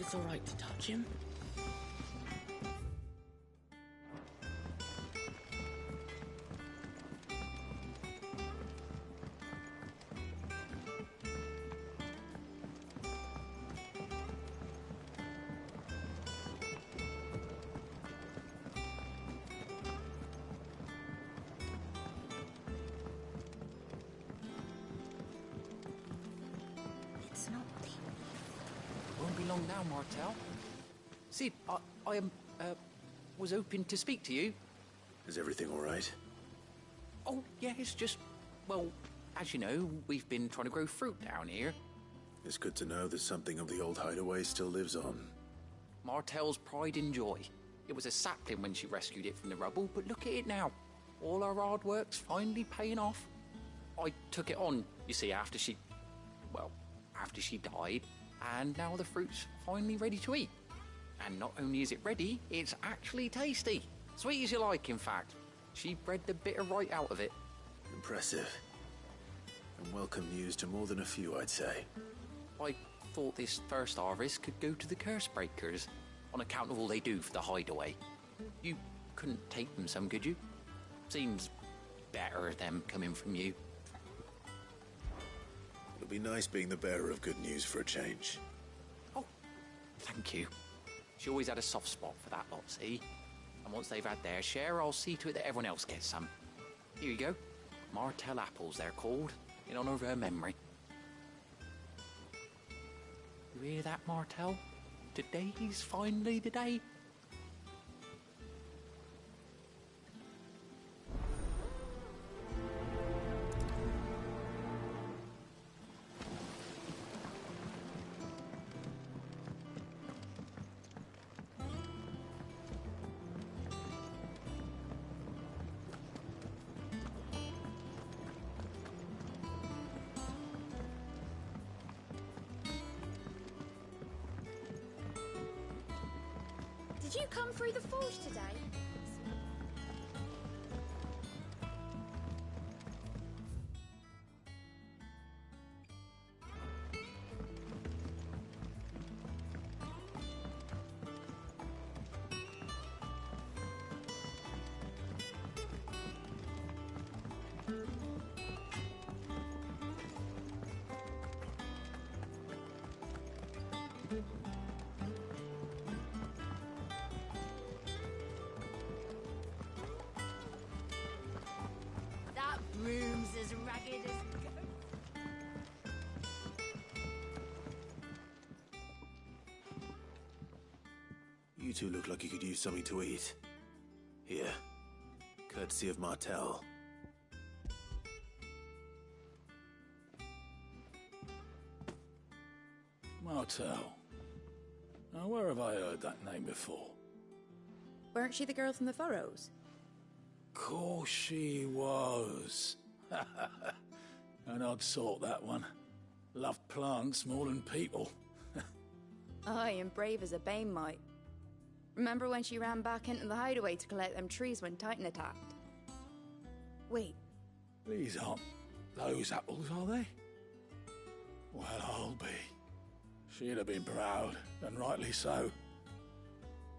it's all right to touch him? It's not deep. Won't be long now, Martel. Sid, I was hoping to speak to you. Is everything all right? Oh, yeah, it's just, well, as you know, we've been trying to grow fruit down here. It's good to know that something of the old hideaway still lives on. Martel's pride and joy. It was a sapling when she rescued it from the rubble, but look at it now. All our hard work's finally paying off. I took it on, you see, after she died, and now the fruit's finally ready to eat. And not only is it ready, it's actually tasty. Sweet as you like, in fact. She bred the bitter right out of it. Impressive. And welcome news to more than a few, I'd say. I thought this first harvest could go to the curse breakers, on account of all they do for the hideaway. You couldn't take them some, could you? Seems better them coming from you. It'll be nice being the bearer of good news for a change. Oh, thank you. She always had a soft spot for that lot, see? And once they've had their share, I'll see to it that everyone else gets some. Here you go. Martel apples, they're called, in honour of her memory. You hear that, Martel? Today's finally the day. Did you come through the forge today? That broom's as ragged as a goat. You two look like you could use something to eat. Here. Courtesy of Martel. Martel. Now, where have I heard that name before? Weren't she the girl from the furrows? Course she was. An odd sort, that one. Loved plants more than people. Aye, and brave as a bane might. Remember when she ran back into the hideaway to collect them trees when Titan attacked? Wait, These aren't those apples, are they? Well, I'll be. She'd have been proud, and rightly so.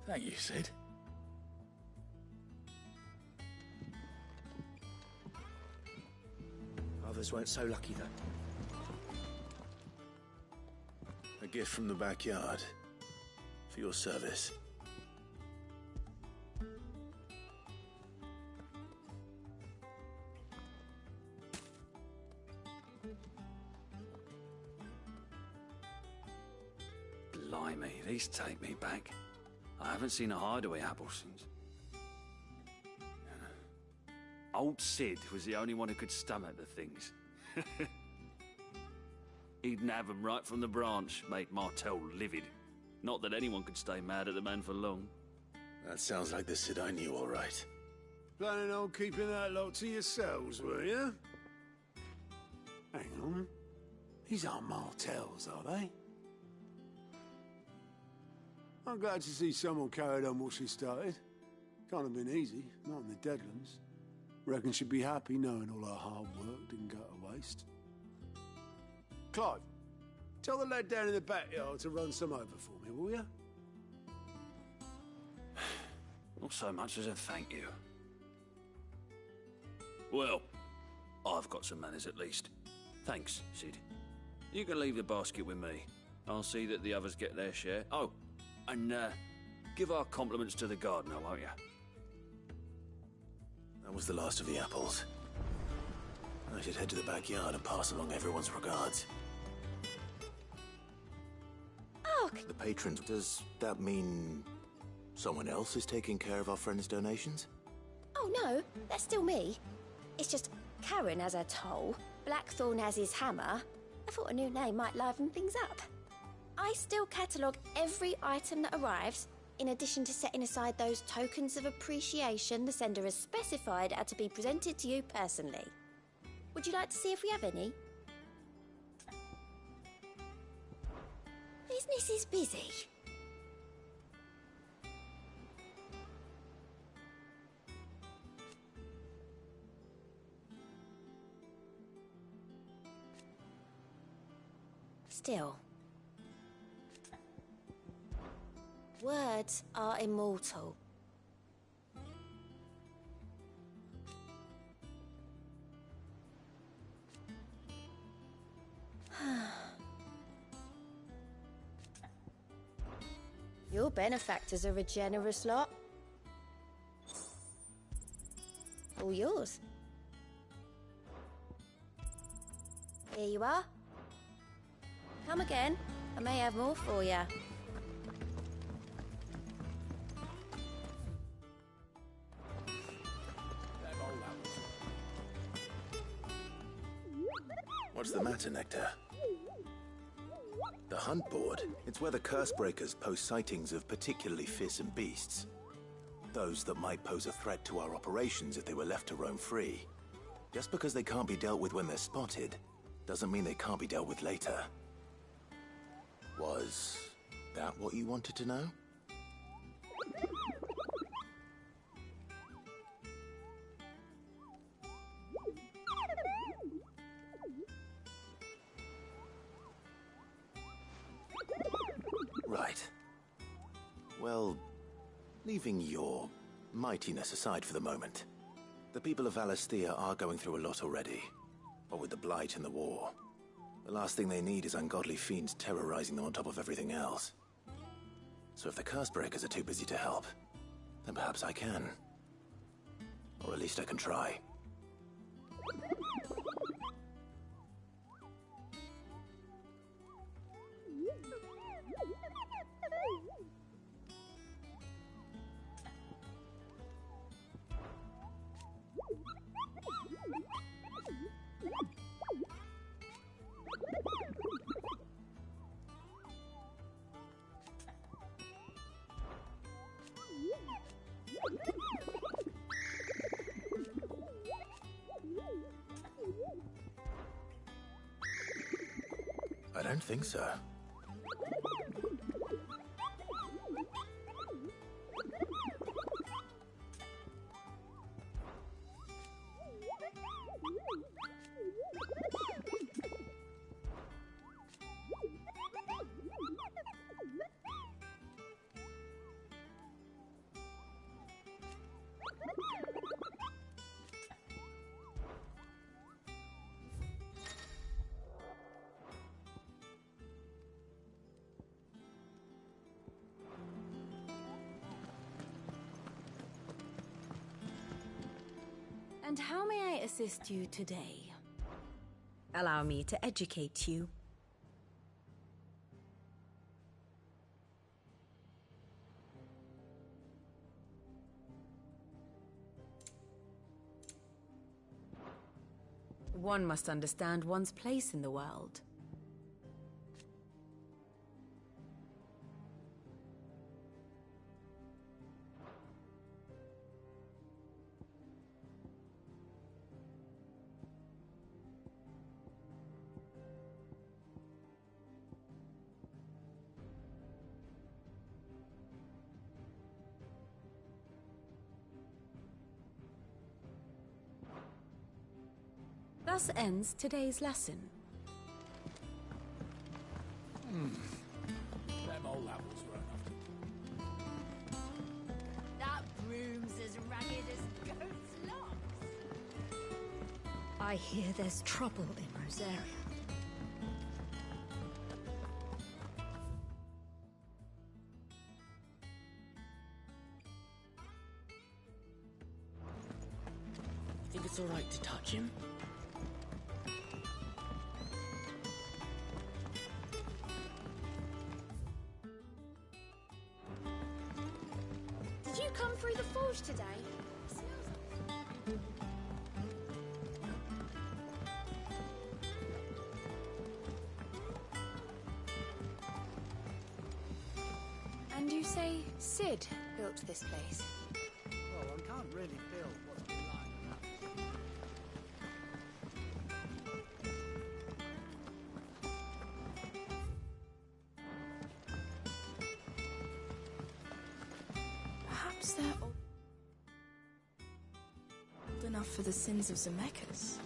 Thank you, Sid. Others weren't so lucky, though. A gift from the backyard. For your service. Blimey, these take me back. I haven't seen a hideaway apple since. Old Sid was the only one who could stomach the things. He'd nab them right from the branch, make Martel livid. Not that anyone could stay mad at the man for long. That sounds like the Sid I knew, all right. Planning on keeping that lot to yourselves, were you? Hang on. These aren't Martels, are they? I'm glad to see someone carried on what she started. Can't have been easy, not in the Deadlands. Reckon she'd be happy knowing all her hard work didn't go to waste. Clive, Tell the lad down in the backyard to run some over for me, will you? Not so much as a thank you. Well, I've got some manners at least. Thanks, Sid. You can leave the basket with me. I'll see that the others get their share. Oh, and give our compliments to the gardener, won't you? That was the last of the apples. I should head to the backyard and pass along everyone's regards. Oh, The patrons, does that mean someone else is taking care of our friends' donations? oh no, that's still me. It's just Karen has her toll, Blackthorn has his hammer. I thought a new name might liven things up. I still catalogue every item that arrives, in addition to setting aside those tokens of appreciation the sender has specified are to be presented to you personally. Would you like to see if we have any? Business is busy. Still, words are immortal. Your benefactors are a generous lot. All yours. Here you are. Come again. I may have more for you. What's the matter, Nectar? The hunt board. It's where the curse breakers post sightings of particularly fearsome beasts. Those that might pose a threat to our operations if they were left to roam free. Just because they can't be dealt with when they're spotted, doesn't mean they can't be dealt with later. Was that what you wanted to know? Right. Well, leaving your mightiness aside for the moment, the people of Valisthea are going through a lot already. What with the Blight and the war. The last thing they need is ungodly fiends terrorizing them on top of everything else. So if the Cursebreakers are too busy to help, then perhaps I can. Or at least I can try. I don't think so. And how may I assist you today? Allow me to educate you. One must understand one's place in the world. Thus ends today's lesson. Them old apples were enough to... That broom's as ragged as goat's locks. I hear there's trouble in Rosaria. Think it's all right to touch him? Did you come through the forge today? And you say Sid built this place? Well, one can't really build what's been lying around. Perhaps they're old enough for the sins of Zemeckis.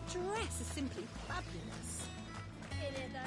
Dress is simply fabulous. In it though.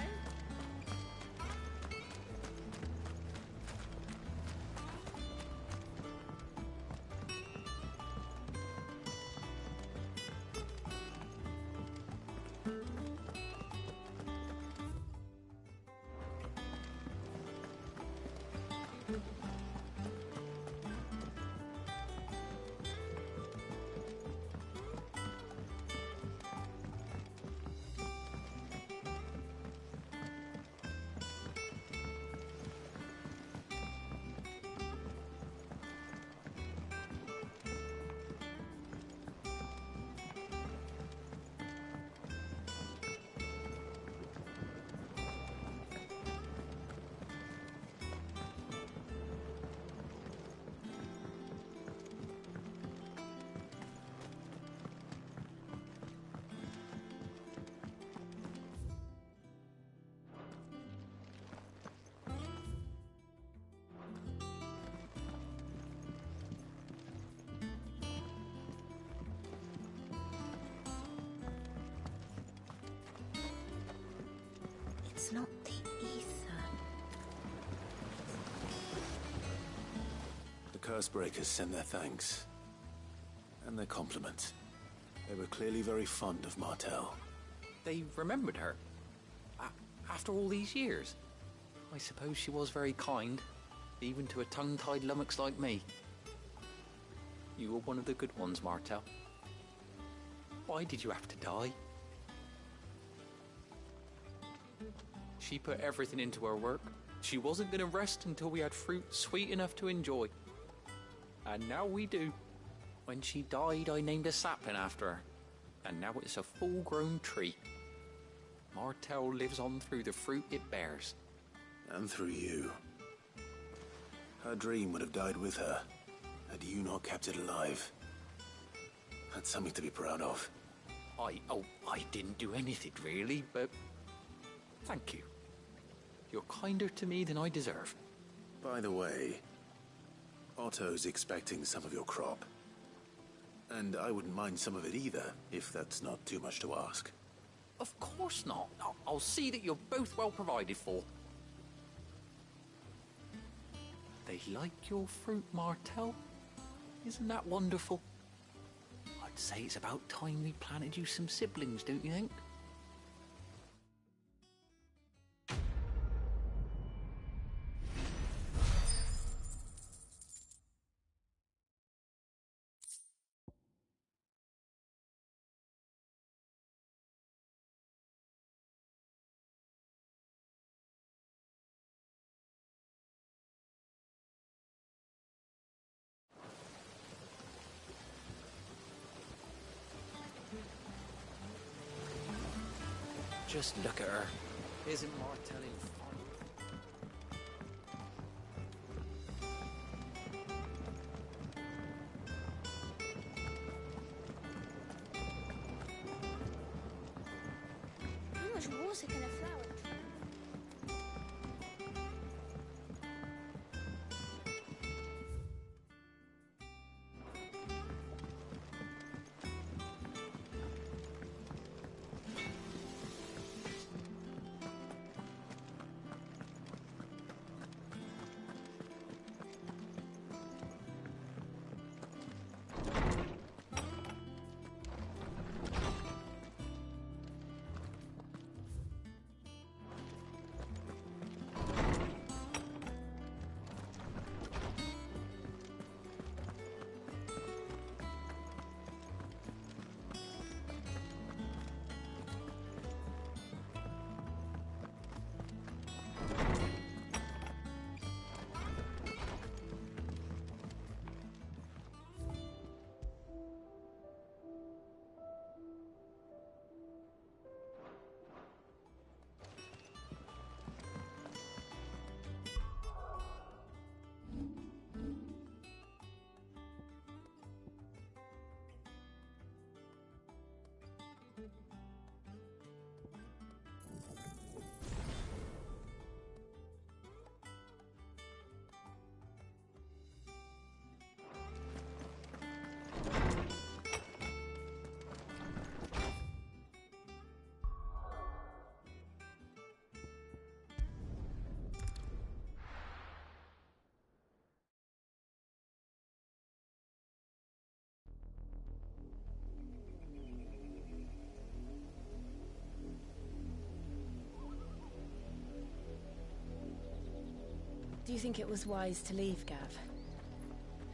It's not the ether. The Cursebreakers send their thanks. And their compliments. They were clearly very fond of Martell. They remembered her. After all these years. I suppose she was very kind, even to a tongue-tied lummox like me. You were one of the good ones, Martell. Why did you have to die? She put everything into her work. She wasn't going to rest until we had fruit sweet enough to enjoy. And now we do. When she died, I named a sapling after her. And now it's a full-grown tree. Martell lives on through the fruit it bears. And through you. Her dream would have died with her, had you not kept it alive. That's something to be proud of. I didn't do anything really, but thank you. You're kinder to me than I deserve. By the way, Otto's expecting some of your crop. And I wouldn't mind some of it either, if that's not too much to ask. Of course not. I'll see that you're both well provided for. They like your fruit, Martell. Isn't that wonderful? I'd say it's about time we planted you some siblings, don't you think? Just look at her. Isn't Martell in fun? How much water can a flower drink? Do you think it was wise to leave, Gav?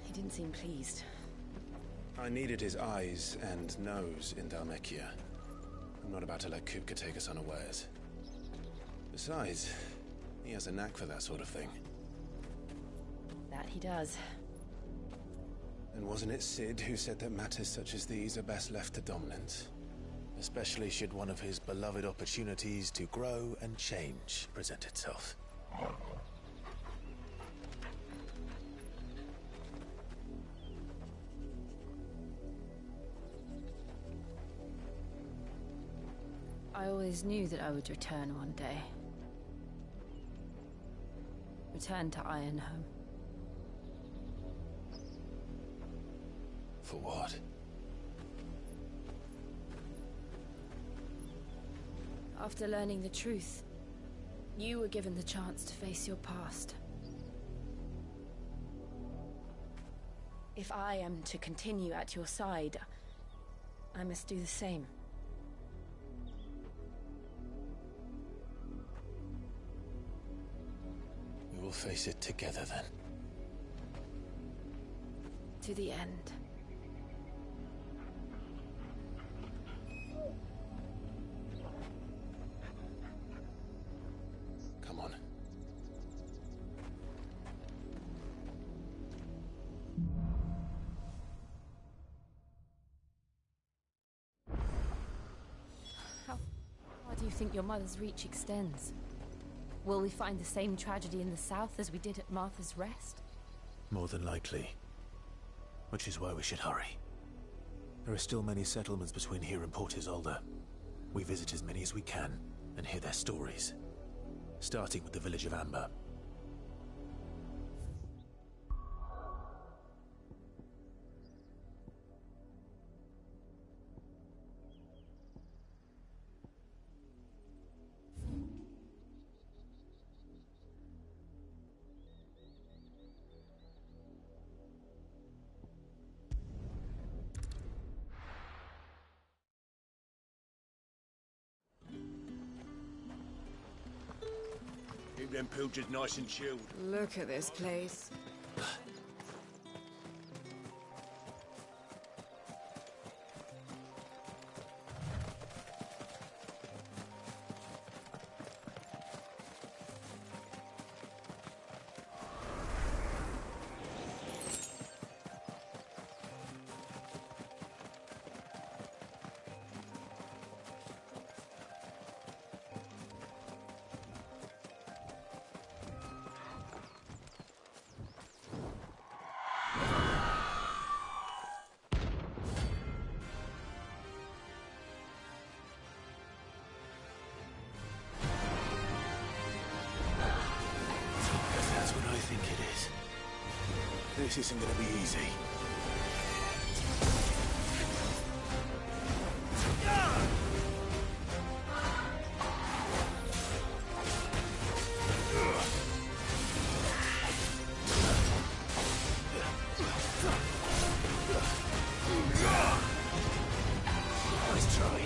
He didn't seem pleased. I needed his eyes and nose in Dhalmekia. I'm not about to let Kupka take us unawares. Besides, he has a knack for that sort of thing. That he does. And wasn't it Sid who said that matters such as these are best left to dominance? Especially should one of his beloved opportunities to grow and change present itself. I always knew that I would return one day. Return to Ironhome. For what? After learning the truth, you were given the chance to face your past. If I am to continue at your side, I must do the same. We will face it together then. To the end. Come on. How far do you think your mother's reach extends? Will we find the same tragedy in the south as we did at Martha's Rest? More than likely. Which is why we should hurry. There are still many settlements between here and Port Isolde. We visit as many as we can and hear their stories. Starting with the village of Amber. Keep them pilgers nice and chilled. Look at this place. This isn't gonna be easy. Nice try.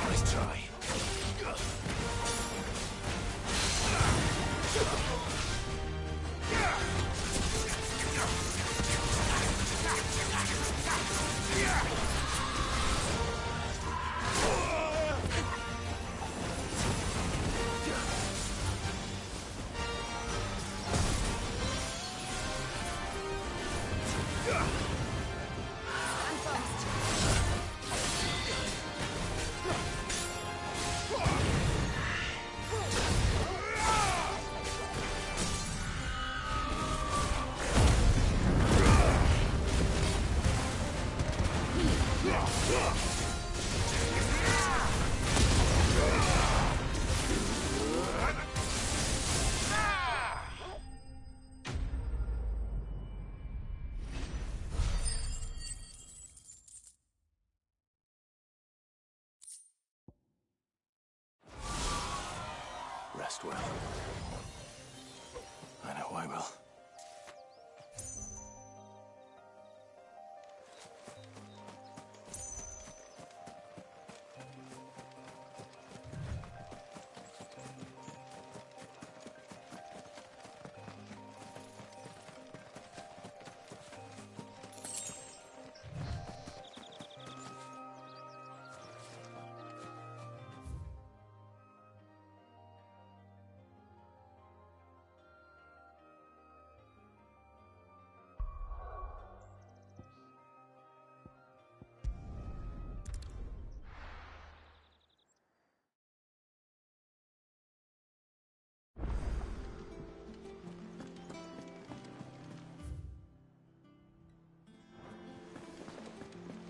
Nice try. Rest well. I know I will.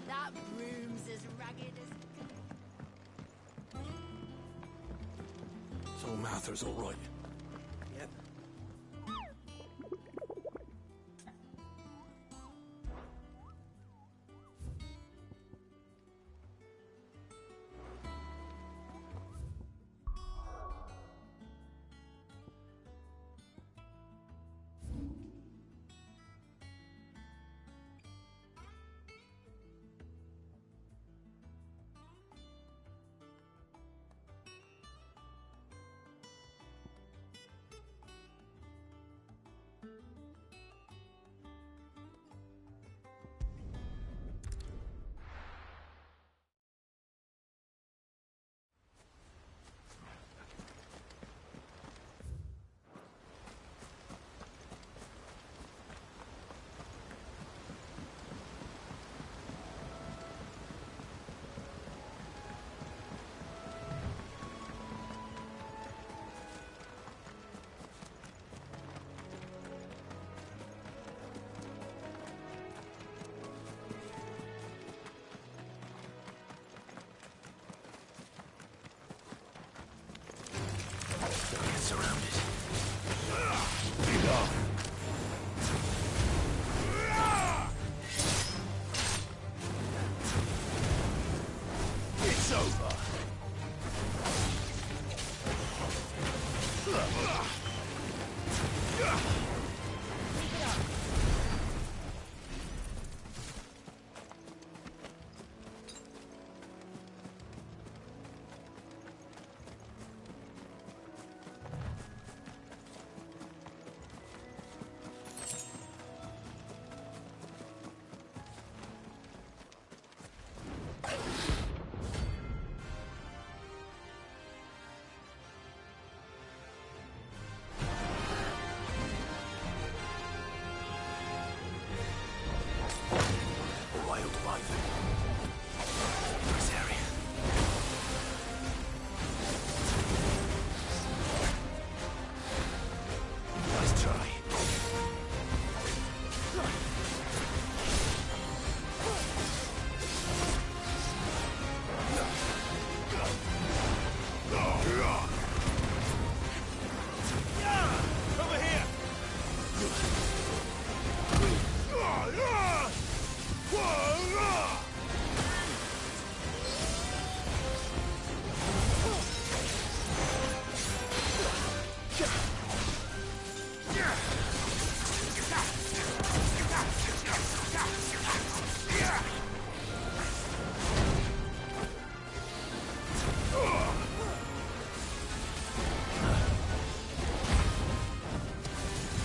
That broom's as ragged as... So Martha's all right. Yep.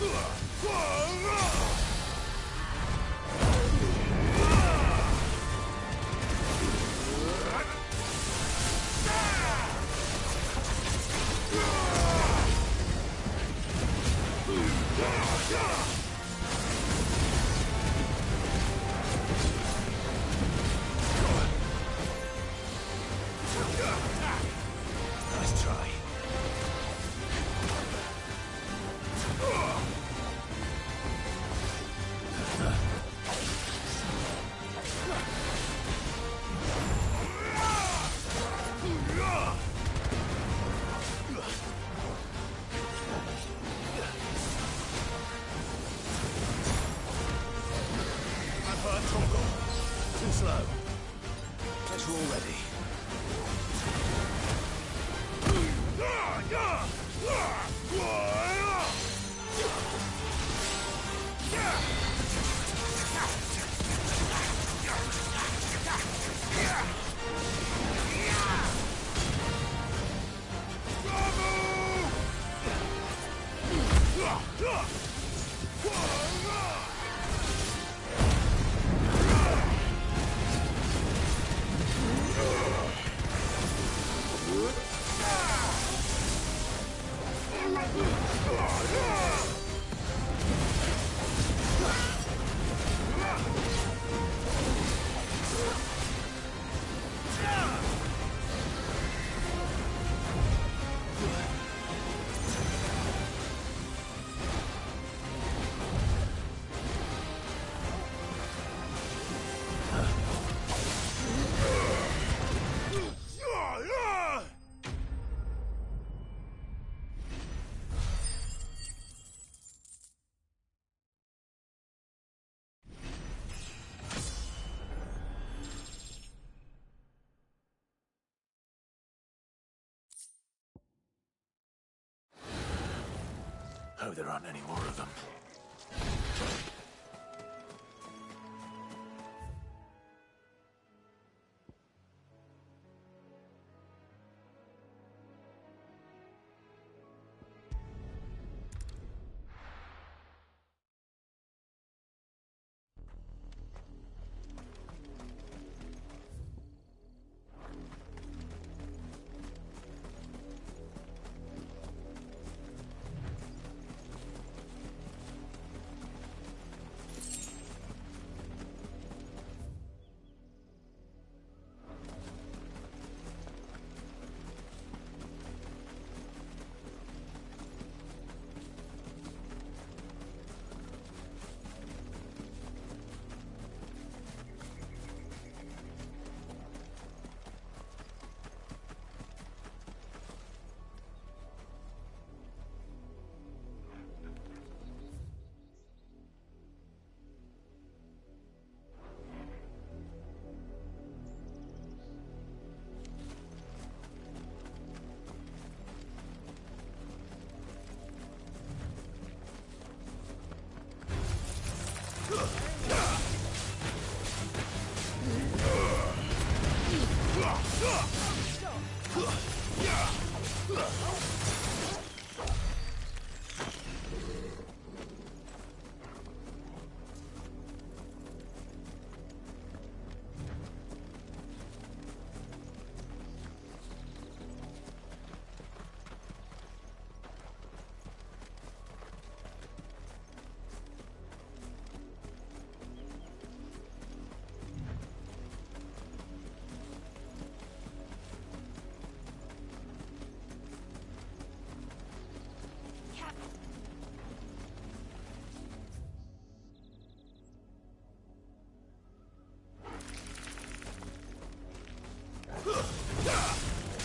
Nice try. I've heard Tongo. Too slow. Get her all ready. Hope there aren't any more of them.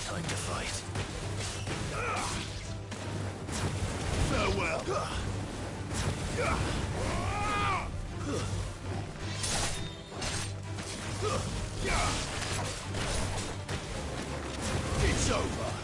Time to fight. Farewell. It's over.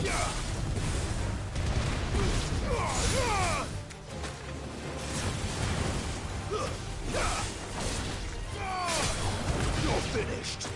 You're finished.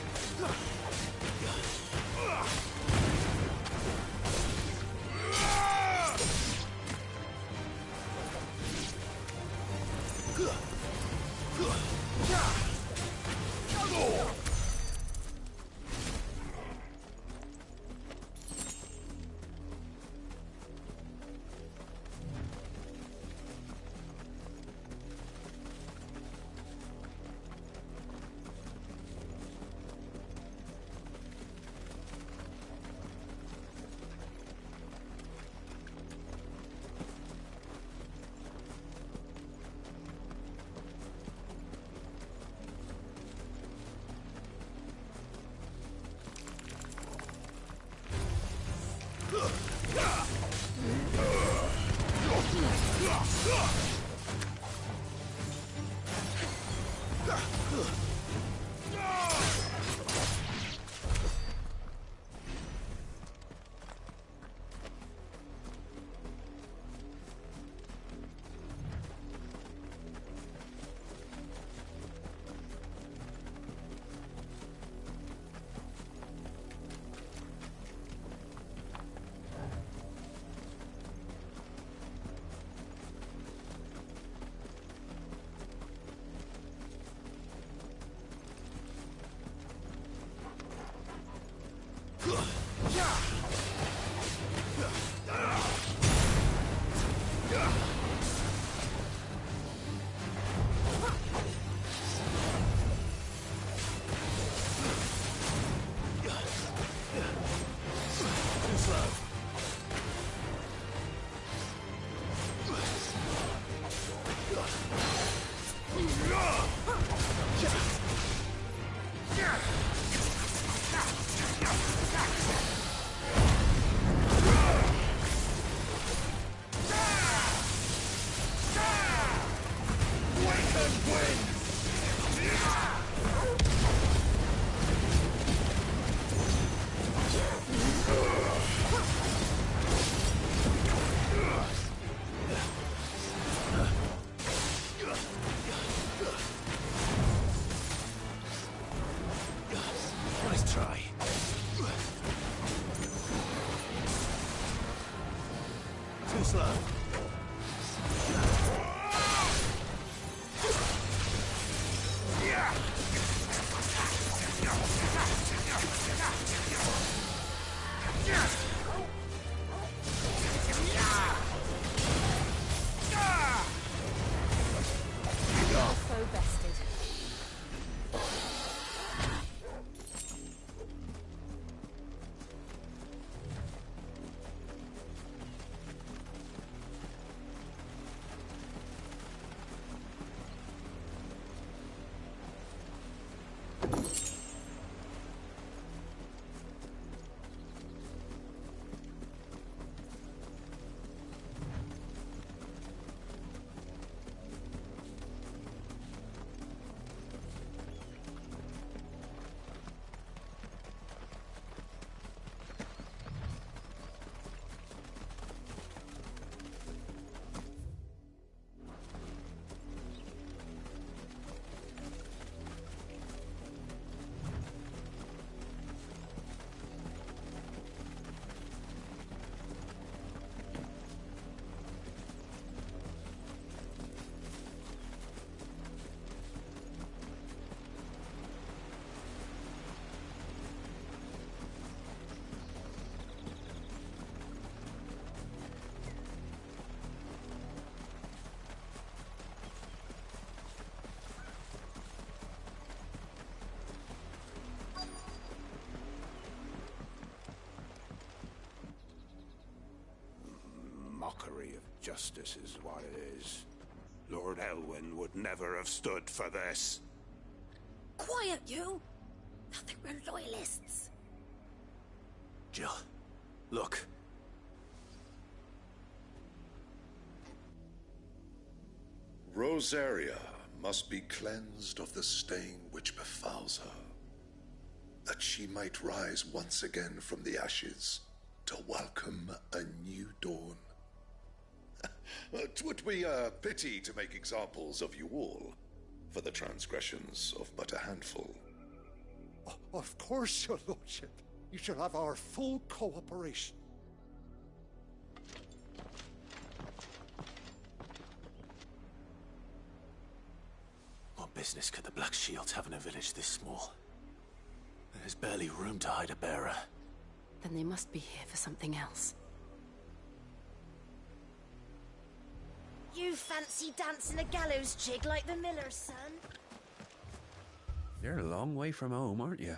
Nice try. Too slow. So bested. Mockery of justice is what it is. Lord Elwyn would never have stood for this. Quiet, you! I think we're loyalists. Jill, look. Rosaria must be cleansed of the stain which befouls her, that she might rise once again from the ashes to welcome a new dawn. It would be a pity to make examples of you all for the transgressions of but a handful. Of course, your lordship. You shall have our full cooperation. What business could the Black Shields have in a village this small? There's barely room to hide a bearer. Then they must be here for something else. You fancy dancing a gallows jig like the miller's son? You're a long way from home, aren't you?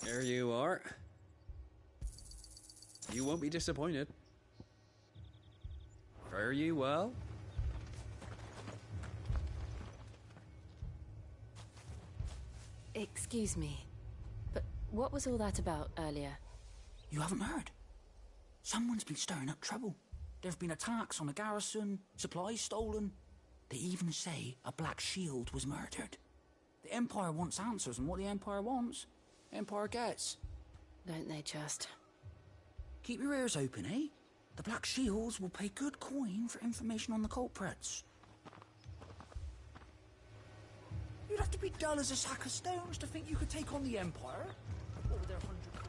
There you are. You won't be disappointed. Fare you well? Excuse me, but what was all that about earlier? You haven't heard? Someone's been stirring up trouble. There've been attacks on the garrison, supplies stolen. They even say a Black Shield was murdered. The Empire wants answers, and what the Empire wants, Empire gets. Don't they just? Keep your ears open, eh? The Black Shields will pay good coin for information on the culprits. You'd have to be dull as a sack of stones to think you could take on the Empire. What with their 100 coins?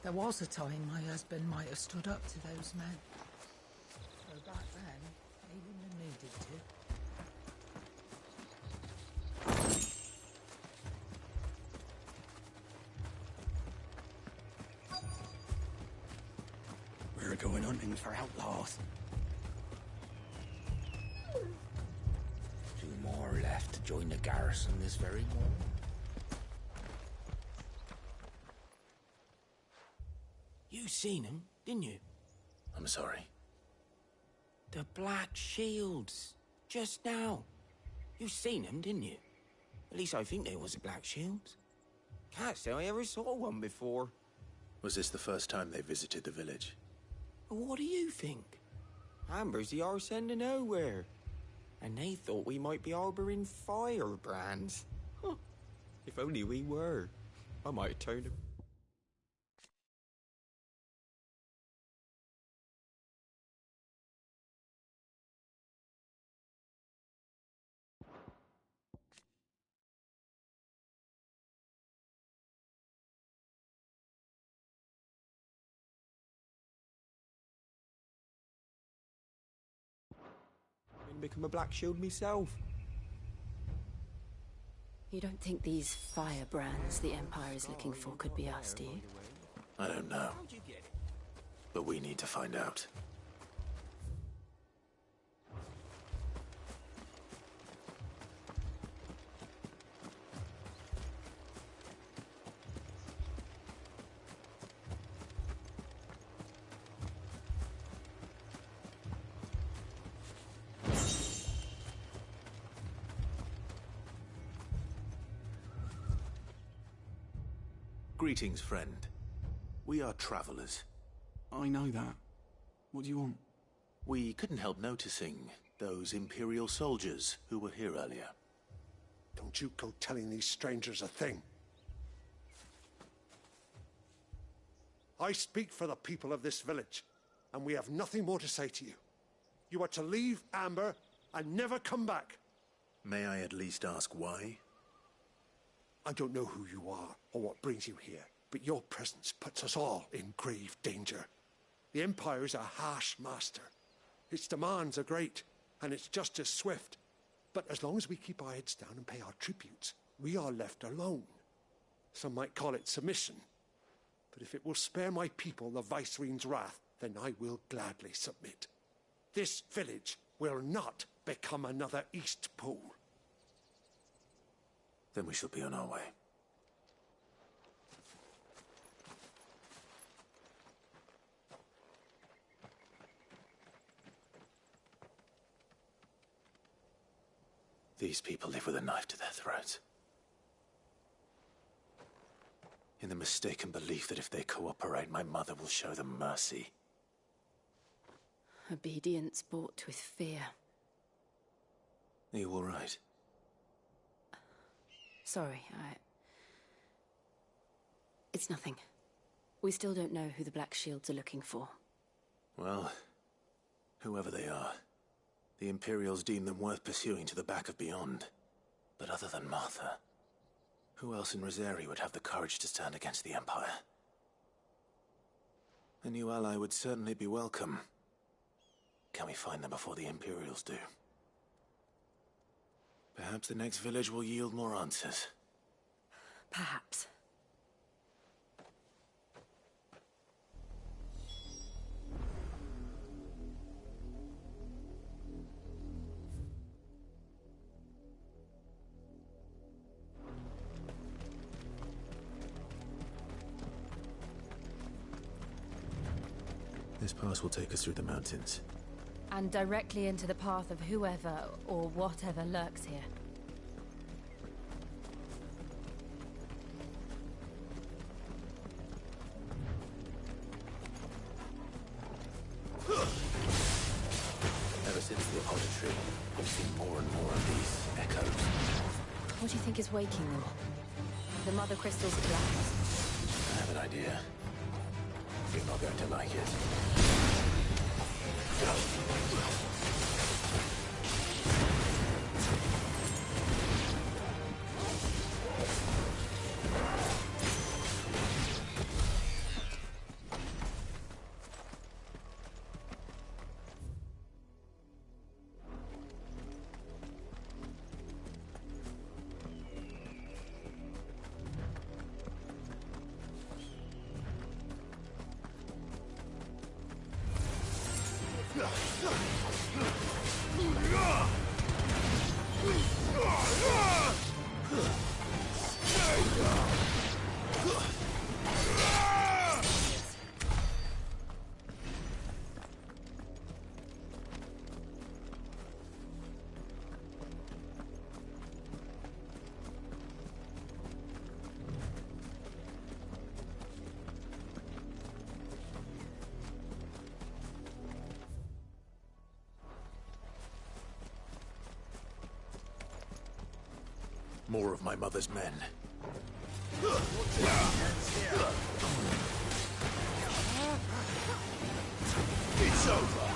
There was a time my husband might have stood up to those men. Though back then, he wouldn't have needed to. We're going hunting for outlaws. 2 more left to join the garrison this very morning. You seen him, didn't you? I'm sorry. The Black Shields. Just now. You seen them, didn't you? At least I think they was the Black Shields. Can't say I ever saw one before. Was this the first time they visited the village? What do you think? Amber's the arse end of nowhere. And they thought we might be harbouring firebrands. Huh. If only we were. I might have turned them. Become a Black Shield myself. You don't think these firebrands the Empire is looking for could be us, do you? I don't know. But we need to find out. Greetings, friend. We are travelers. I know that. What do you want? We couldn't help noticing those Imperial soldiers who were here earlier. Don't you go telling these strangers a thing. I speak for the people of this village, and we have nothing more to say to you. You are to leave Amber and never come back. May I at least ask why? I don't know who you are or what brings you here, but your presence puts us all in grave danger. The Empire is a harsh master. Its demands are great, and its justice swift. But as long as we keep our heads down and pay our tributes, we are left alone. Some might call it submission. But if it will spare my people the Viceroy's wrath, then I will gladly submit. This village will not become another Eastpool. Then we shall be on our way. These people live with a knife to their throats. In the mistaken belief that if they cooperate, my mother will show them mercy. Obedience bought with fear. Are you all right? Sorry, It's nothing. We still don't know who the Black Shields are looking for. Well, whoever they are, the Imperials deem them worth pursuing to the back of beyond. But other than Martha, who else in Rosari would have the courage to stand against the Empire? A new ally would certainly be welcome. Can we find them before the Imperials do? Perhaps the next village will yield more answers. Perhaps. This pass will take us through the mountains. And directly into the path of whoever or whatever lurks here. Ever since the auditory, I've seen more and more of these echoes. What do you think is waking them? The mother crystal's collapse? I have an idea. You're not going to like it. More of my mother's men. It's over.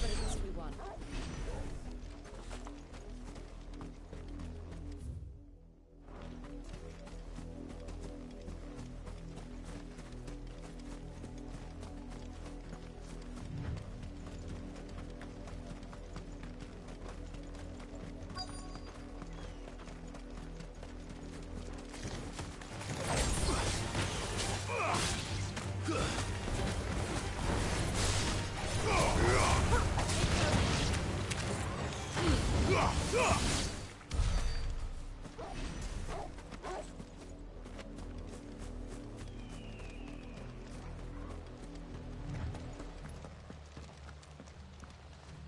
But at least we won.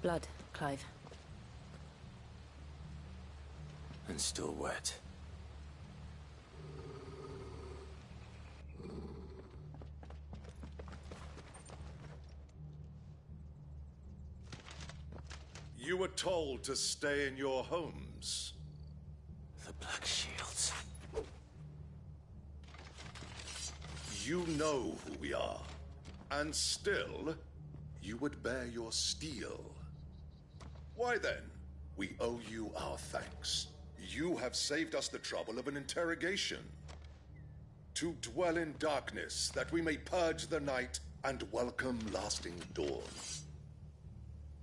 Blood, Clive. And still wet. You were told to stay in your homes. The Black Shields. You know who we are. And still, you would bear your steel. Why then, we owe you our thanks. You have saved us the trouble of an interrogation. To dwell in darkness, that we may purge the night and welcome lasting dawn.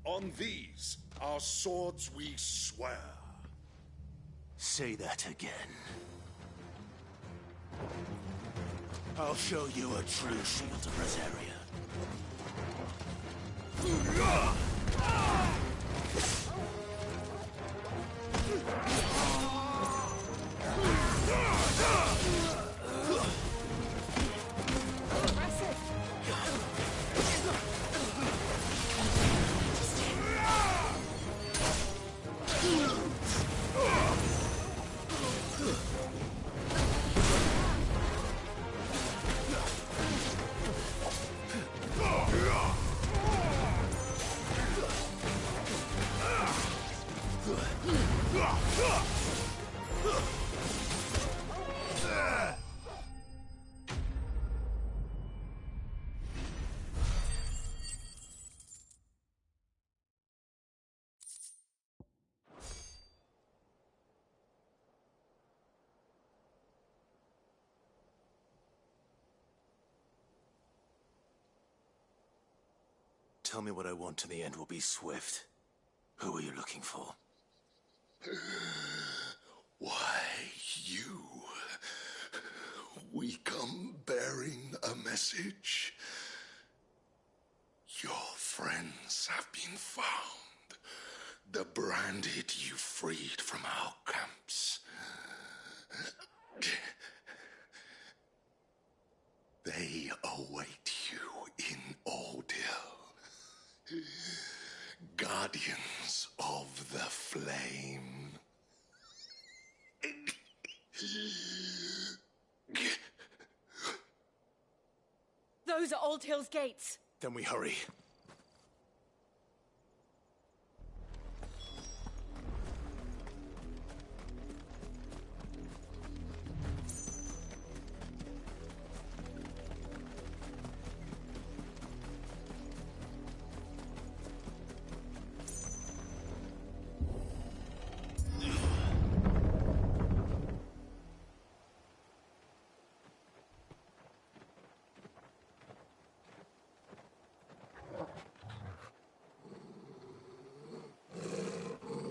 On these, our swords we swear. Say that again. I'll show you a true shield of Rosaria. Tell me what I want and the end will be swift. Who are you looking for? Why, you. We come bearing a message. Your friends have been found. The branded you freed from our camps. They await you in Ordeal. Guardians of the Flame. Those are Old Hill's gates. Then we hurry.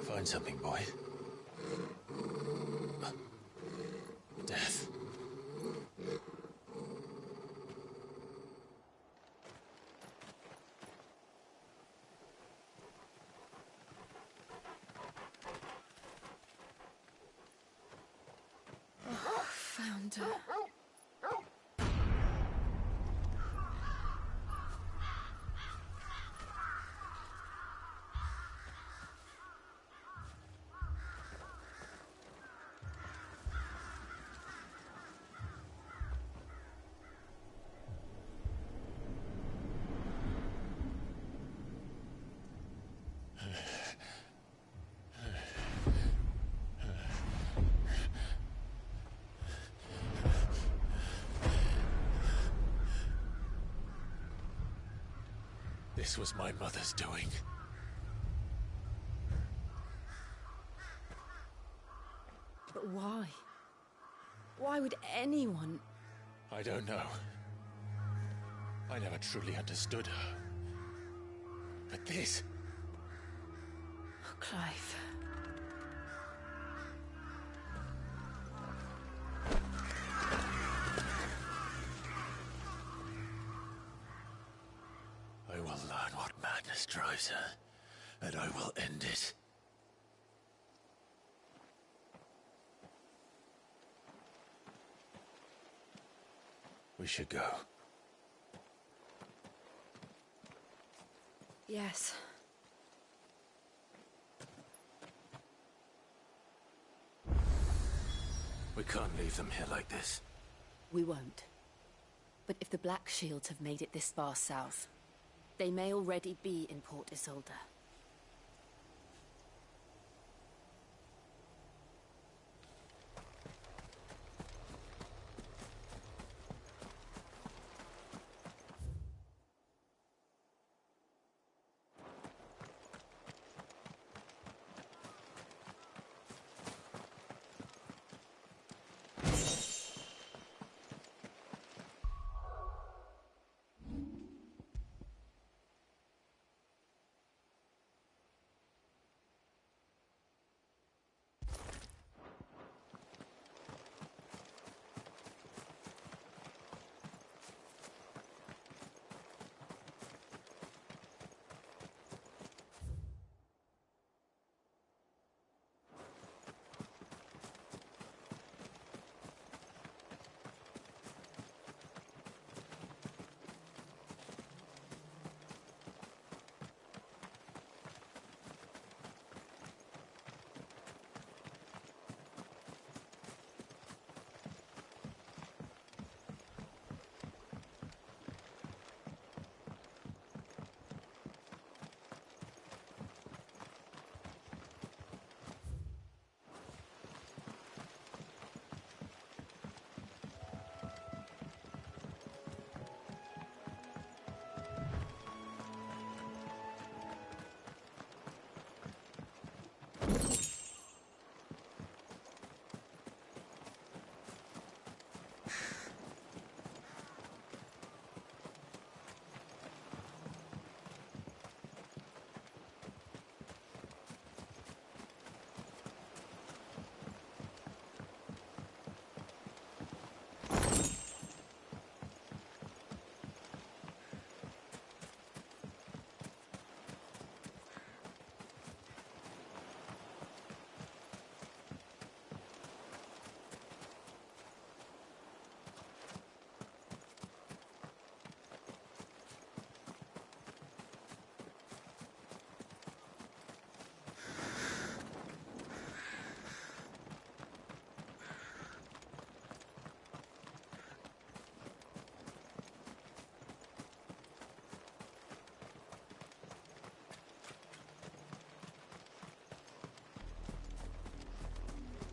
Find something, boy. Death. Found her. This was my mother's doing. But why? Why would anyone... I don't know. I never truly understood her. But this... Oh, Clive. I will learn what madness drives her, and I will end it. We should go. Yes. We can't leave them here like this. We won't. But if the Black Shields have made it this far south, they may already be in Port Isolde.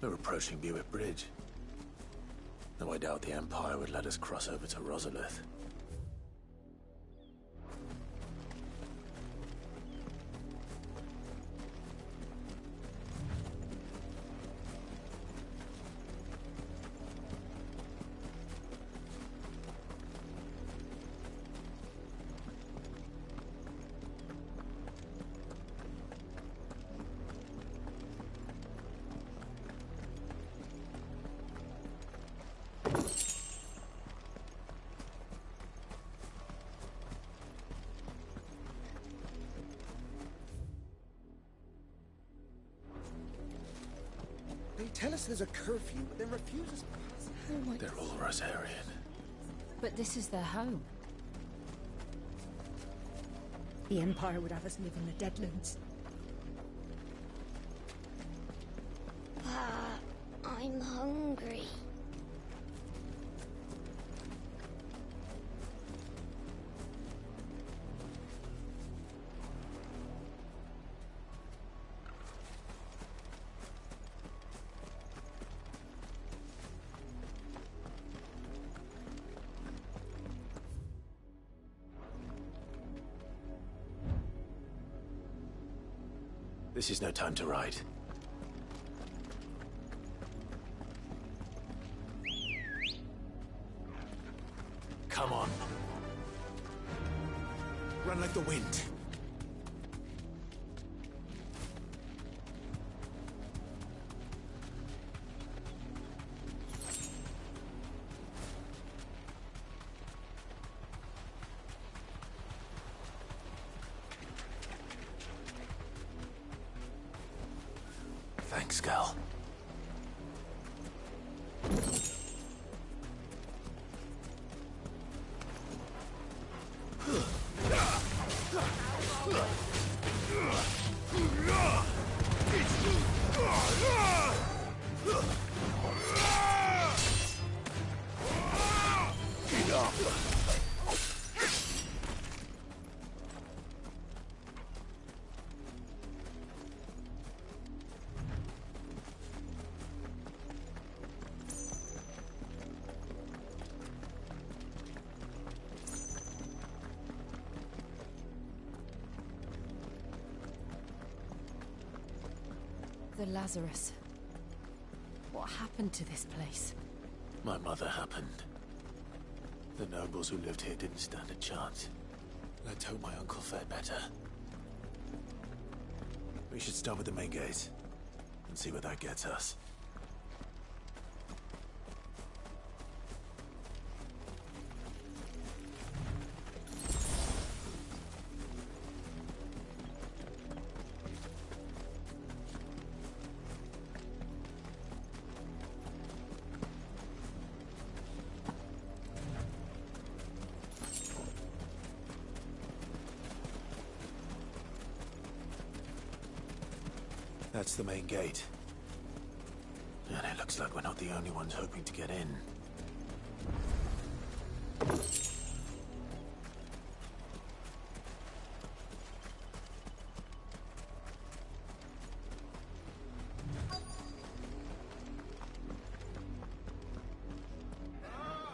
We're approaching Buick Bridge. Though I doubt the Empire would let us cross over to Rosalith. They tell us there's a curfew, but then refuse us pass. Oh my They're all Rosarian. But this is their home. The Empire would have us live in the Deadlands. I'm hungry. This is no time to ride. Come on. Run like the wind. Thanks, Gal. The Lazarus. What happened to this place? My mother happened. The nobles who lived here didn't stand a chance. Let's hope my uncle fared better. We should start with the main gate and see where that gets us. That's the main gate. And it looks like we're not the only ones hoping to get in.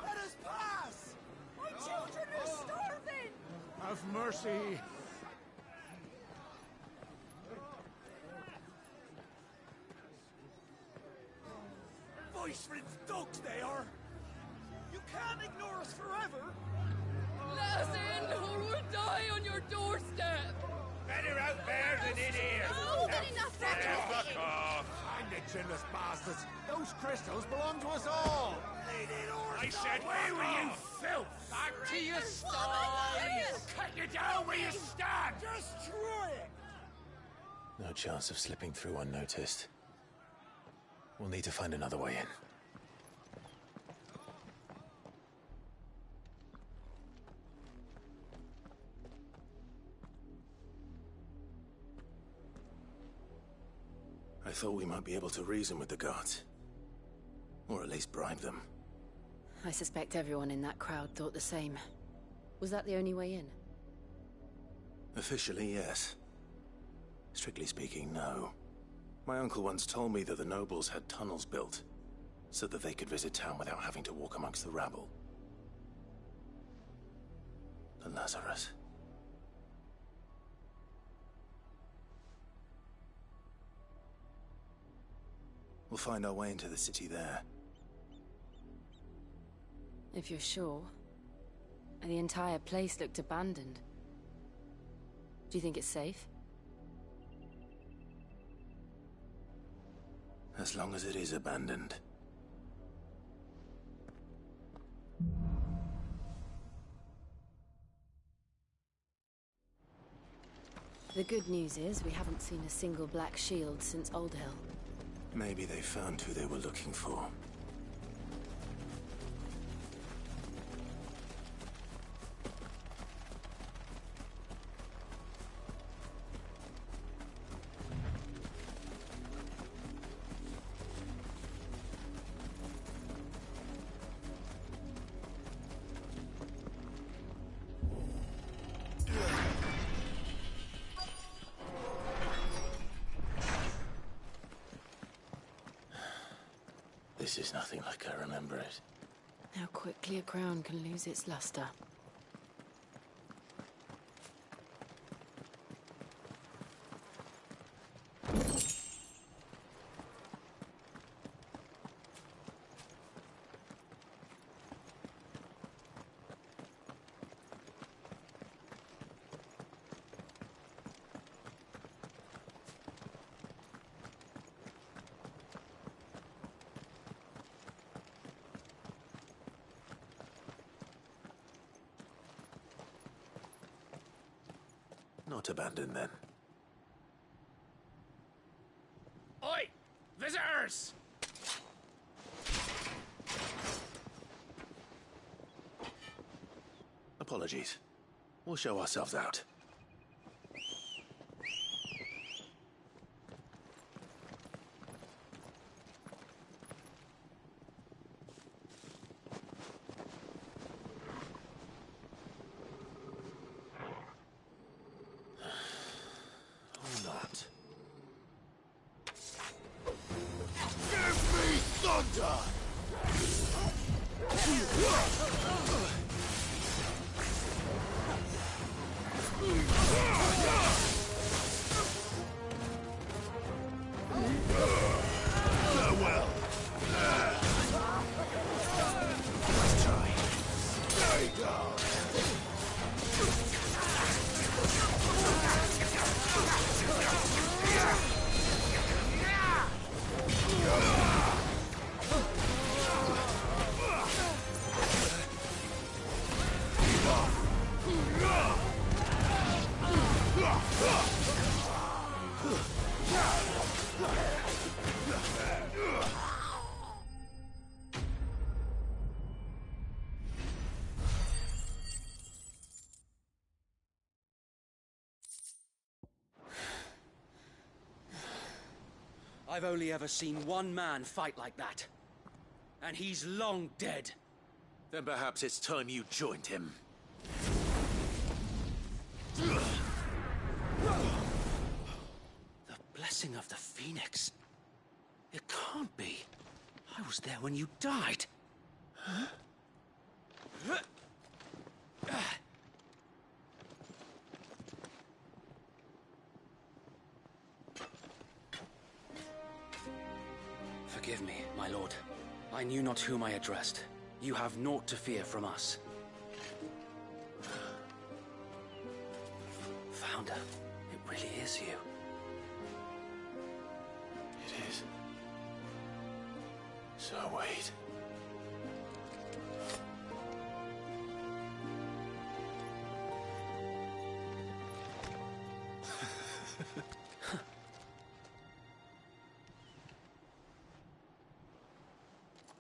Let us pass! My children are starving! Have mercy! Voice-riddled dogs they are! You can't ignore us forever! Let us in, or we'll die on your doorstep! Better out there than in here! More than enough Fuck off! I'm the chinless bastards! Those crystals belong to us all! I said, where were you, filth? Back to your sties! Cut you down where you stand! Destroy it! No chance of slipping through unnoticed. We'll need to find another way in. I thought we might be able to reason with the guards. Or at least bribe them. I suspect everyone in that crowd thought the same. Was that the only way in? Officially, yes. Strictly speaking, no. My uncle once told me that the nobles had tunnels built, so that they could visit town without having to walk amongst the rabble. The Lazarus. We'll find our way into the city there. If you're sure. The entire place looked abandoned. Do you think it's safe? As long as it is abandoned. The good news is we haven't seen a single black shield since Old Hill. Maybe they found who they were looking for. This is nothing like I remember it. How quickly a crown can lose its luster. not abandoned then. Oi! Visitors! Apologies. We'll show ourselves out. Or not. Give me thunder! Farewell. Let's try. Stay down. I've only ever seen one man fight like that. And he's long dead. Then perhaps it's time you joined him. The blessing of the Phoenix. It can't be. I was there when you died. Huh? Forgive me, my lord. I knew not whom I addressed. You have naught to fear from us. Founder, it really is you. It is. So wait.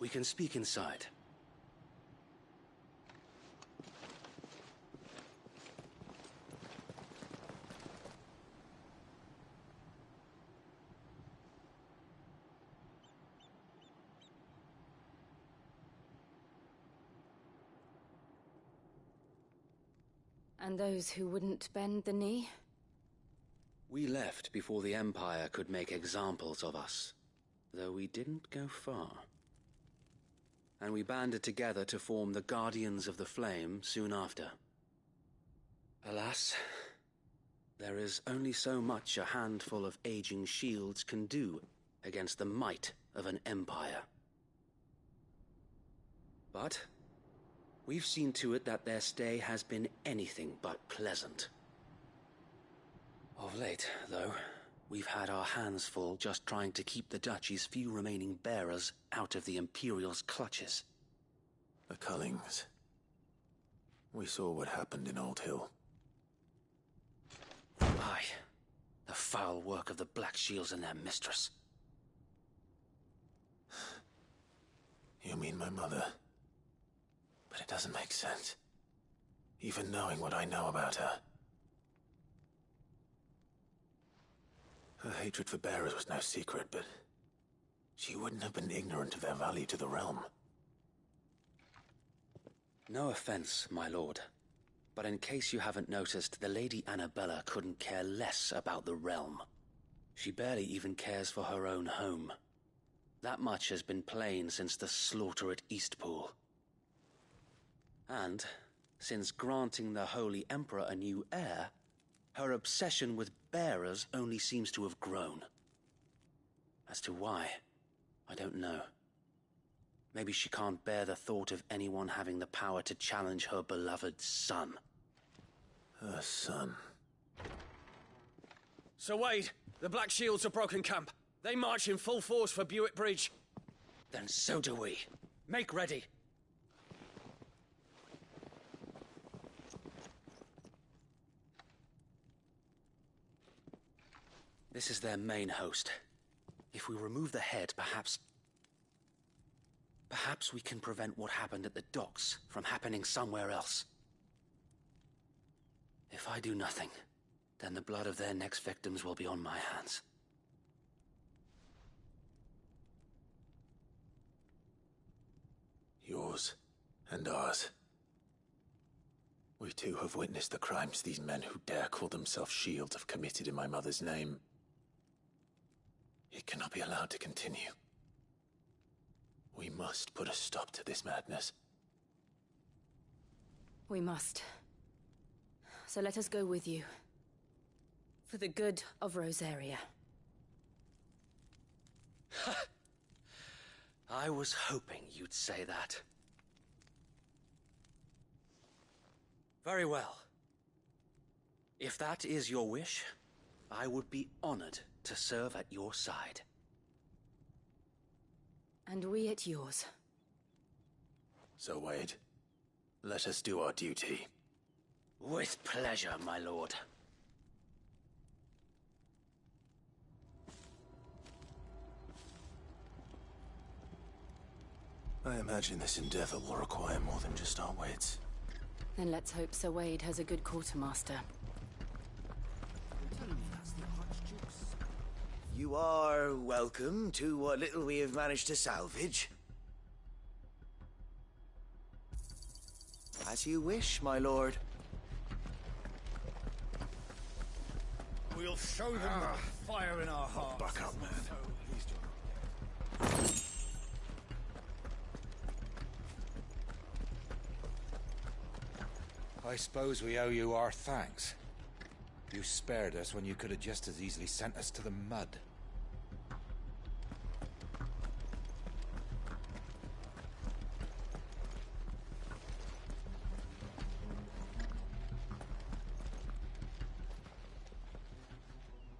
We can speak inside. And those who wouldn't bend the knee? We left before the Empire could make examples of us, though we didn't go far. And we banded together to form the Guardians of the Flame soon after. Alas, there is only so much a handful of aging shields can do against the might of an empire. But we've seen to it that their stay has been anything but pleasant. Of late, though, we've had our hands full just trying to keep the Duchy's few remaining bearers out of the Imperial's clutches. The Cullings. We saw what happened in Old Hill. Aye. The foul work of the Black Shields and their mistress. You mean my mother? But it doesn't make sense. Even knowing what I know about her. Her hatred for bearers was no secret, but she wouldn't have been ignorant of their value to the realm. No offense, my lord, but in case you haven't noticed, the Lady Annabella couldn't care less about the realm. She barely even cares for her own home. That much has been plain since the slaughter at Eastpool. And, since granting the Holy Emperor a new heir, her obsession with bearers only seems to have grown. As to why, I don't know. Maybe she can't bear the thought of anyone having the power to challenge her beloved son. Her son? Sir Wade, the Black Shields have broken camp. They march in full force for Buick Bridge. Then so do we. Make ready. This is their main host. If we remove the head, perhaps we can prevent what happened at the docks from happening somewhere else. If I do nothing, then the blood of their next victims will be on my hands. Yours and ours. We too have witnessed the crimes these men who dare call themselves shields have committed in my mother's name. It cannot be allowed to continue. We must put a stop to this madness. We must. So let us go with you. For the good of Rosaria. I was hoping you'd say that. Very well. If that is your wish, I would be honored to serve at your side. And we at yours. So, Wade, let us do our duty. With pleasure, my lord. I imagine this endeavor will require more than just our wits. Then let's hope Sir Wade has a good quartermaster. You are welcome to what little we have managed to salvage. As you wish, my lord. We'll show them the fire in our hearts. Buck up, man. I suppose we owe you our thanks. You spared us when you could have just as easily sent us to the mud.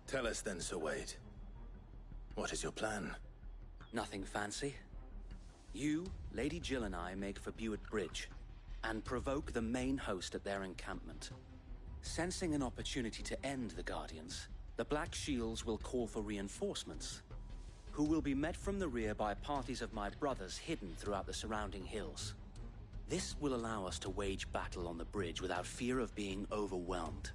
Tell us then, Sir Wade. What is your plan? Nothing fancy. You, Lady Jill and I make for Buett Bridge, and provoke the main host at their encampment. Sensing an opportunity to end the Guardians, the Black Shields will call for reinforcements, who will be met from the rear by parties of my brothers hidden throughout the surrounding hills. This will allow us to wage battle on the bridge without fear of being overwhelmed.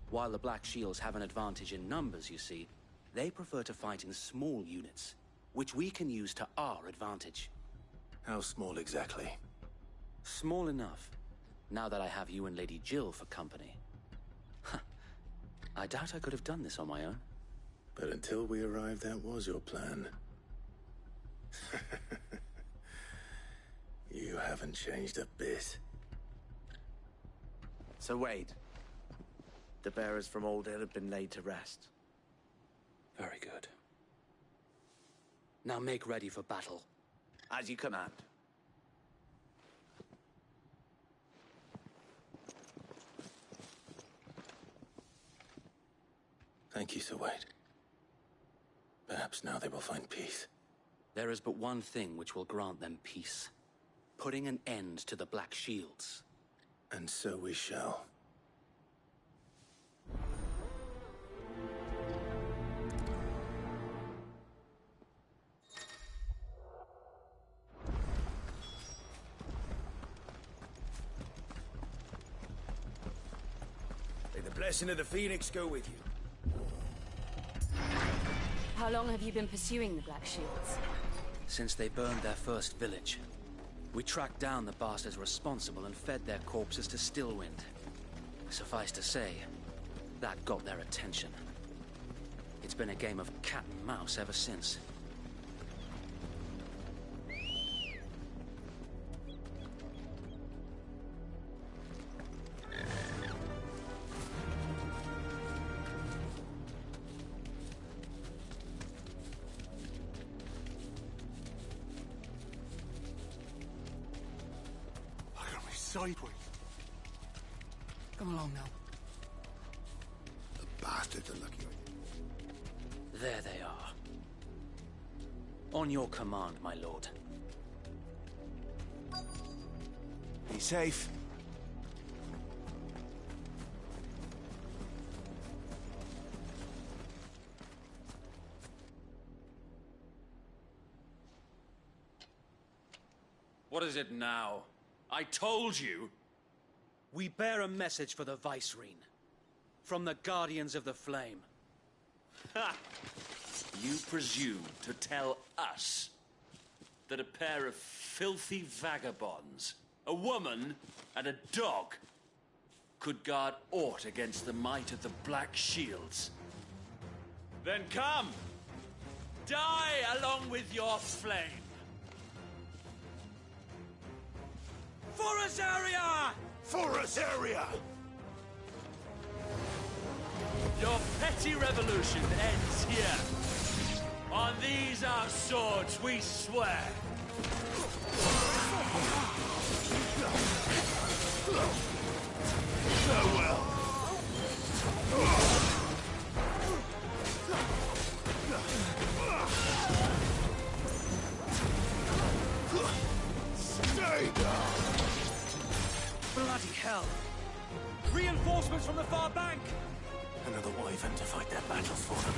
While the Black Shields have an advantage in numbers, you see, they prefer to fight in small units, which we can use to our advantage. How small exactly? Small enough, now that I have you and Lady Jill for company. I doubt I could have done this on my own. But until we arrived, that was your plan. You haven't changed a bit. So Wade, the bearers from Old Hill have been laid to rest. Very good. Now make ready for battle. As you command. Thank you, Sir Wade. Perhaps now they will find peace. There is but one thing which will grant them peace. Putting an end to the Black Shields. And so we shall. May the blessing of the Phoenix go with you. How long have you been pursuing the Black Shields? Since they burned their first village. We tracked down the bastards responsible and fed their corpses to Stillwind. Suffice to say, that got their attention. It's been a game of cat and mouse ever since. Sideways. Come along now. The bastards are lucky on you. There they are. On your command, my lord. Be safe. What is it now? I told you! We bear a message for the Vicereine. From the Guardians of the Flame. Ha! You presume to tell us that a pair of filthy vagabonds, a woman and a dog, could guard aught against the might of the Black Shields? Then come! Die along with your flame! For Azaria! For Azaria! Your petty revolution ends here. On these our swords we swear. Farewell. Stay down. Bloody hell! Reinforcements from the far bank! Another wyvern to fight their battles for them.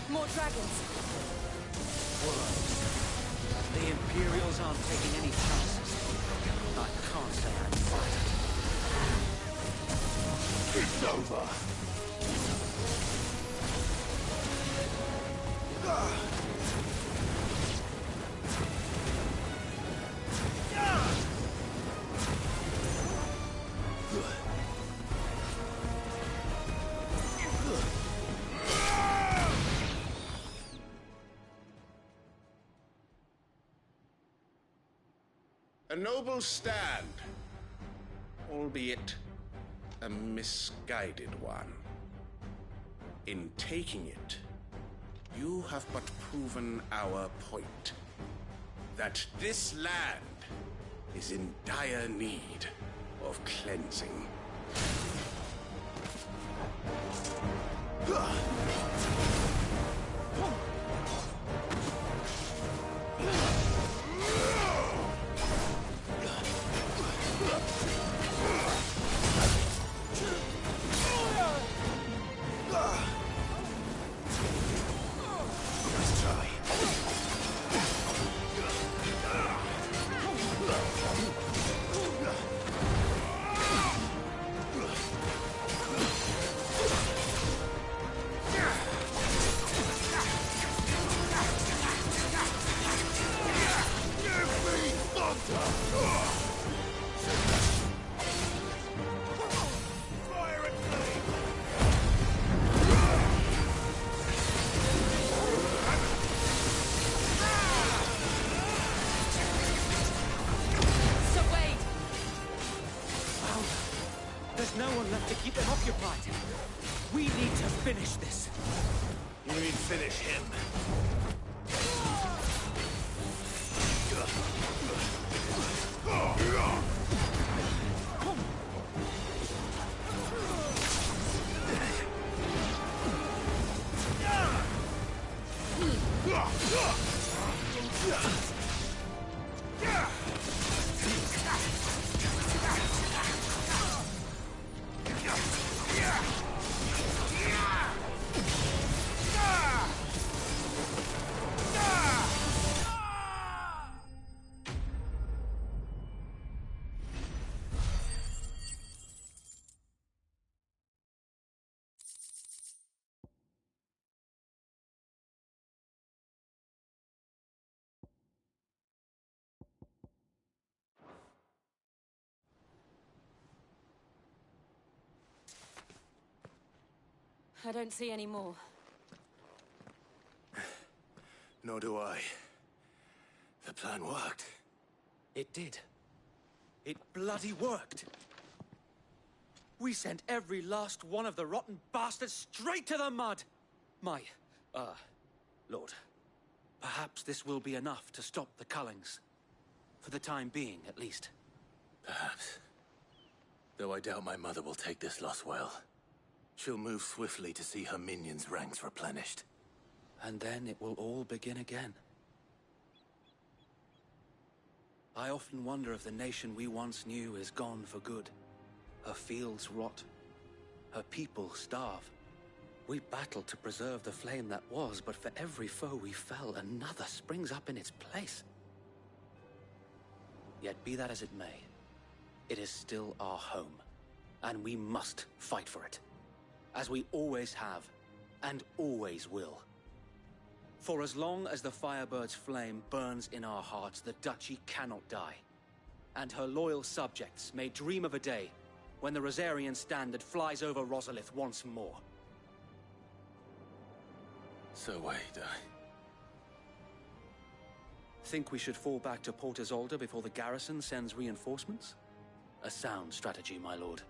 More dragons. The Imperials aren't taking any chances. I can't say I'm flattered. It's over. A noble stand, albeit a misguided one. In taking it, you have but proven our point, that this land is in dire need of cleansing. There's no one left to keep them occupied. We need to finish this. You mean finish him? I don't see any more. Nor do I. The plan worked. It did. It bloody worked. We sent every last one of the rotten bastards straight to the mud! My, Lord, perhaps this will be enough to stop the Cullings. For the time being, at least. Perhaps. Though I doubt my mother will take this loss well. She'll move swiftly to see her minions' ranks replenished. And then it will all begin again. I often wonder if the nation we once knew is gone for good. Her fields rot. Her people starve. We battled to preserve the flame that was, but for every foe we fell, another springs up in its place. Yet be that as it may, it is still our home, and we must fight for it, as we always have, and always will. For as long as the Firebird's flame burns in our hearts, the Duchy cannot die, and her loyal subjects may dream of a day when the Rosarian standard flies over Rosalith once more. So wait, Think we should fall back to Port Isolde before the garrison sends reinforcements? A sound strategy, my lord.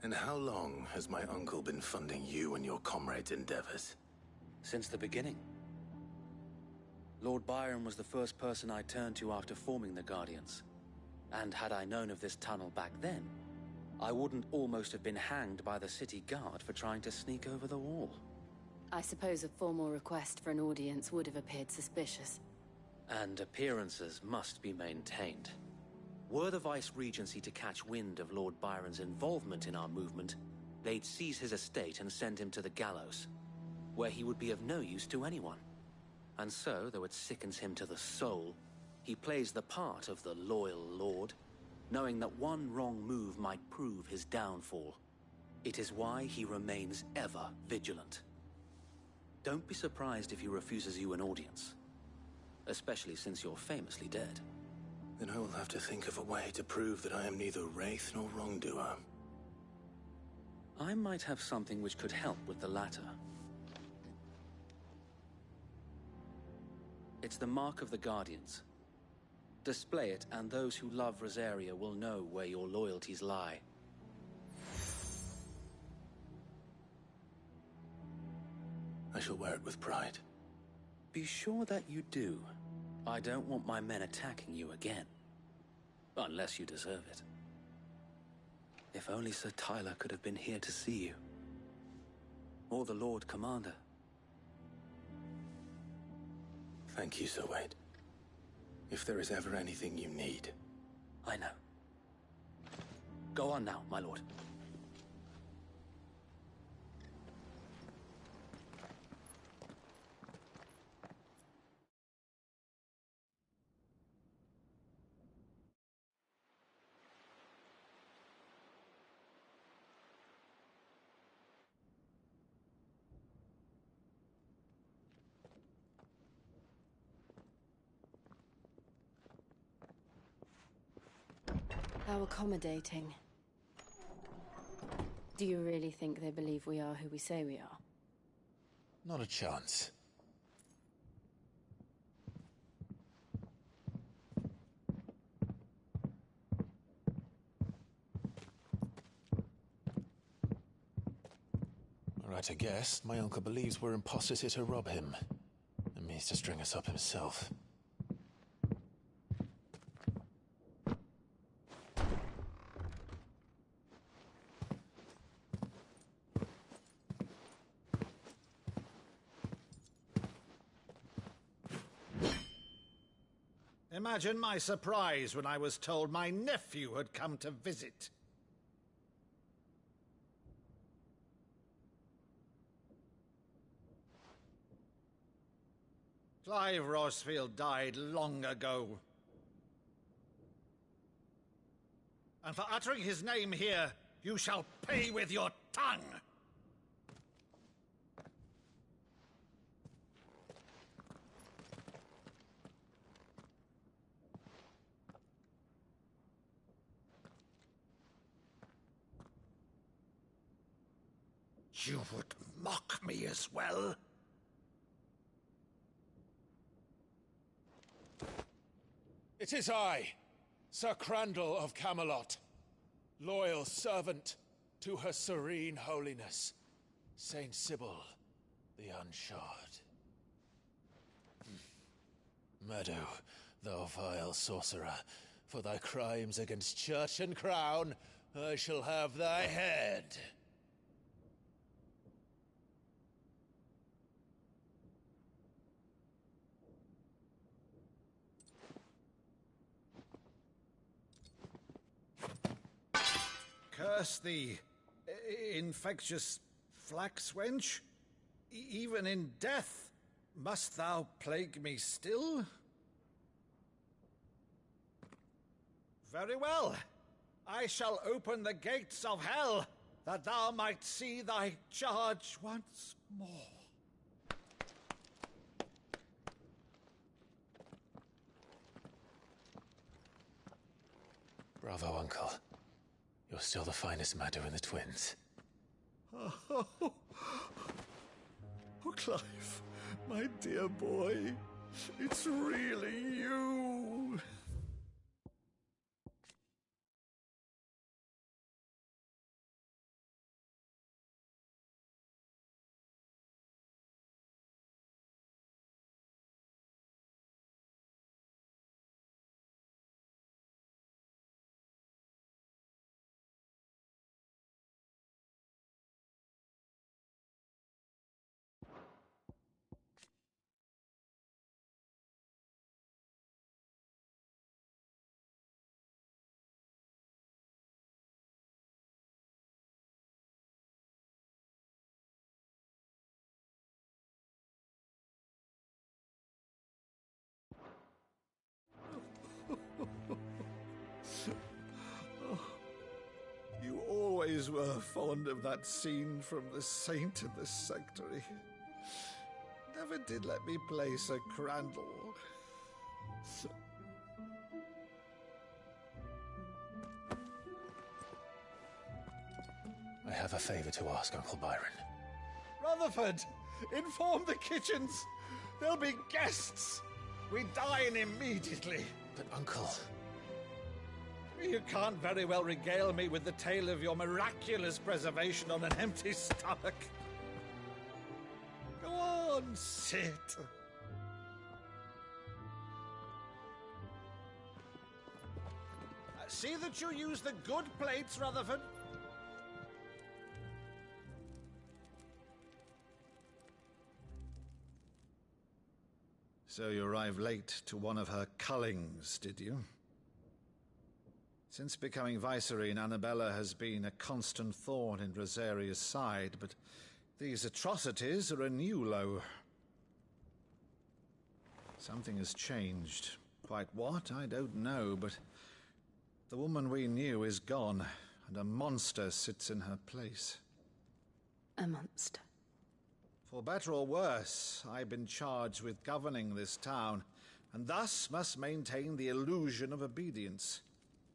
And how long has my uncle been funding you and your comrades' endeavors? Since the beginning. Lord Byron was the first person I turned to after forming the Guardians. And had I known of this tunnel back then, I wouldn't almost have been hanged by the city guard for trying to sneak over the wall. I suppose a formal request for an audience would have appeared suspicious. And appearances must be maintained. Were the Vice-Regency to catch wind of Lord Byron's involvement in our movement, they'd seize his estate and send him to the gallows, where he would be of no use to anyone. And so, though it sickens him to the soul, he plays the part of the loyal lord, knowing that one wrong move might prove his downfall. It is why he remains ever vigilant. Don't be surprised if he refuses you an audience, especially since you're famously dead. Then I will have to think of a way to prove that I am neither wraith nor wrongdoer. I might have something which could help with the latter. It's the mark of the Guardians. Display it, and those who love Rosaria will know where your loyalties lie. I shall wear it with pride. Be sure that you do. I don't want my men attacking you again. Unless you deserve it. If only Sir Tyler could have been here to see you. Or the Lord Commander. Thank you, Sir Wade. If there is ever anything you need. I know. Go on now, my lord. How accommodating. Do you really think they believe we are who we say we are? Not a chance. right to guess, my uncle believes we're imposters here to rob him, and means to string us up himself. Imagine my surprise when I was told my nephew had come to visit. Clive Rosfield died long ago. And for uttering his name here, you shall pay with your tongue! You would mock me as well? It is I, Sir Crandall of Camelot, loyal servant to her serene holiness, Saint Sybil the Unshod. Meadow, thou vile sorcerer, for thy crimes against church and crown, I shall have thy head. Curse thee, infectious flax wench. Even in death, must thou plague me still? Very well. I shall open the gates of hell, that thou might see thy charge once more. Bravo, Uncle. You're still the finest Meadow in the twins. Oh, Clive, my dear boy, it's really you. You always were fond of that scene from The Saint and the Sanctuary. Never did let me play Sir Crandall. I have a favor to ask, Uncle Byron. Rutherford, inform the kitchens. There'll be guests. We dine immediately. But, Uncle... You can't very well regale me with the tale of your miraculous preservation on an empty stomach. Go on, sit. See that you use the good plates, Rutherford. So you arrived late to one of her cullings, did you? Since becoming Vicereine, Annabella has been a constant thorn in Rosaria's side, but these atrocities are a new low. Something has changed. Quite what, I don't know, but the woman we knew is gone, and a monster sits in her place. A monster? For better or worse, I've been charged with governing this town, and thus must maintain the illusion of obedience.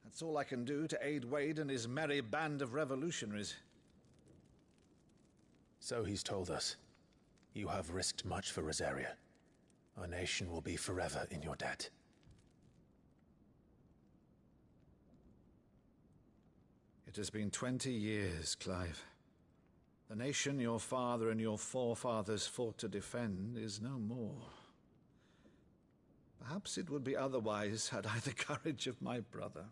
That's all I can do to aid Wade and his merry band of revolutionaries. So he's told us. You have risked much for Rosaria. Our nation will be forever in your debt. It has been 20 years, Clive. The nation your father and your forefathers fought to defend is no more. Perhaps it would be otherwise had I the courage of my brother.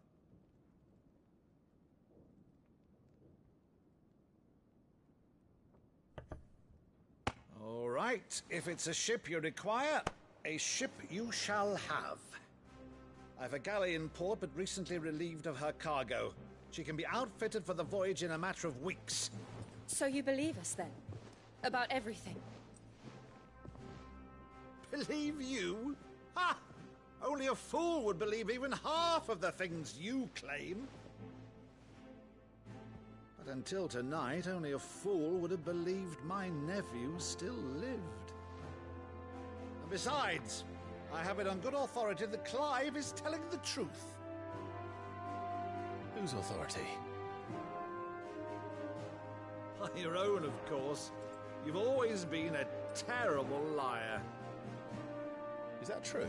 All right, if it's a ship you require, a ship you shall have. I've a galley in port, but recently relieved of her cargo. She can be outfitted for the voyage in a matter of weeks. So you believe us, then? About everything? Believe you? Ha! Only a fool would believe even half of the things you claim. But until tonight, only a fool would have believed my nephew still lived. And besides, I have it on good authority that Clive is telling the truth. Whose authority? Your own, of course. You've always been a terrible liar. Is that true?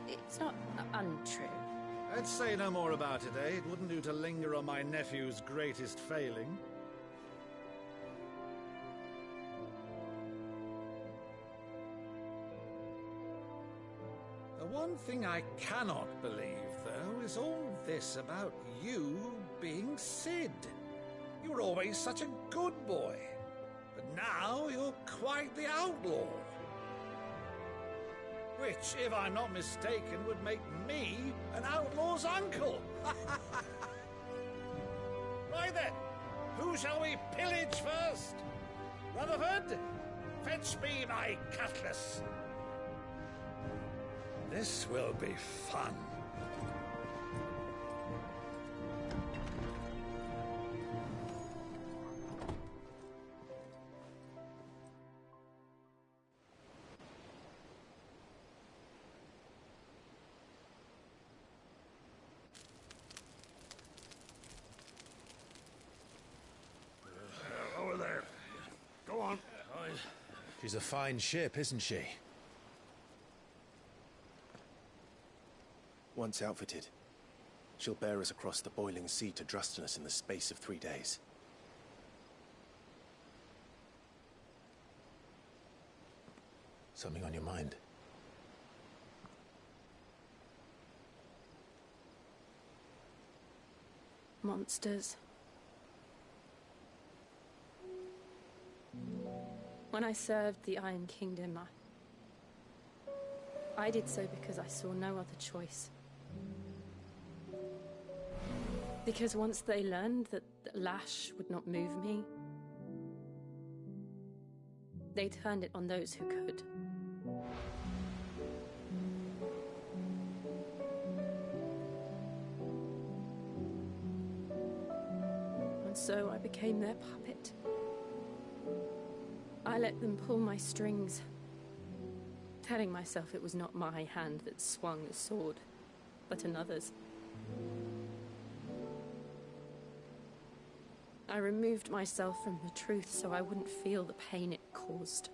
It's not untrue. Let's say no more about it, eh? It wouldn't do to linger on my nephew's greatest failing. The one thing I cannot believe, though, is all this about you being Sid. You were always such a good boy, but now you're quite the outlaw. Which, if I'm not mistaken, would make me an outlaw's uncle. Right then, who shall we pillage first? Rutherford, fetch me my cutlass. This will be fun. Over there. Go on. She's a fine ship, isn't she? Once outfitted, she'll bear us across the boiling sea to Drustinus in the space of 3 days. Something on your mind? Monsters. When I served the Iron Kingdom, I did so because I saw no other choice. Because once they learned that the lash would not move me, they turned it on those who could. And so I became their puppet. I let them pull my strings, telling myself it was not my hand that swung the sword, but another's. I removed myself from the truth so I wouldn't feel the pain it caused.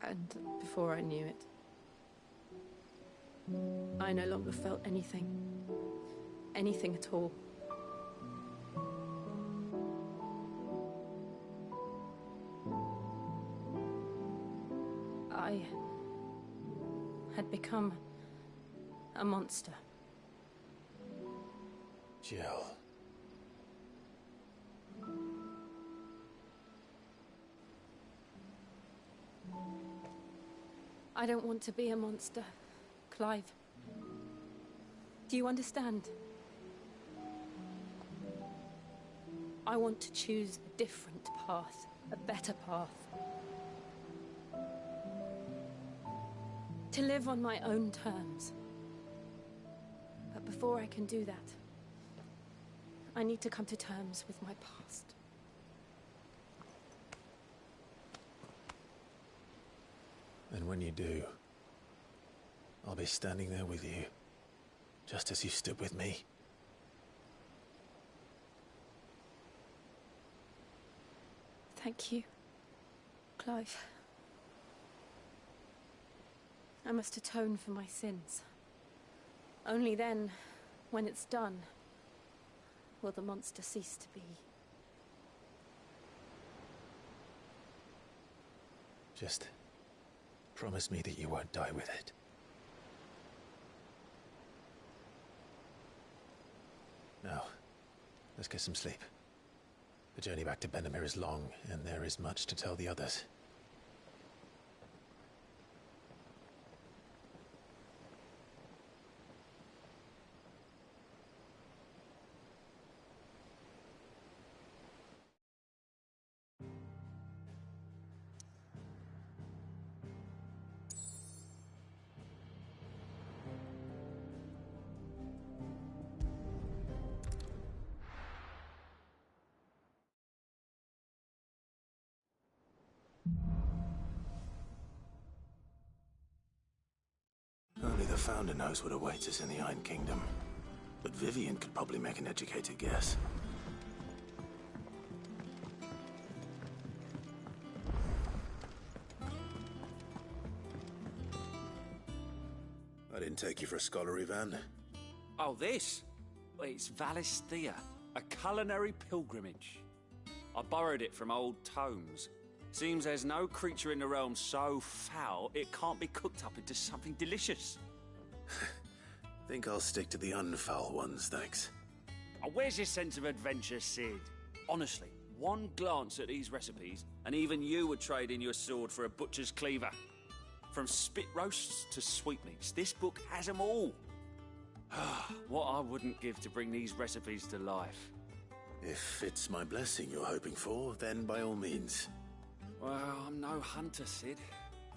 And before I knew it, I no longer felt anything. Anything at all. I had become a monster. Jill. I don't want to be a monster, Clive. Do you understand? I want to choose a different path, a better path. To live on my own terms. But before I can do that, I need to come to terms with my past. And when you do, I'll be standing there with you, just as you stood with me. Thank you, Clive. I must atone for my sins. Only then When it's done, will the monster cease to be? Just promise me that you won't die with it. Now, let's get some sleep. The journey back to Benamir is long, and there is much to tell the others. Only the Founder knows what awaits us in the Iron Kingdom. But Vivian could probably make an educated guess. I didn't take you for a scholar, Ivan. Oh, this? Well, it's Valisthea, a culinary pilgrimage. I borrowed it from old tomes. Seems there's no creature in the realm so foul it can't be cooked up into something delicious. Think I'll stick to the unfoul ones, thanks. Oh, where's your sense of adventure, Sid? Honestly, one glance at these recipes, and even you would trade in your sword for a butcher's cleaver. From spit roasts to sweetmeats, this book has them all. What I wouldn't give to bring these recipes to life. If it's my blessing you're hoping for, then by all means. Well, I'm no hunter, Sid.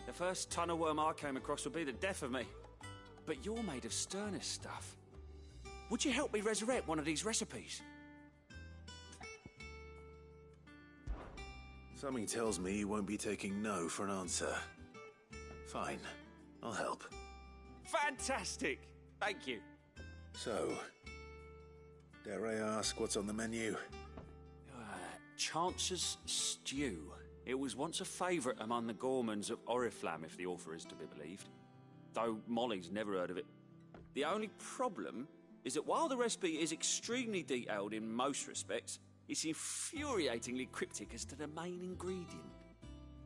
The first ton of worm I came across would be the death of me. But you're made of sterner stuff. Would you help me resurrect one of these recipes? Something tells me you won't be taking no for an answer. Fine, I'll help. Fantastic! Thank you. So, dare I ask what's on the menu? Chance's Stew. It was once a favourite among the gourmands of Oriflamme, if the author is to be believed. Though Molly's never heard of it. The only problem is that while the recipe is extremely detailed in most respects, it's infuriatingly cryptic as to the main ingredient.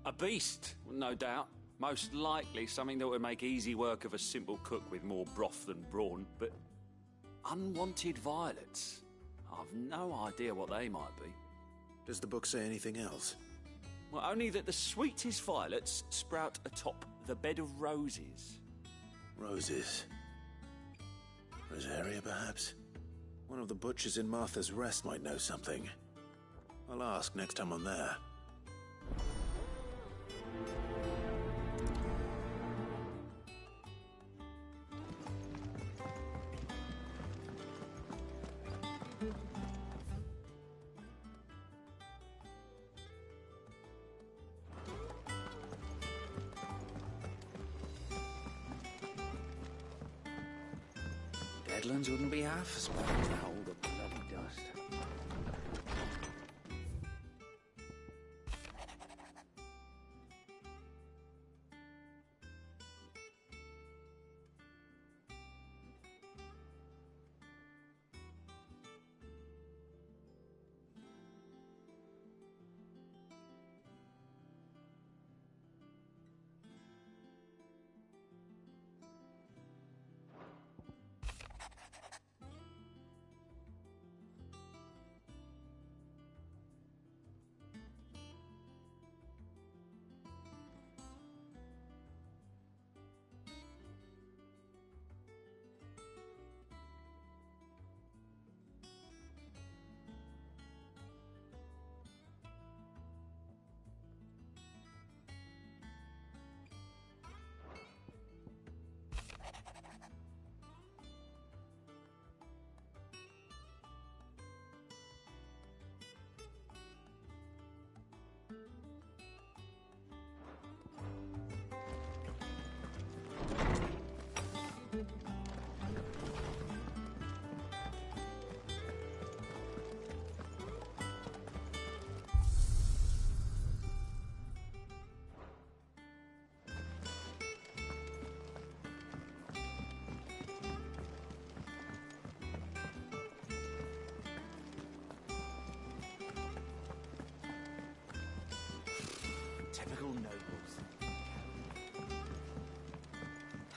A beast, no doubt. Most likely something that would make easy work of a simple cook with more broth than brawn, but unwanted violets. I've no idea what they might be. Does the book say anything else? Well, only that the sweetest violets sprout atop the bed of roses. Roses. Rosaria, perhaps? One of the butchers in Martha's Rest might know something. I'll ask next time I'm there. Deadlands wouldn't be half as bad as all the bloody dust.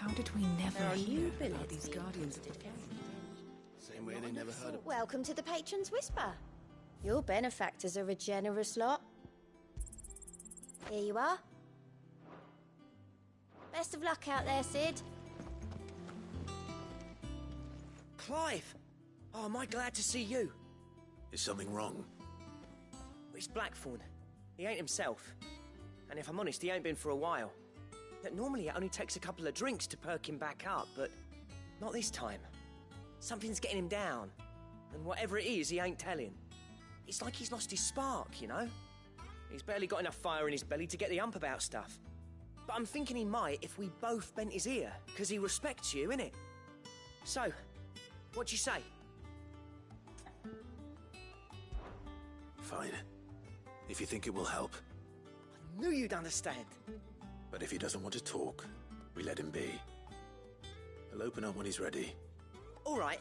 How did we never There are hear new about billets these being Guardians of the posted Gate? Same way they never heard of... Welcome to the Patron's Whisper. Your benefactors are a generous lot. Here you are. Best of luck out there, Sid. Clive! Oh, am I glad to see you? Is something wrong? It's Blackthorn. He ain't himself. And if I'm honest, he ain't been for a while. That normally it only takes a couple of drinks to perk him back up, but not this time. Something's getting him down. And whatever it is, he ain't telling. It's like he's lost his spark, you know? He's barely got enough fire in his belly to get the ump about stuff. But I'm thinking he might if we both bent his ear, because he respects you, innit? So, what do you say? Fine. If you think it will help. I knew you'd understand. But if he doesn't want to talk, we let him be. He'll open up when he's ready. All right.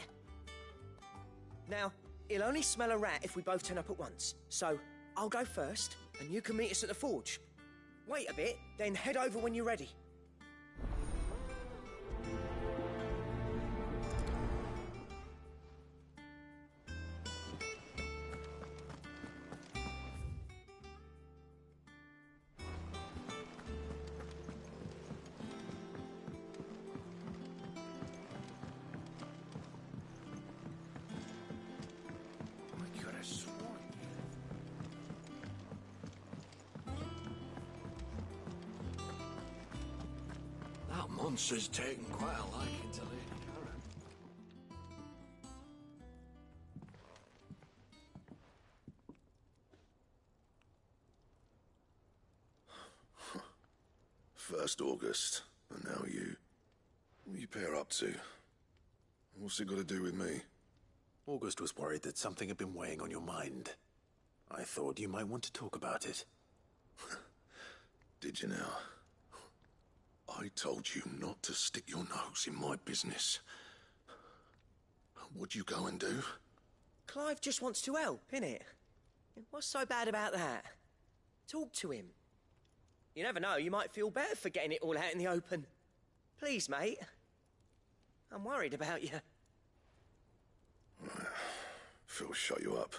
Now, he'll only smell a rat if we both turn up at once. So, I'll go first, and you can meet us at the forge. Wait a bit, then head over when you're ready. That monster's taken quite a liking to Lady Karen. First August, and now you. What are you pair up to? What's it got to do with me? August was worried that something had been weighing on your mind. I thought you might want to talk about it. Did you now? I told you not to stick your nose in my business. What'd you go and do? Clive just wants to help, innit? What's so bad about that? Talk to him. You never know, you might feel better for getting it all out in the open. Please, mate. I'm worried about you. Phil shut you up.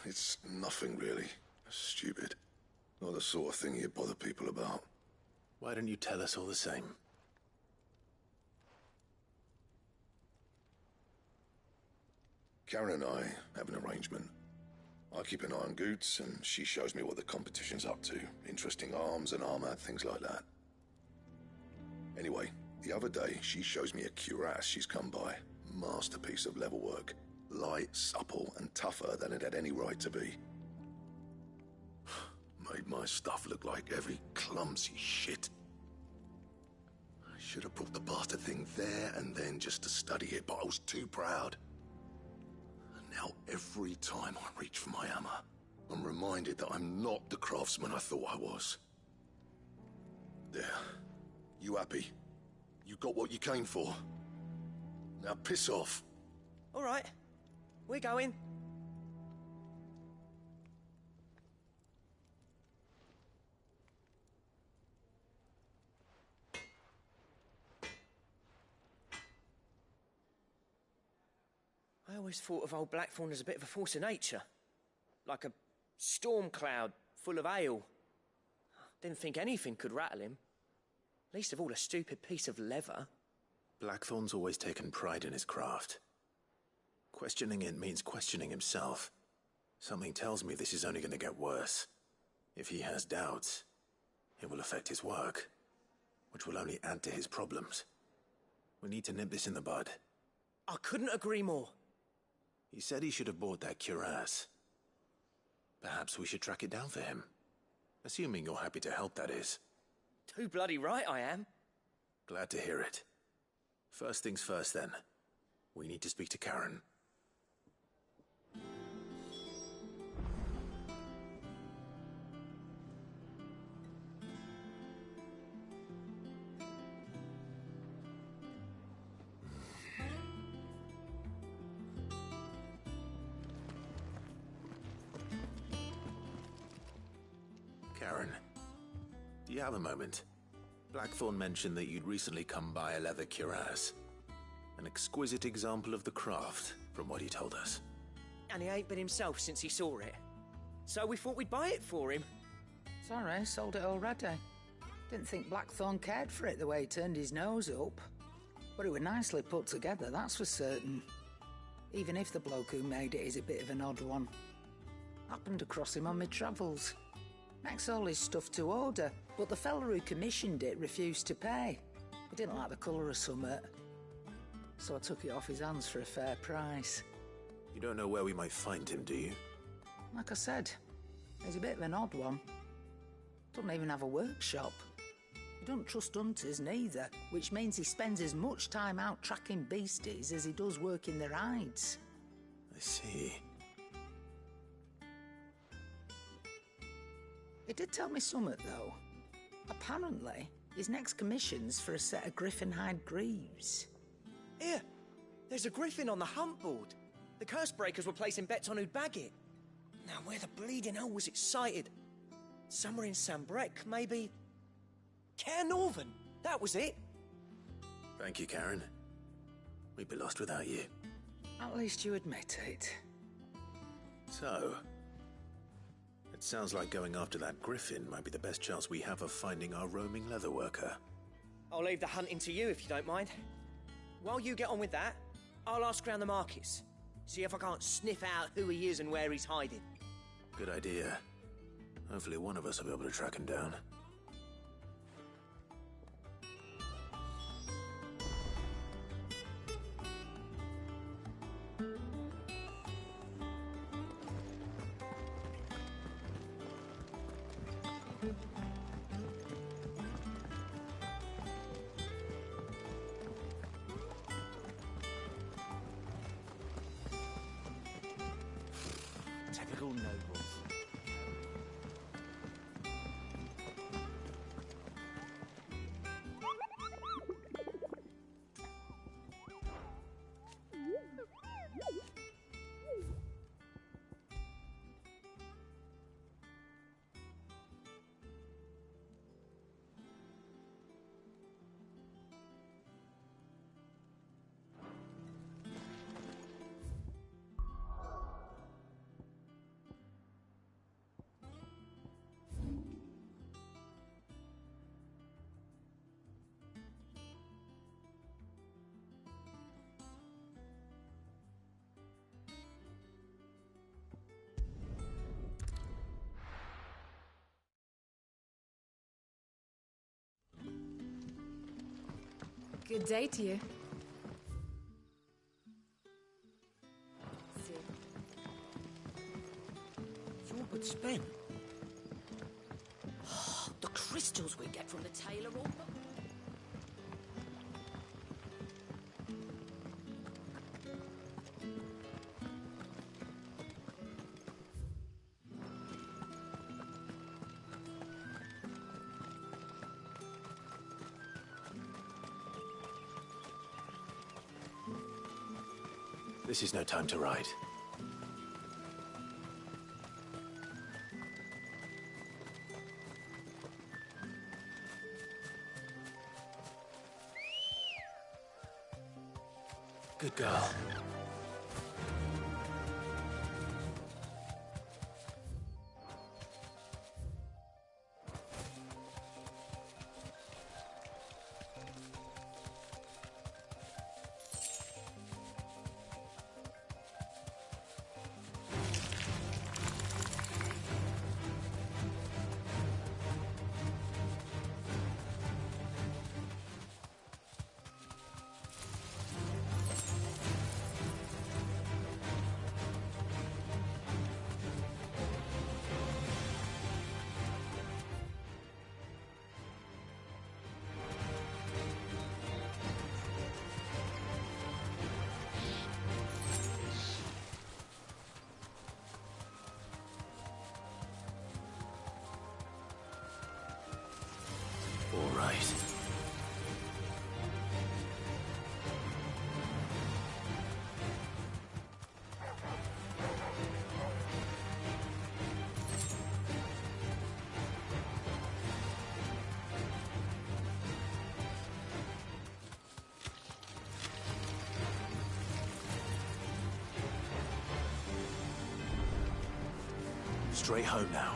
It's nothing, really. Stupid. Not the sort of thing you bother people about. Why don't you tell us all the same? Karen and I have an arrangement. I keep an eye on Goots, and she shows me what the competition's up to. Interesting arms and armor, things like that. Anyway, the other day, she shows me a cuirass she's come by. Masterpiece of level work. Light, supple, and tougher than it had any right to be. Made my stuff look like every clumsy shit. I should have brought the bastard thing there and then just to study it, but I was too proud. And now every time I reach for my hammer, I'm reminded that I'm not the craftsman I thought I was. There. You happy? You got what you came for. Now piss off. All right. We're going. I always thought of old Blackthorn as a bit of a force of nature. Like a storm cloud full of hail. Didn't think anything could rattle him. Least of all a stupid piece of leather. Blackthorn's always taken pride in his craft. Questioning it means questioning himself. Something tells me this is only going to get worse. If he has doubts, it will affect his work, which will only add to his problems. We need to nip this in the bud. I couldn't agree more. He said he should have bought that cuirass. Perhaps we should track it down for him. Assuming you're happy to help, that is. Too bloody right I am. Glad to hear it. First things first, then. We need to speak to Karen. Karen, do you have a moment? Blackthorn mentioned that you'd recently come by a leather cuirass. An exquisite example of the craft, from what he told us. And he ain't been himself since he saw it. So we thought we'd buy it for him. Sorry, sold it already. Didn't think Blackthorn cared for it the way he turned his nose up. But it was nicely put together, that's for certain. Even if the bloke who made it is a bit of an odd one. Happened across him on my travels. Makes all his stuff to order, but the fella who commissioned it refused to pay. He didn't like the colour of summit. So I took it off his hands for a fair price. You don't know where we might find him, do you? Like I said, he's a bit of an odd one. Doesn't even have a workshop. He don't trust hunters neither, which means he spends as much time out tracking beasties as he does working their hides. I see. He did tell me something, though. Apparently, his next commission's for a set of griffin hide greaves. Here, there's a griffin on the hunt board. The curse breakers were placing bets on who'd bag it. Now, where the bleeding hell was it sighted? Somewhere in Sambrec, maybe... Care Northern, that was it. Thank you, Karen. We'd be lost without you. At least you admit it. So, it sounds like going after that griffin might be the best chance we have of finding our roaming leatherworker. I'll leave the hunting to you if you don't mind. While you get on with that, I'll ask around the markets. See if I can't sniff out who he is and where he's hiding. Good idea. Hopefully one of us will be able to track him down. Typical nobles. Good day to you. It's all but spent. The crystals we get from the tailor all... This is no time to ride. Good girl. Straight home now.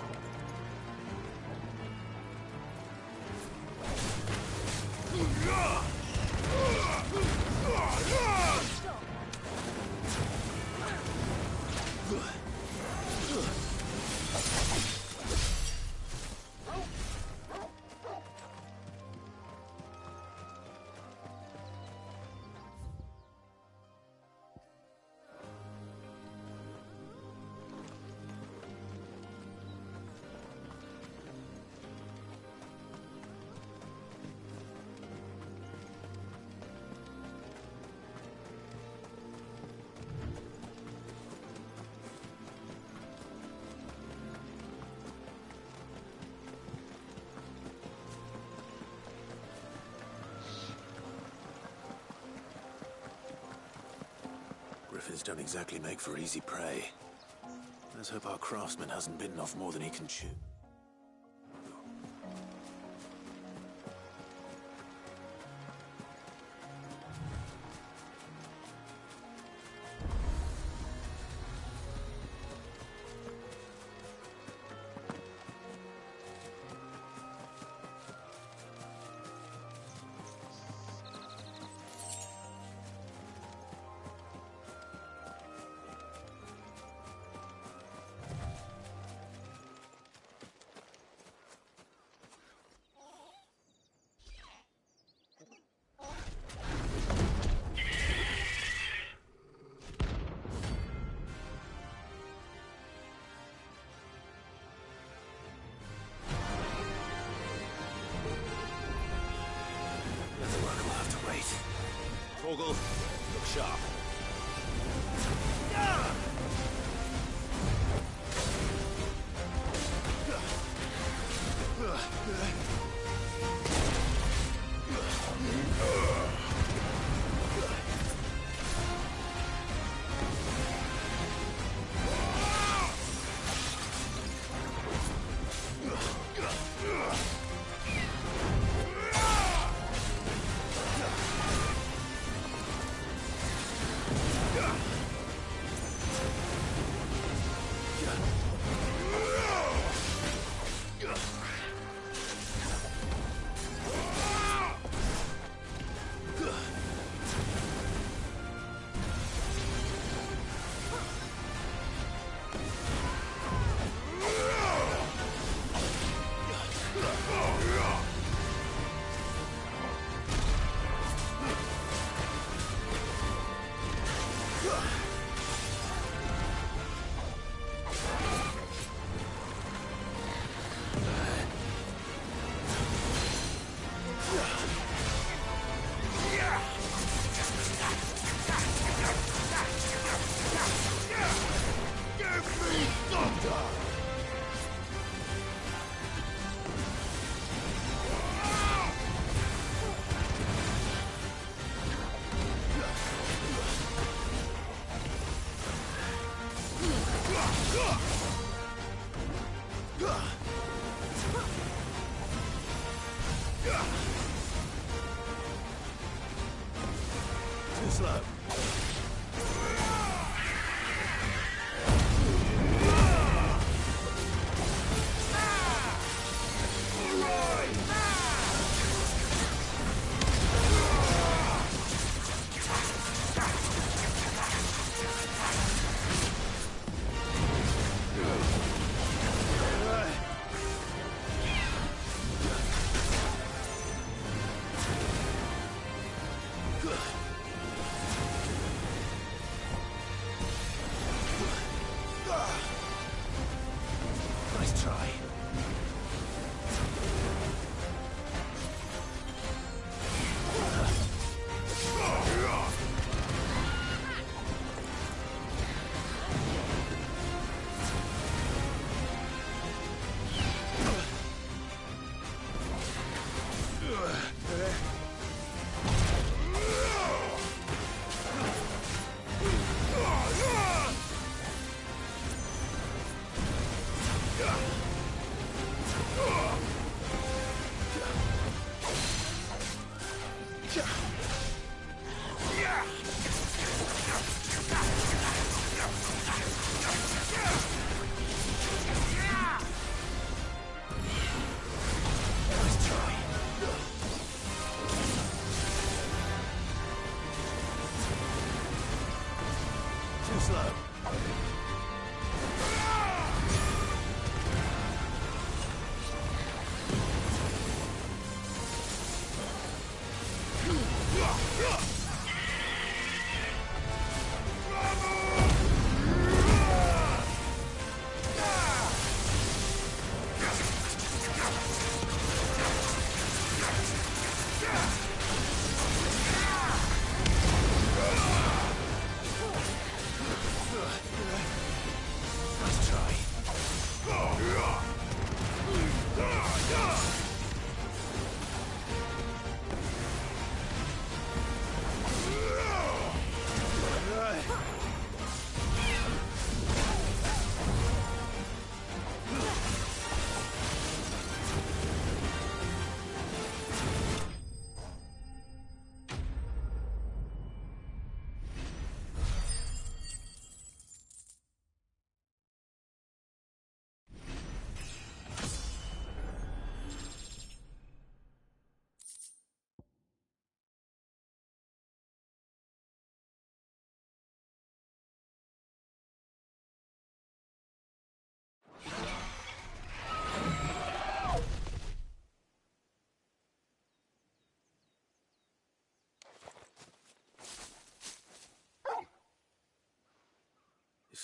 Griffins don't exactly make for easy prey. Let's hope our craftsman hasn't bitten off more than he can chew. Torgal, look sharp. Too slow. Nice try.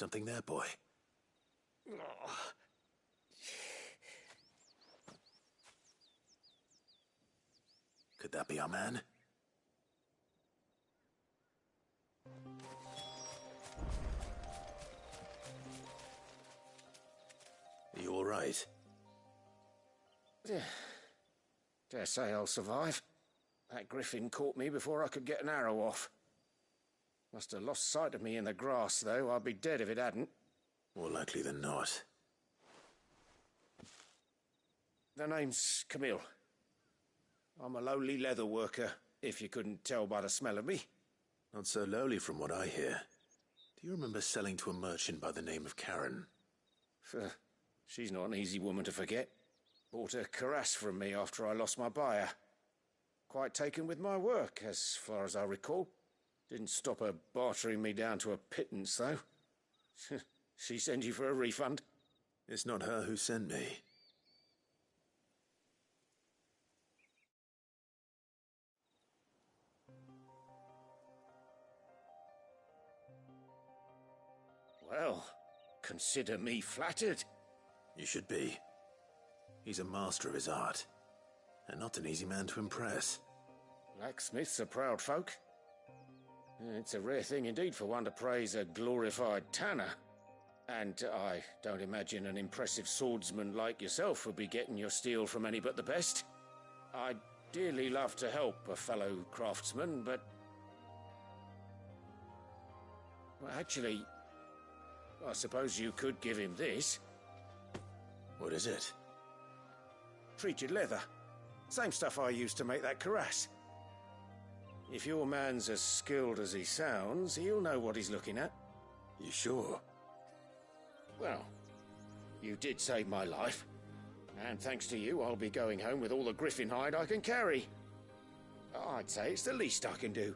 Something there, boy. Could that be our man? Are you all right? Dare say I'll survive. That griffin caught me before I could get an arrow off. Must have lost sight of me in the grass, though. I'd be dead if it hadn't. More likely than not. The name's Camille. I'm a lowly leather worker, if you couldn't tell by the smell of me. Not so lowly from what I hear. Do you remember selling to a merchant by the name of Karen? She's not an easy woman to forget. Bought a cuirass from me after I lost my buyer. Quite taken with my work, as far as I recall. Didn't stop her bartering me down to a pittance, though. She sent you for a refund? It's not her who sent me. Well, consider me flattered. You should be. He's a master of his art, and not an easy man to impress. Blacksmiths are proud folk. It's a rare thing indeed for one to praise a glorified tanner. And I don't imagine an impressive swordsman like yourself would be getting your steel from any but the best. I'd dearly love to help a fellow craftsman, but... well, actually, I suppose you could give him this. What is it? Treated leather. Same stuff I used to make that cuirass. If your man's as skilled as he sounds, he'll know what he's looking at. You sure? Well, you did save my life. And thanks to you, I'll be going home with all the griffin hide I can carry. I'd say it's the least I can do.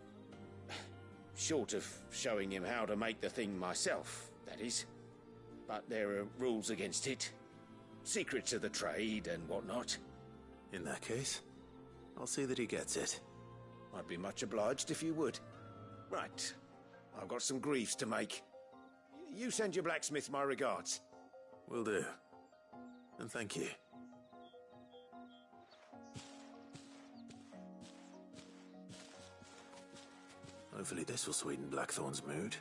Short of showing him how to make the thing myself, that is. But there are rules against it. Secrets of the trade and whatnot. In that case, I'll see that he gets it. I'd be much obliged if you would. Right. I've got some greaves to make. You send your blacksmith my regards. Will do. And thank you. Hopefully this will sweeten Blackthorn's mood.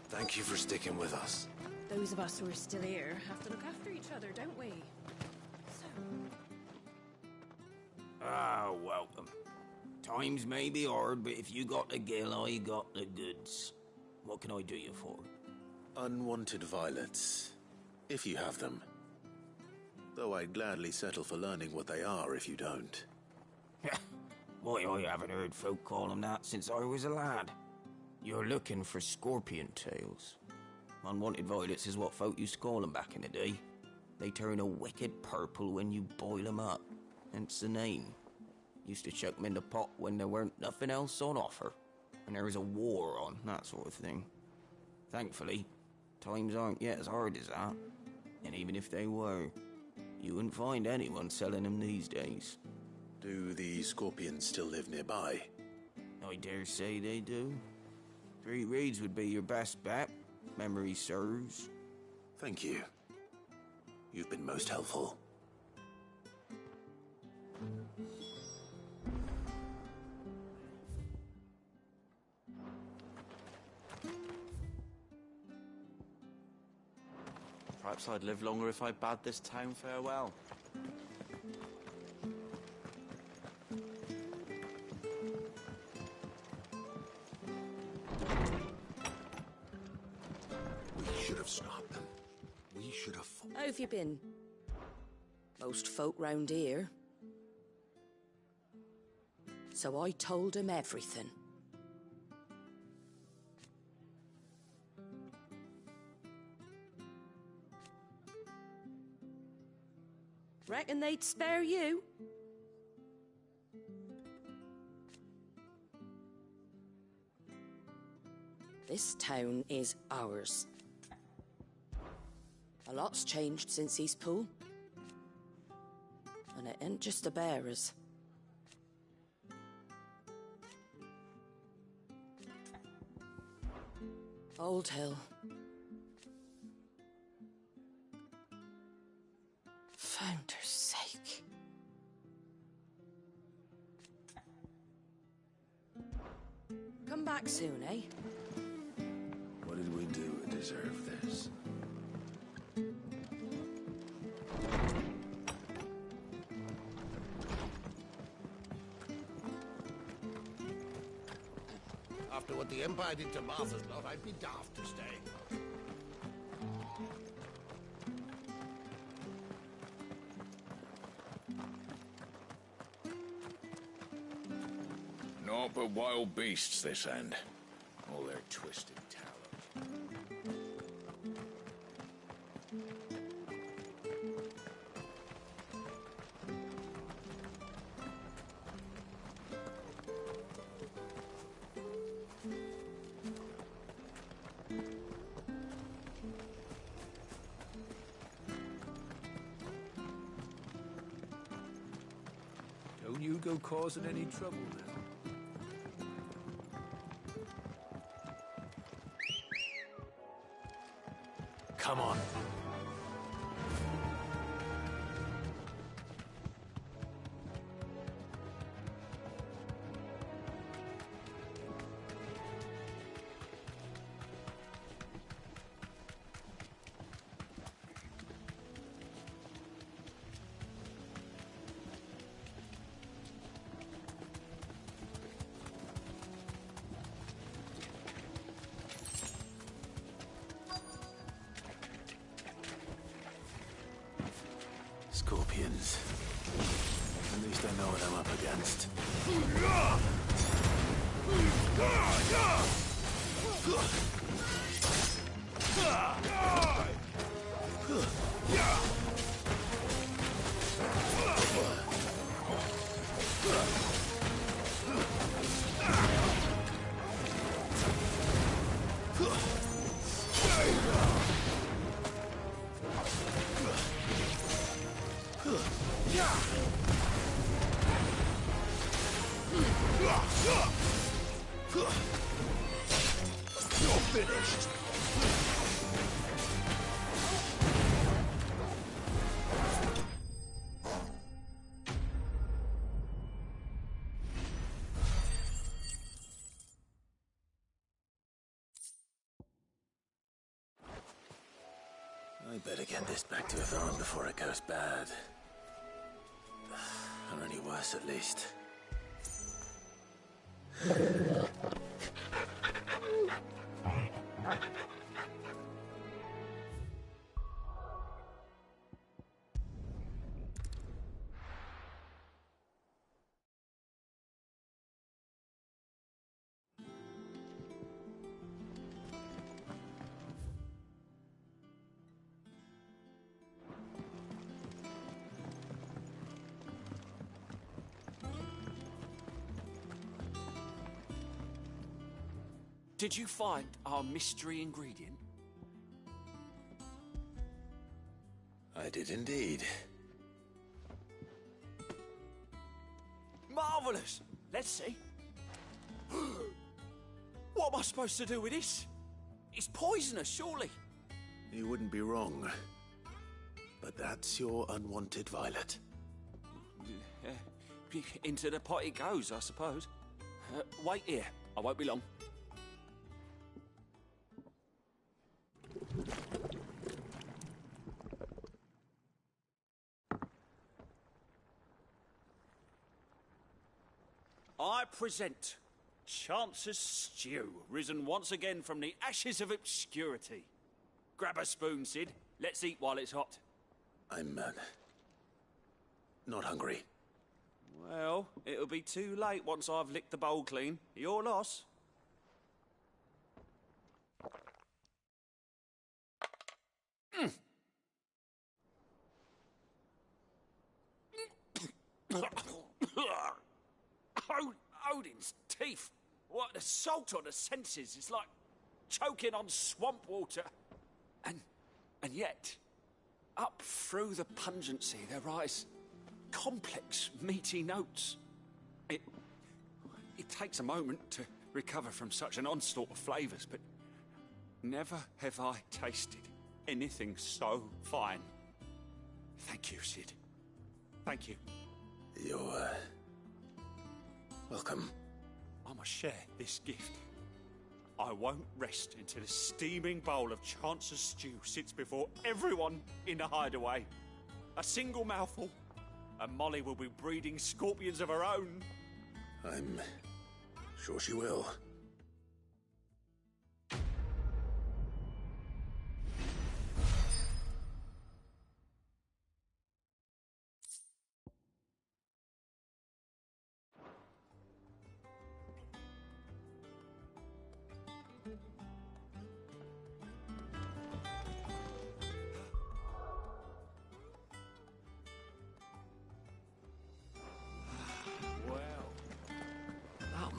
Thank you for sticking with us. Those of us who are still here have to look after each other, don't we? Welcome. Times may be hard, but if you got the gill, I got the goods. What can I do you for? Unwanted violets, if you have them. Though I'd gladly settle for learning what they are if you don't. Why, I haven't heard folk call them that since I was a lad. You're looking for scorpion tails. Unwanted violets is what folk used to call them back in the day. They turn a wicked purple when you boil them up. Hence the name. Used to chuck them in the pot when there weren't nothing else on offer. And there was a war on, that sort of thing. Thankfully, times aren't yet as hard as that. And even if they were, you wouldn't find anyone selling them these days. Do the scorpions still live nearby? I dare say they do. 3 reeds would be your best bet, memory serves. Thank you. You've been most helpful. Perhaps I'd live longer if I bade this town farewell. We should have stopped them. We should have... How have you been? Most folk round here. So I told him everything. Reckon they'd spare you? This town is ours. A lot's changed since Eastpool. And it ain't just the bearers. Old Hill. Founder's sake. Come back soon, eh? What did we do to deserve this? After what the Empire did to Martha's lot, I'd be daft to stay. Naught but wild beasts, this end. All their twisted talons. Don't you go causing any trouble now. Come on. Scorpions. At least I know what I'm up against. You're finished. I better get this back to Yvonne before it goes bad. Or any worse, at least. Did you find our mystery ingredient? I did indeed. Marvellous! Let's see. What am I supposed to do with this? It's poisonous, surely. You wouldn't be wrong. But that's your unwanted violet. Into the pot it goes, I suppose. Wait here. I won't be long. I present Chance's Stew, risen once again from the ashes of obscurity. Grab a spoon, Sid. Let's eat while it's hot. I'm, not hungry. Well, it'll be too late once I've licked the bowl clean. Your loss. Odin's teeth. What an assault on the senses. It's like choking on swamp water. And yet, up through the pungency, there rise complex, meaty notes. It takes a moment to recover from such an onslaught of flavours, but never have I tasted anything so fine. Thank you, Sid. Thank you. You're, welcome. I must share this gift. I won't rest until a steaming bowl of Chance's stew sits before everyone in the hideaway. A single mouthful, and Molly will be breeding scorpions of her own. I'm sure she will.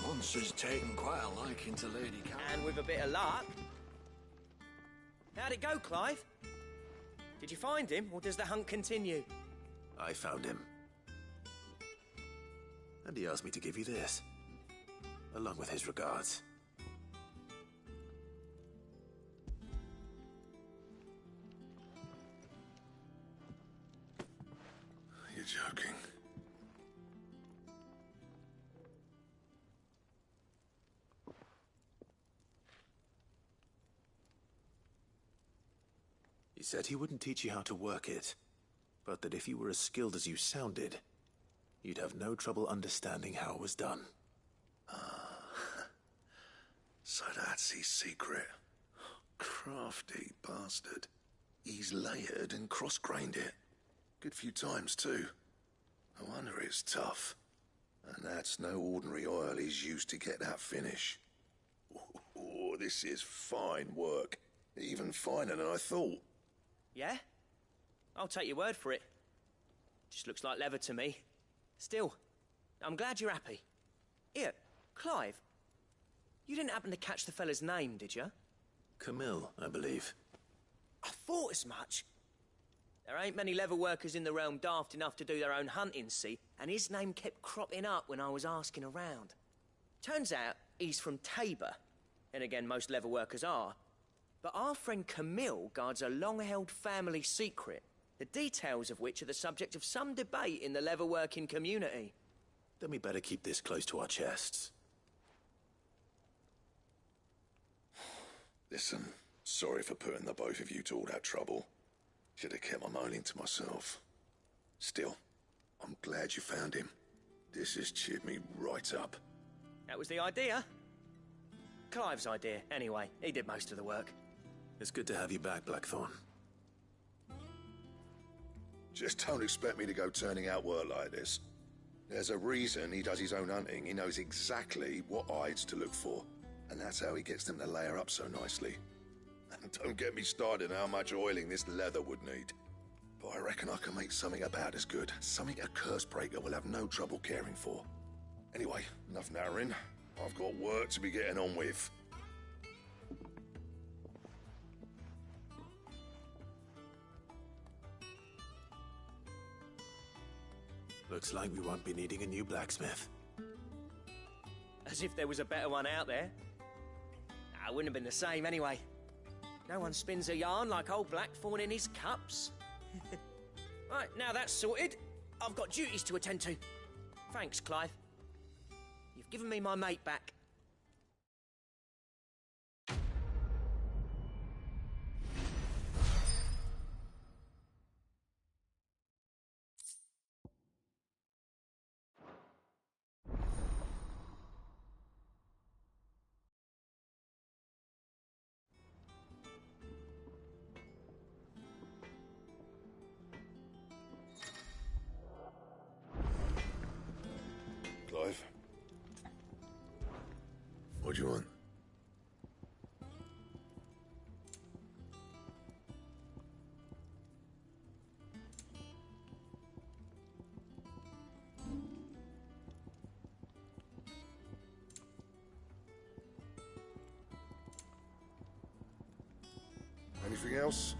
Monster's taken quite a liking to Lady Cat. And with a bit of luck... How'd it go, Clive? Did you find him, or does the hunt continue? I found him. And he asked me to give you this, along with his regards. You're joking. He said he wouldn't teach you how to work it, but that if you were as skilled as you sounded, you'd have no trouble understanding how it was done. So that's his secret. Crafty bastard. He's layered and cross-grained it. Good few times, too. No wonder it's tough. And that's no ordinary oil he's used to get that finish. Oh, this is fine work. Even finer than I thought. Yeah? I'll take your word for it. Just looks like leather to me. Still, I'm glad you're happy. Here, Clive, you didn't happen to catch the fella's name, did you? Camille, I believe. I thought as much. There ain't many leather workers in the realm daft enough to do their own hunting, see, and his name kept cropping up when I was asking around. Turns out he's from Tabor, and again, most leather workers are. But our friend Camille guards a long-held family secret, the details of which are the subject of some debate in the leather-working community. Then we better keep this close to our chests. Listen, sorry for putting the both of you to all that trouble. Should have kept my moaning to myself. Still, I'm glad you found him. This has cheered me right up. That was the idea. Clive's idea, anyway. He did most of the work. It's good to have you back, Blackthorn. Just don't expect me to go turning out work like this. There's a reason he does his own hunting. He knows exactly what hides to look for. And that's how he gets them to layer up so nicely. And don't get me started on how much oiling this leather would need. But I reckon I can make something about as good. Something a curse breaker will have no trouble caring for. Anyway, enough narrowing. I've got work to be getting on with. Looks like we won't be needing a new blacksmith. As if there was a better one out there. It wouldn't have been the same anyway. No one spins a yarn like old Blackthorn in his cups. Right, now that's sorted, I've got duties to attend to. Thanks, Clive. You've given me my mate back. Clive? What do you want? Anything else?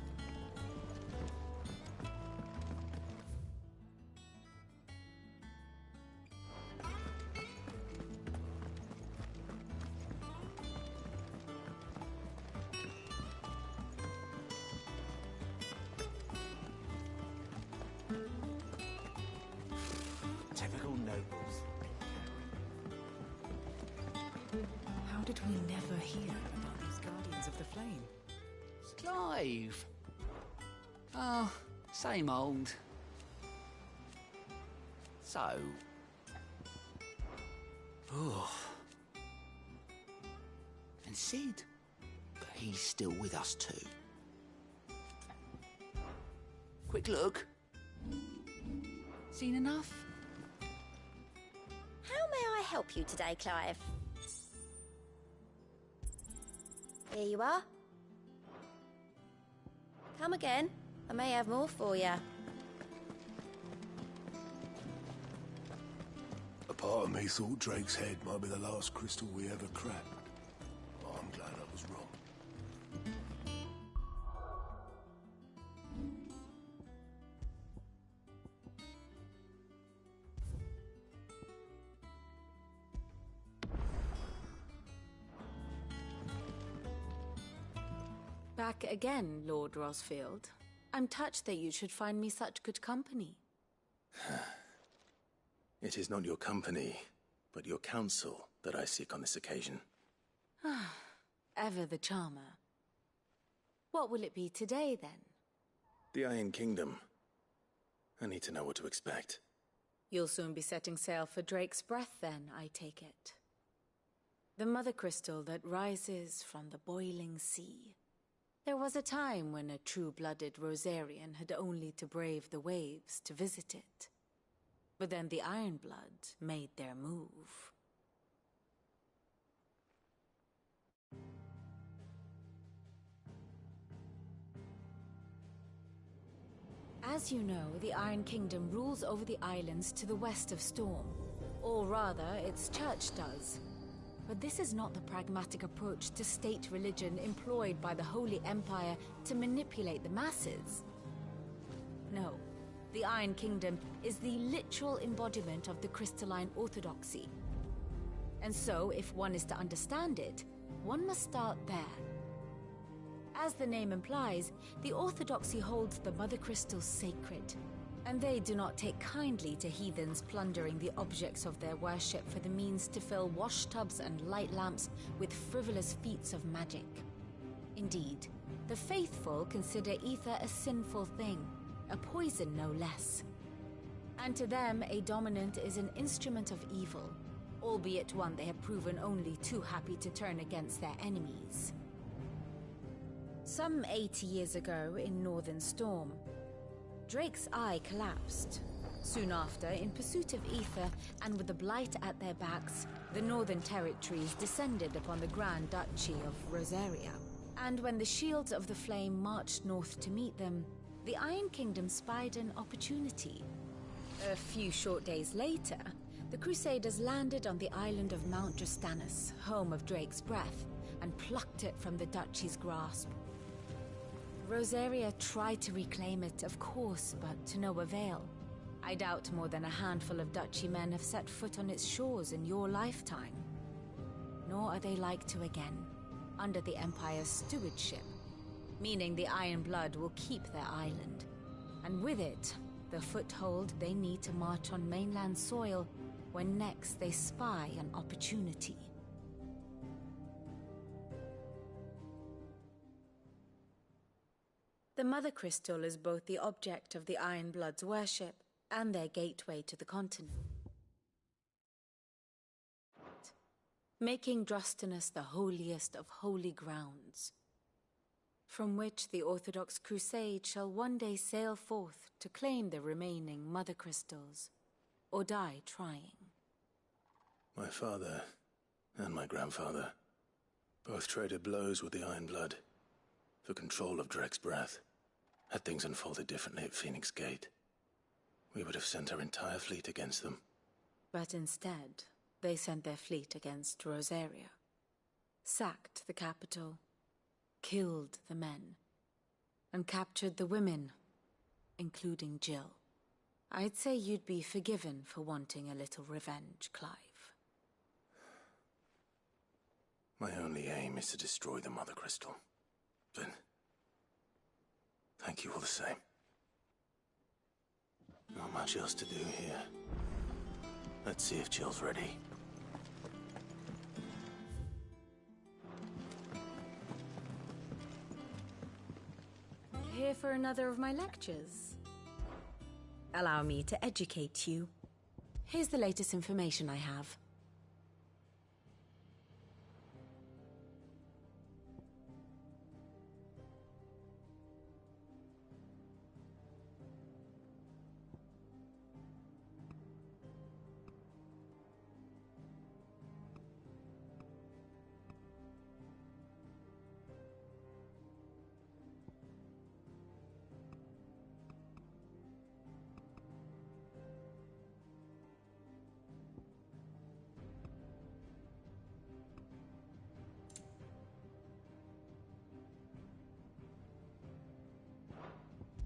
Typical nobles. How did we never hear about these Guardians of the Flame? Clive. Oh, same old. So. Oh. And Sid. He's still with us too. Quick look. Seen enough? How may I help you today, Clive? Here you are. Come again. I may have more for you. A part of me thought Drake's head might be the last crystal we ever cracked. Oh, I'm glad I was wrong. Back again, Lord Rosfield. I'm touched that you should find me such good company. It is not your company, but your counsel that I seek on this occasion. Ever the charmer. What will it be today, then? The Iron Kingdom. I need to know what to expect. You'll soon be setting sail for Drake's Breath, then, I take it. The mother crystal that rises from the boiling sea. There was a time when a true-blooded Rosarian had only to brave the waves to visit it. But then the Ironblood made their move. As you know, the Iron Kingdom rules over the islands to the west of Storm. Or rather, its church does. But this is not the pragmatic approach to state religion employed by the Holy Empire to manipulate the masses. No, the Iron Kingdom is the literal embodiment of the crystalline orthodoxy. And so, if one is to understand it, one must start there. As the name implies, the orthodoxy holds the mother crystals sacred, and they do not take kindly to heathens plundering the objects of their worship for the means to fill washtubs and light lamps with frivolous feats of magic. Indeed, the faithful consider ether a sinful thing, a poison no less. And to them, a dominant is an instrument of evil, albeit one they have proven only too happy to turn against their enemies. Some 80 years ago in Northern Storm, Drake's eye collapsed. Soon after, in pursuit of ether and with the blight at their backs, the Northern Territories descended upon the Grand Duchy of Rosaria. And when the Shields of the Flame marched north to meet them, the Iron Kingdom spied an opportunity. A few short days later, the Crusaders landed on the island of Mount Justanus, home of Drake's Breath, and plucked it from the Duchy's grasp. Rosaria tried to reclaim it, of course, but to no avail. I doubt more than a handful of Duchy men have set foot on its shores in your lifetime. Nor are they like to again, under the Empire's stewardship, meaning the Iron Blood will keep their island, and with it, the foothold they need to march on mainland soil when next they spy an opportunity. The Mother Crystal is both the object of the Iron Blood's worship and their gateway to the continent, making Drostanus the holiest of holy grounds, from which the Orthodox Crusade shall one day sail forth to claim the remaining Mother Crystals, or die trying. My father and my grandfather both traded blows with the Iron Blood for control of Drake's Breath. Had things unfolded differently at Phoenix Gate, we would have sent our entire fleet against them. But instead, they sent their fleet against Rosaria, sacked the capital, killed the men, and captured the women, including Jill. I'd say you'd be forgiven for wanting a little revenge, Clive. My only aim is to destroy the Mother Crystal. But thank you all the same. Not much else to do here. Let's see if Jill's ready. Here for another of my lectures? Allow me to educate you. Here's the latest information I have.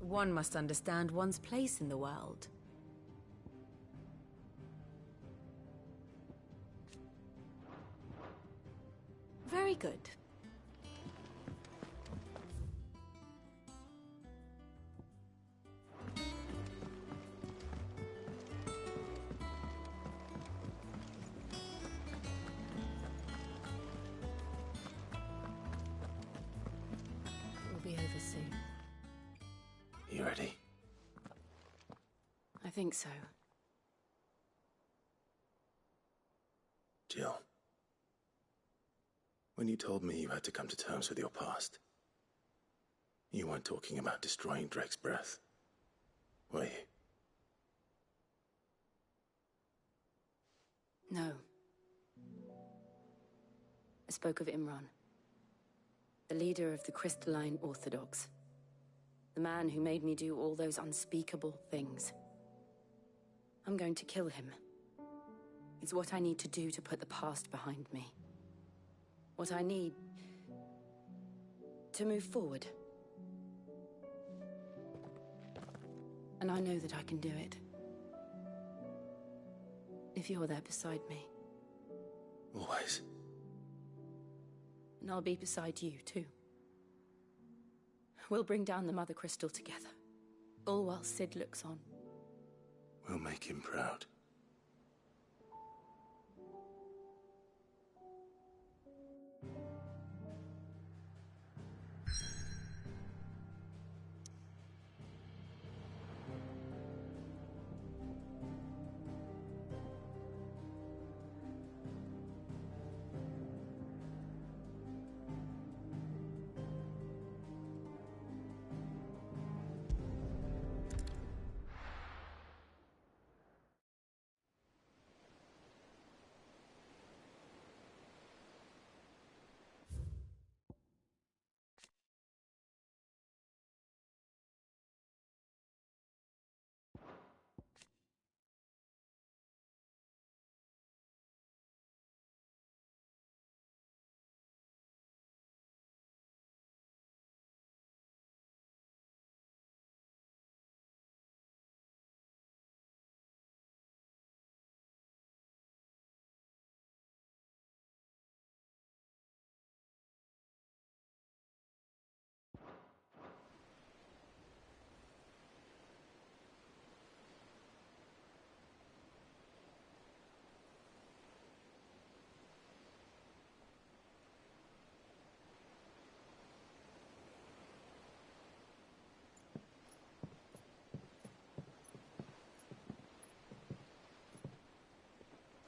One must understand one's place in the world. Very good. We'll be over soon. You ready? I think so. Jill. When you told me you had to come to terms with your past, you weren't talking about destroying Drake's breath, were you? No. I spoke of Imran, the leader of the Crystalline Orthodox. The man who made me do all those unspeakable things. I'm going to kill him. It's what I need to do to put the past behind me. What I need to move forward. And I know that I can do it. If you're there beside me. Always. And I'll be beside you, too. We'll bring down the Mother Crystal together. All while Sid looks on. We'll make him proud.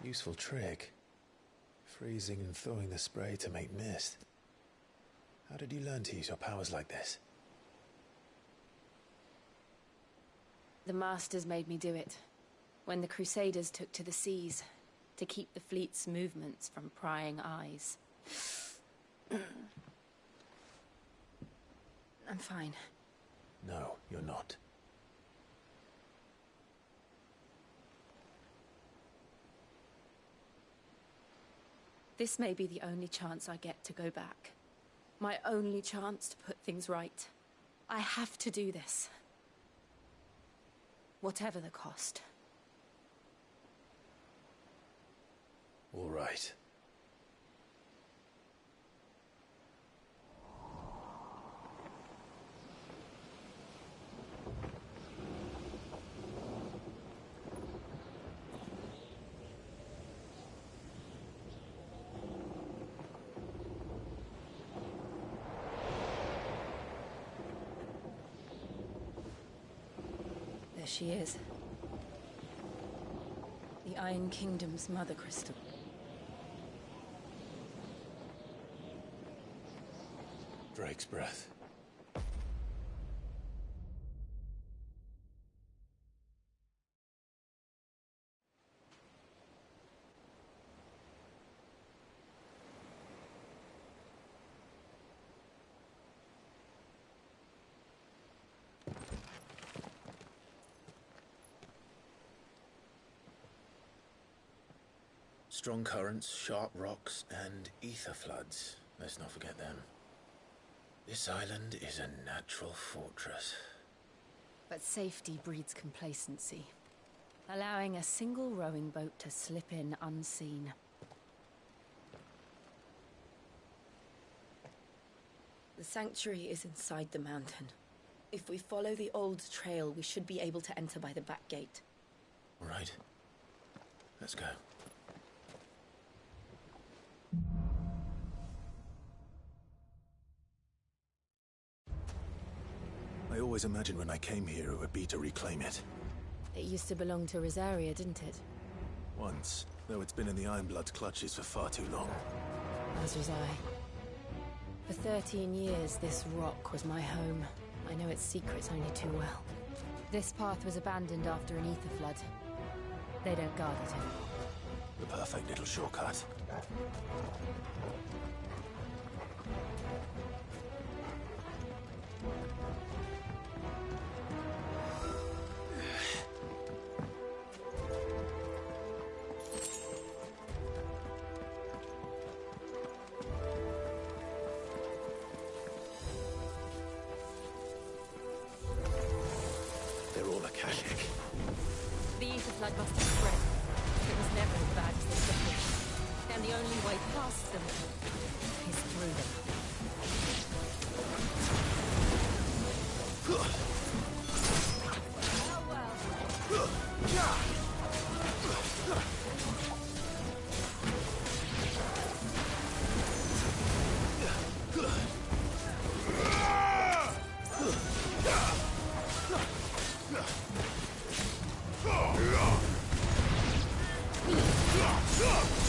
Useful trick. Freezing and thawing the spray to make mist. How did you learn to use your powers like this? The Masters made me do it. When the Crusaders took to the seas, to keep the fleet's movements from prying eyes. I'm fine. No, you're not. This may be the only chance I get to go back. My only chance to put things right. I have to do this. Whatever the cost. All right. There she is. The Iron Kingdom's Mother Crystal. Drake's breath. Strong currents, sharp rocks, and ether floods. Let's not forget them. This island is a natural fortress. But safety breeds complacency, allowing a single rowing boat to slip in unseen. The sanctuary is inside the mountain. If we follow the old trail, we should be able to enter by the back gate. All right. Let's go. I always imagined when I came here it would be to reclaim it. It used to belong to Rosaria, didn't it? Once, though it's been in the Ironblood's clutches for far too long. As was I. For 13 years, this rock was my home. I know its secrets only too well. This path was abandoned after an ether flood. They don't guard it anymore. The perfect little shortcut. They're all Akashic. The ether flood must have spread. It was never as bad as this before. And the only way past them is through them.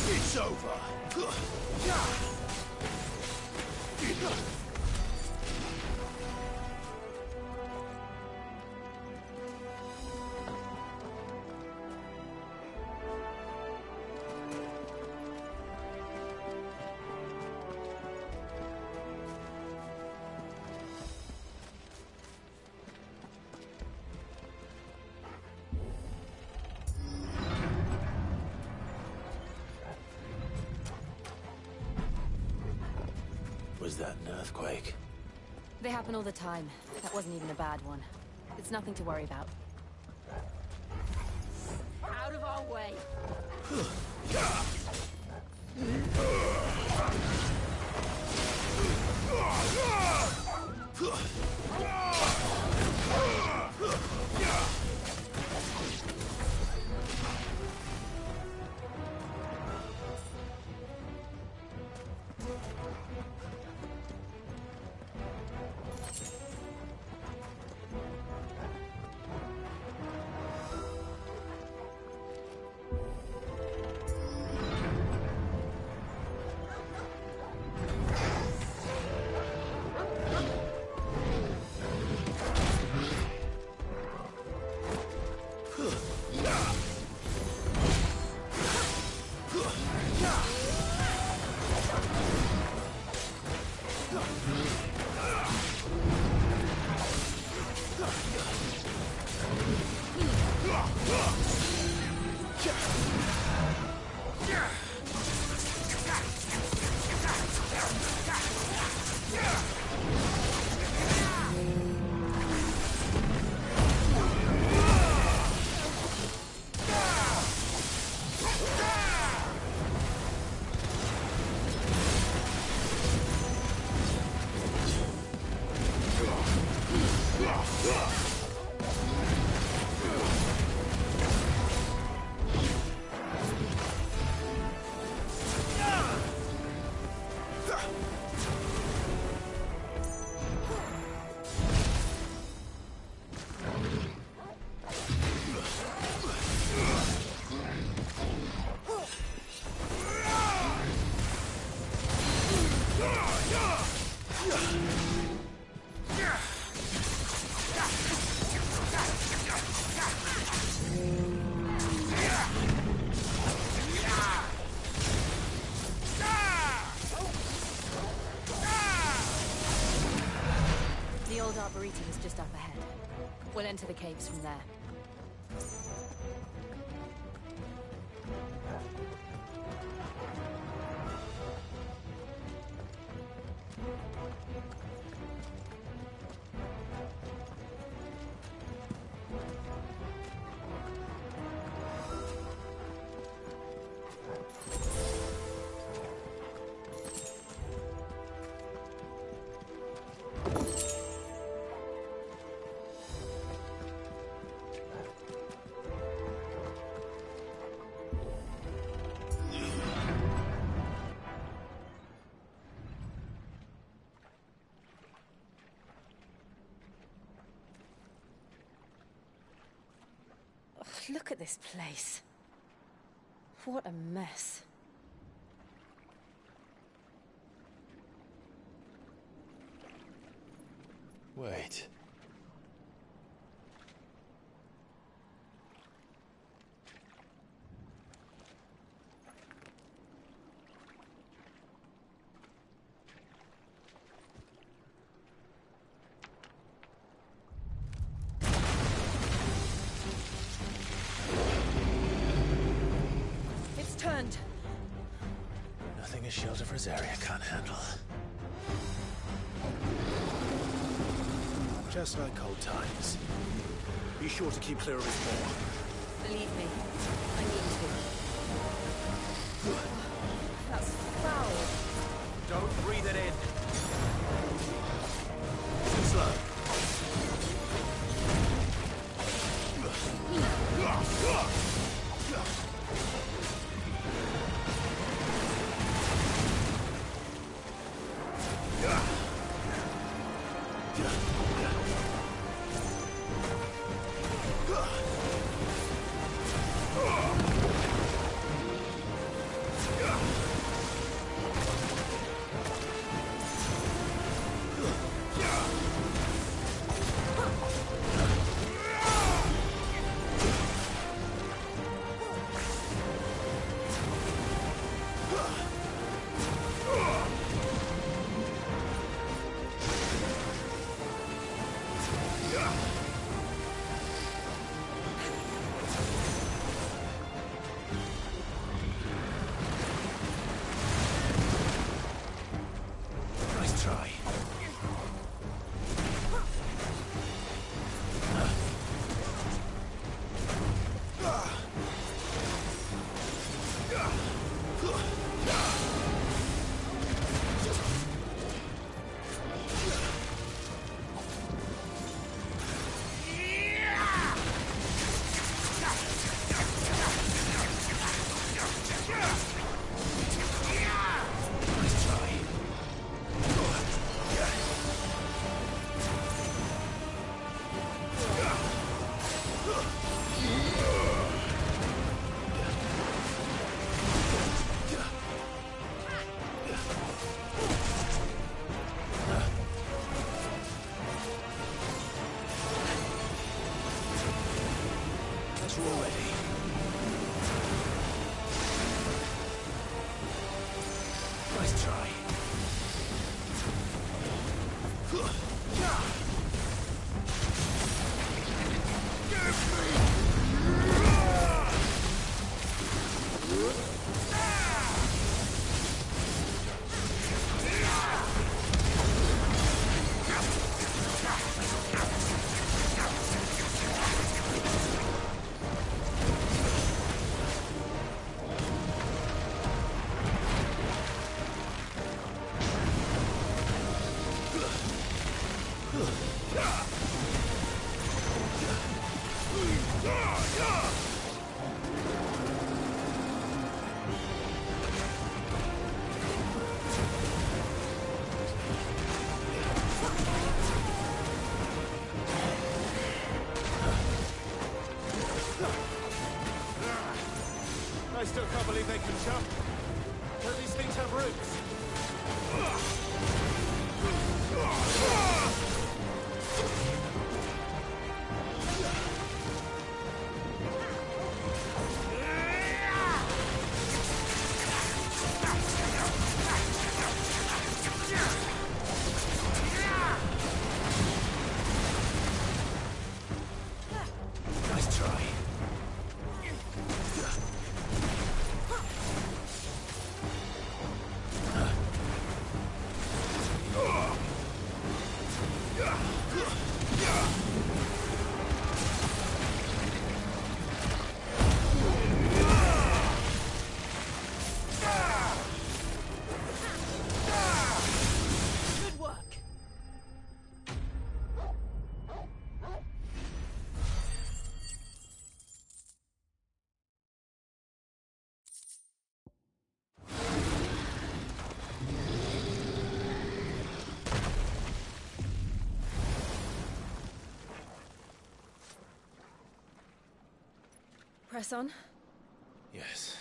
It's over. Was that an earthquake? They happen all the time. That wasn't even a bad one. It's nothing to worry about. Out of our way! The old arboretum is just up ahead. We'll enter the caves from there. Look at this place. What a mess. Wait. It's turned. Nothing a shelter for Zaria can't handle. Just like old times. Be sure to keep clear of his paw. Believe me, I need to. That's foul. Don't breathe it in. Too slow. Nice try. Already. Nice try. I still can't believe they can jump. Don't these things have roots? Nice try. Good work. Press on. Yes.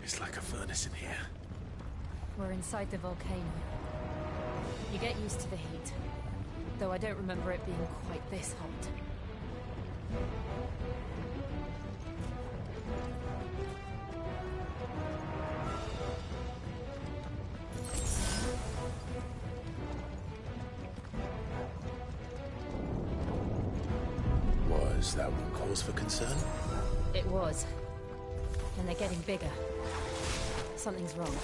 It's like a furnace in here. We're inside the volcano. You get used to the heat, though I don't remember it being quite this hot. Was that one cause for concern? It was. And they're getting bigger. Something's wrong.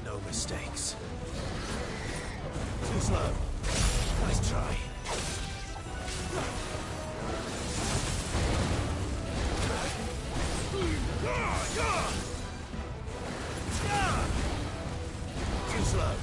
No mistakes. Too slow. Nice try. Too slow.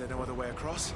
there no other way across?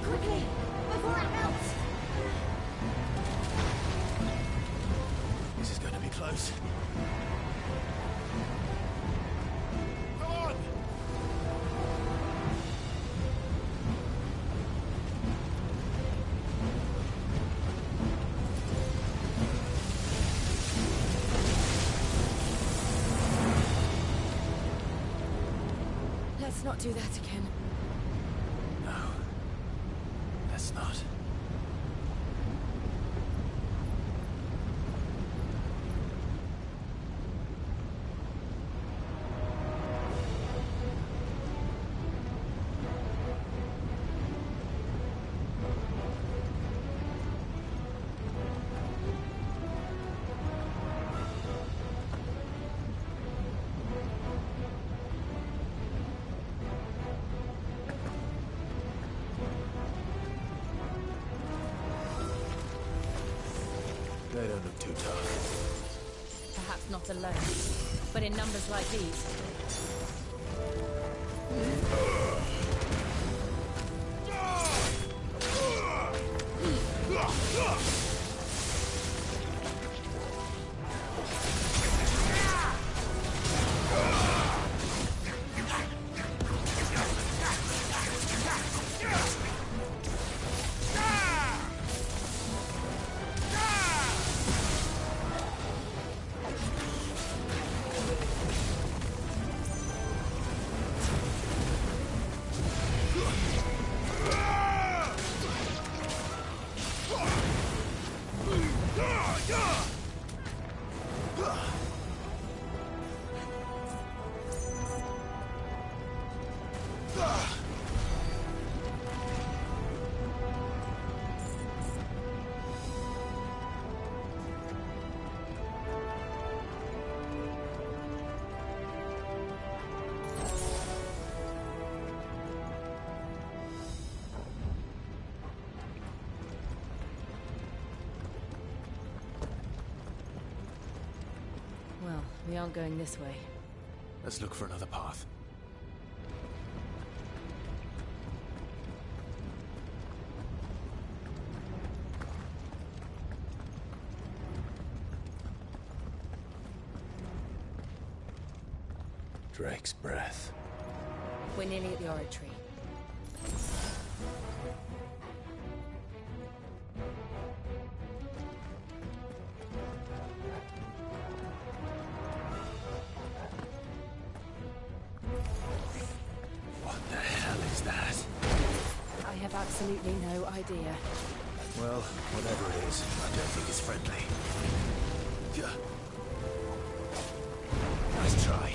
Quickly, before it melts! This is going to be close. Come on! Let's not do that again. No. Let's not. They don't look too tough. Perhaps not alone, but in numbers like these. Well, we aren't going this way. Let's look for another path. Drake's breath. We're nearly at the oratory. What the hell is that? I have absolutely no idea. Well, whatever it is, I don't think it's friendly. Nice try.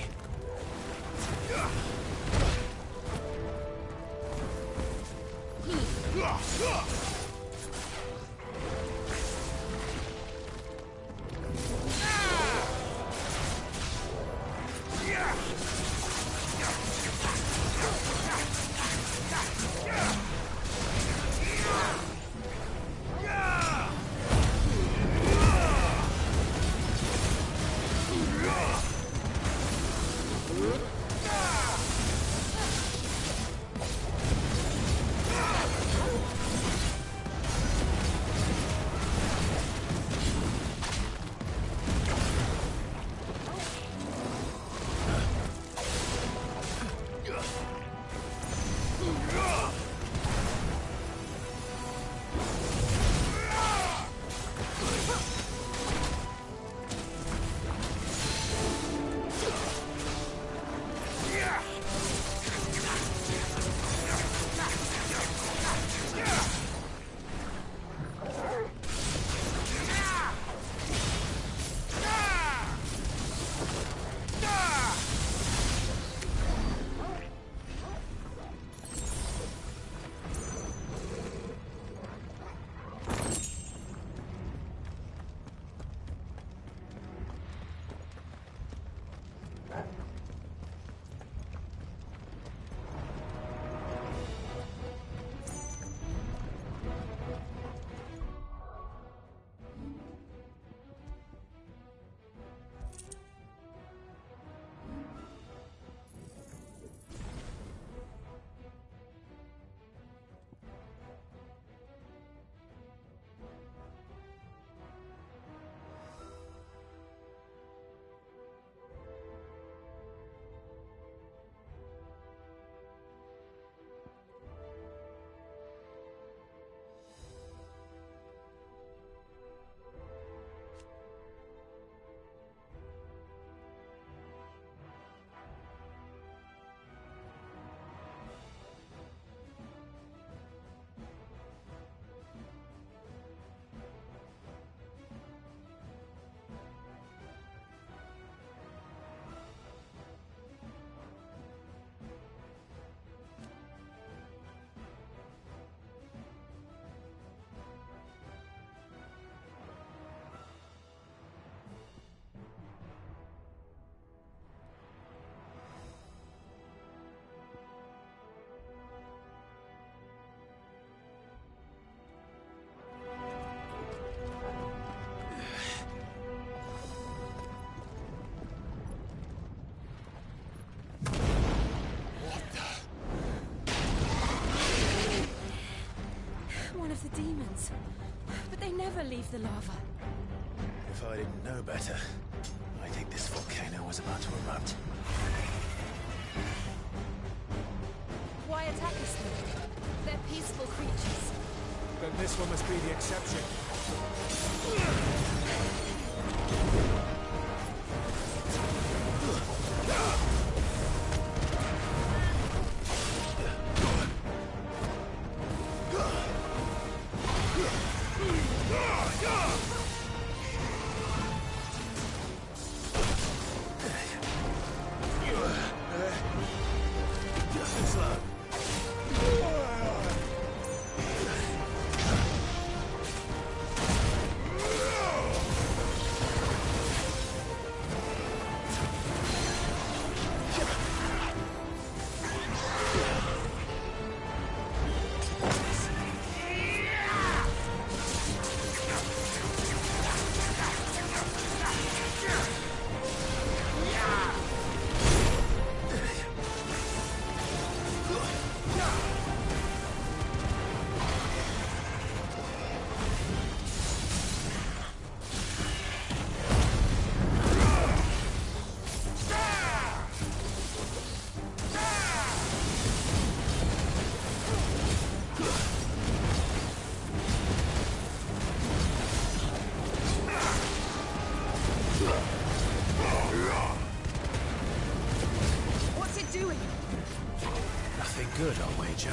ruins. But they never leave the lava. If I didn't know better, I think this volcano was about to erupt. Why attack us then? They're peaceful creatures. Then this one must be the exception. Good, I'll wager.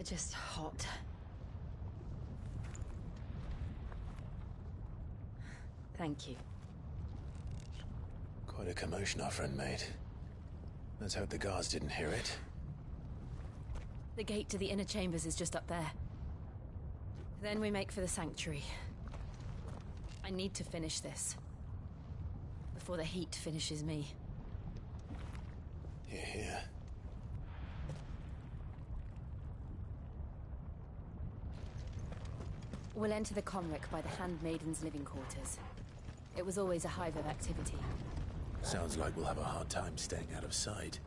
Just hot. Thank you. Quite a commotion our friend made. Let's hope the guards didn't hear it. The gate to the inner chambers is just up there. Then we make for the sanctuary. I need to finish this. Before the heat finishes me. Hear, hear. We'll enter the Comric by the Handmaiden's living quarters. It was always a hive of activity. Sounds like we'll have a hard time staying out of sight.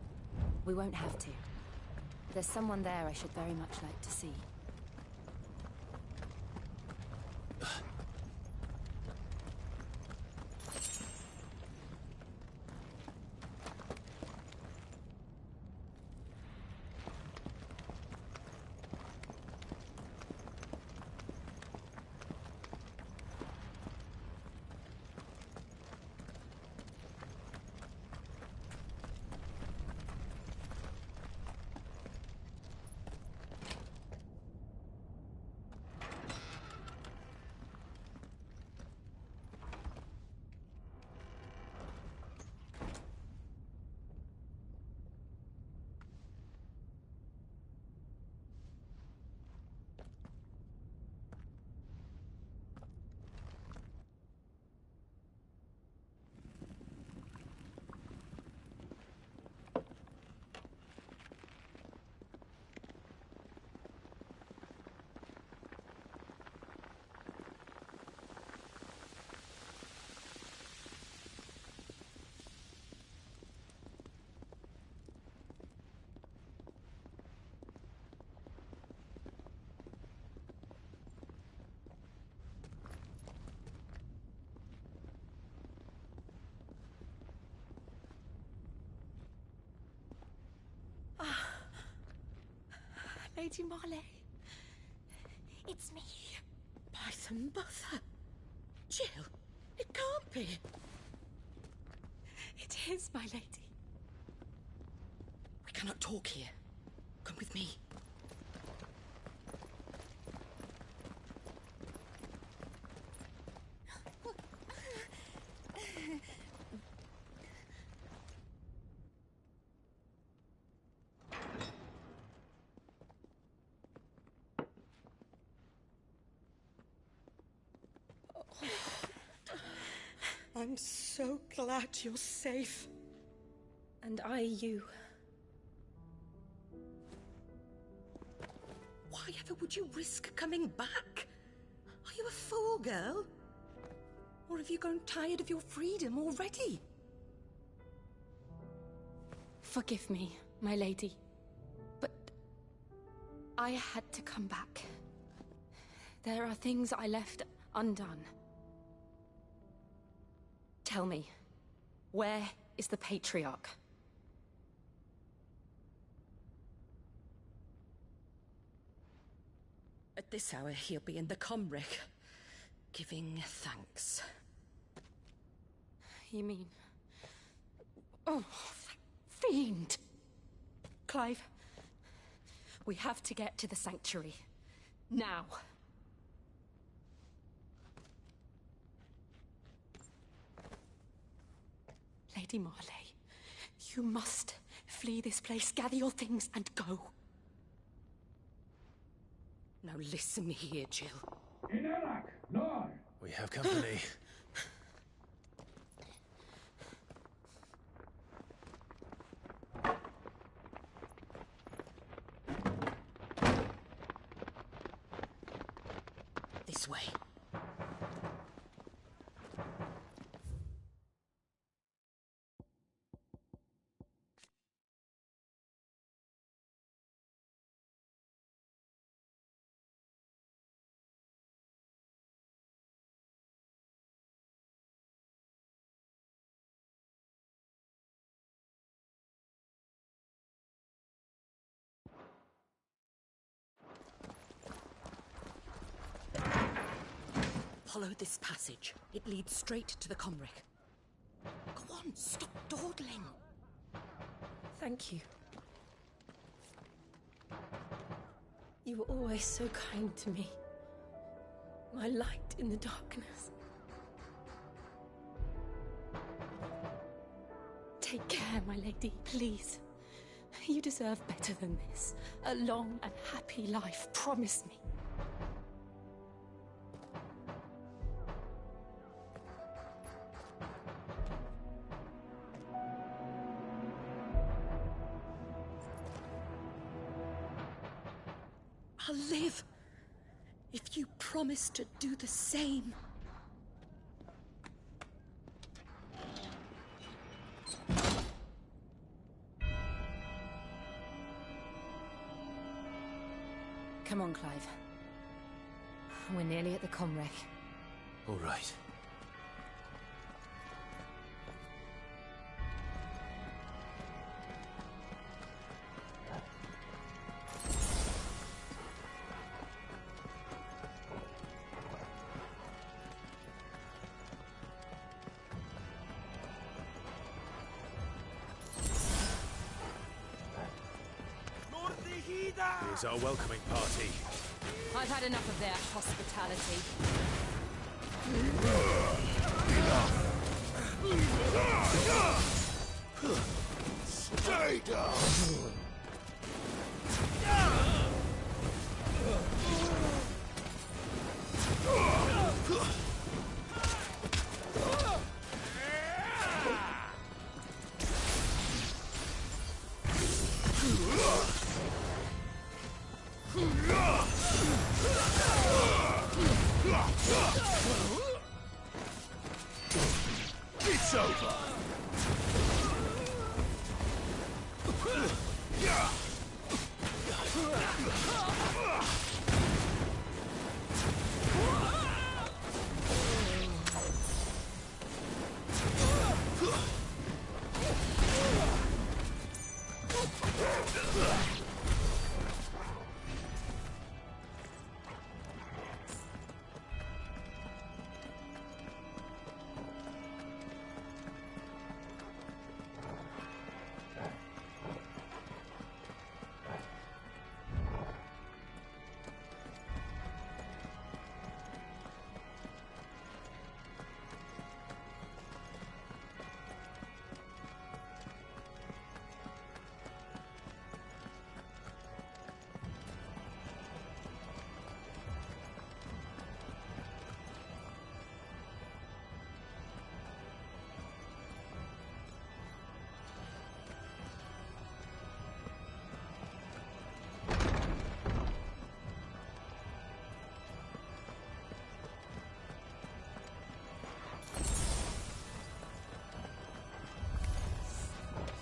We won't have to. There's someone there I should very much like to see. Lady Marley. It's me. By the mother. Jill, it can't be. It is, my lady. We cannot talk here. Come with me. I'm so glad you're safe. And I you. Why ever would you risk coming back? Are you a fool, girl? Or have you grown tired of your freedom already? Forgive me, my lady, but I had to come back. There are things I left undone. Tell me, where is the Patriarch? At this hour, he'll be in the Comric, giving thanks. You mean... Oh, fiend! Clive, we have to get to the sanctuary. Now. Lady Marley, you must flee this place, gather your things, and go. Now listen here, Jill. We have company. This way. Follow this passage. It leads straight to the Comric. Go on, stop dawdling. Thank you. You were always so kind to me. My light in the darkness. Take care, my lady, please. You deserve better than this. A long and happy life, promise me. I'll live if you promise to do the same. Come on, Clive. We're nearly at the Comrec. All right. Here's our welcoming party. I've had enough of their hospitality. Stay down! It's over!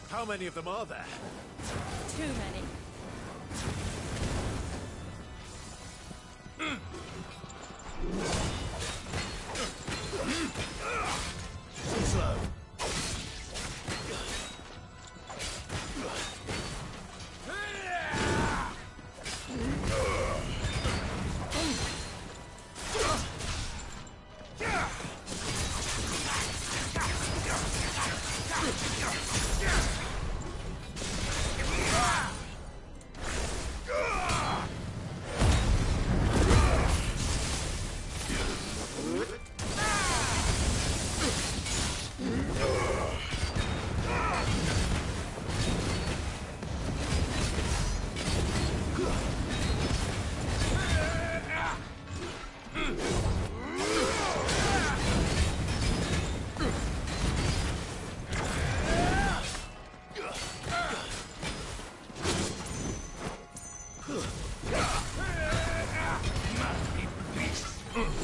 How many of them are there? Too many. Too slow.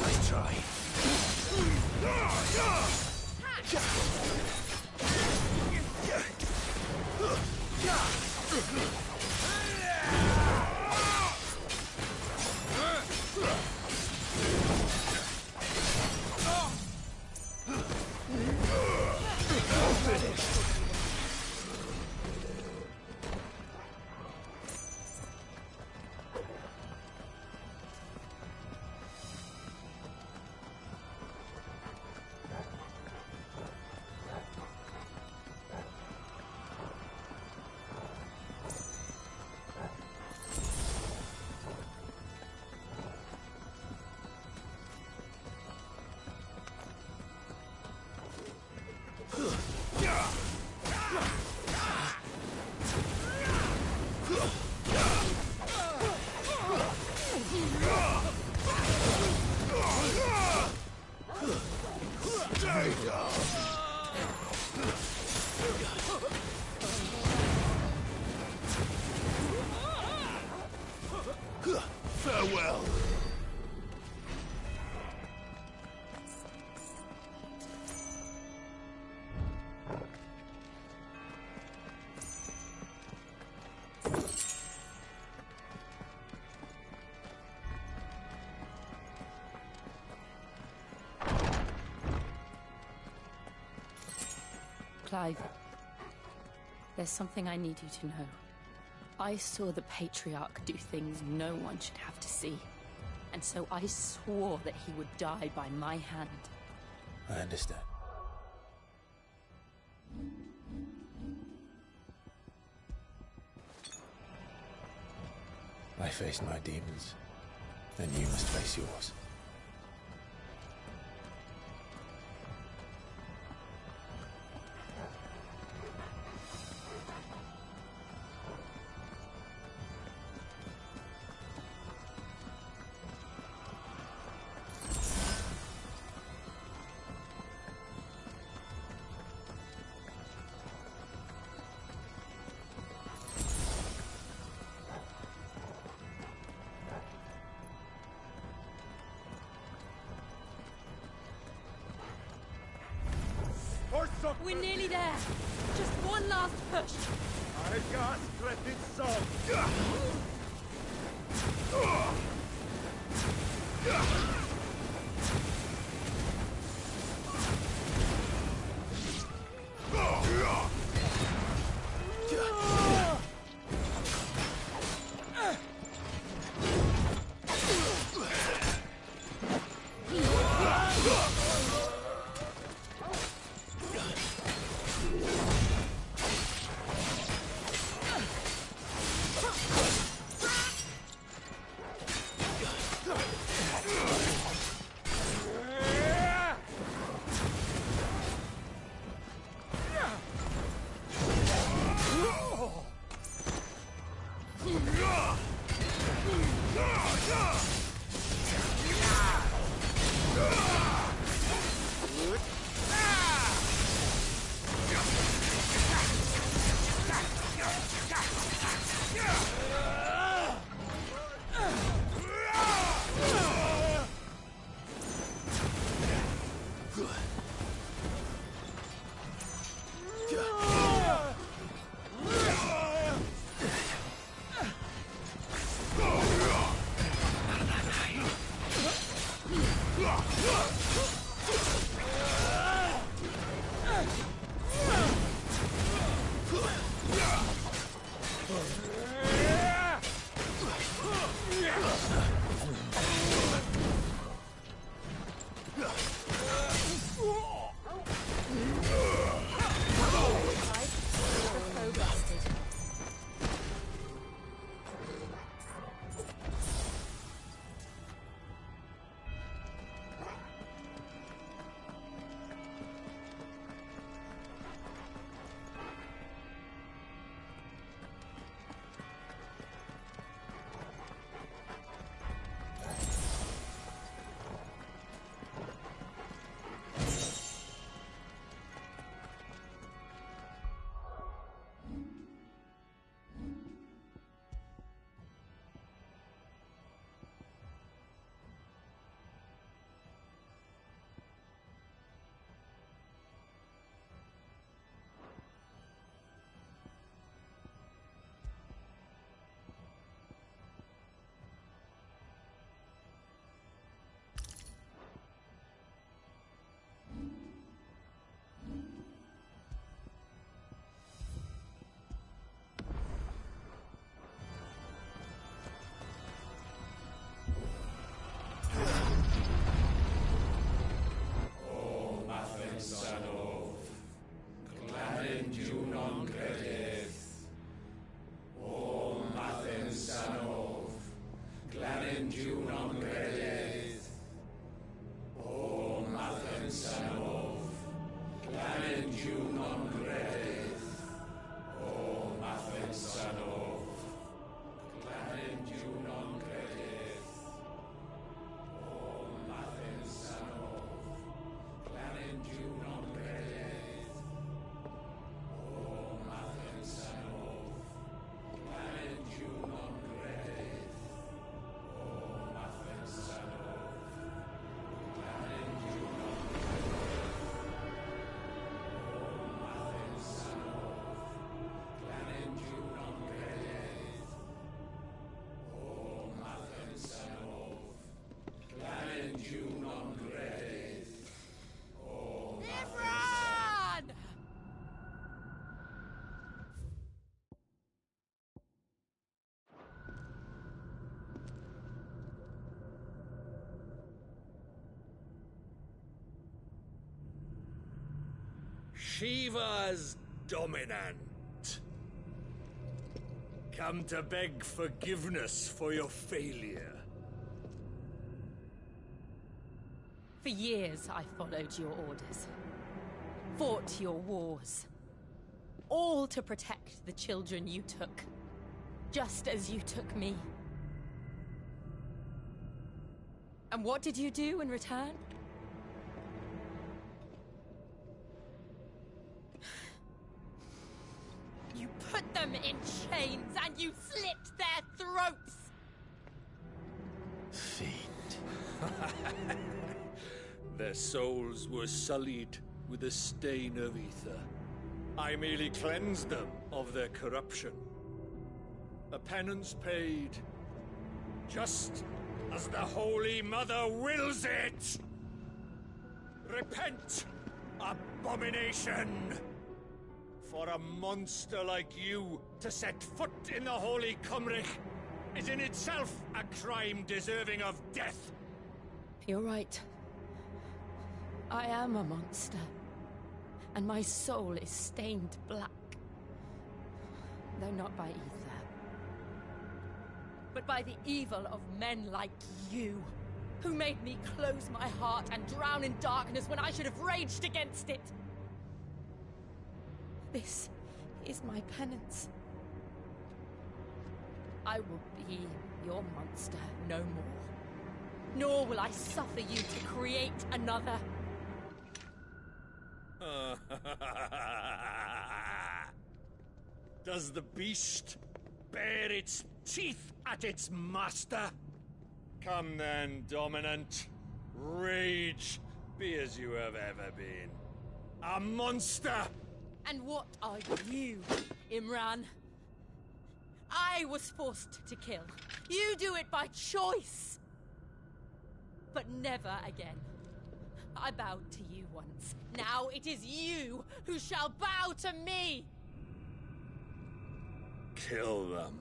Nice try. Farewell. Clive, there's something I need you to know. I saw the Patriarch do things no one should have to see, and so I swore that he would die by my hand. I understand. I faced my demons, and you must face yours. We're nearly there. Just one last push. Glanendiw non credith. O Mathen Sanov. Glanendiw non credith. O Mathen Sanov. Glanendiw non credith. O Mathen Sanov. Glanendiw non credith. O Mathen Sanov. Glanendiw non credith. O Mathen Sanov. Glanendiw non credith. O Mathen Sanov. Glanendiw non Shiva's dominant. Come to beg forgiveness for your failure. For years I followed your orders. Fought your wars. All to protect the children you took. Just as you took me. And what did you do in return? You put them in chains and you slit their throats! Fiend. Their souls were sullied with a stain of ether. I merely cleansed them of their corruption. A penance paid, just as the Holy Mother wills it! Repent, abomination! For a monster like you to set foot in the Holy Cymric is in itself a crime deserving of death. You're right. I am a monster. And my soul is stained black. Though not by ether. But by the evil of men like you, who made me close my heart and drown in darkness when I should have raged against it. This is my penance. I will be your monster no more. Nor will I suffer you to create another. Does the beast bare its teeth at its master? Come then, dominant. Rage, be as you have ever been. A monster! And what are you, Imran? I was forced to kill. You do it by choice. But never again. I bowed to you once. Now it is you who shall bow to me! Kill them.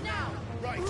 Now! Right!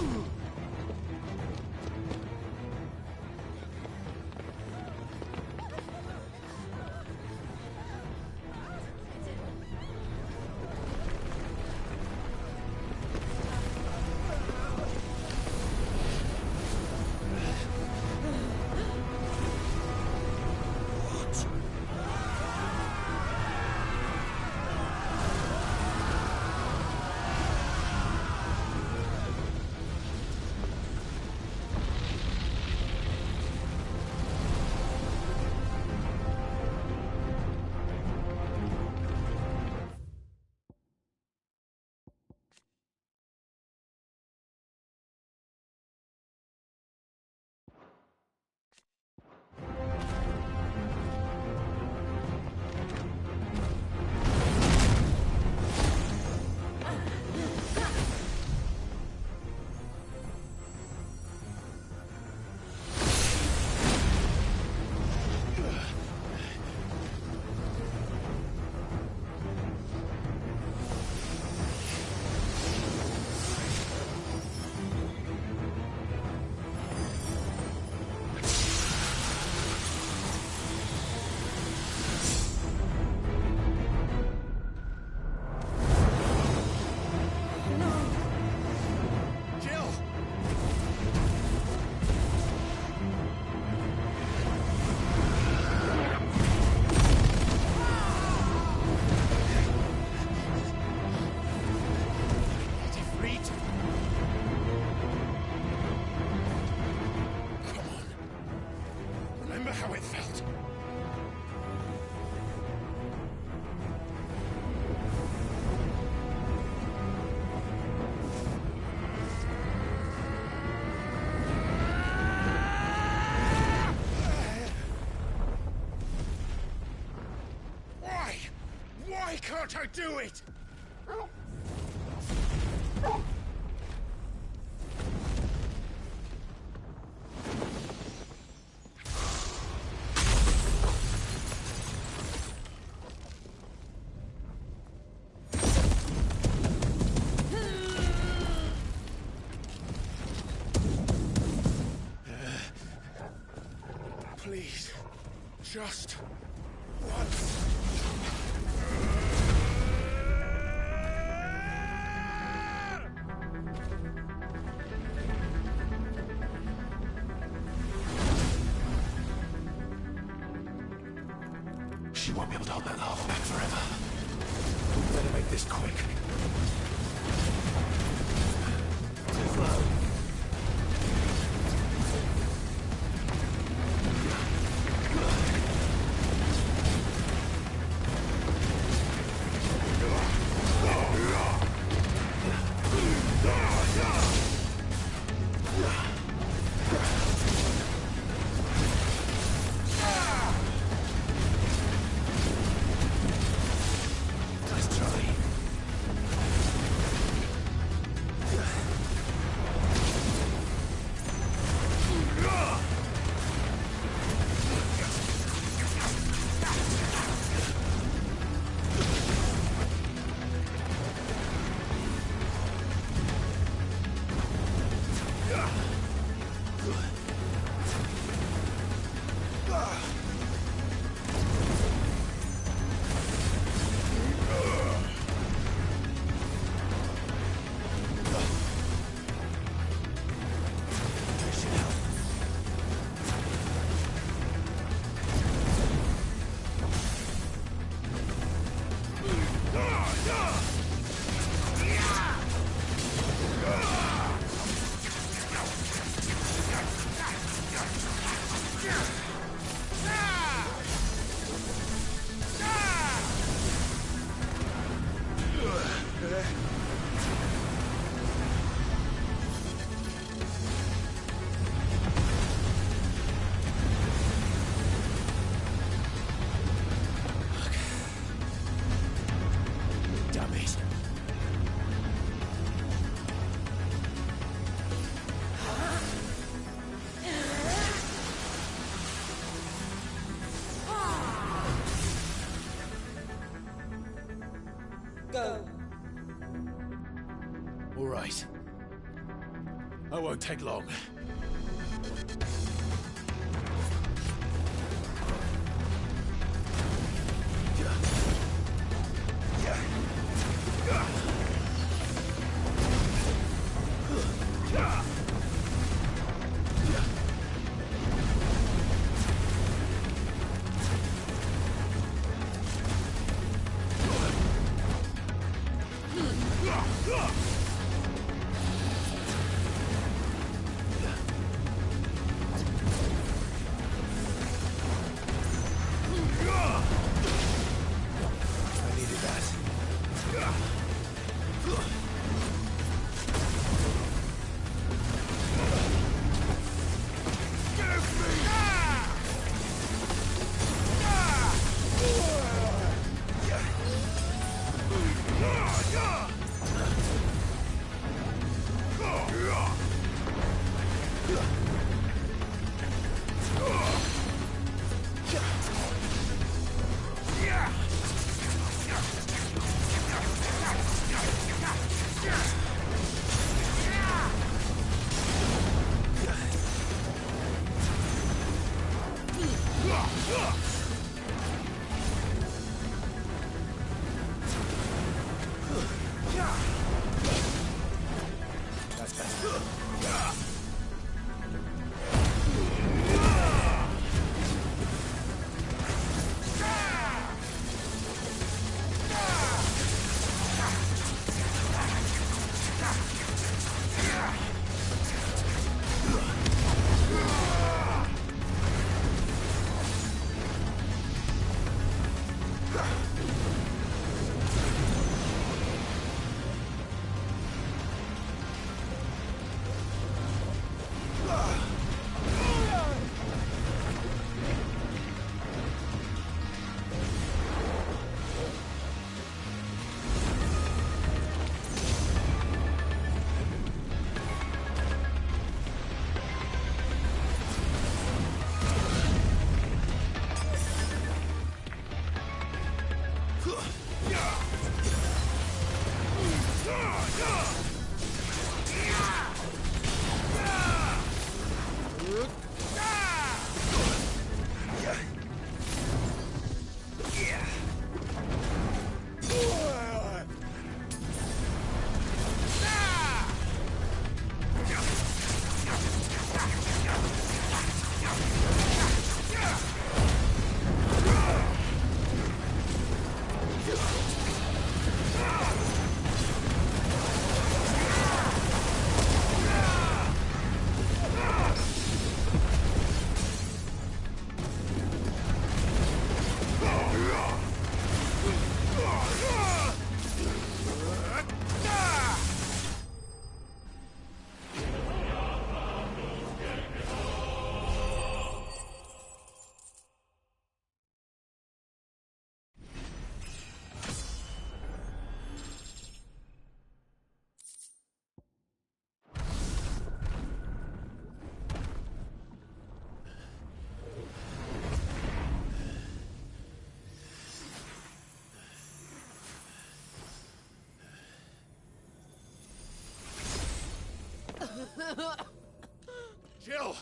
how it felt. Why? Why can't I do it? Please, just once. She won't be able to hold that lava back forever. We better make this quick. Too slow. Nice try. Damn it. Go. All right. I won't take long. Jill!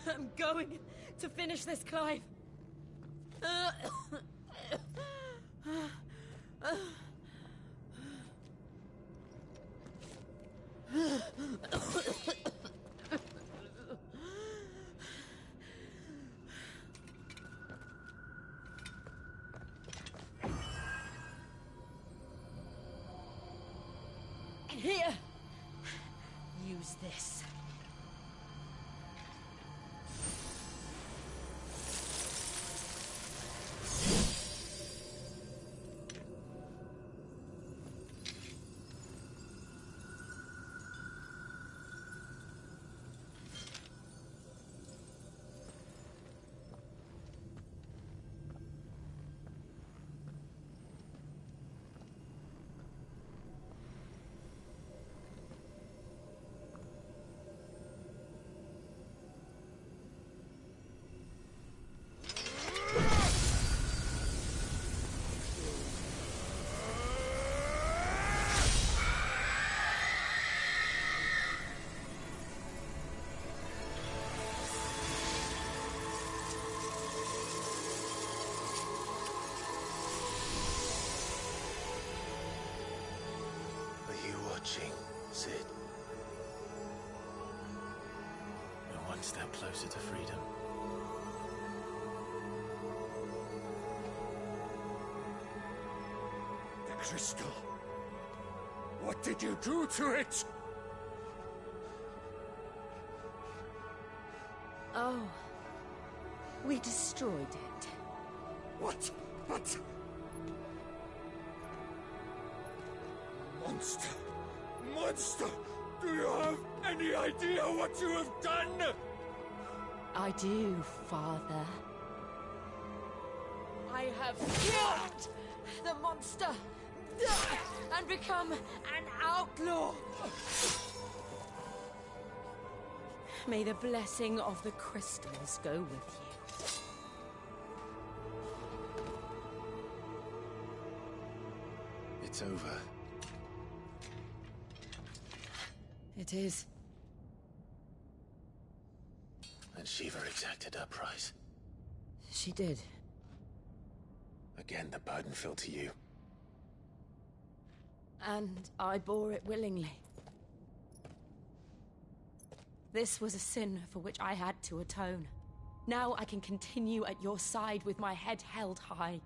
I'm going to finish this, Clive. Here. Use this. Watching, Sid. We're one step closer to freedom. The crystal. What did you do to it? Oh. We destroyed it. What? What? Monster! Monster! Do you have any idea what you have done? I do, Father. I have killed the monster and become an outlaw. May the blessing of the crystals go with you. It's over. It is. And Shiva exacted her price. She did. Again, the burden fell to you. And I bore it willingly. This was a sin for which I had to atone. Now I can continue at your side with my head held high.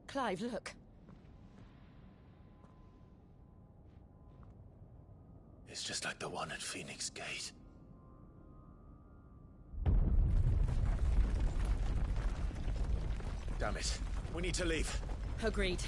Clive, look. It's just like the one at Phoenix Gate. Damn it. We need to leave. Agreed.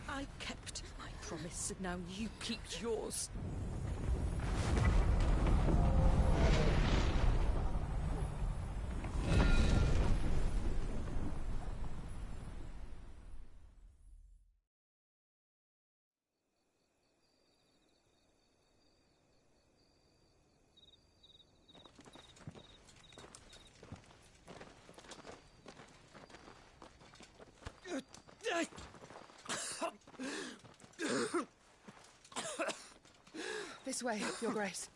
I kept my promise, and now you keep yours. This way, Your Grace.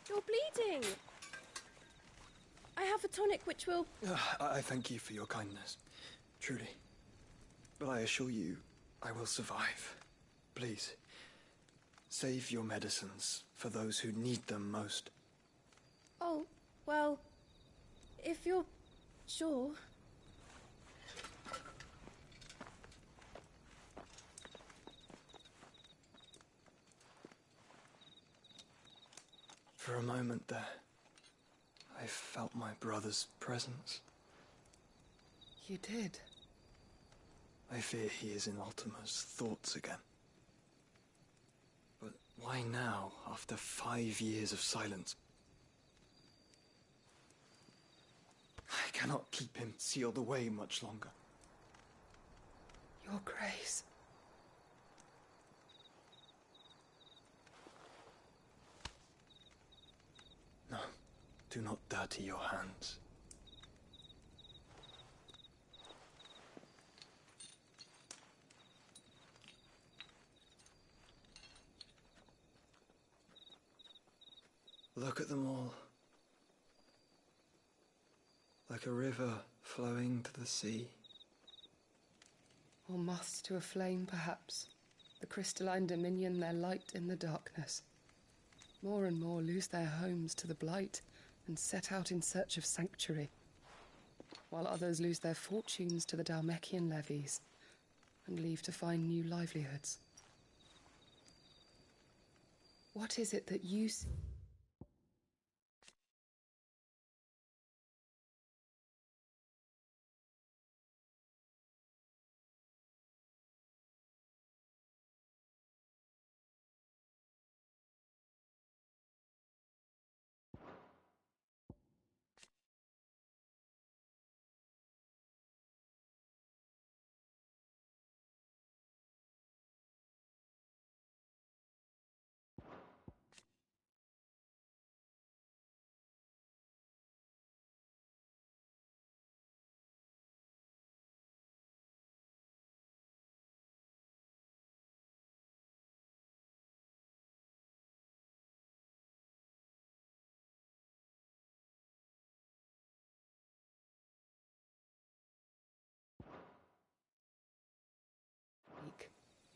You're bleeding. I have a tonic which will... I thank you for your kindness, truly. But I assure you, I will survive. Please, save your medicines for those who need them most. Oh, well, if you're sure... For a moment there, I felt my brother's presence. You did? I fear he is in Ultima's thoughts again. But why now, after 5 years of silence? I cannot keep him sealed away much longer. Your Grace. No, do not dirty your hands. Look at them all. Like a river flowing to the sea. Or moths to a flame, perhaps. The crystalline dominion their light in the darkness. More and more lose their homes to the blight and set out in search of sanctuary, while others lose their fortunes to the Dalmekian levies and leave to find new livelihoods. What is it that you see?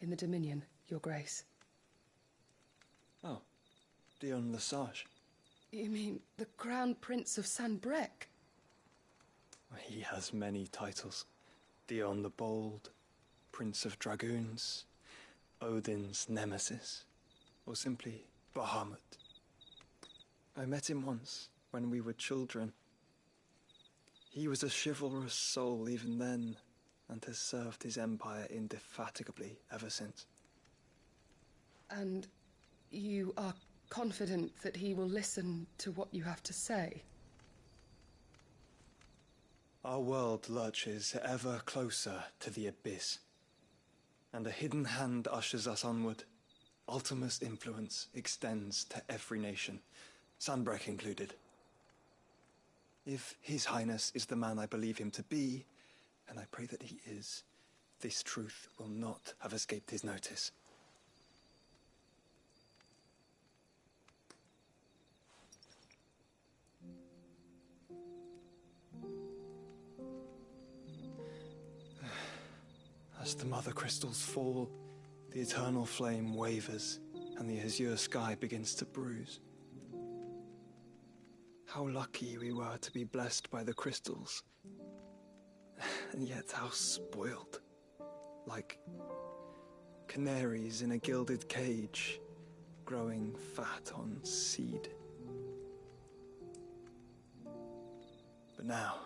In the Dominion, Your Grace. Oh, Dion Lesage. You mean the Crown Prince of Sanbrec? He has many titles. Dion the Bold, Prince of Dragoons, Odin's Nemesis, or simply Bahamut. I met him once, when we were children. He was a chivalrous soul even then, and has served his empire indefatigably ever since. And you are confident that he will listen to what you have to say? Our world lurches ever closer to the abyss, and a hidden hand ushers us onward. Ultima's influence extends to every nation, Sanbrec included. If His Highness is the man I believe him to be, and I pray that he is, this truth will not have escaped his notice. As the mother crystals fall, the eternal flame wavers, and the azure sky begins to bruise. How lucky we were to be blessed by the crystals. And yet how spoiled. Like canaries in a gilded cage, growing fat on seed. But now,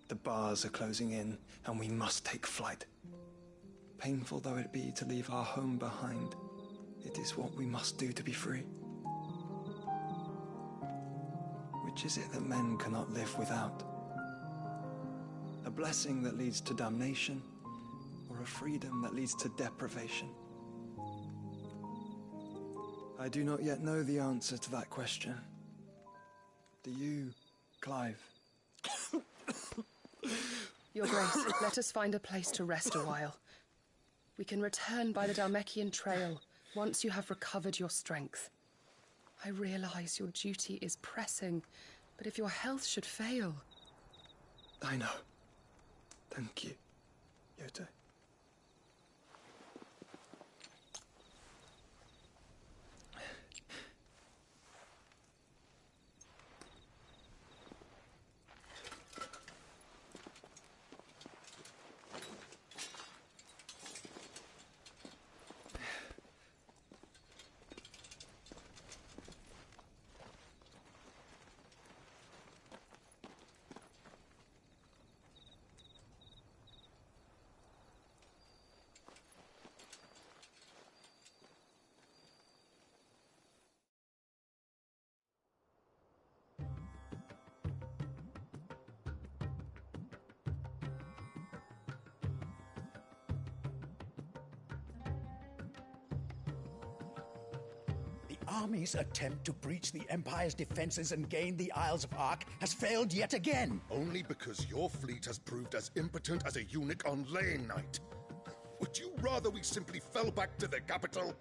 the bars are closing in, and we must take flight. Painful though it be to leave our home behind, it is what we must do to be free. Which is it that men cannot live without? A blessing that leads to damnation, or a freedom that leads to deprivation? I do not yet know the answer to that question. Do you, Clive? Your Grace, let us find a place to rest a while. We can return by the Dalmekian Trail once you have recovered your strength. I realize your duty is pressing, but if your health should fail... I know. Thank you, Yote. Army's attempt to breach the Empire's defenses and gain the Isles of Ark has failed yet again. Only because your fleet has proved as impotent as a eunuch on laying night. Would you rather we simply fell back to the capital?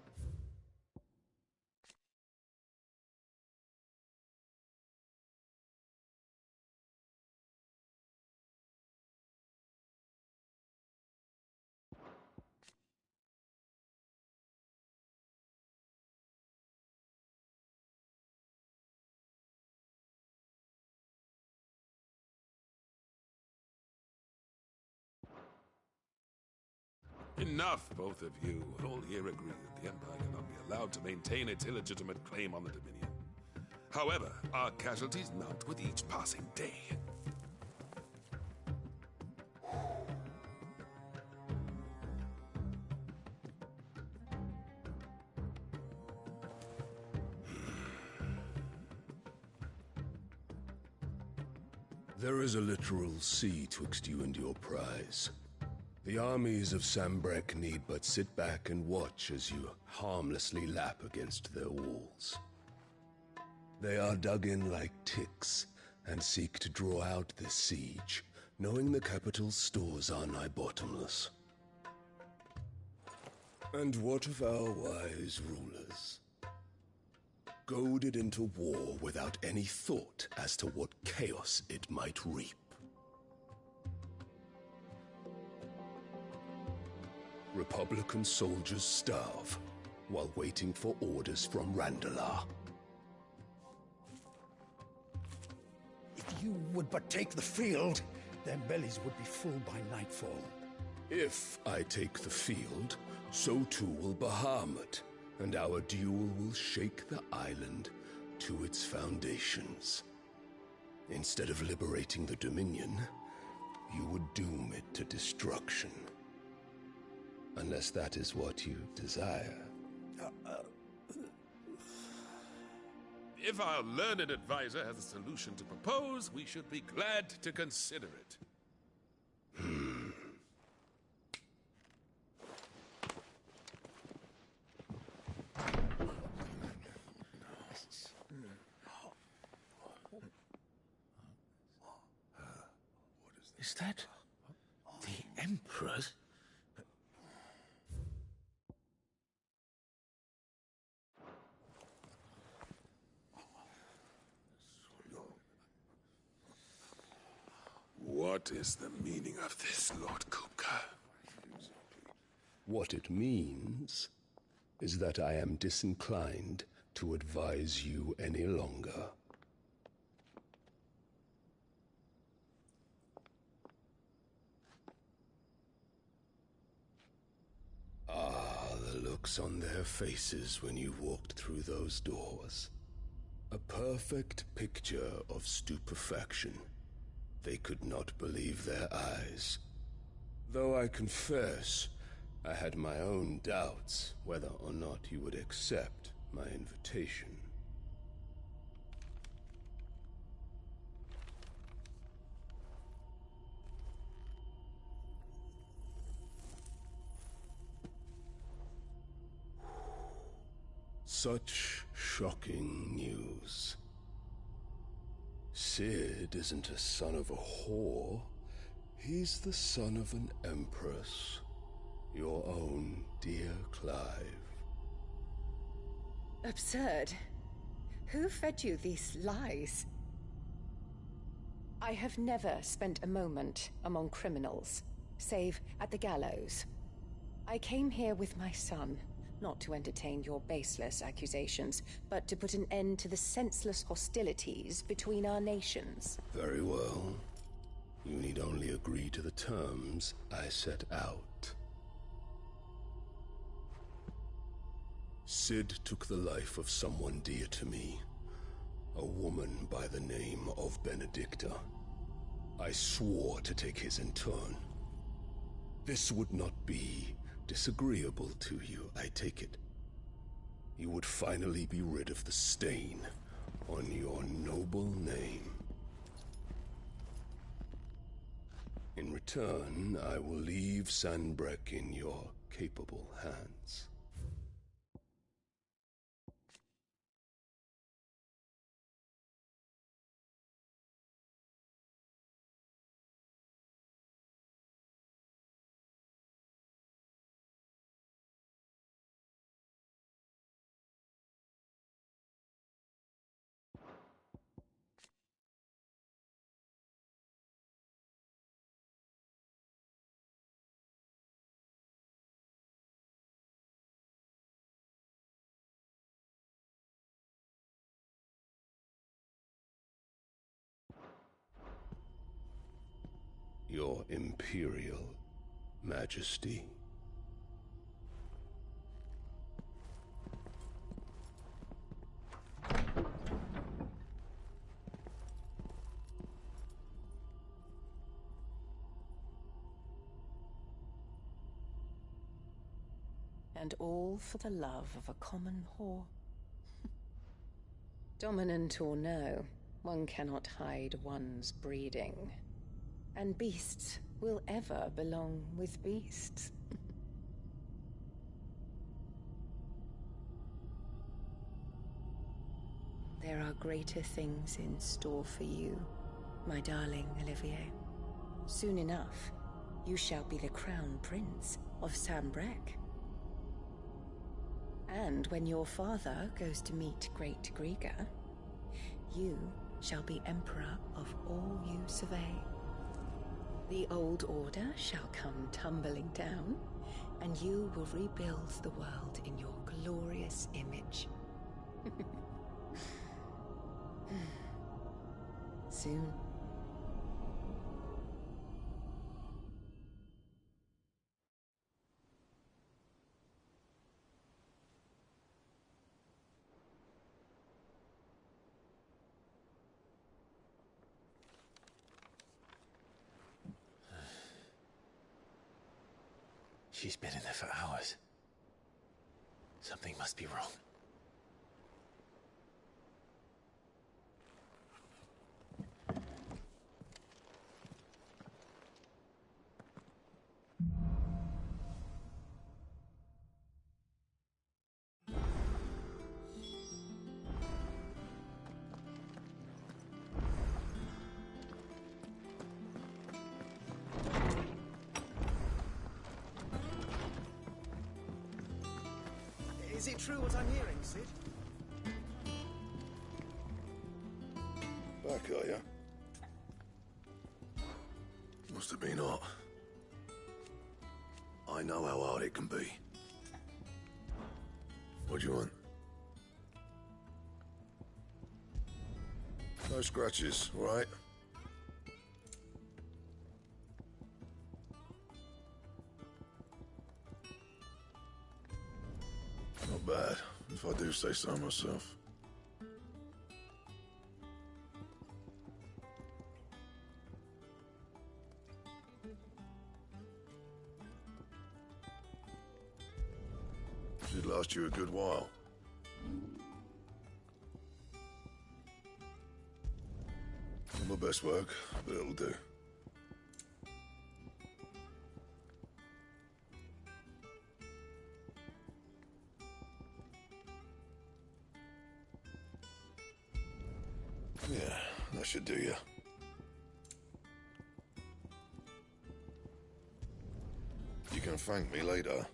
Enough, both of you. All here agree that the Empire cannot be allowed to maintain its illegitimate claim on the Dominion. However, our casualties mount with each passing day. There is a literal sea twixt you and your prize. The armies of Sambrek need but sit back and watch as you harmlessly lap against their walls. They are dug in like ticks and seek to draw out this siege, knowing the capital's stores are nigh bottomless. And what of our wise rulers? Goaded into war without any thought as to what chaos it might reap. Republican soldiers starve while waiting for orders from Randalar. If you would but take the field, their bellies would be full by nightfall. If I take the field, so too will Bahamut, and our duel will shake the island to its foundations. Instead of liberating the Dominion, you would doom it to destruction. Unless that is what you desire. If our learned advisor has a solution to propose, we should be glad to consider it. Is that the Emperor's? What is the meaning of this, Lord Kupka? What it means is that I am disinclined to advise you any longer. Ah, the looks on their faces when you walked through those doors. A perfect picture of stupefaction. They could not believe their eyes. Though I confess, I had my own doubts whether or not you would accept my invitation. Such shocking news. Sid isn't a son of a whore. He's the son of an empress. Your own dear Clive. Absurd. Who fed you these lies? I have never spent a moment among criminals, save at the gallows. I came here with my son, not to entertain your baseless accusations, but to put an end to the senseless hostilities between our nations. Very well. You need only agree to the terms I set out. Sid took the life of someone dear to me, a woman by the name of Benedicta. I swore to take his in turn. This would not be disagreeable to you, I take it. You would finally be rid of the stain on your noble name. In return, I will leave Sanbreque in your capable hands. Your Imperial Majesty. And all for the love of a common whore. Dominant or no, one cannot hide one's breeding. And beasts will ever belong with beasts. There are greater things in store for you, my darling Olivier. Soon enough, you shall be the crown prince of Sanbreque. And when your father goes to meet Great Griga, you shall be emperor of all you survey. The old order shall come tumbling down, and you will rebuild the world in your glorious image. Soon. She's been in there for hours. Something must be wrong. Is it true what I'm hearing, Sid? Back, are you? Must have been hot. I know how hard it can be. What do you want? No scratches, all right? Not bad, if I do say so myself. Should last you a good while. Not my best work, but it'll do. should do you. You can thank me later.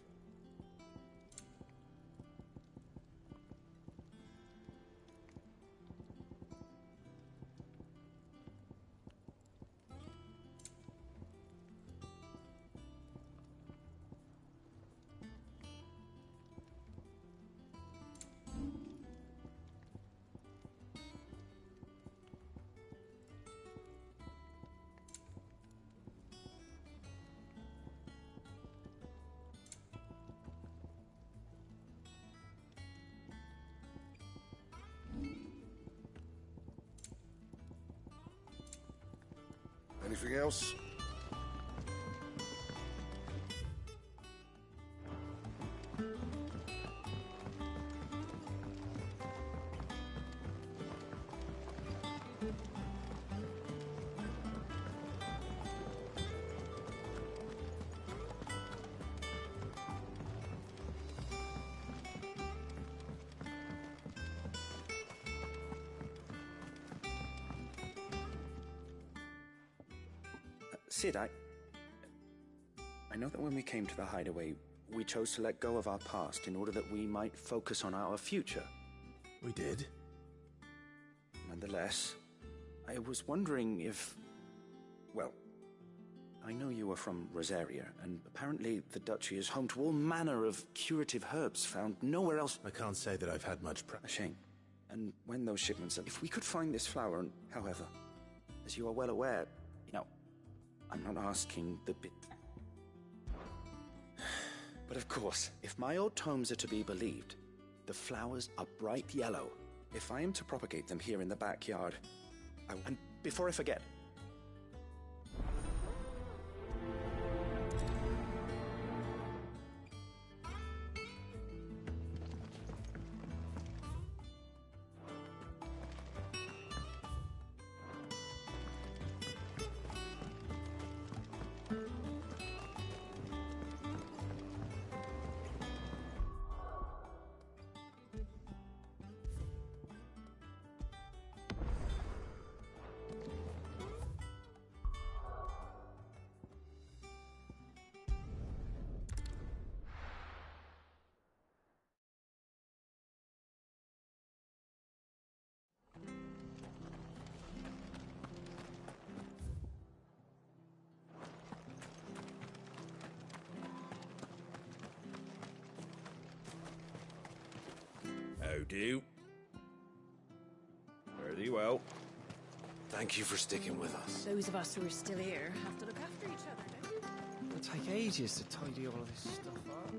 Anything else? Sid, I know that when we came to the hideaway, we chose to let go of our past in order that we might focus on our future. We did. Nonetheless, I was wondering if... Well, I know you are from Rosaria, and apparently the Duchy is home to all manner of curative herbs found nowhere else. I can't say that I've had much A shame. And when those shipments... If we could find this flower, and however, as you are well aware, I'm not asking the bit... But of course, if my old tomes are to be believed, the flowers are bright yellow. If I am to propagate them here in the backyard... And before I forget... How do? Very well. Thank you for sticking with us. Those of us who are still here have to look after each other, don't we? It'll take ages to tidy all of this stuff up.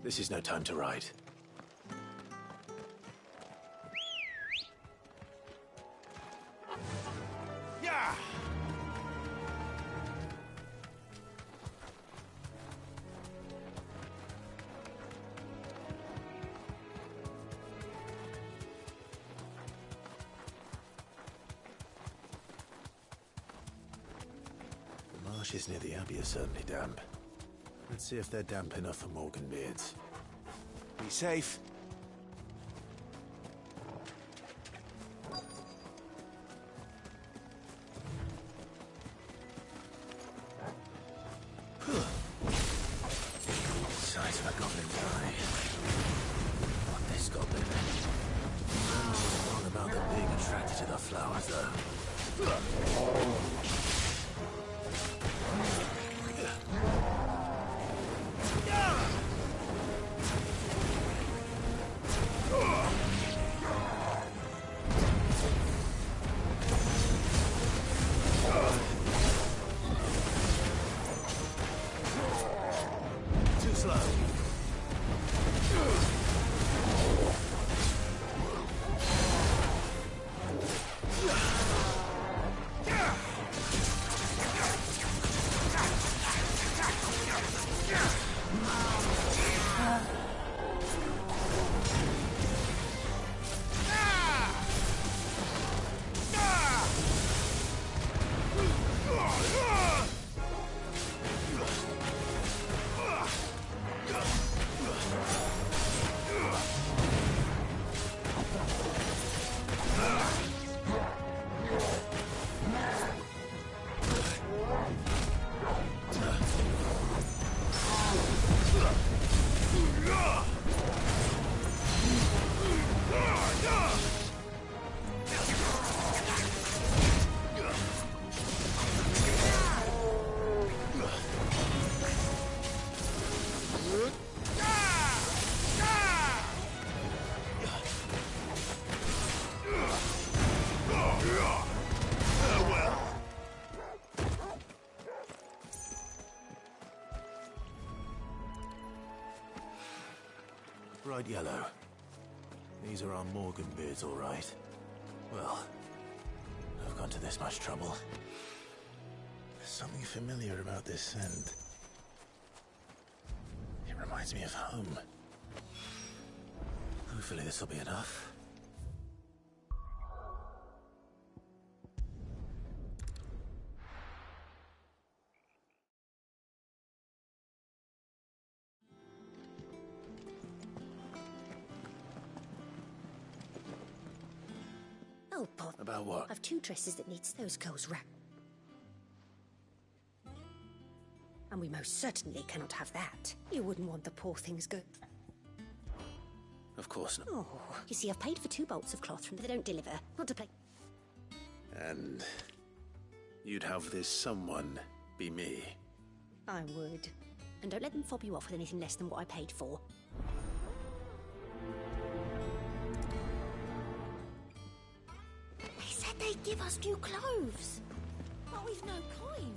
This is no time to ride. Yeah! The marshes near the Abbey are certainly damp. Let's see if they're damp enough for Morgan beards. Be safe. Sight of a goblin's eye. Not this goblin. I'm wrong about them being attracted to the flowers, though. Too slow. Bright yellow. These are our Morgan beards, all right. Well, I've gone to this much trouble. There's something familiar about this scent. It reminds me of home. Hopefully this will be enough. Oh, Bob. About what? I've 2 dresses that needs those girls wrapped. And we most certainly cannot have that. You wouldn't want the poor things go... Of course not. Oh, you see, I've paid for 2 bolts of cloth from they don't deliver. Not to play... And you'd have this someone be me. I would. And don't let them fob you off with anything less than what I paid for. They said they'd give us new clothes. But we've no coin.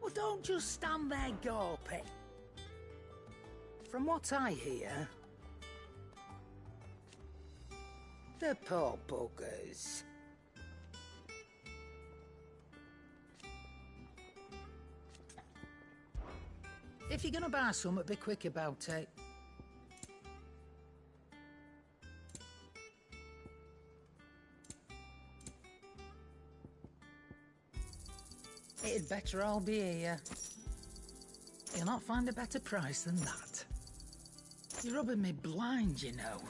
Well, don't just stand there gawping. From what I hear, the poor buggers. If you're gonna buy something, be quick about it. It'd better all be here. You'll not find a better price than that. You're rubbing me blind, you know.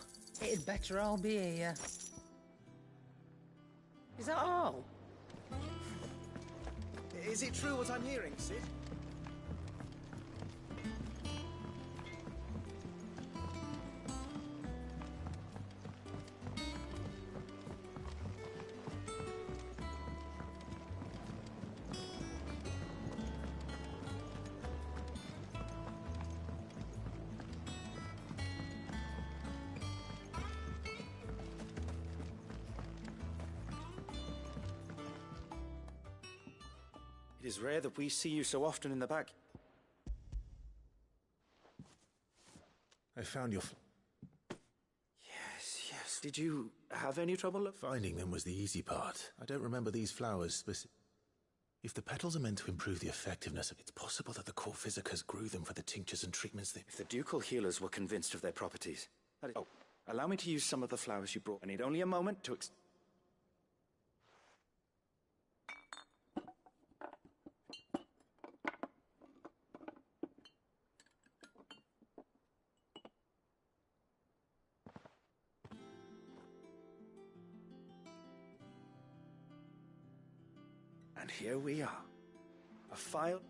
It'd better all be here. Is that all? Is it true what I'm hearing, Sid? It is rare that we see you so often in the back. I found your... Yes. Did you have any trouble? Finding them was the easy part. I don't remember these flowers If the petals are meant to improve the effectiveness of it's possible that the core physicers grew them for the tinctures and treatments they... If the ducal healers were convinced of their properties... Oh, allow me to use some of the flowers you brought. I need only a moment to And here we are. A file.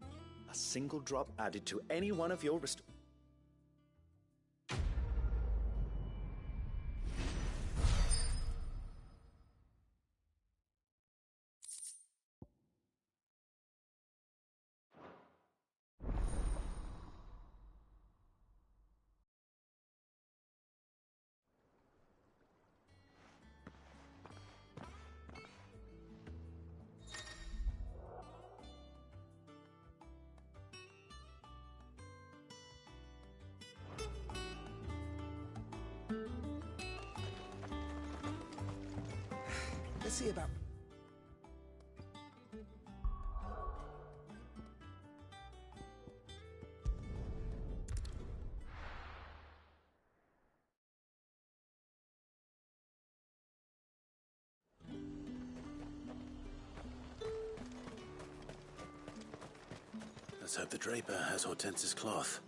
A single drop added to any one of your Let's see about... Let's hope the draper has Hortense's cloth.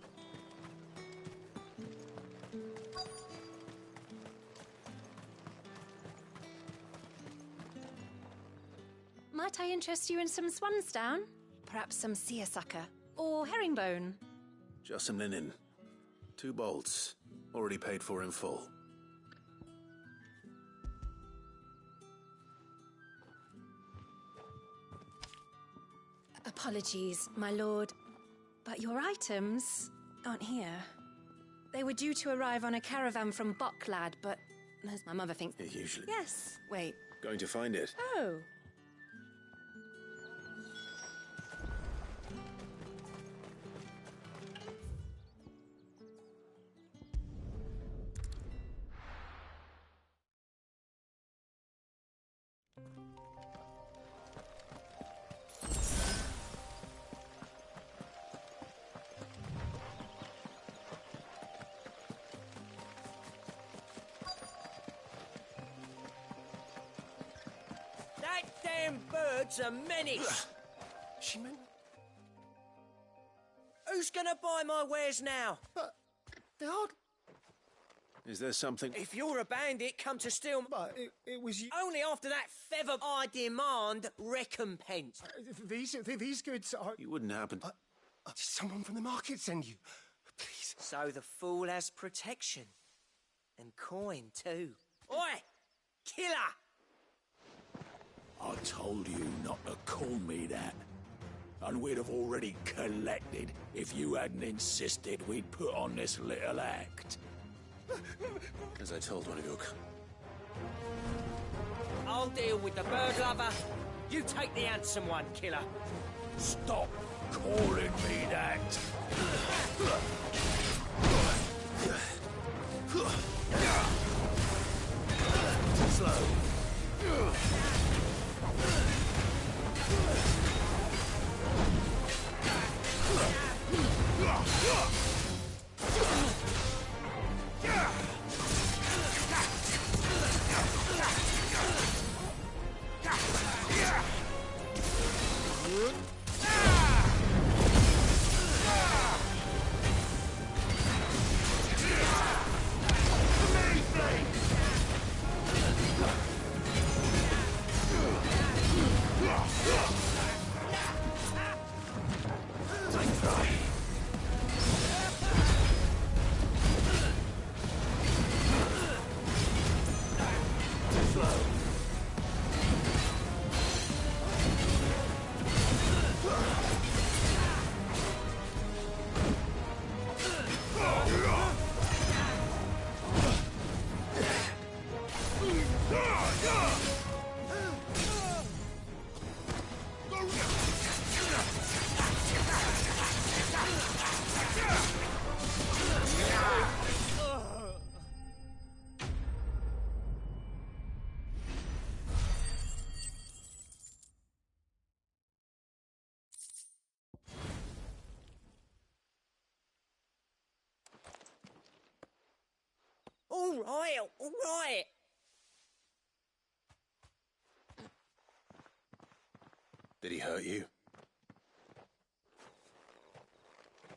Might I interest you in some swansdown? Perhaps some seersucker or herringbone? Just some linen. 2 bolts. Already paid for in full. Apologies, my lord, but your items... aren't here. They were due to arrive on a caravan from Bocklad, but as my mother thinks... Usually. Yes. Wait. Going to find it. Oh. That damn bird's a menace! She meant... Who's gonna buy my wares now? But they are... Is there something... If you're a bandit, come to steal... But it was you... Only after that feather I demand recompense. These goods are... You wouldn't happen... Did someone from the market send you? Please. So the fool has protection. And coin, too. Oi! Killer! I told you not to call me that. And we'd have already collected if you hadn't insisted we'd put on this little act. As I told one of your... I'll deal with the bird lover. You take the handsome one, killer. Stop calling me that. Slow. All right. Did he hurt you?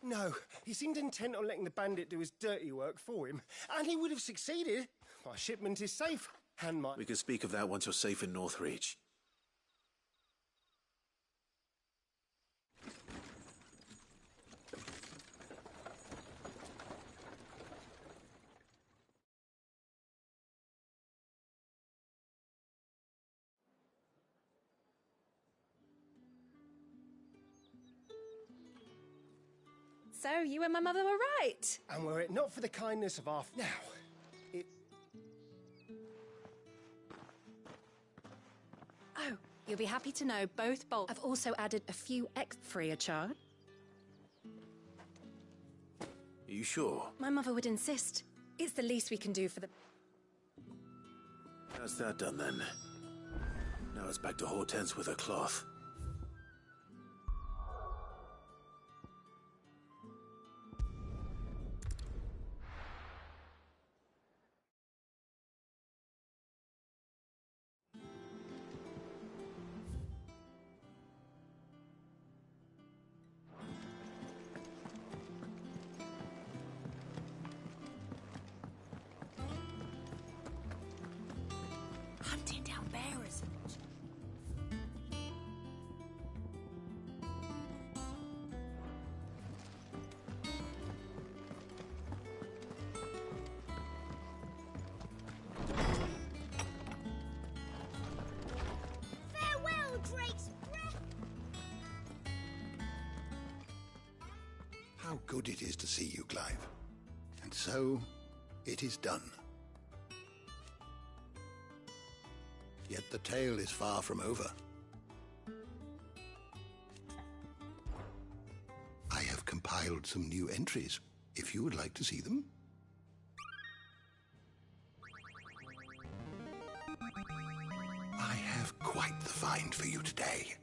No, he seemed intent on letting the bandit do his dirty work for him, and he would have succeeded. My shipment is safe, and my... We can speak of that once you're safe in Northreach. So, you and my mother were right. And were it not for the kindness of our... Now, it... Oh, you'll be happy to know both bolts. I've also added a few free of charge. Are you sure? My mother would insist. It's the least we can do for the... That's that done then. Now it's back to Hortense with her cloth. Hunting down bearers. How how good it is to see you, Clive. And so, it is done. Yet the tale is far from over. I have compiled some new entries, if you would like to see them. I have quite the find for you today.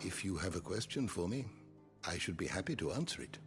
If you have a question for me, I should be happy to answer it.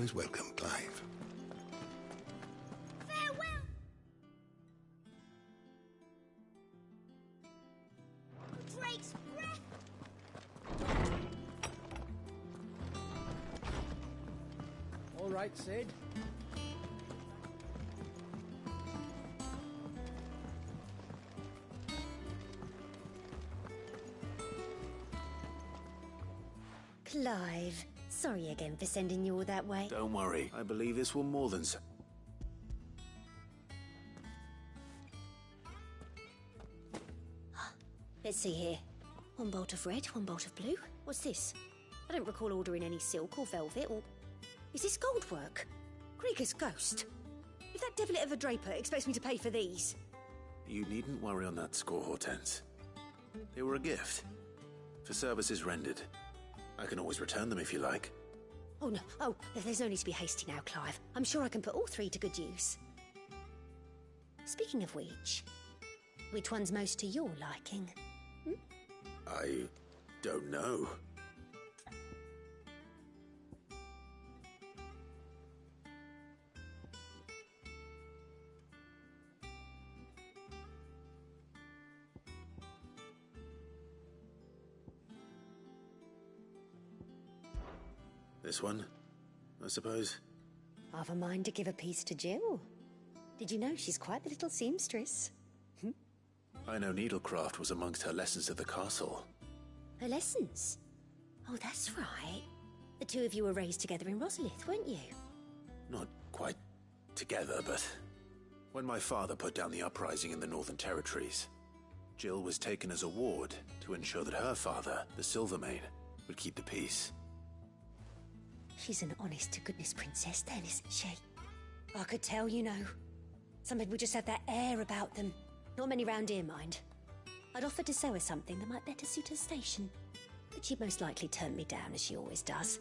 always welcome, Clive. Farewell! Drake's breath! All right, Sid. Clive, sorry again for sending you all that way. Don't worry. I believe this will more than... Let's see here. One bolt of red, one bolt of blue. What's this? I don't recall ordering any silk or velvet or... Is this gold work? Krieger's ghost. If that devilit of a draper expects me to pay for these... You needn't worry on that score, Hortense. They were a gift. For services rendered. I can always return them if you like. Oh, no. Oh, there's no need to be hasty now, Clive. I'm sure I can put all three to good use. Speaking of which one's most to your liking? I don't know. This one, I suppose. I've a mind to give a piece to Jill. Did you know she's quite the little seamstress? I know needlecraft was amongst her lessons at the castle. Her lessons? Oh, that's right. The two of you were raised together in Rosalith, weren't you? Not quite together, but... When my father put down the uprising in the Northern Territories, Jill was taken as a ward to ensure that her father, the Silvermane, would keep the peace. She's an honest-to-goodness princess then, isn't she? I could tell, you know. Some people just have that air about them. Not many round here, mind. I'd offered to sew her something that might better suit her station. But she'd most likely turn me down, as she always does.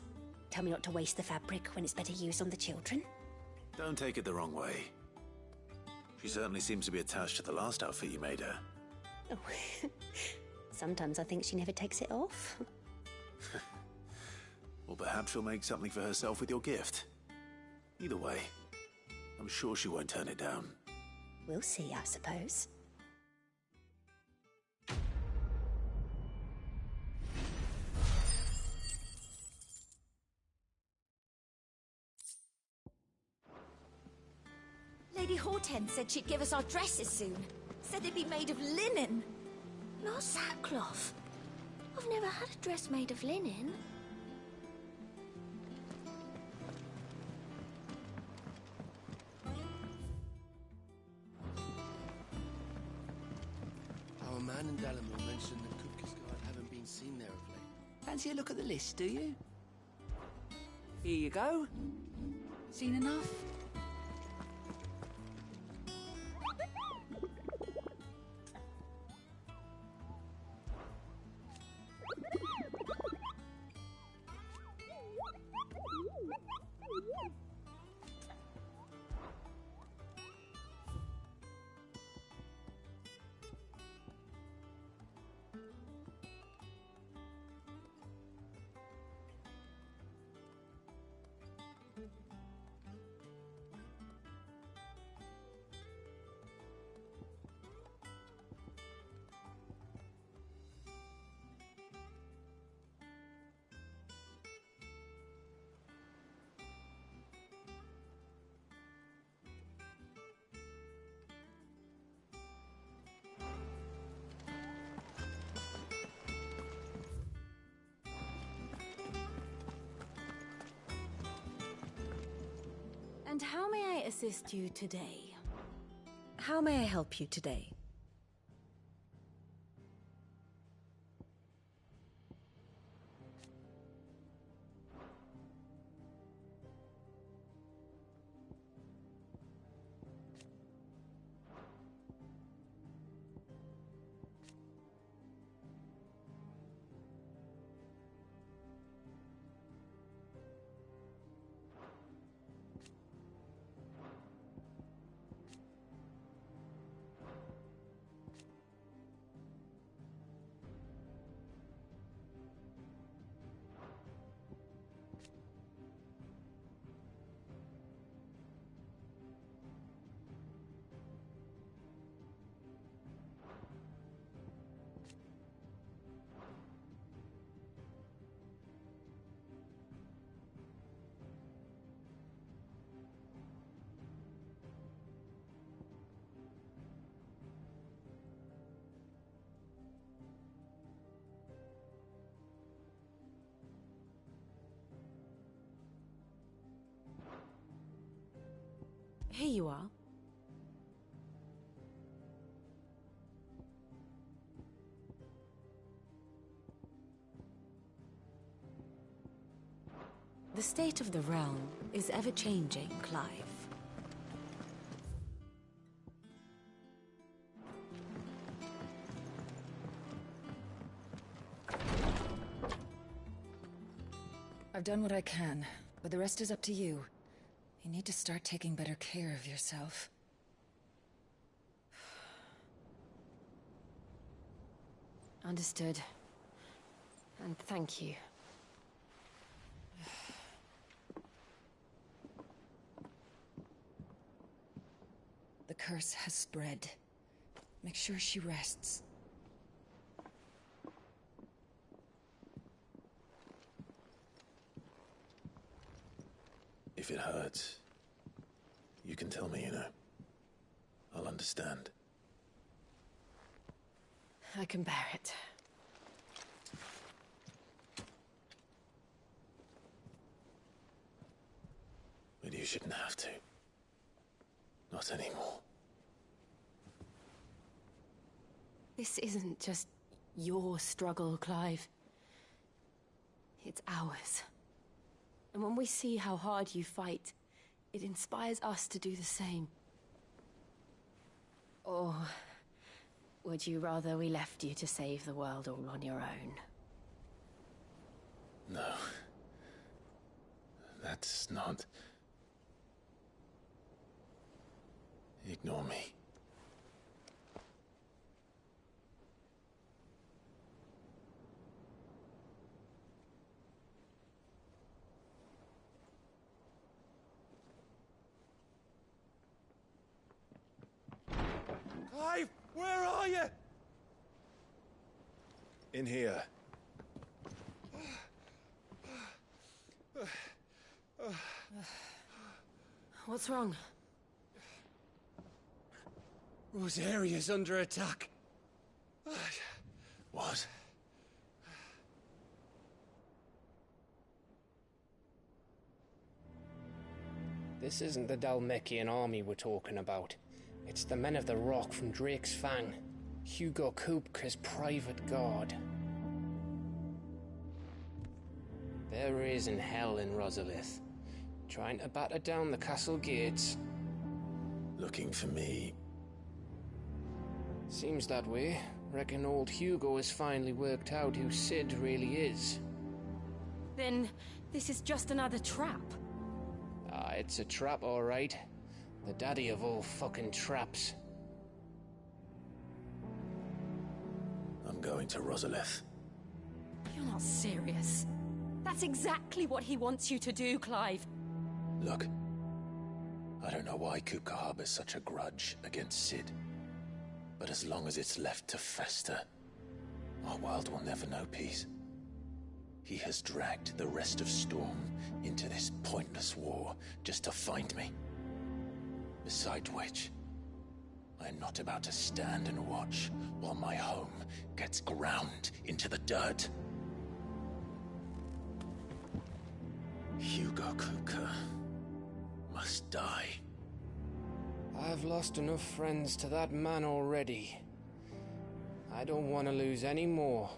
Tell me not to waste the fabric when it's better used on the children. Don't take it the wrong way. She certainly seems to be attached to the last outfit you made her. Oh, sometimes I think she never takes it off. Or perhaps she'll make something for herself with your gift. Either way, I'm sure she won't turn it down. We'll see, I suppose. Lady Hortense said she'd give us our dresses soon. Said they'd be made of linen. Not sackcloth. I've never had a dress made of linen. Our man in Dalamore mentioned that Kupka's guard haven't been seen there of late. Fancy a look at the list, do you? Here you go. Seen enough? And how may I assist you today? How may I help you today? Here you are. The state of the realm is ever-changing, Clive. I've done what I can, but the rest is up to you. You need to start taking better care of yourself. Understood. And thank you. The curse has spread. Make sure she rests. If it hurts, you can tell me, you know. I'll understand. I can bear it. But you shouldn't have to. Not anymore. This isn't just your struggle, Clive. It's ours. And when we see how hard you fight, it inspires us to do the same. Or would you rather we left you to save the world all on your own? No. That's not... Ignore me. Clive, where are you? In here. What's wrong? Rosaria's under attack. What? This isn't the Dalmekian army we're talking about. It's the men of the Rock from Drake's Fang. Hugo Kupka's private guard. There is in hell in Rosalith, trying to batter down the castle gates. Looking for me. Seems that way. Reckon old Hugo has finally worked out who Sid really is. Then this is just another trap. Ah, it's a trap, all right. The daddy of all fucking traps. I'm going to Rosalith. You're not serious. That's exactly what he wants you to do, Clive. Look, I don't know why Kupka harbors such a grudge against Sid. But as long as it's left to fester, our world will never know peace. He has dragged the rest of Storm into this pointless war just to find me. Besides which, I am not about to stand and watch while my home gets ground into the dirt. Hugo Kupka must die. I've lost enough friends to that man already. I don't want to lose any more.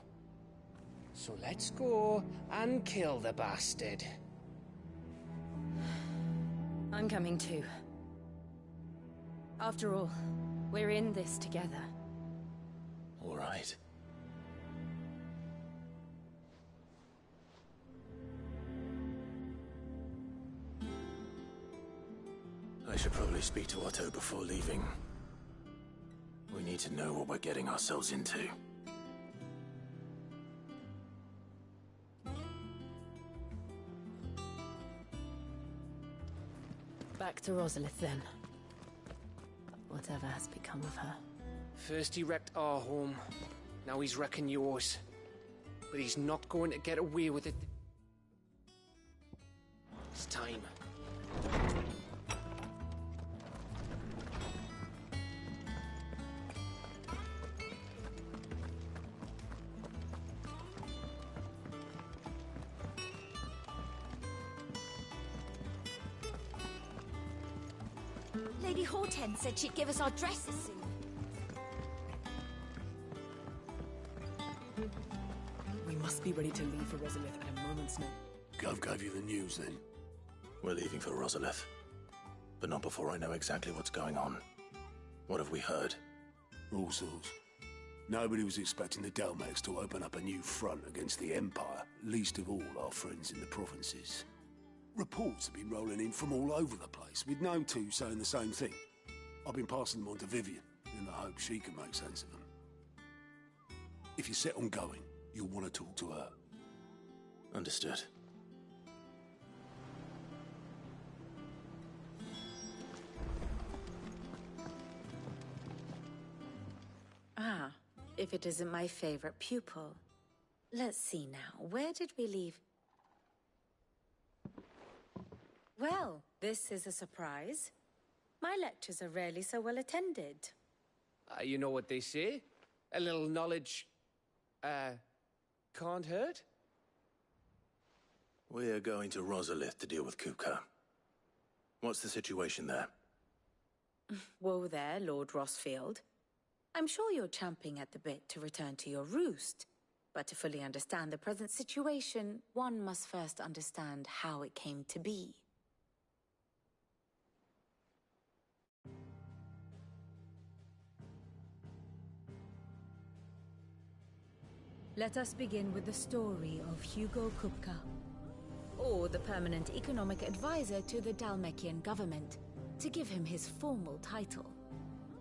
So let's go and kill the bastard. I'm coming too. After all, we're in this together. All right. I should probably speak to Otto before leaving. We need to know what we're getting ourselves into. Back to Rosalith, then. Whatever has become of her. First he wrecked our home, now he's wrecking yours. But he's not going to get away with it. It's time. Lady Hortense said she'd give us our dresses soon. We must be ready to leave for Rosalith at a moment's notice. Gov gave you the news, then? We're leaving for Rosalith. But not before I know exactly what's going on. What have we heard? All sorts. Nobody was expecting the Delmex to open up a new front against the Empire, least of all our friends in the provinces. Reports have been rolling in from all over the place, with no two saying the same thing. I've been passing them on to Vivian, in the hope she can make sense of them. If you're set on going, you'll want to talk to her. Understood. Ah, if it isn't my favorite pupil. Let's see now, where did we leave? Well, this is a surprise. My lectures are rarely so well attended. You know what they say? A little knowledge, can't hurt? We're going to Rosalith to deal with Kupka. What's the situation there? Whoa there, Lord Rossfield. I'm sure you're champing at the bit to return to your roost. But to fully understand the present situation, one must first understand how it came to be. Let us begin with the story of Hugo Kupka, or the permanent economic advisor to the Dalmekian government, to give him his formal title.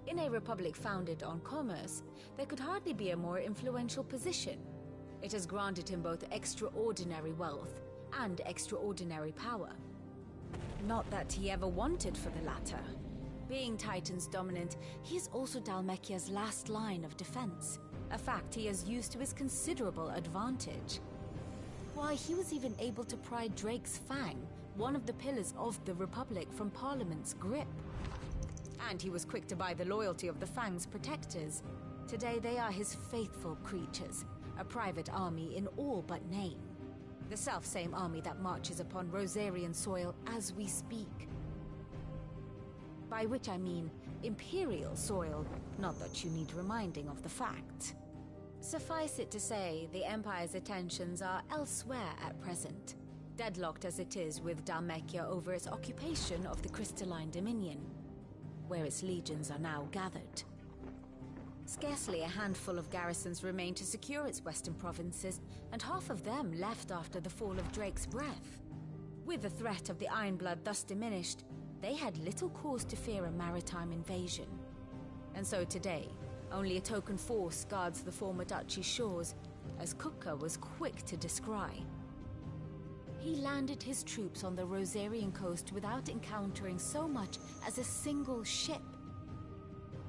In a republic founded on commerce, there could hardly be a more influential position. It has granted him both extraordinary wealth and extraordinary power. Not that he ever wanted for the latter. Being Titan's dominant, he is also Dalmekia's last line of defense, a fact he has used to his considerable advantage. Why, he was even able to pry Drake's Fang, one of the pillars of the Republic, from Parliament's grip. And he was quick to buy the loyalty of the Fang's protectors. Today they are his faithful creatures, a private army in all but name. The self-same army that marches upon Rosarian soil as we speak. By which I mean Imperial soil, not that you need reminding of the fact. Suffice it to say, the Empire's attentions are elsewhere at present, deadlocked as it is with Dalmekia over its occupation of the Crystalline Dominion, where its legions are now gathered. Scarcely a handful of garrisons remain to secure its western provinces, and half of them left after the fall of Drake's Breath. With the threat of the Ironblood thus diminished, they had little cause to fear a maritime invasion. And so today, only a token force guards the former duchy's shores, as Kupka was quick to descry. He landed his troops on the Rosarian coast without encountering so much as a single ship.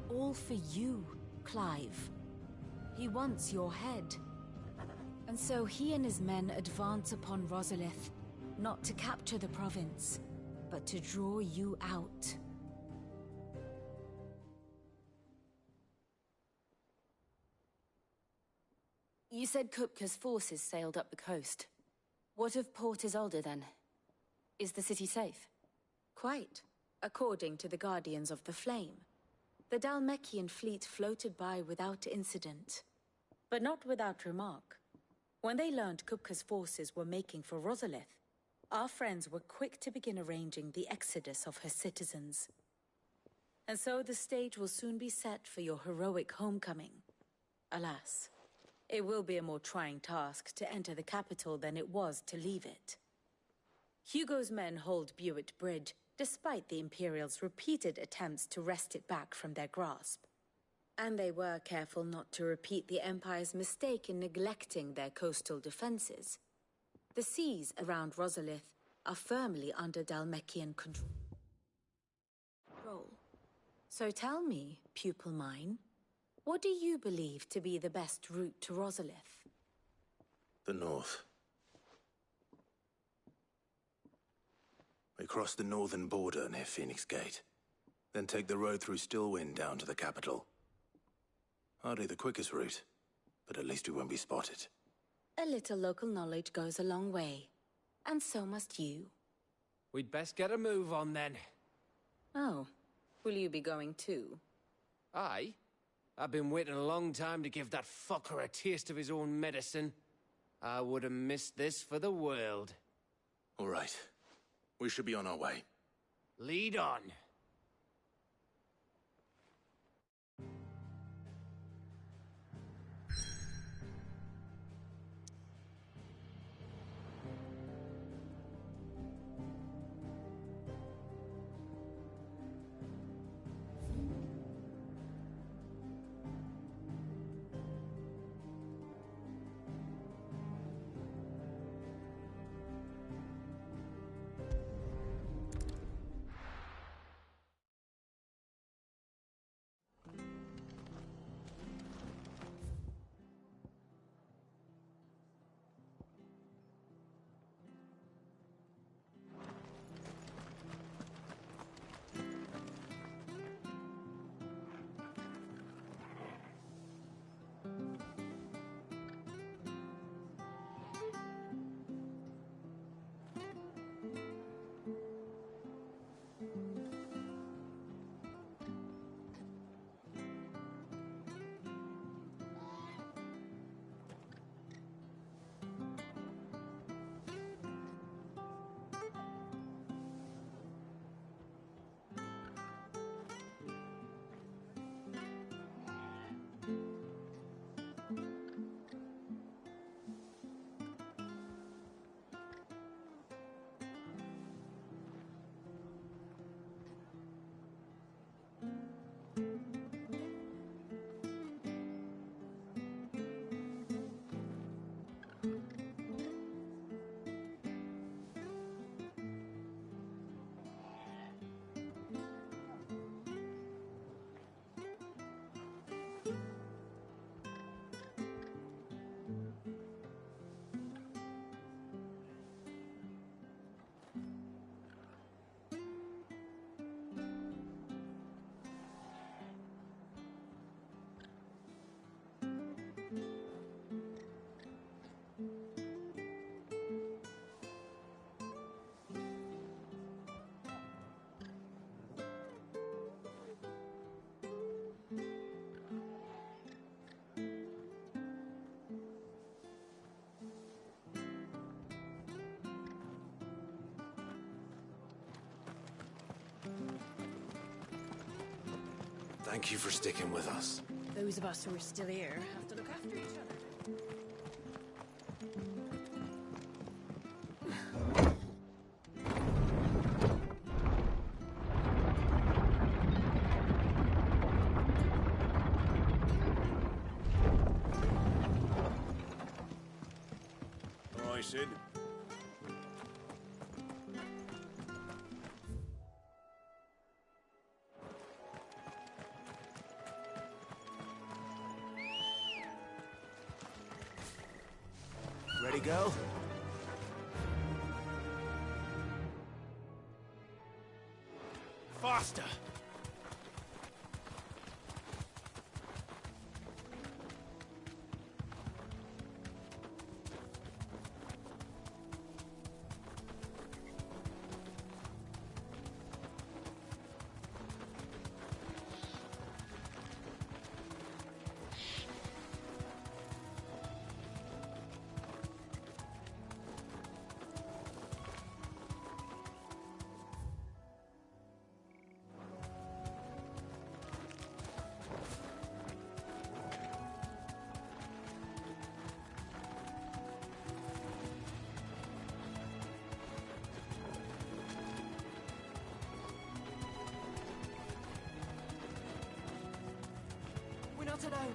All for you, Clive. He wants your head. And so he and his men advance upon Rosalith, not to capture the province, but to draw you out. You said Kupka's forces sailed up the coast. What of Port Isolde, then? Is the city safe? Quite, according to the Guardians of the Flame. The Dalmekian fleet floated by without incident. But not without remark. When they learned Kupka's forces were making for Rosalith, our friends were quick to begin arranging the exodus of her citizens. And so the stage will soon be set for your heroic homecoming. Alas, it will be a more trying task to enter the capital than it was to leave it. Hugo's men hold Buett Bridge, despite the Imperials' repeated attempts to wrest it back from their grasp. And they were careful not to repeat the Empire's mistake in neglecting their coastal defenses. The seas around Rosalith are firmly under Dalmekian control. So tell me, pupil mine, what do you believe to be the best route to Rosalith? The north. We cross the northern border near Phoenix Gate, then take the road through Stillwind down to the capital. Hardly the quickest route, but at least we won't be spotted. A little local knowledge goes a long way, and so must you. We'd best get a move on then. Oh, Will you be going too? Aye. I've been waiting a long time to give that fucker a taste of his own medicine. I would have missed this for the world. All right. We should be on our way. Lead on. Thank you for sticking with us. Those of us who are still here have to look after each other. All right, Sid. Ready, go? Faster! We're not alone.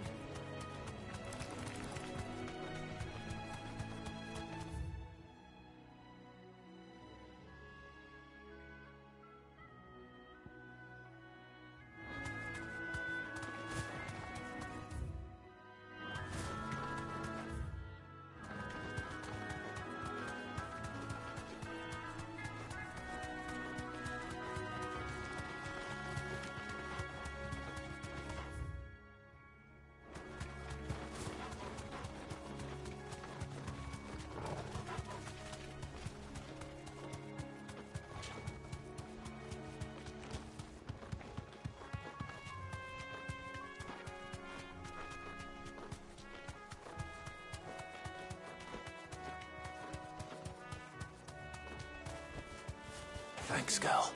Thanks, girl.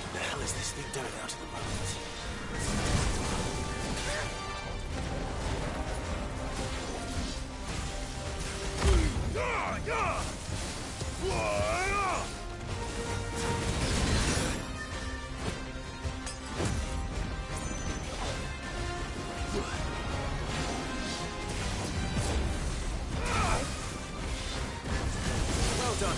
What the hell is this thing doing out of the road? Well done.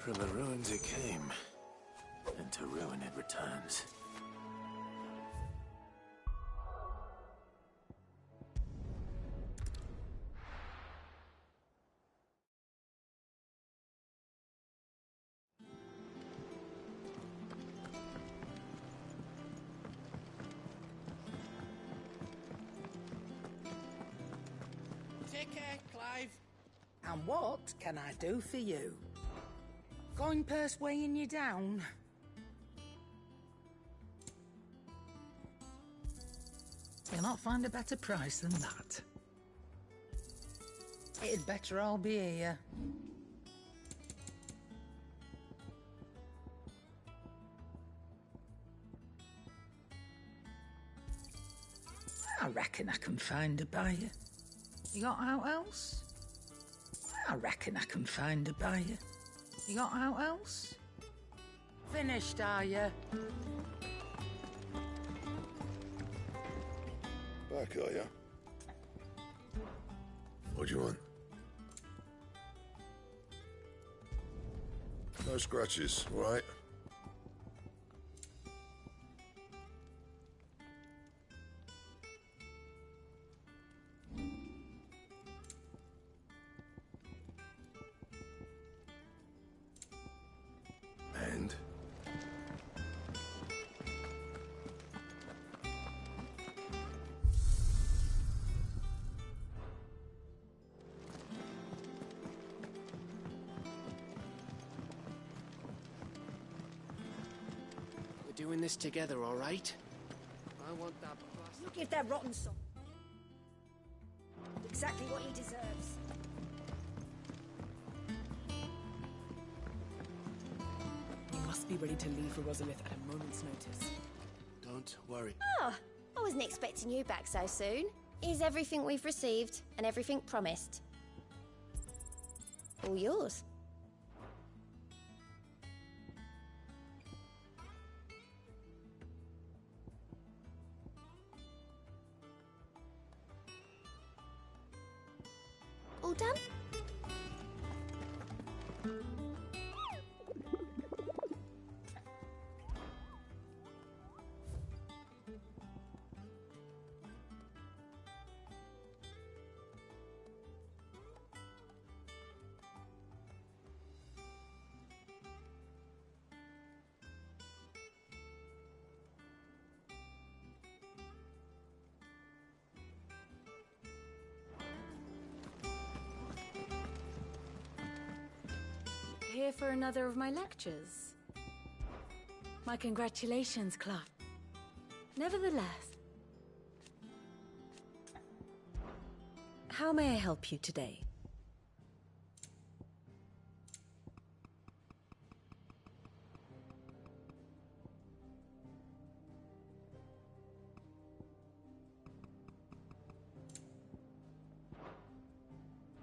From the ruins it came, and to ruin it returns. Take care, Clive. And what can I do for you? Coin purse weighing you down? You'll not find a better price than that. It'd better all be here. I reckon I can find a buyer. You got out else? I reckon I can find a buyer. You got out else? Finished, are you? Back, are ya? What do you want? No scratches, all right? And? doing this together, all right? I want that bastard. You give that rotten soul exactly what he deserves. You must be ready to leave for Rosalith at a moment's notice. Don't worry. Oh, I wasn't expecting you back so soon. Here's everything we've received and everything promised. All yours. All done? Here for another of my lectures. My congratulations, Clough. Nevertheless, how may I help you today?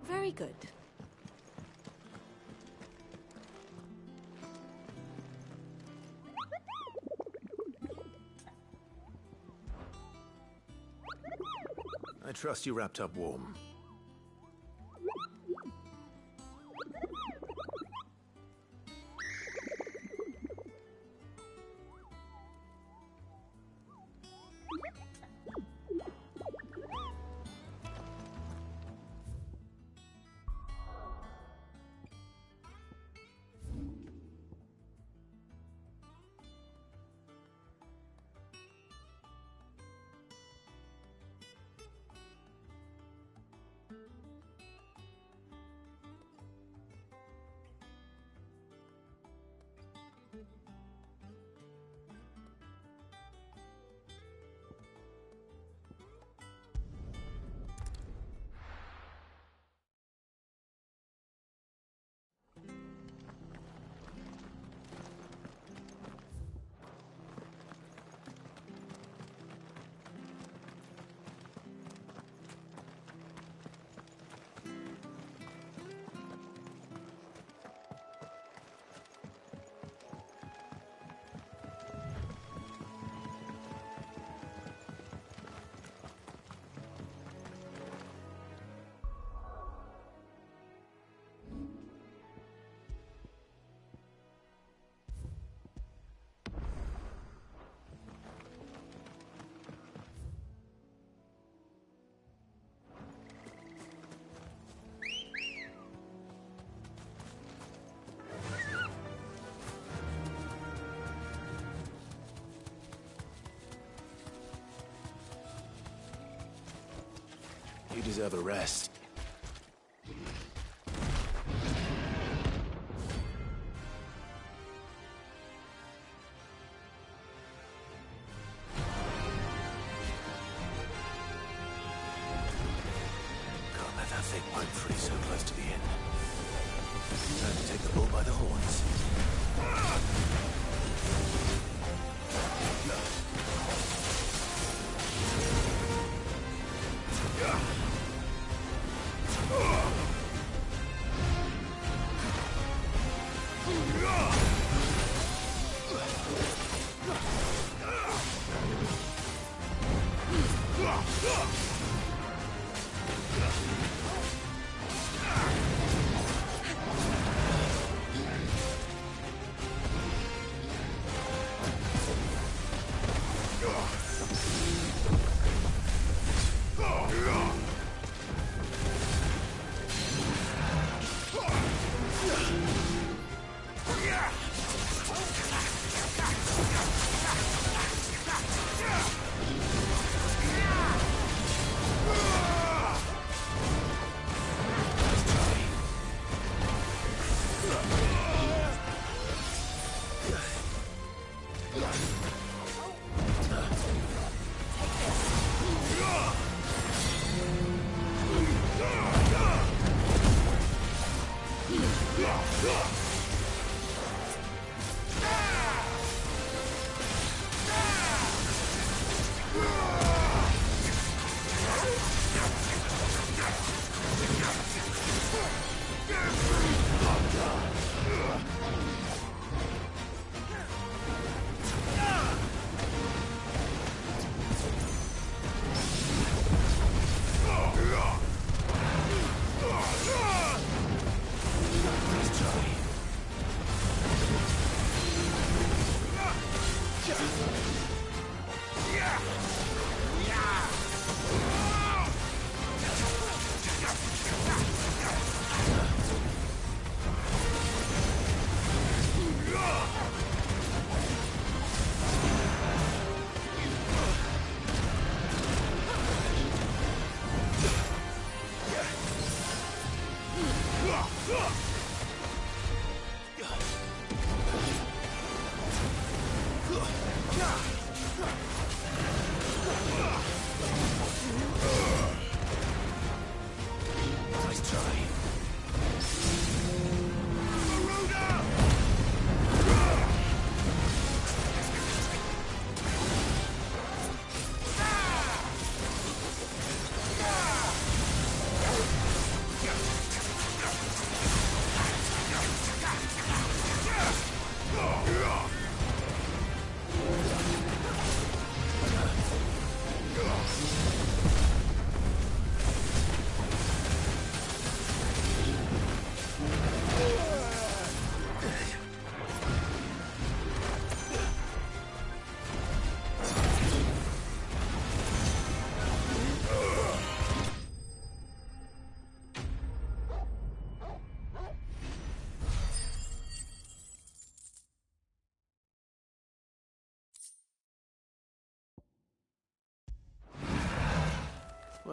Very good. I trust you wrapped up warm. You deserve a rest. Can't let that thing pipe free so close to the end. Time to take the bull by the horns.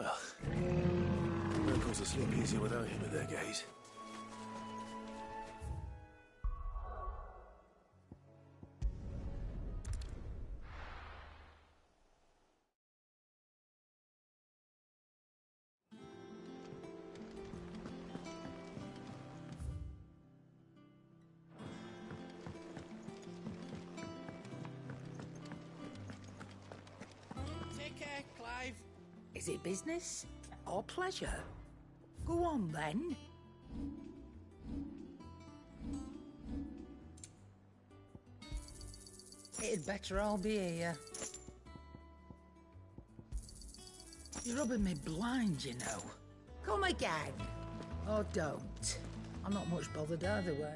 Well, locals will sleep easier without him at their gaze. Take care, Clive. Is it business or pleasure? Go on, then. It'd better all be here. You're rubbing me blind, you know. Come again. Or don't. I'm not much bothered either way.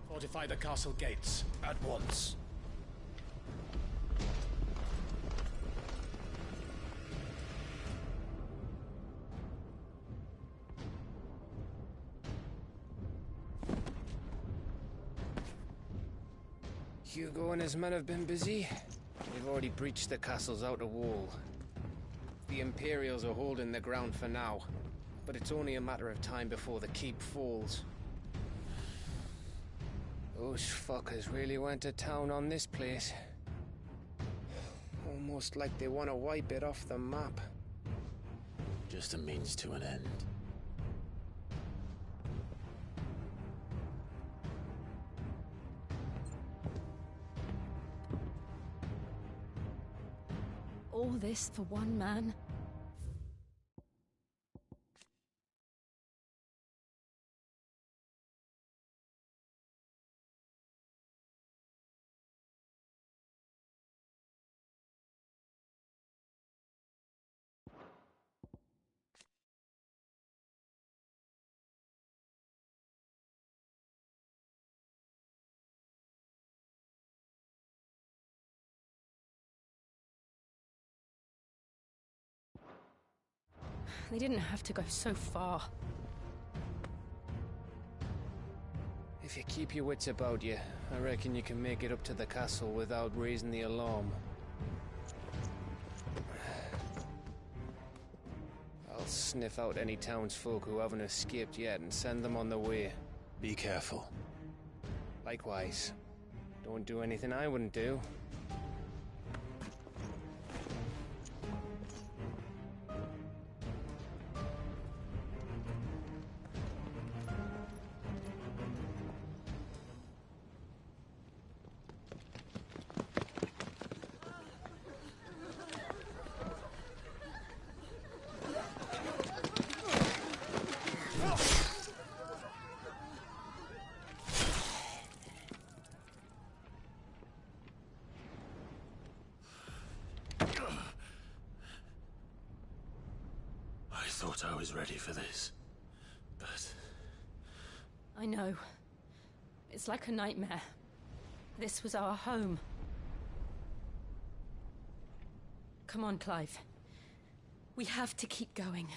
Fortify the castle gates at once. Hugo and his men have been busy. They've already breached the castle's outer wall. The Imperials are holding the ground for now, but it's only a matter of time before the keep falls. Those fuckers really went to town on this place. Almost like they want to wipe it off the map. Just a means to an end. All this for one man? They didn't have to go so far. If you keep your wits about you, I reckon you can make it up to the castle without raising the alarm. I'll sniff out any townsfolk who haven't escaped yet and send them on their way. Be careful. Likewise. Don't do anything I wouldn't do. I thought I was ready for this, but... I know. It's like a nightmare. This was our home. Come on, Clive. We have to keep going.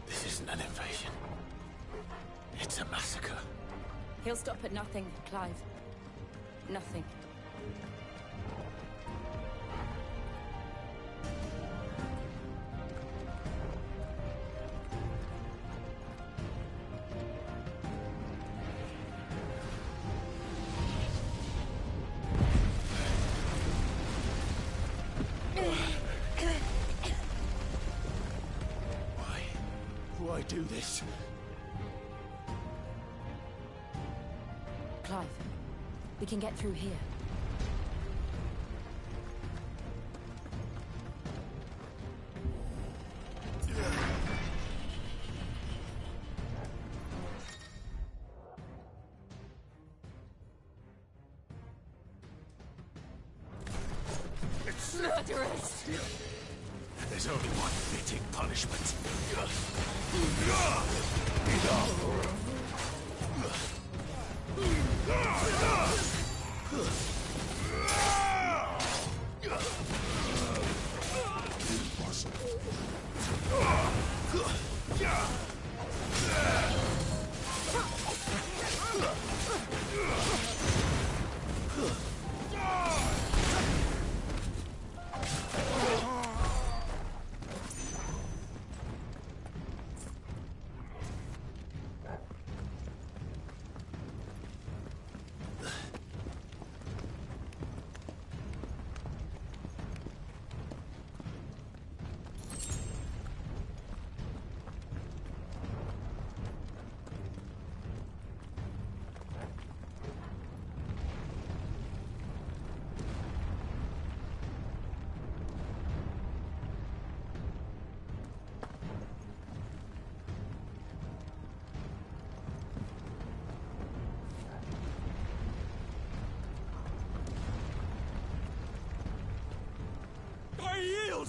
This isn't an invasion. It's a massacre. He'll stop at nothing, Clive. Nothing. do I do this? Clive, we can get through here. Murderers! There's only one fitting punishment.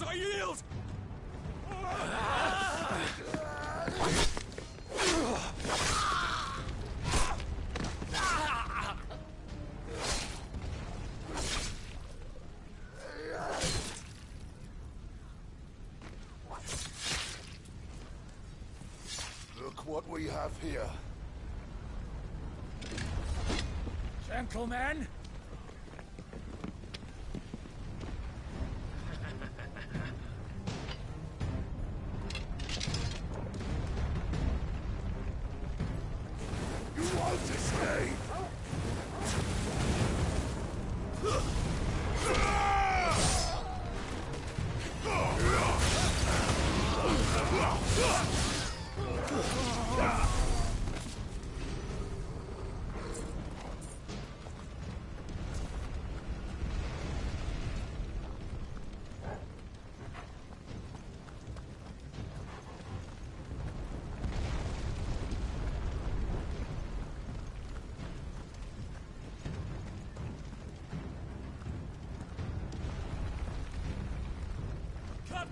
I yield! Look what we have here. Gentlemen!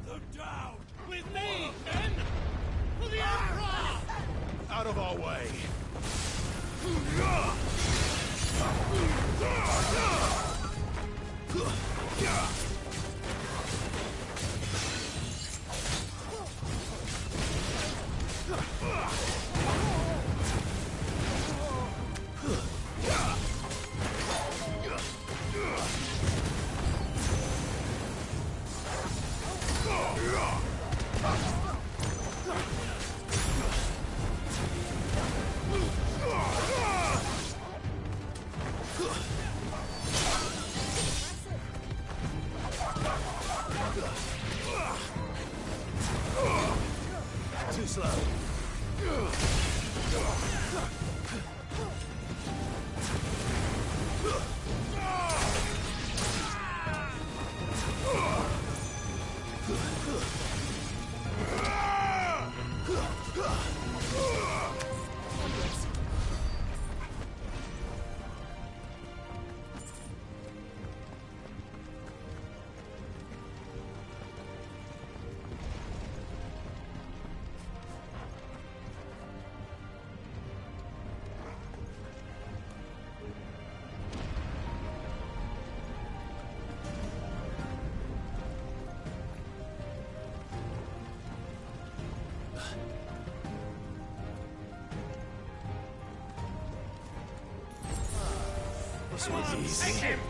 Them down! With me, men! For the Emperor! Out of our way! Too slow. This was easy. Take him!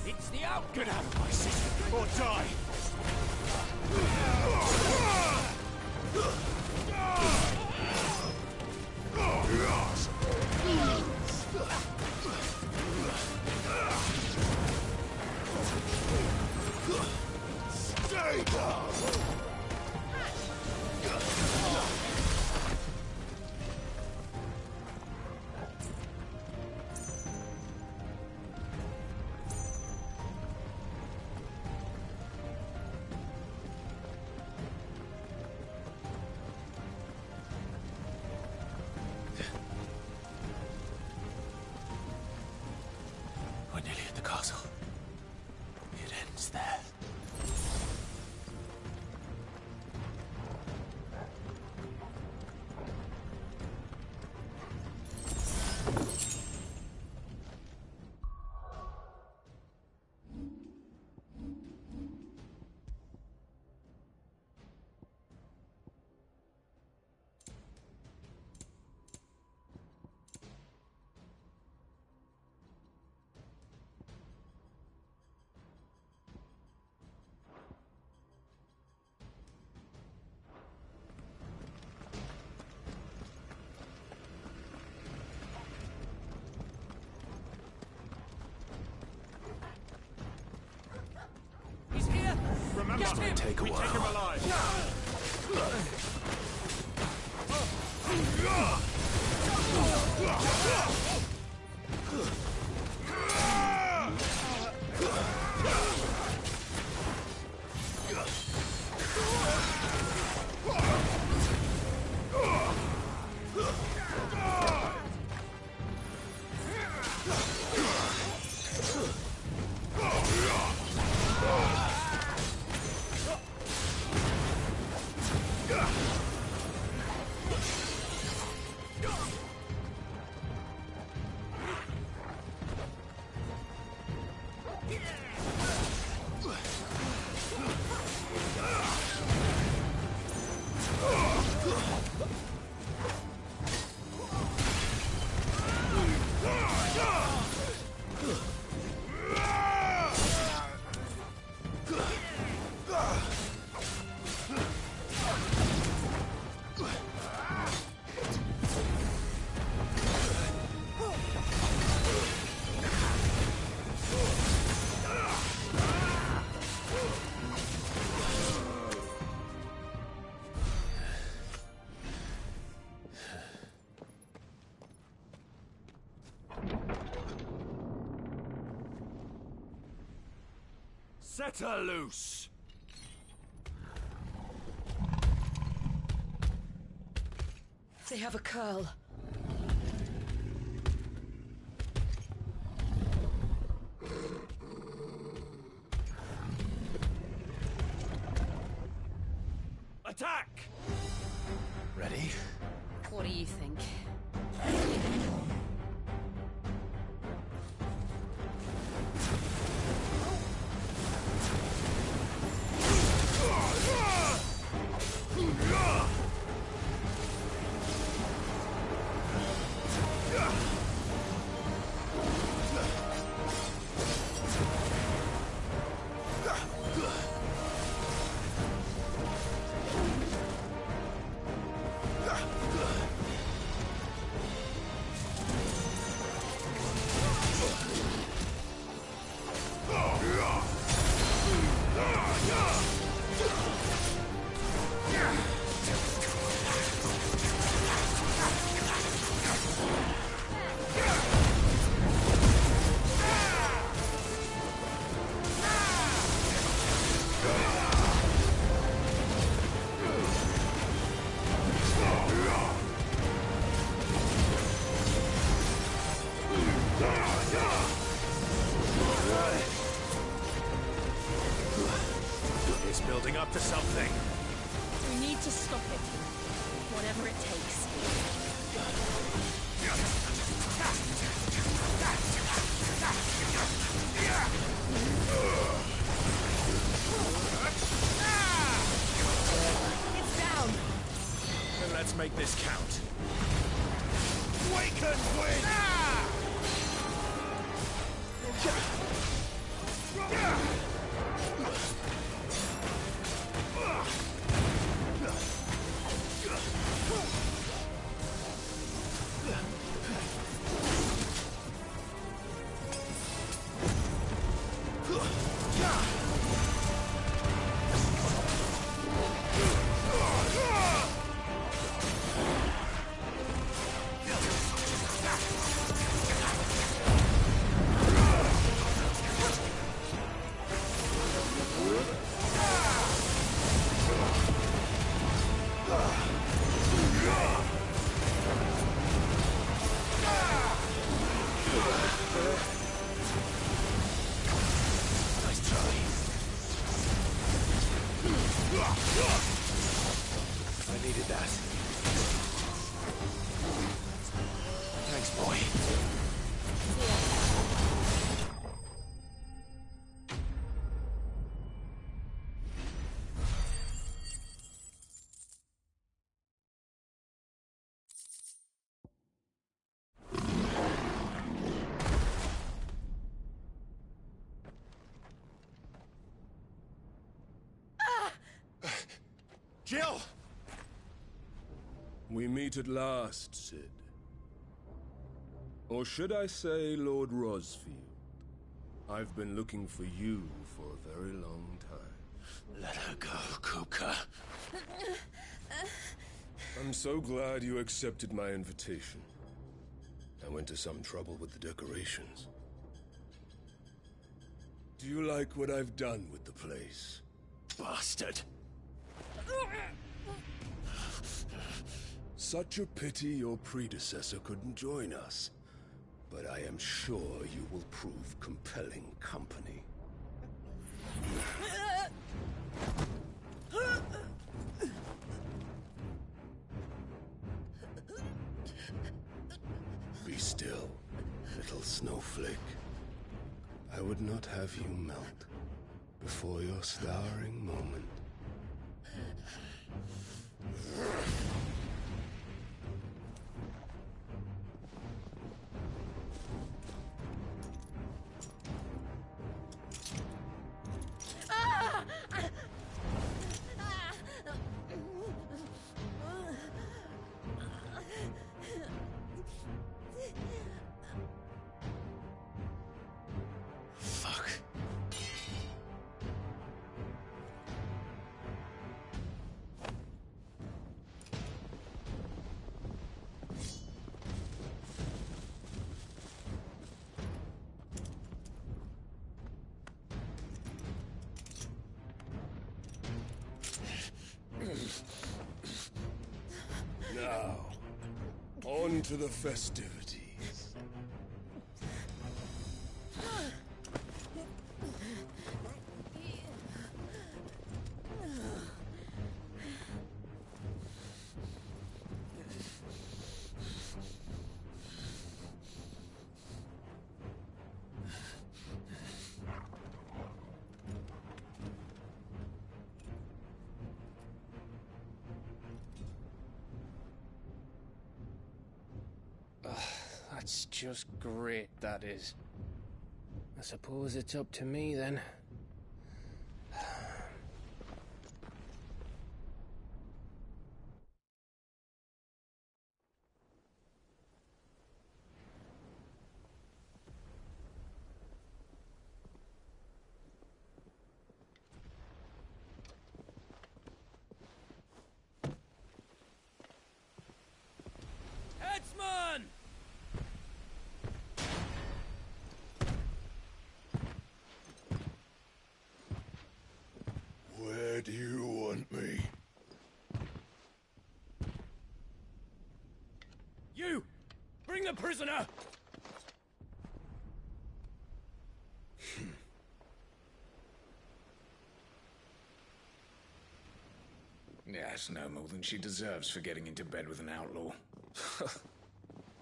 It's the out. Get out of my city, or die! Stay down! We're nearly at the castle. It ends there. He's here! Remember, This might take a we while. take him alive! Set her loose! They have a curl. Attack! Ready? What do you think? to something. We need to stop it. Whatever it takes. It's down! Then let's make this count. We can win! I needed that. Thanks, boy. Jill! We meet at last, Sid. Or should I say, Lord Rosfield? I've been looking for you for a very long time. Let her go, Kuka. I'm so glad you accepted my invitation. I went to some trouble with the decorations. Do you like what I've done with the place? Bastard. Such a pity your predecessor couldn't join us. But I am sure you will prove compelling company. Be still, little snowflake. I would not have you melt before your starring moment. Fuck. Now, on to the festivities. That's just great, that is. I suppose it's up to me then. Headsman! Where do you want me? You! Bring the prisoner! That's no more than she deserves for getting into bed with an outlaw.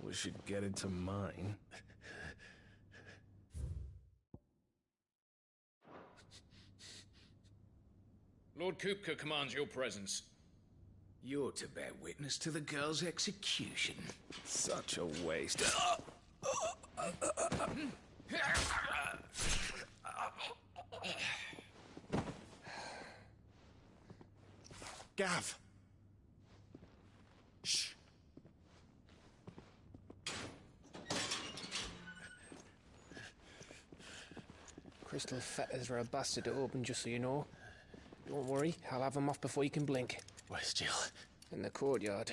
We should get into mine. Lord Kupka commands your presence. You're to bear witness to the girl's execution. Such a waste. Gav! Shh! Crystal fetters are a bastard to open, just so you know. Don't worry, I'll have them off before you can blink. Where's Jill? In the courtyard.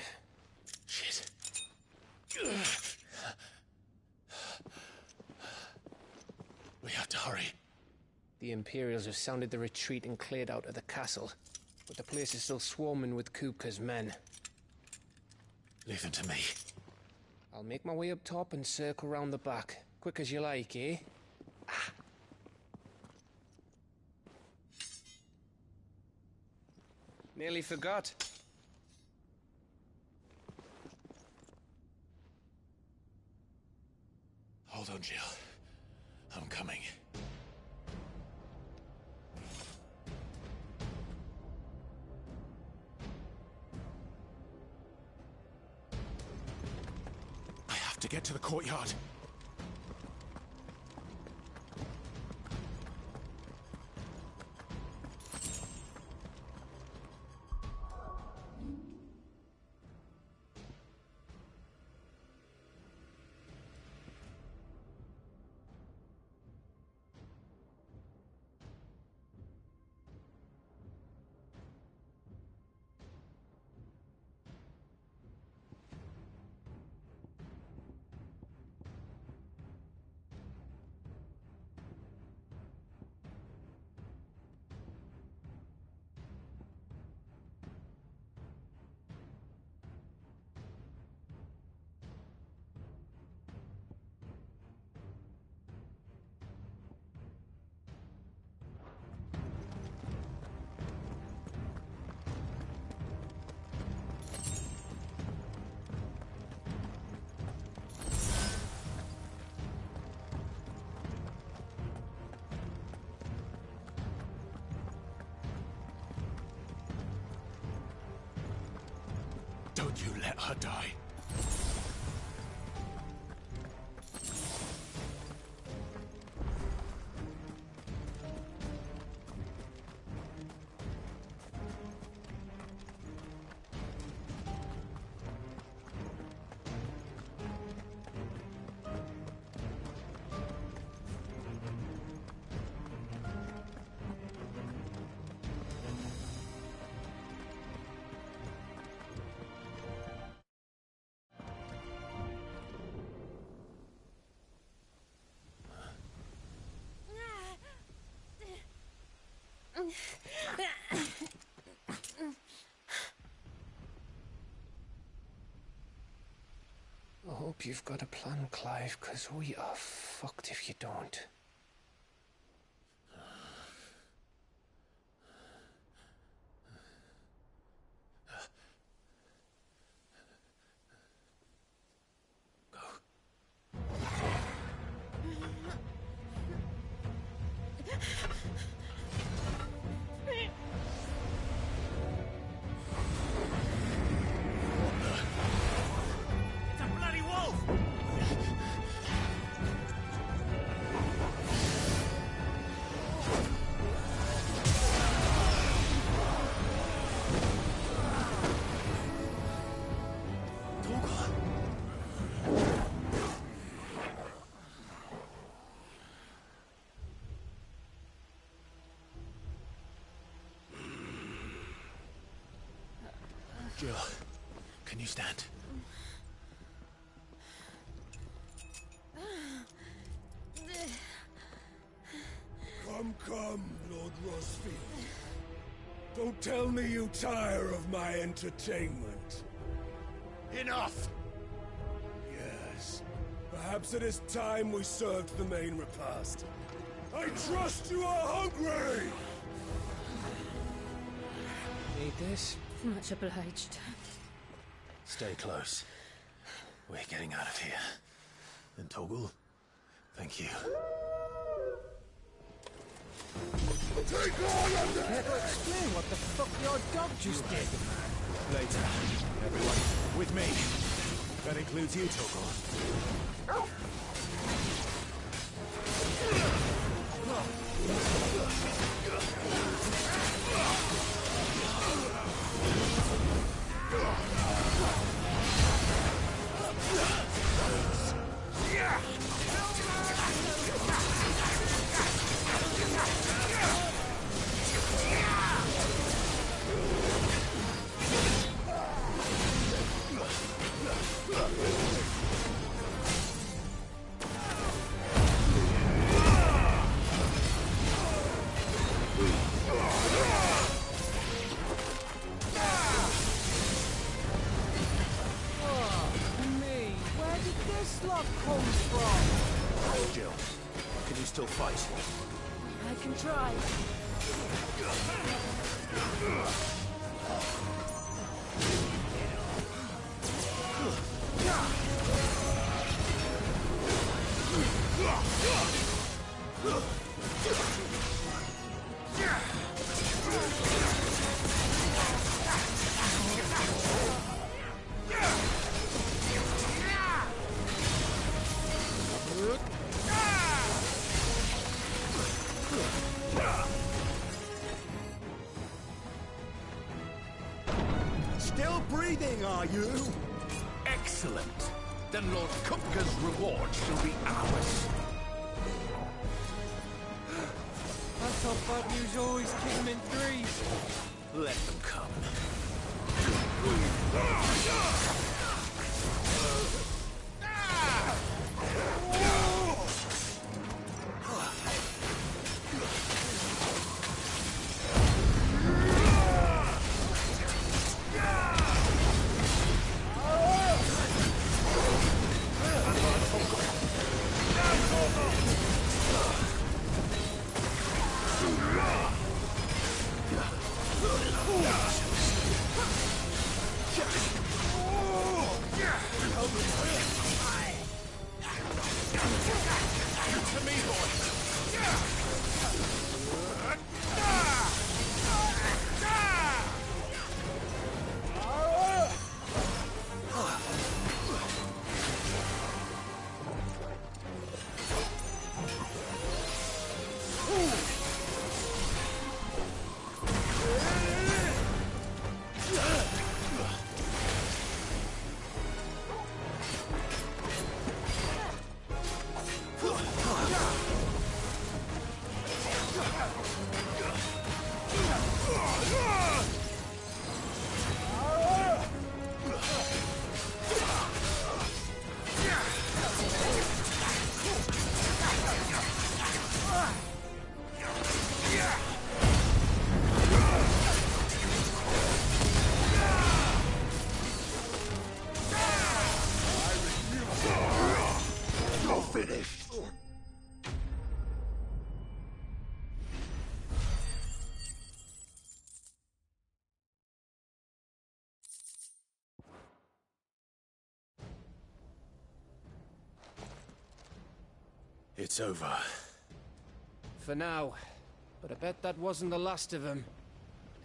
Shit. We have to hurry. The Imperials have sounded the retreat and cleared out of the castle, but the place is still swarming with Kupka's men. Leave them to me. I'll make my way up top and circle round the back. Quick as you like, eh? Nearly forgot. Hold on, Jill. I'm coming. I have to get to the courtyard. Don't you let her die. I hope you've got a plan, Clive, because we are fucked if you don't. Jill, can you stand? Come, Lord Rosfield. Don't tell me you tire of my entertainment. Enough! Yes. Perhaps it is time we served the main repast. I trust you are hungry! Need this? Much obliged. Stay close. We're getting out of here. And Toggle, thank you. Take all of them! Care to explain what the fuck your dog just did? Later. Everyone, with me. That includes you, Toggle. Jill, can you still fight? I can try. Still breathing, are you? Excellent. Then Lord Kupka's reward shall be ours. I thought bad news always came in threes. Let them come. It's over. For now. But I bet that wasn't the last of them.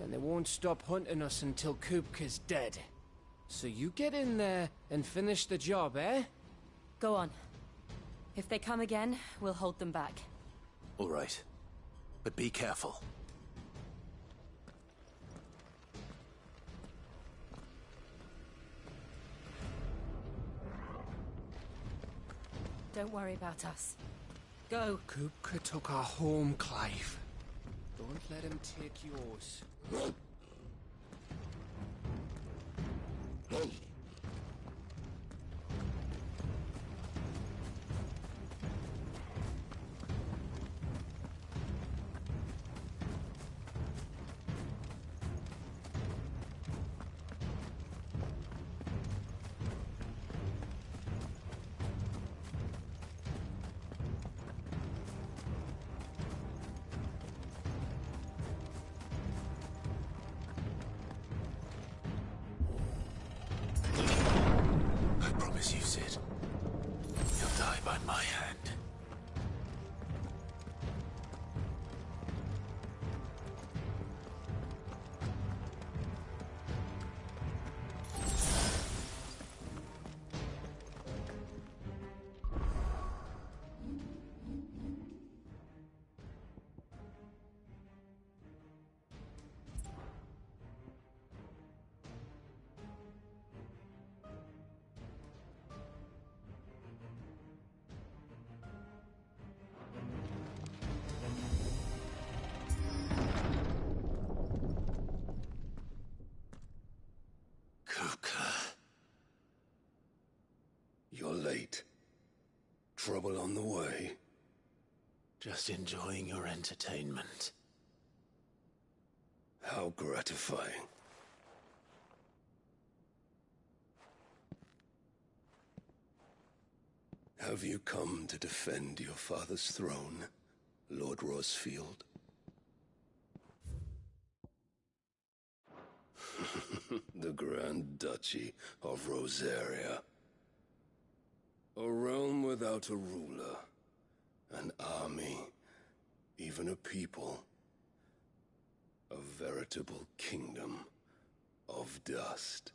And they won't stop hunting us until Kupka's dead. So you get in there and finish the job, eh? Go on. If they come again, we'll hold them back. All right. But be careful. Don't worry about us. Go. Kupka took our home, Clive. Don't let him take yours. as you, Sid. You'll die by my hand. You're late. Trouble on the way? Just enjoying your entertainment. How gratifying. Have you come to defend your father's throne, Lord Rosfield? The Grand Duchy of Rosaria. A realm without a ruler, an army, even a people. A veritable kingdom of dust.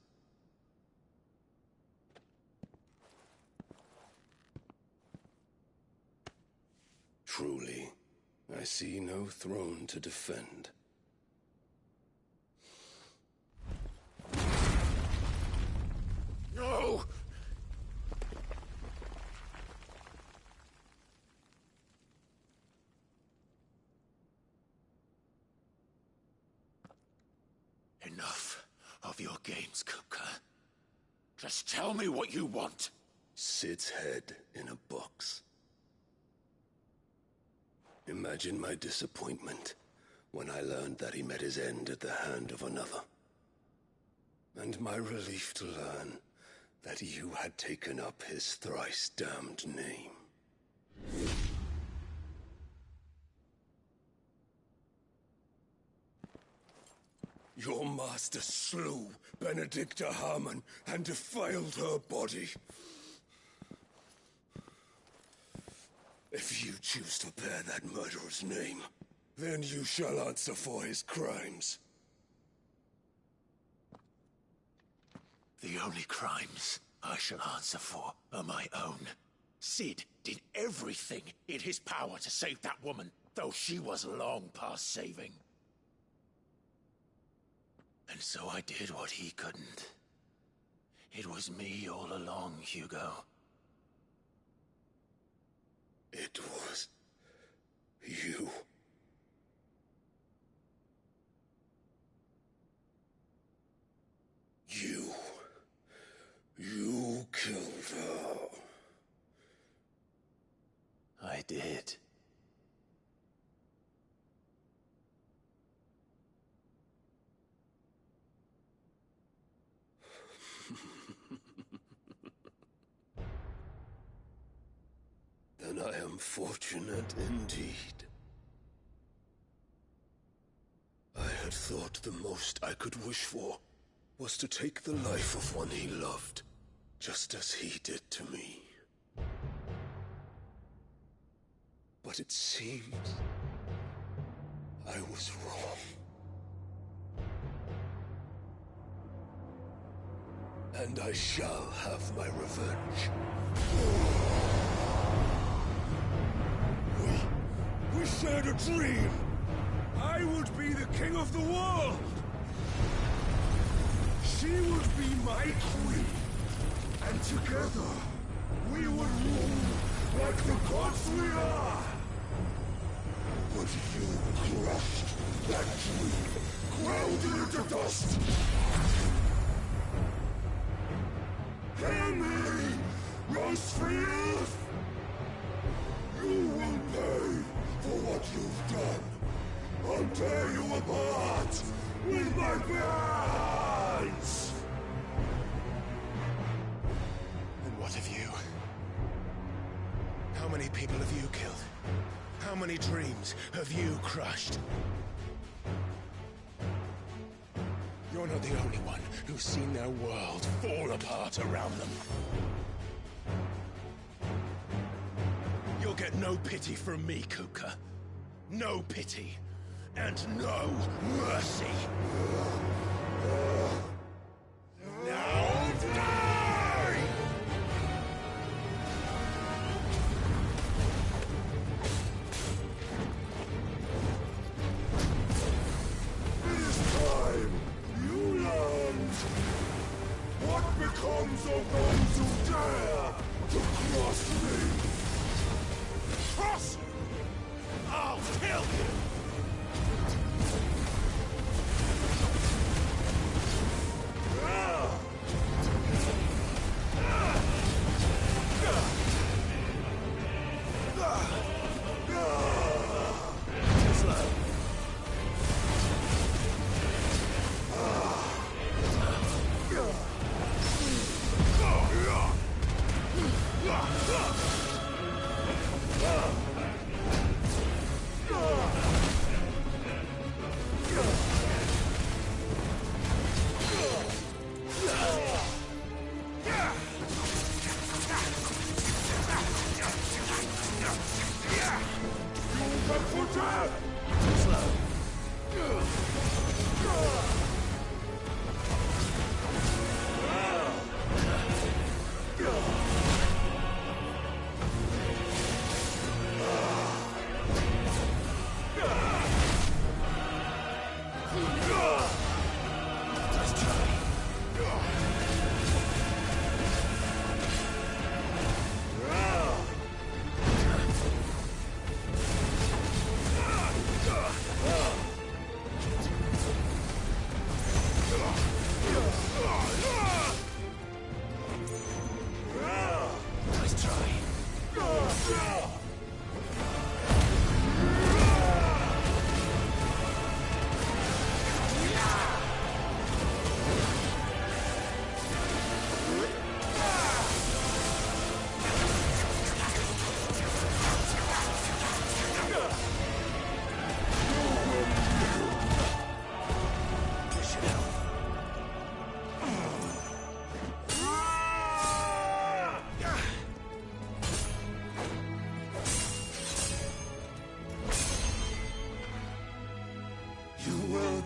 Truly, I see no throne to defend. No! Enough of your games, Kupka. Just tell me what you want. Sid's head in a box. Imagine my disappointment when I learned that he met his end at the hand of another. And my relief to learn that you had taken up his thrice-damned name. Your master slew Benedicta Harmon and defiled her body. If you choose to bear that murderer's name, then you shall answer for his crimes. The only crimes I shall answer for are my own. Sid did everything in his power to save that woman, though she was long past saving. And so I did what he couldn't. It was me all along, Hugo. It was you. You killed her. I did. Then I am fortunate indeed. I had thought the most I could wish for was to take the life of one he loved, just as he did to me. But it seems I was wrong. And I shall have my revenge. We shared a dream! I would be the king of the world! She would be my queen! And together, we would rule like the gods we are! But you crushed that dream, ground it into dust! Hear me, Rosefield! You will pay for what you've done. I'll tear you apart with my bare hands! And what of you? How many people have you killed? How many dreams have you crushed? You're not the only one who's seen their world fall apart around them. get no pity from me, Kupka. No pity. And no mercy. Now die! This time, you learned what becomes of those who dare to cross me. Cross! I'll kill you!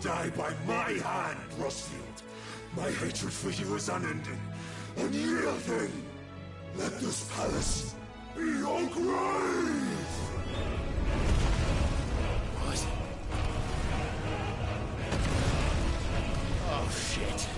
Die by my hand, Rosfield. My hatred for you is unending, unyielding. Let this palace be your grave! What? Oh, shit.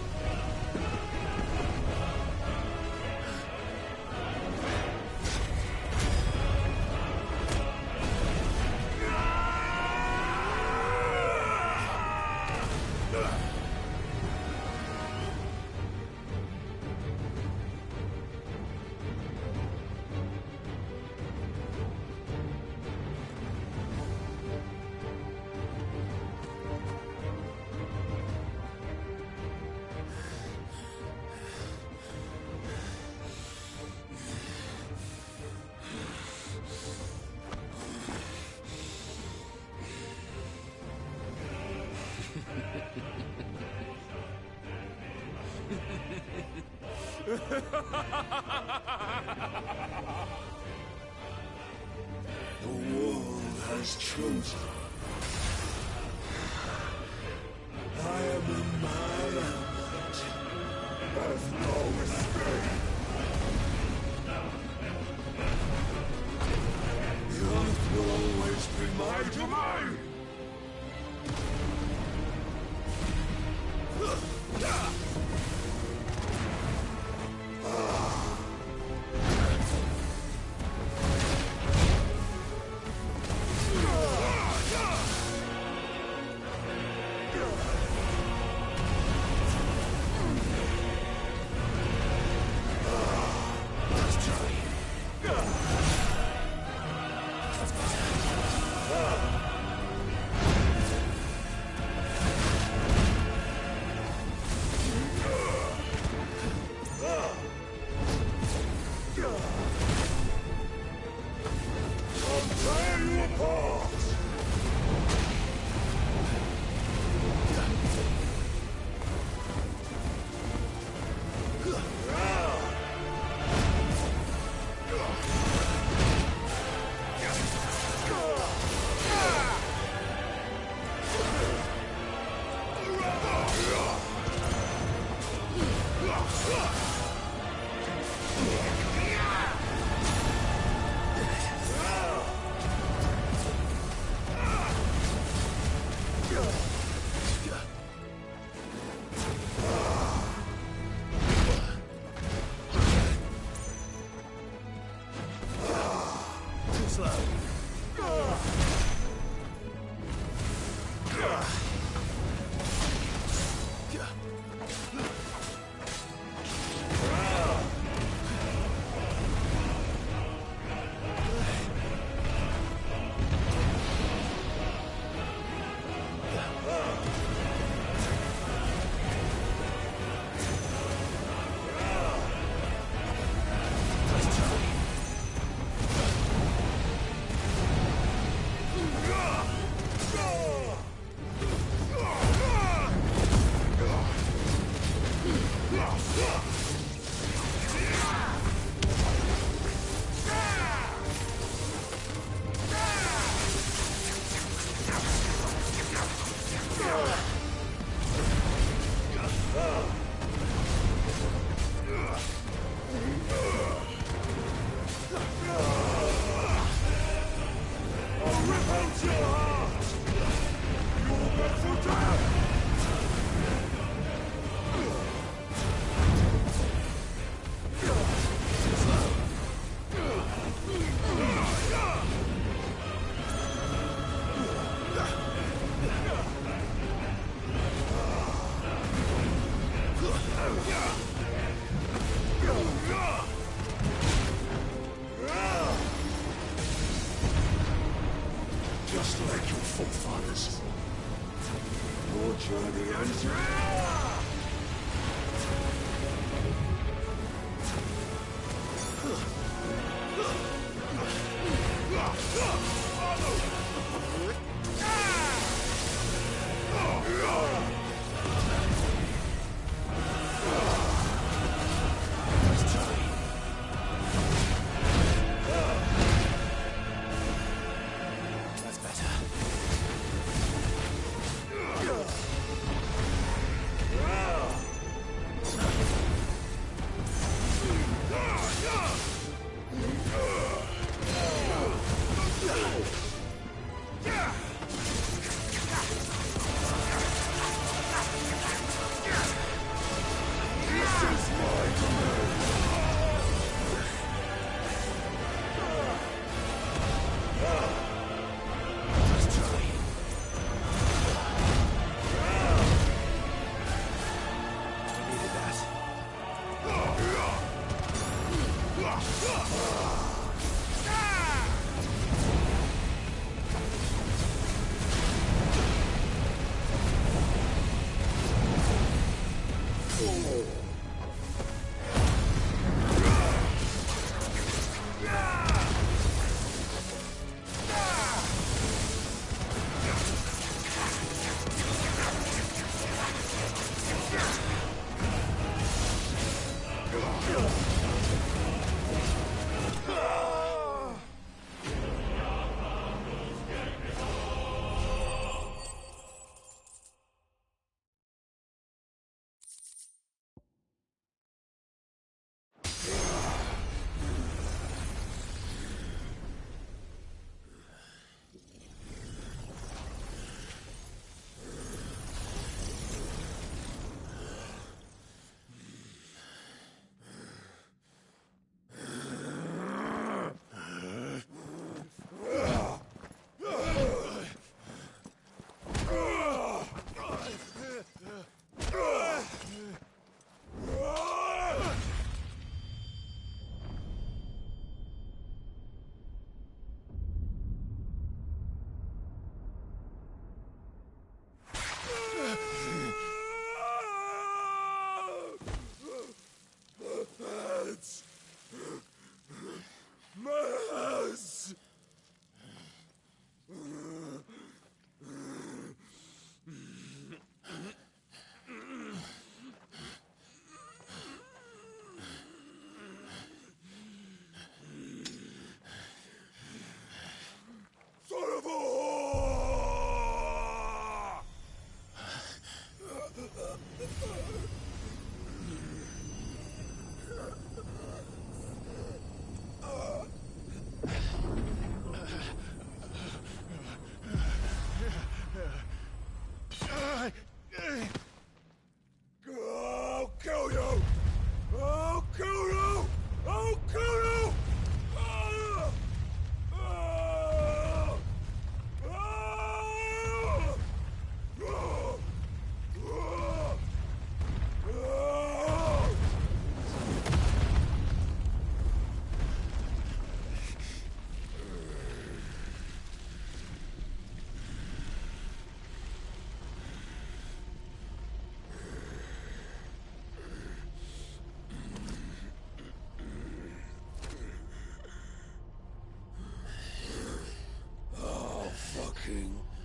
The world has chosen. I am in my element. There's no escape. The earth will always be my domain.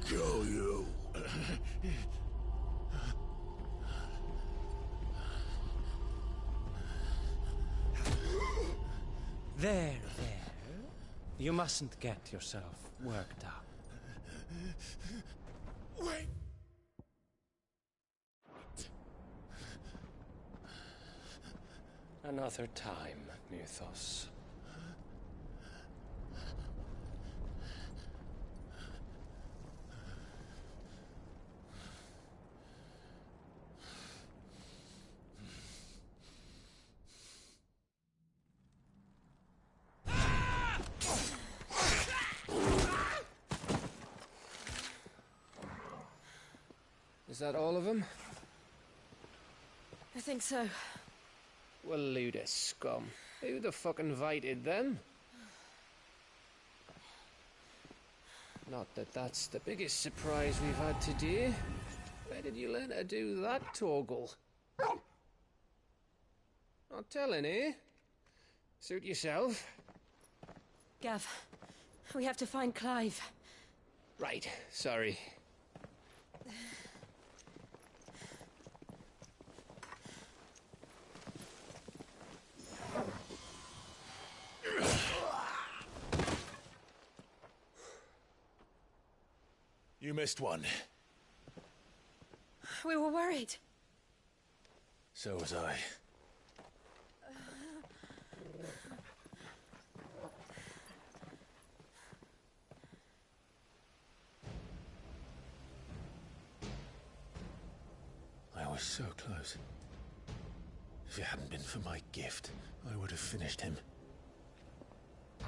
Kill you. There. You mustn't get yourself worked up. Wait! Another time, Mythos. Is that all of them? I think so. Well, load of scum. Who the fuck invited them? Not that that's the biggest surprise we've had today. Where did you learn to do that, Torgal? Not telling, eh? Suit yourself. Gav, we have to find Clive. Right, sorry. You missed one. We were worried. So was I. I was so close. If it hadn't been for my gift, I would have finished him.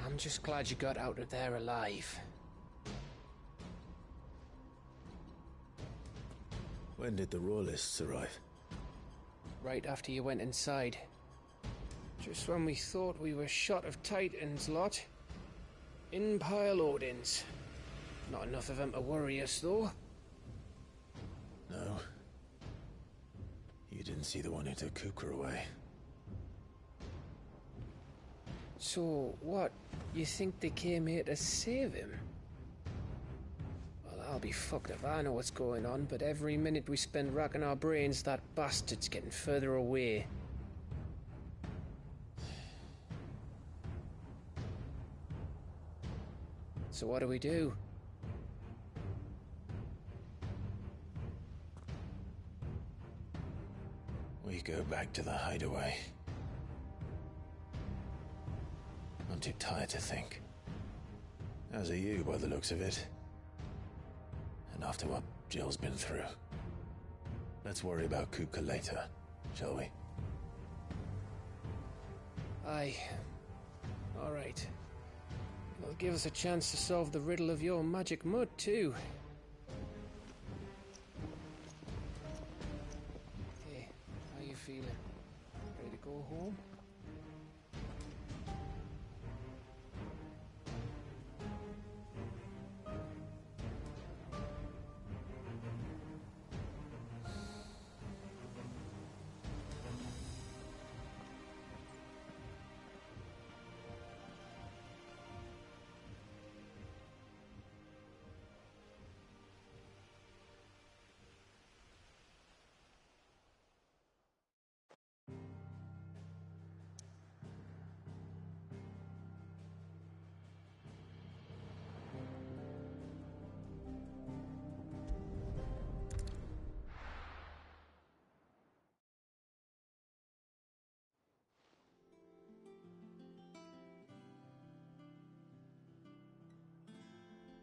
I'm just glad you got out of there alive. When did the Royalists arrive? Right after you went inside. Just when we thought we were shot of Titans lot. In pile Odins. Not enough of them to worry us, though. No. You didn't see the one who took Kupka away. So, what? You think they came here to save him? Well, I'll be fucked if I know what's going on, but every minute we spend racking our brains, that bastard's getting further away. So what do we do? We go back to the hideaway. I'm too tired to think. As are you, by the looks of it. And after what Jill's been through. Let's worry about Kupka later, shall we? Aye. All right. It'll give us a chance to solve the riddle of your magic mud, too. Hey, how you feeling? Ready to go home?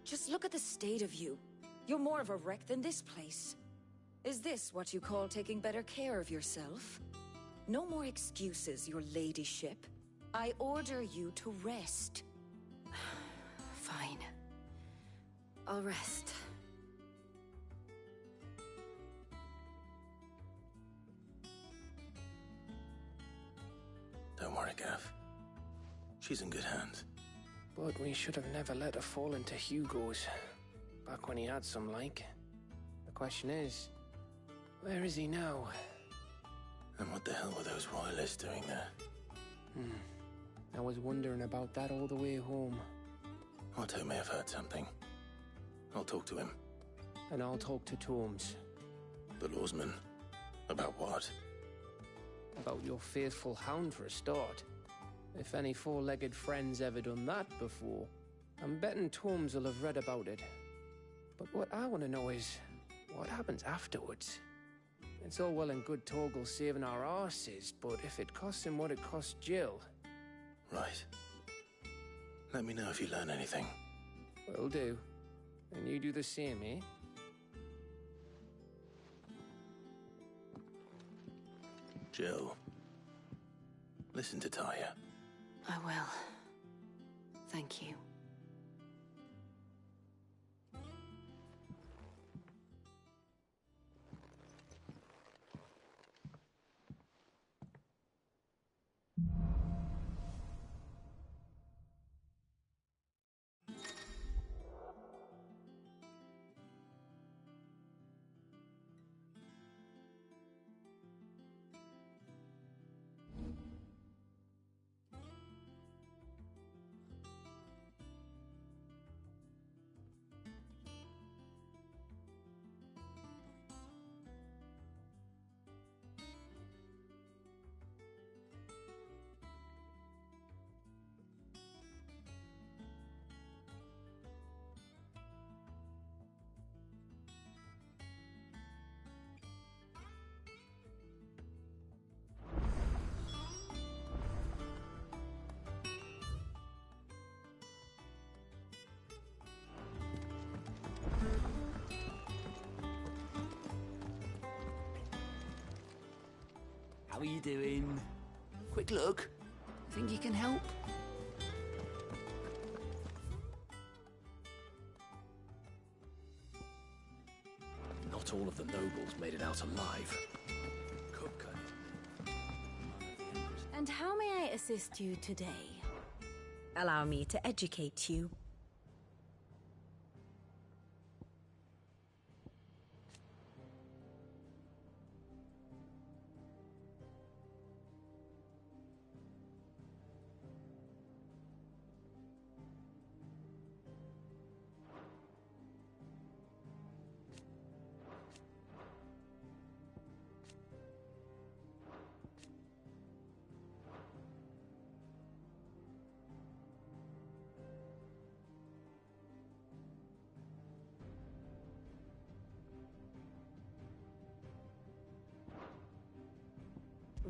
Just look at the state of you. You're more of a wreck than this place. Is this what you call taking better care of yourself? No more excuses, your ladyship. I order you to rest. Fine. I'll rest. Don't worry, Gav. She's in good hands. But we should have never let her fall into Hugo's. Back when he had some like. The question is, where is he now? And what the hell were those royalists doing there? I was wondering about that all the way home. Otto may have heard something. I'll talk to him. And I'll talk to Torms. The lawsman? About what? About your faithful hound for a start. If any four-legged friend's ever done that before, I'm betting Torms will have read about it. But what I want to know is, what happens afterwards? It's all well and good Torgal saving our arses, but if it costs him what it cost Jill... Right. Let me know if you learn anything. Will do. And you do the same, eh? Jill. Listen to Taya. I will. Thank you. How are you doing? Quick look. Think you can help? Not all of the nobles made it out alive. And how may I assist you today? Allow me to educate you.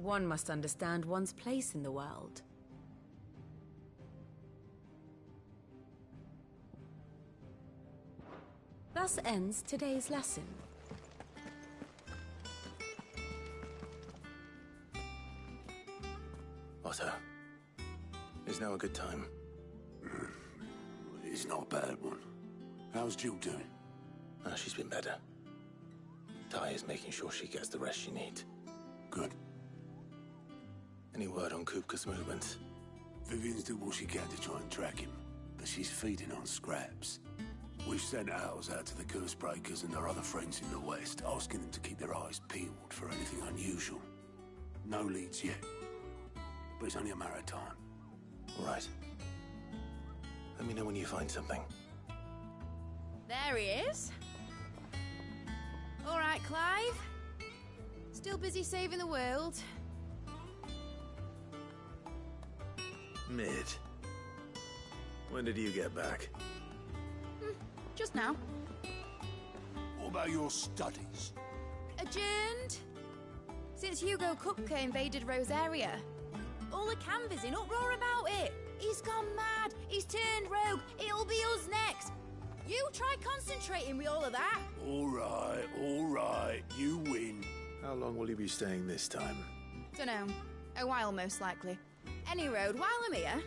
One must understand one's place in the world. Thus ends today's lesson. Otto, is now a good time? It's not a bad one. How's Jill doing? Oh, she's been better. Ty is making sure she gets the rest she needs. Good. Any word on Kupka's movements? Vivian's doing what she can to try and track him, but she's feeding on scraps. We've sent ours out to the Cursebreakers and their other friends in the West, asking them to keep their eyes peeled for anything unusual. No leads yet, but it's only a matter of time. All right. Let me know when you find something. There he is. All right, Clive. Still busy saving the world. Mid. When did you get back? Just now. What about your studies? Adjourned. Since Hugo Kupka invaded Rosaria. All the canvass in uproar about it. He's gone mad. He's turned rogue. It'll be us next. You try concentrating with all of that. All right. You win. How long will you be staying this time? Dunno. A while, most likely. Any road, while I'm here.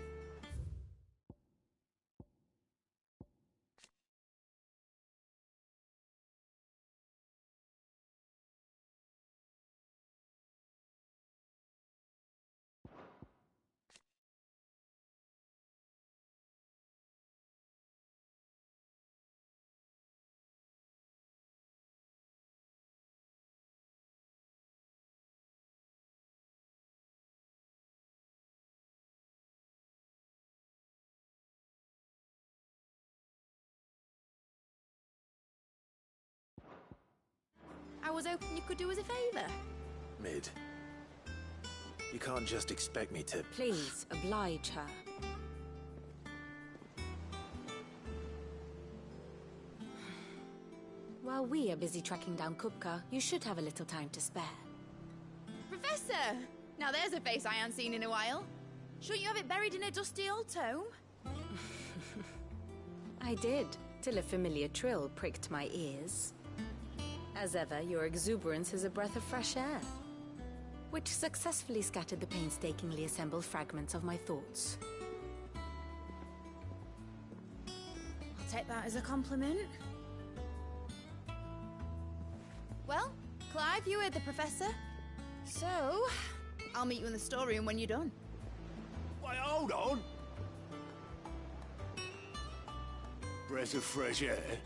I was hoping you could do us a favour. Mid. You can't just expect me to... Please, oblige her. While we are busy tracking down Kupka, you should have a little time to spare. Professor! Now there's a face I haven't seen in a while. Shouldn't you have it buried in a dusty old tome? I did, till a familiar trill pricked my ears. As ever, your exuberance is a breath of fresh air, which successfully scattered the painstakingly assembled fragments of my thoughts. I'll take that as a compliment. Well, Clive, you heard the Professor. So, I'll meet you in the storeroom when you're done. Wait, hold on. Breath of fresh air?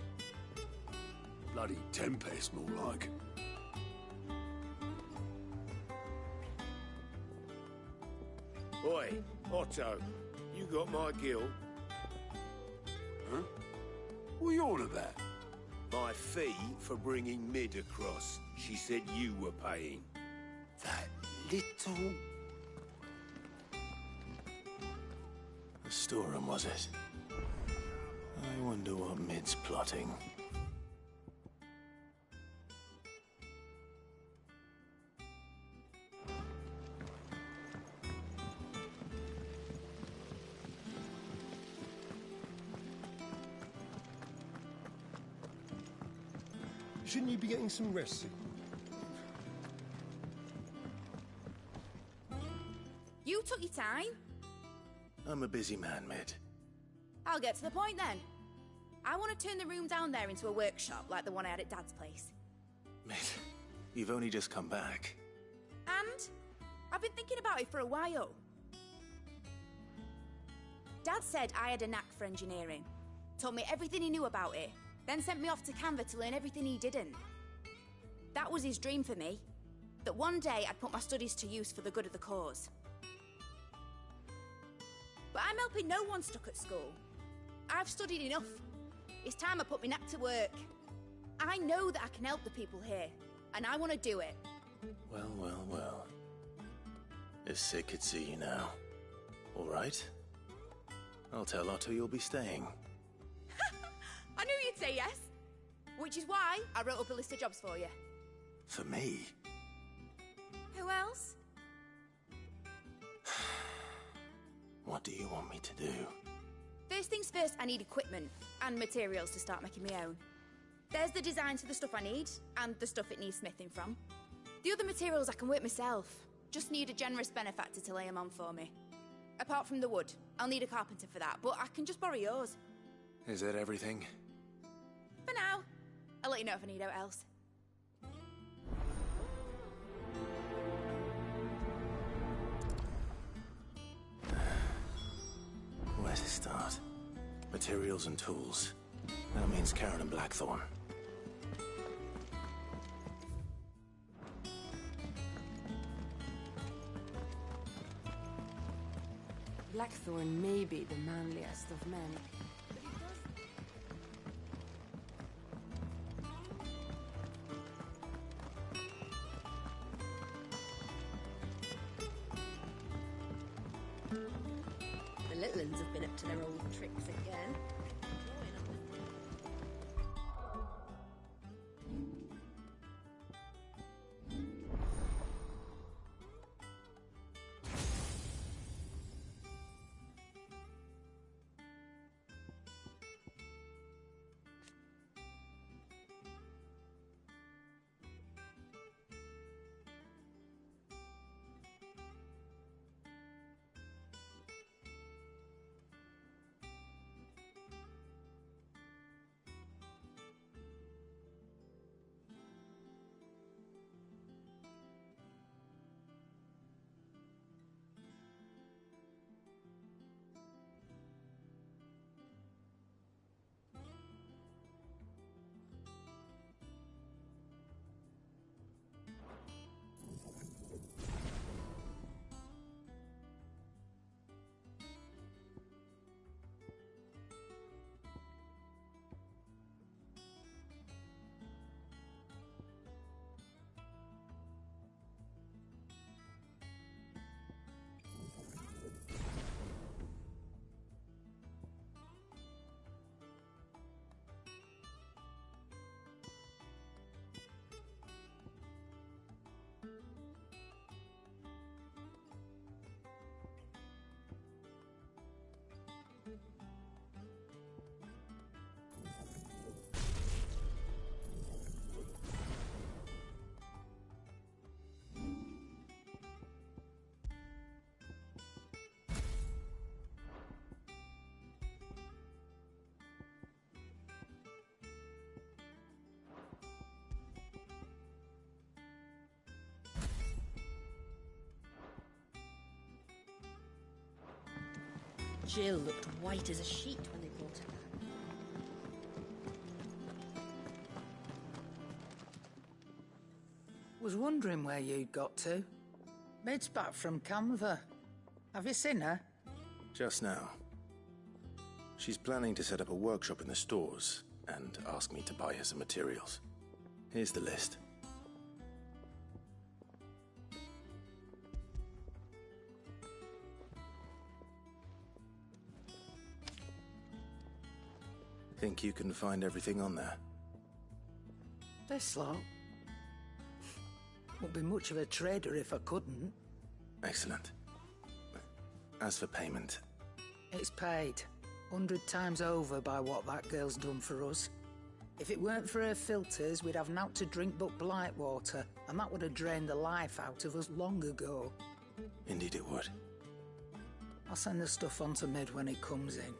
Bloody tempest, more like. Oi, Otto, you got my gill? Huh? What are you on about? My fee for bringing Mid across. She said you were paying. That little... The storeroom, was it? I wonder what Mid's plotting. Shouldn't you be getting some rest soon? took your time. I'm a busy man, Mid. I'll get to the point then. I want to turn the room down there into a workshop like the one I had at Dad's place. Mid, you've only just come back. And I've been thinking about it for a while. Dad said I had a knack for engineering. Told me everything he knew about it, then sent me off to Canva to learn everything he didn't. That was his dream for me. That one day I'd put my studies to use for the good of the cause. But I'm helping no one stuck at school. I've studied enough. It's time I put my knack to work. I know that I can help the people here, and I want to do it. Well, well, well. If Sid could see you now. All right. I'll tell Otto you'll be staying. I knew you'd say yes. Which is why I wrote up a list of jobs for you. For me? Who else? What do you want me to do? First things first, I need equipment and materials to start making my own. There's the designs for the stuff I need, and the stuff it needs smithing from. The other materials I can work myself. Just need a generous benefactor to lay them on for me. Apart from the wood, I'll need a carpenter for that, but I can just borrow yours. Is that everything? For now. I'll let you know if I need out else. Where to start? Materials and tools. That means Karen and Blackthorn. Blackthorn may be the manliest of men. The little uns have been up to their old tricks again. Jill looked white as a sheet when they brought her back. Was wondering where you'd got to. Mid's back from Canva. Have you seen her? Just now. She's planning to set up a workshop in the stores and ask me to buy her some materials. Here's the list. Think you can find everything on there? This lot. Wouldn't be much of a trader if I couldn't. Excellent. As for payment... It's paid. 100 times over by what that girl's done for us. If it weren't for her filters, we'd have naught to drink but blight water, and that would have drained the life out of us long ago. Indeed it would. I'll send the stuff on to Mid when it comes in.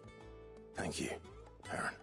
Thank you, Aaron.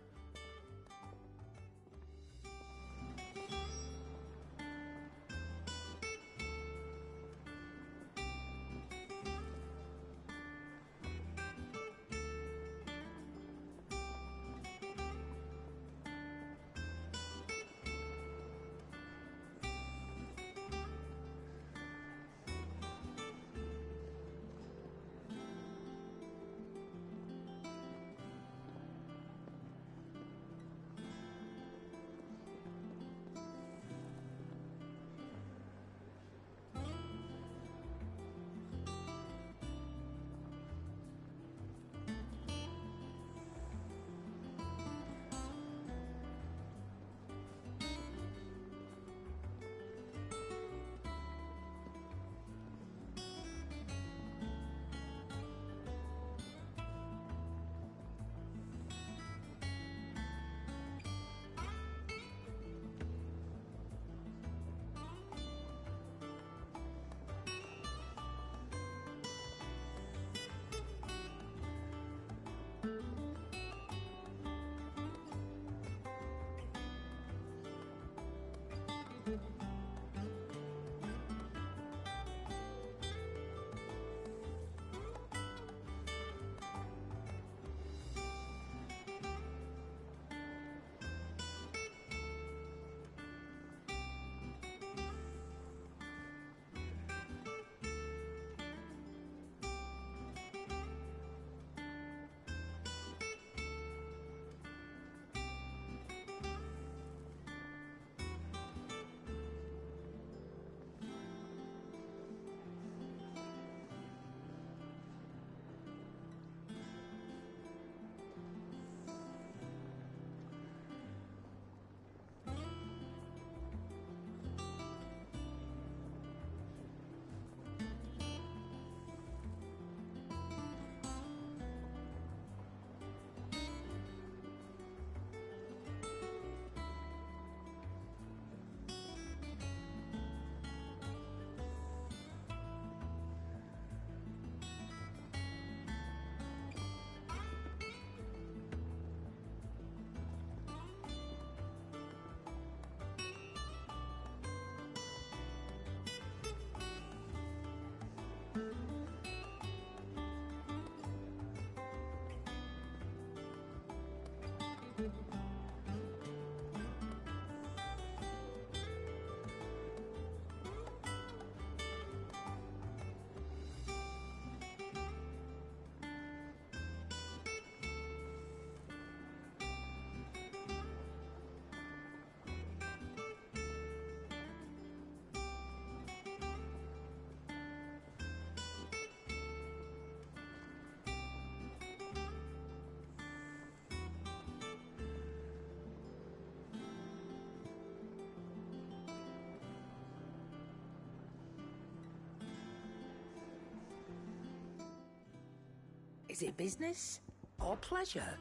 Is it business or pleasure?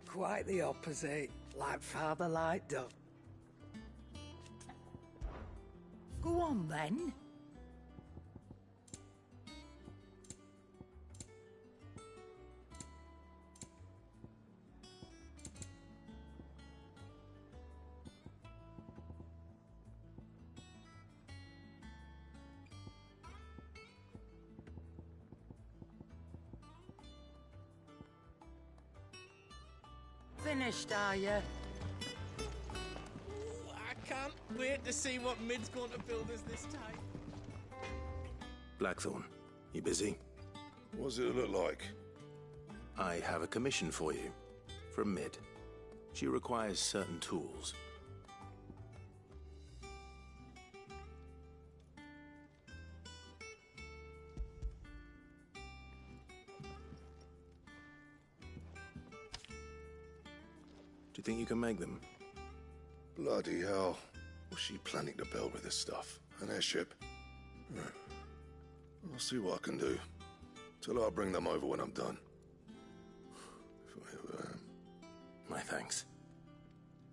Quite the opposite. Like father, like daughter. Go on, then. Finished, are you? I can't wait to see what Mid's going to build us this time. Blackthorn, you busy? What does it look like? I have a commission for you. From Mid. She requires certain tools. Do you think you can make them? Bloody hell. What's she planning to build with this stuff? An airship? I'll see what I can do. Tell her I'll bring them over when I'm done. If I ever am. My thanks.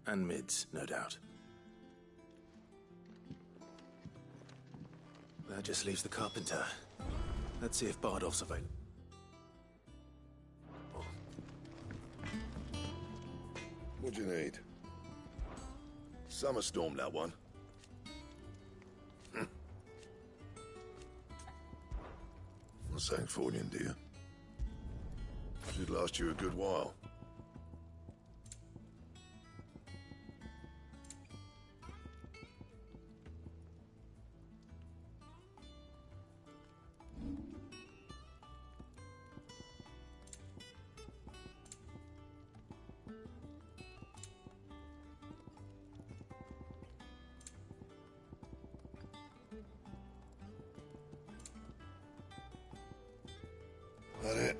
And Mid's, no doubt. That just leaves the carpenter. Let's see if Bardolph's available. What do you need? Summer storm, that one. Well, thanks for you, dear. Should last you a good while. That it?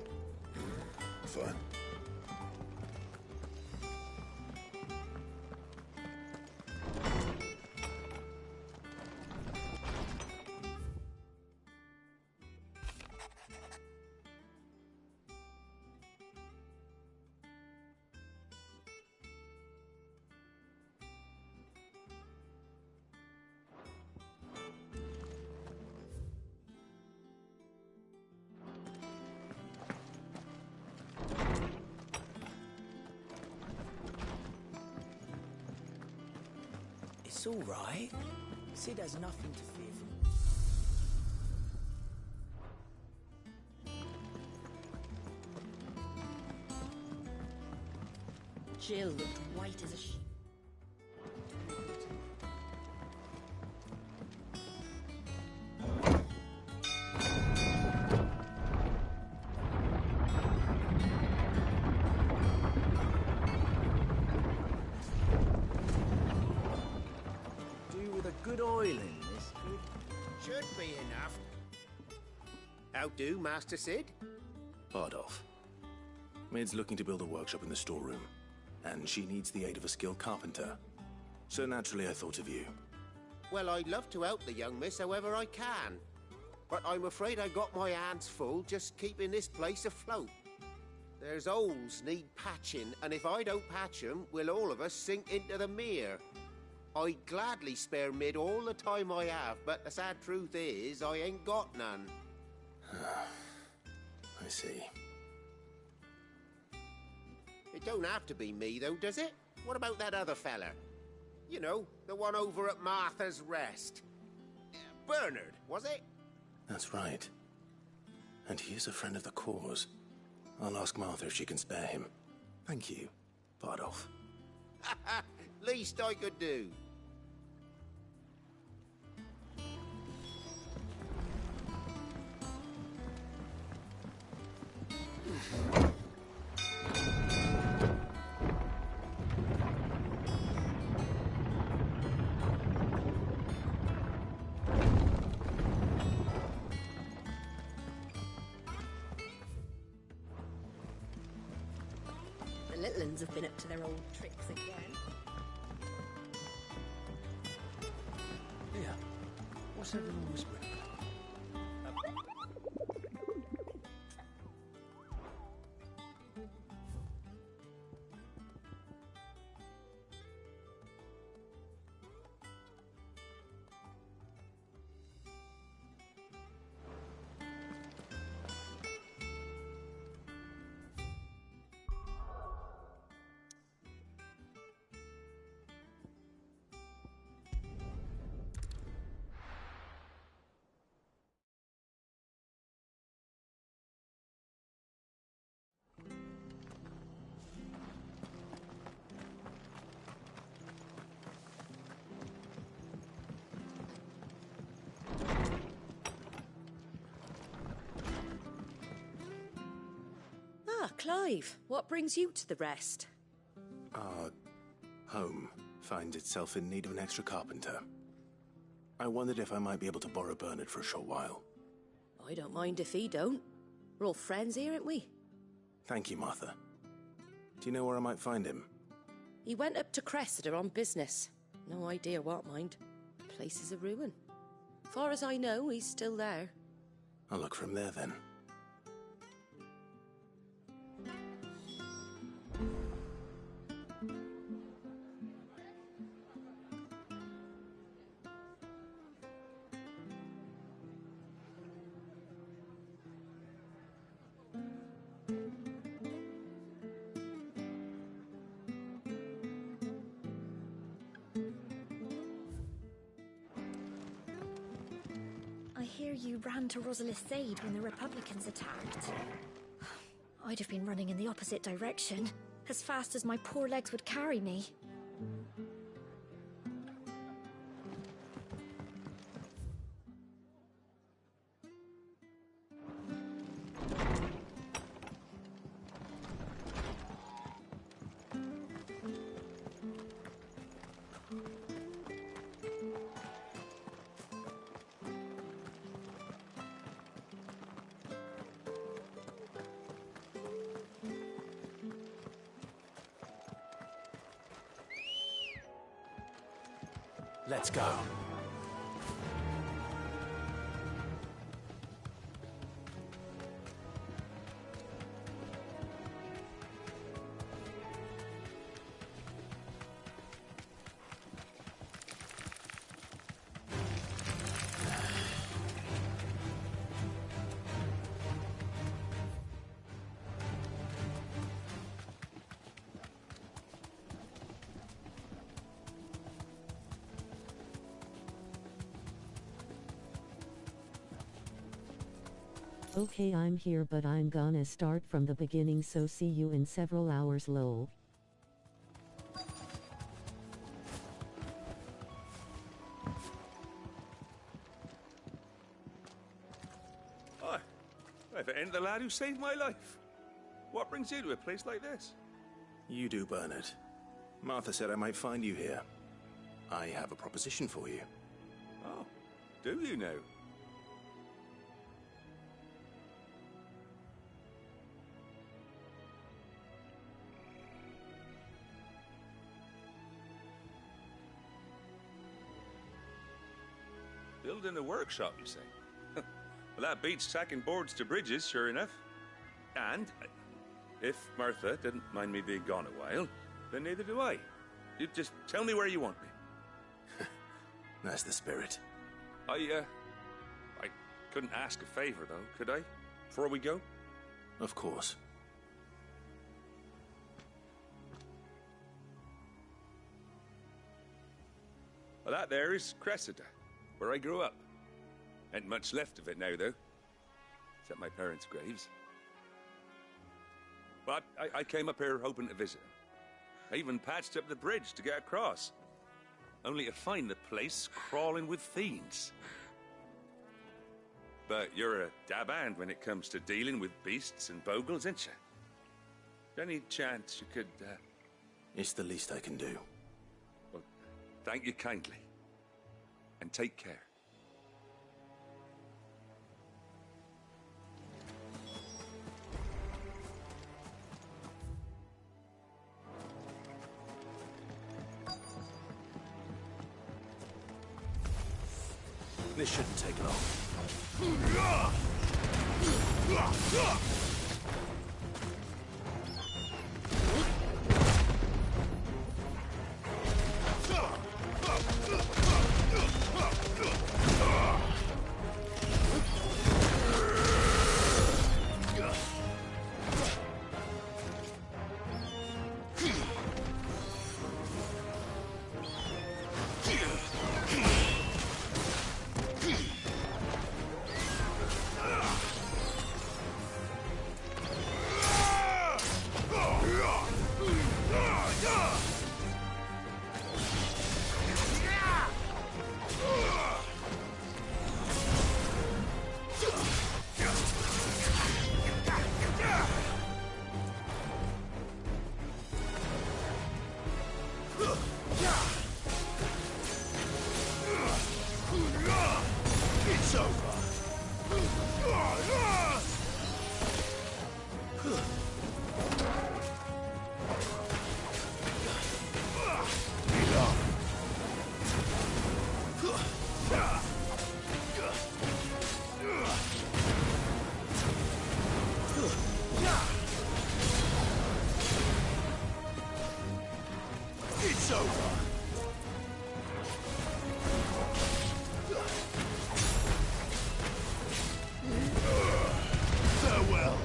Fine. It's all right. Sid has nothing to fear from. Jill looked white as a sheet. Good oil in this. Should be enough. How do, Master Sid? Bardolph. Maid's looking to build a workshop in the storeroom, and she needs the aid of a skilled carpenter. So naturally I thought of you. Well, I'd love to help the young miss however I can. But I'm afraid I got my hands full just keeping this place afloat. There's holes need patching, and if I don't patch them, we'll all of us sink into the mere. I'd gladly spare Mid all the time I have, but the sad truth is, I ain't got none. I see. It don't have to be me, though, does it? What about that other fella? You know, the one over at Martha's Rest. Bernard, was it? That's right. And he is a friend of the cause. I'll ask Martha if she can spare him. Thank you, Bardolph. Least I could do. The little uns have been up to their old tricks again. Here, what's everyone whispering about? Ah, Clive, what brings you to the Rest? Our home finds itself in need of an extra carpenter. I wondered if I might be able to borrow Bernard for a short while. I don't mind if he don't. We're all friends here, aren't we? Thank you, Martha. Do you know where I might find him? He went up to Cressida on business. No idea what, mind. Place is a ruin. Far as I know, he's still there. I'll look for him there, then. hear you ran to Rosalith's aid when the Republicans attacked. I'd have been running in the opposite direction, as fast as my poor legs would carry me. Let's go. Okay, I'm here, but I'm gonna start from the beginning, so see you in several hours, lol. Hi. If it ain't the lad who saved my life. What brings you to a place like this? You do, Bernard. Martha said I might find you here. I have a proposition for you. Oh, do you now? Building a workshop, you say? Well, that beats tacking boards to bridges, sure enough. And if Martha didn't mind me being gone a while, then neither do I. You just tell me where you want me. That's the spirit. I couldn't ask a favor, though, could I? Before we go? Of course. Well, that there is Cressida, where I grew up. Ain't much left of it now, though. Except my parents' graves. But I came up here hoping to visit them. I even patched up the bridge to get across. Only to find the place crawling with fiends. But you're a dab hand when it comes to dealing with beasts and bogles, ain't you? Any chance you could, It's the least I can do. Well, thank you kindly. And take care. This shouldn't take long. It's over. It's over. Farewell.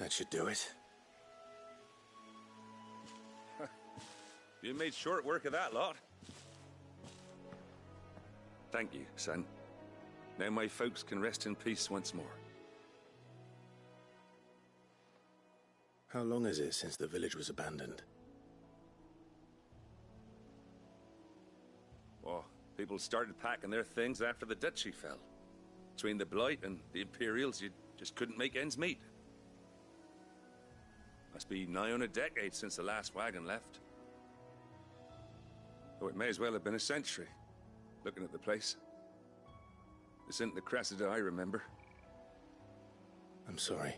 That should do it. You made short work of that lot. Thank you, son. Now my folks can rest in peace once more. How long is it since the village was abandoned? Oh, people started packing their things after the duchy fell. Between the Blight and the Imperials, you just couldn't make ends meet. Must be nigh on a decade since the last wagon left. Oh, it may as well have been a century, looking at the place. This isn't the Cressida I remember. I'm sorry.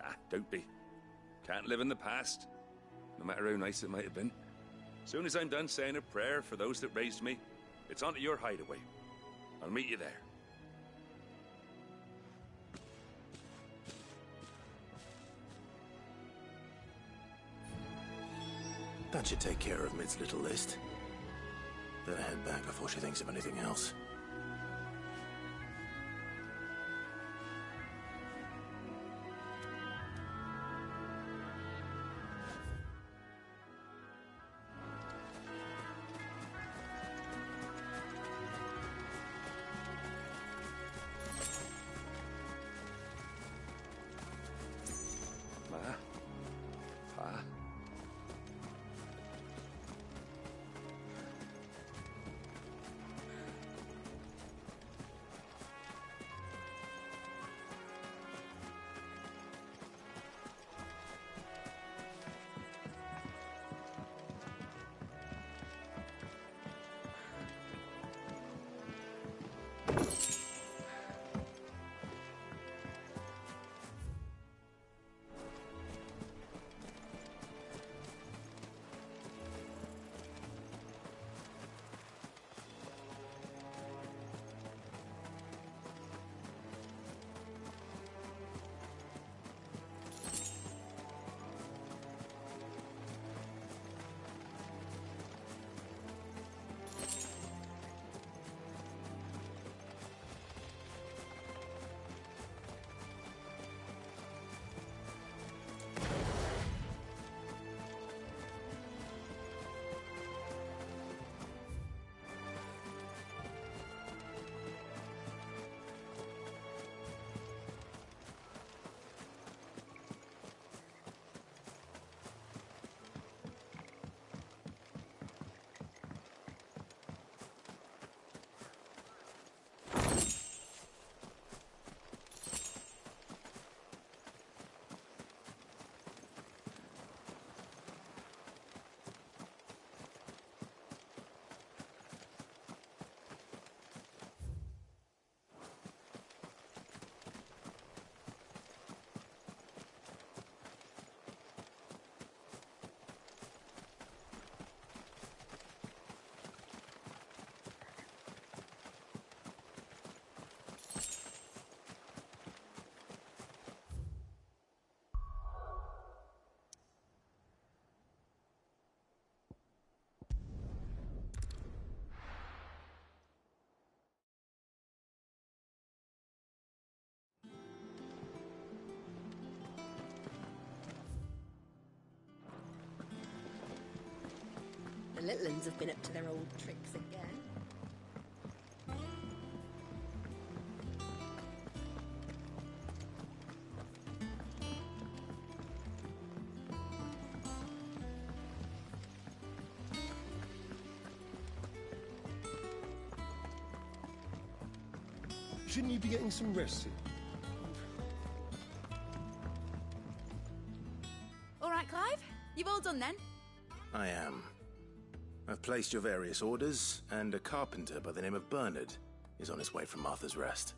Ah, don't be. Can't live in the past, no matter how nice it might have been. Soon as I'm done saying a prayer for those that raised me, it's on to your hideaway. I'll meet you there. That should take care of Mid's little list. Better head back before she thinks of anything else. The little uns have been up to their old tricks again. Shouldn't you be getting some rest soon? All right, Clive. You've all done then? I am. I've placed your various orders, and a carpenter by the name of Bernard is on his way from Martha's Rest.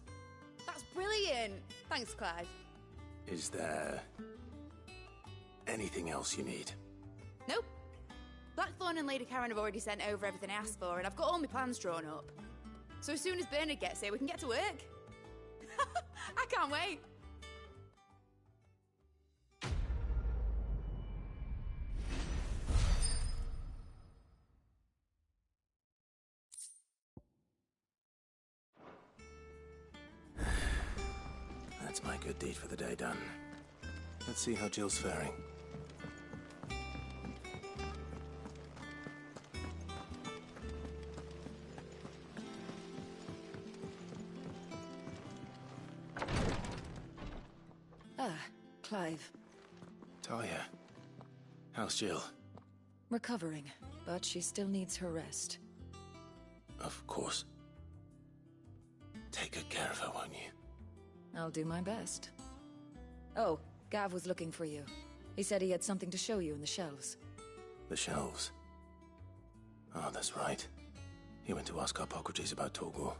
That's brilliant. Thanks, Clive. Is there anything else you need? Nope. Blackthorn and Lady Karen have already sent over everything I asked for, and I've got all my plans drawn up. So as soon as Bernard gets here, we can get to work. I can't wait. Good deed for the day done. Let's see how Jill's faring. Ah, Clive. Talia. How's Jill? Recovering, but she still needs her rest. Of course. Take good care of her, won't you? I'll do my best. Oh, Gav was looking for you. He said he had something to show you in the shelves. The shelves. Oh, that's right. He went to ask Hippocrates about Torgor.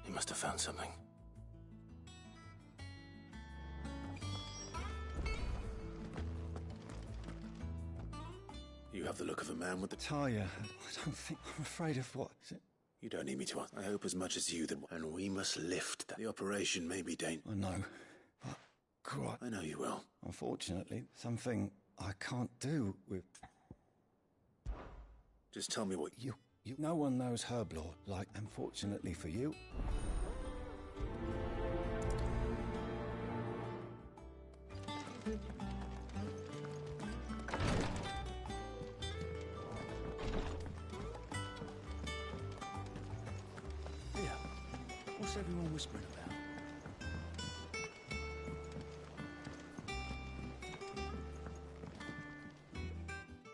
He must have found something. You have the look of a man with the... Talia, I don't think... I'm afraid of what? Is it? You don't need me to ask. I hope as much as you that... And we must lift that. The operation may be dangerous. I know, but... God, I know you will. Unfortunately, something I can't do with... Just tell me what... You... No one knows herb lore, like, unfortunately for you... What's everyone whispering about?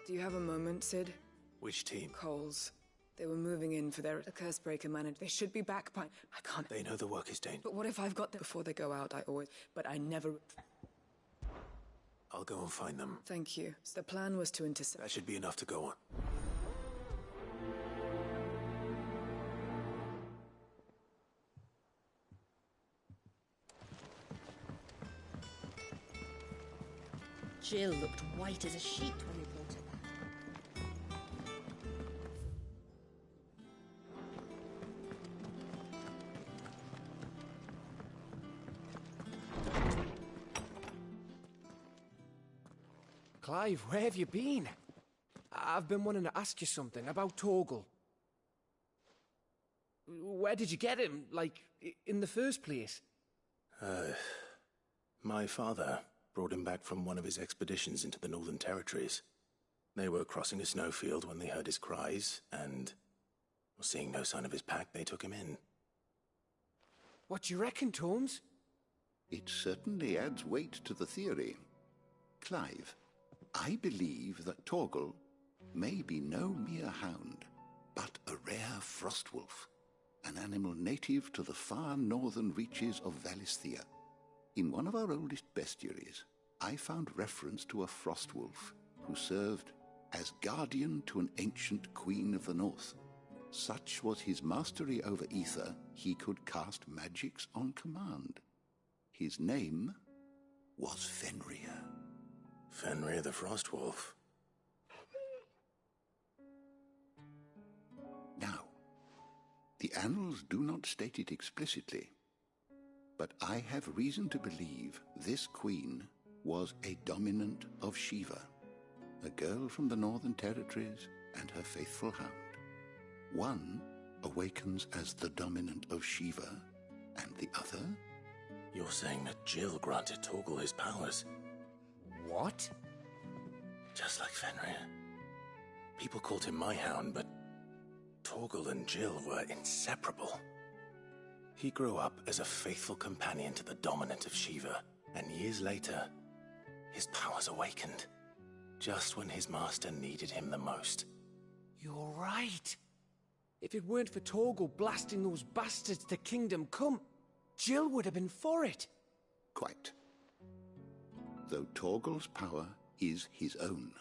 Do you have a moment, Sid? Which team? Coles. They were moving in for their curse breaker managed. They should be back by... I can't... They know the work is dangerous. But what if I've got them before they go out? I always... But I never... I'll go and find them. Thank you. So the plan was to intercept... That should be enough to go on. Jill looked white as a sheet when we brought her back. Clive, where have you been? I've been wanting to ask you something about Torgal. Where did you get him, like, in the first place? My father brought him back from one of his expeditions into the Northern Territories. They were crossing a snowfield when they heard his cries, and, seeing no sign of his pack, they took him in. What do you reckon, Torms? It certainly adds weight to the theory. Clive, I believe that Torgal may be no mere hound, but a rare frostwolf, an animal native to the far northern reaches of Valisthea. In one of our oldest bestiaries, I found reference to a frostwolf who served as guardian to an ancient queen of the north. Such was his mastery over ether, he could cast magics on command. His name was Fenrir. Fenrir the Frostwolf. Now, the annals do not state it explicitly, but I have reason to believe this queen was a dominant of Shiva, a girl from the Northern Territories and her faithful hound. One awakens as the dominant of Shiva, and the other... You're saying that Jill granted Torgal his powers? What? Just like Fenrir. People called him my hound, but Torgal and Jill were inseparable. He grew up as a faithful companion to the dominant of Shiva, and years later, his powers awakened, just when his master needed him the most. You're right. If it weren't for Torgal blasting those bastards to Kingdom Come, Jill would have been for it. Quite. Though Torgal's power is his own,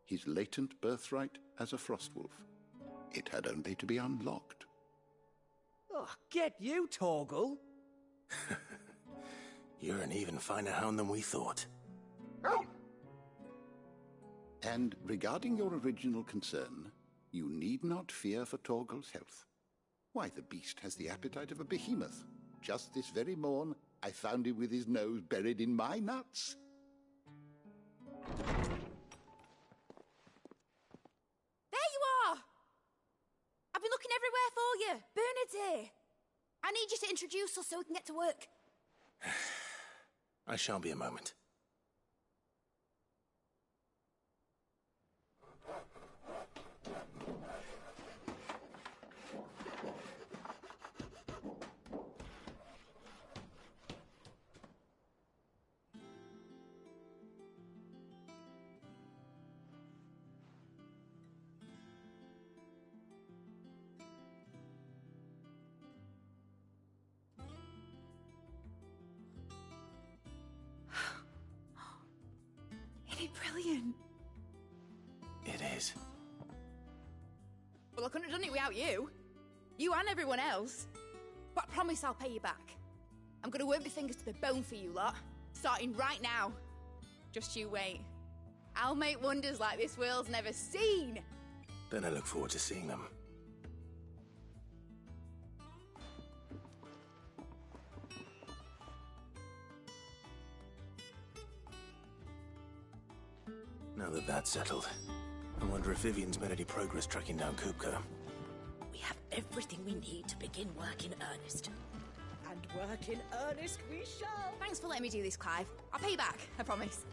his latent birthright as a Frostwolf, it had only to be unlocked. Oh, get you, Torgal! You're an even finer hound than we thought. And regarding your original concern, you need not fear for Torgal's health. Why, the beast has the appetite of a behemoth. Just this very morn, I found him with his nose buried in my nuts. There you are! I've been looking everywhere for you. Bernard's here. I need you to introduce us so we can get to work. I shan't be a moment. Brilliant. It is. Well, I couldn't have done it without you. You and everyone else. But I promise I'll pay you back. I'm gonna work my fingers to the bone for you lot. Starting right now. Just you wait. I'll make wonders like this world's never seen. Then I look forward to seeing them. Now that that's settled, I wonder if Vivian's made any progress tracking down Kupka. We have everything we need to begin work in earnest. And work in earnest we shall. Thanks for letting me do this, Clive. I'll pay you back, I promise.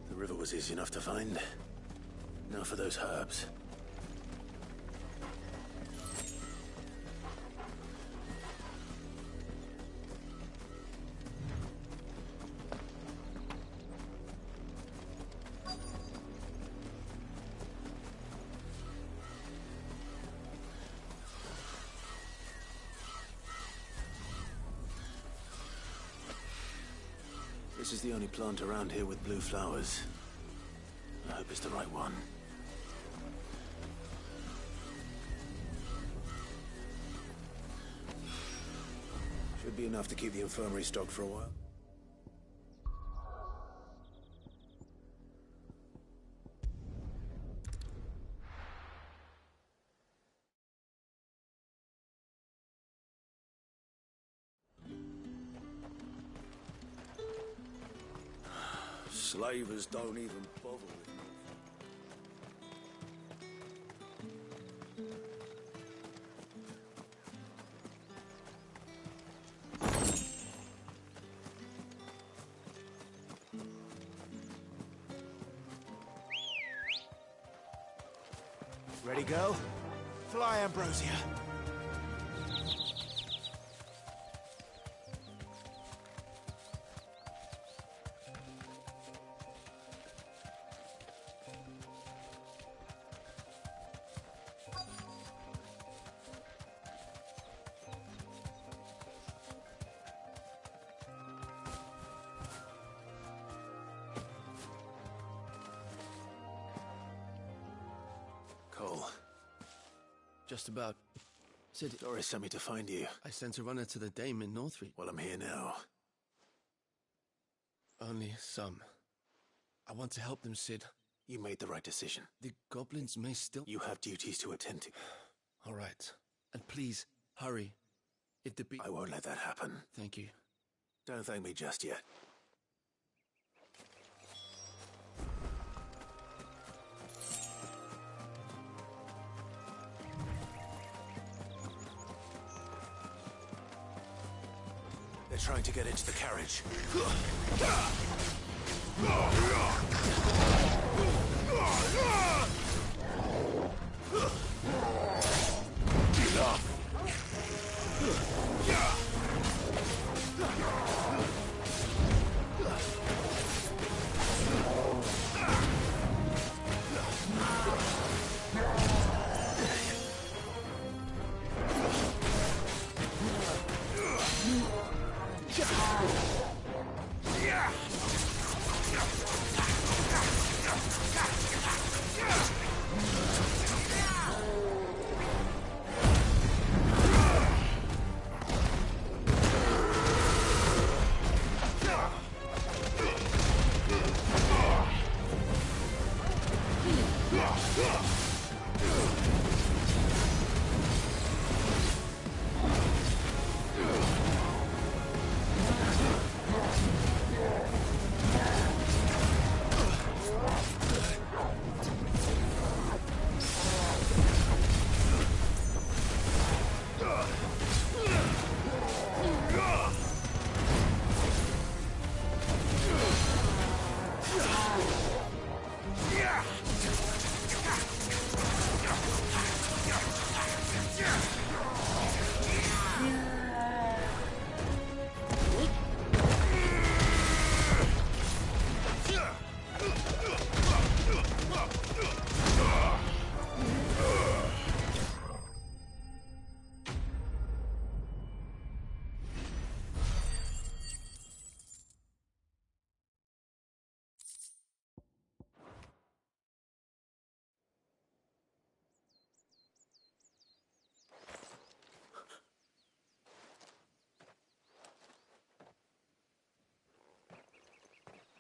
The river was easy enough to find. Now for those herbs. This is the only plant around here with blue flowers. I hope it's the right one. Should be enough to keep the infirmary stocked for a while. Slavers don't even bother with me. Ready, go? Fly, Ambrosia. Cole. Just about. Sid, Doris sent me to find you. I sent a runner to the dame in Northreach. Well, I'm here now. Only some. I want to help them, Sid. You made the right decision. The goblins may still... You have duties to attend to. All right. And please, hurry. If the I won't let that happen. Thank you. Don't thank me just yet. They're trying to get into the carriage. Enough!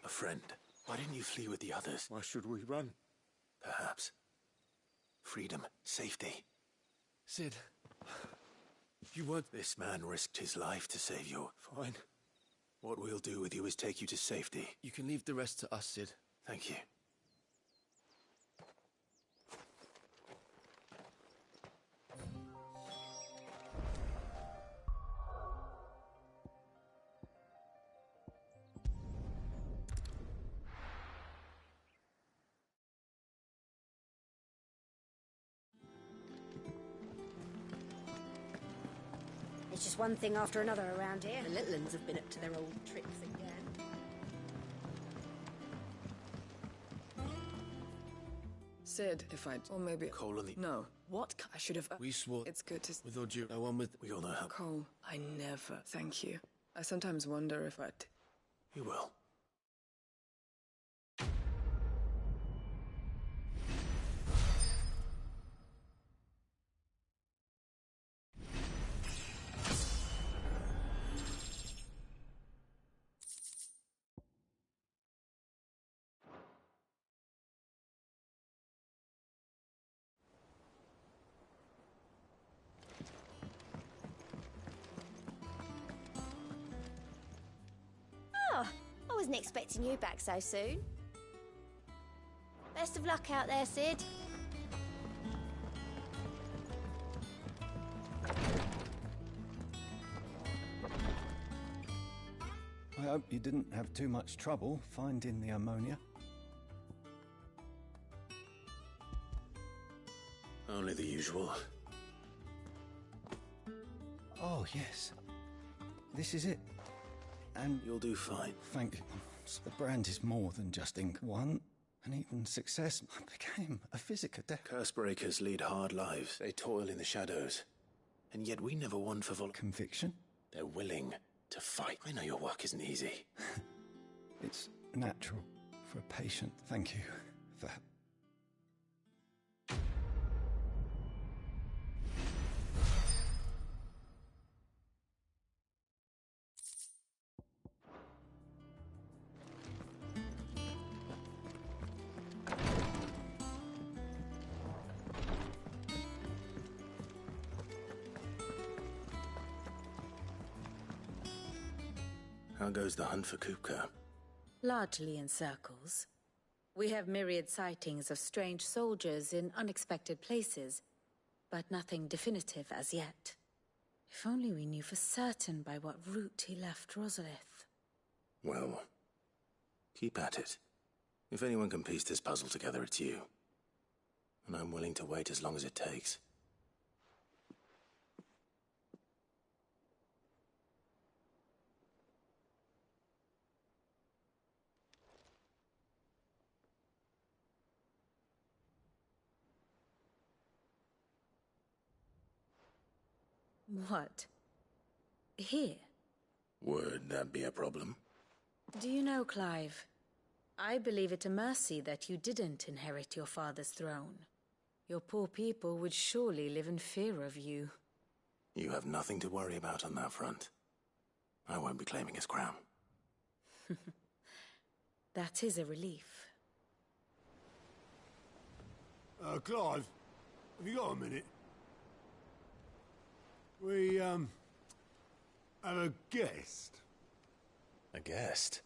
A friend. Why didn't you flee with the others? Why should we run? Perhaps. Freedom. Safety. Sid, you weren't... This man risked his life to save you. Fine. What we'll do with you is take you to safety. You can leave the rest to us, Sid. Thank you. It's just one thing after another around here. The little uns have been up to their old tricks again. Sid, if I'd... Or maybe... Cole and the... No. What? I should have... We swore... It's good to... With all due... No one with... We all know how... Cole, I never... Thank you. I sometimes wonder if I'd... You will. Oh, I wasn't expecting you back so soon. Best of luck out there, Sid. I hope you didn't have too much trouble finding the ammonia. Only the usual. Oh, yes. This is it. And you'll do fine. Thank you. The brand is more than just ink. One, and even success, I became a Ffxvi. Cursebreakers lead hard lives. They toil in the shadows. And yet we never won for conviction. They're willing to fight. I know your work isn't easy. It's natural for a patient. Thank you for... How goes the hunt for Kupka? Largely in circles. We have myriad sightings of strange soldiers in unexpected places, but nothing definitive as yet. If only we knew for certain by what route he left Rosalith. Well, keep at it. If anyone can piece this puzzle together, it's you. And I'm willing to wait as long as it takes. What? Here? Would that be a problem? Do you know, Clive? I believe it a mercy that you didn't inherit your father's throne. Your poor people would surely live in fear of you. You have nothing to worry about on that front. I won't be claiming his crown. That is a relief. Clive, have you got a minute? We, have a guest. A guest?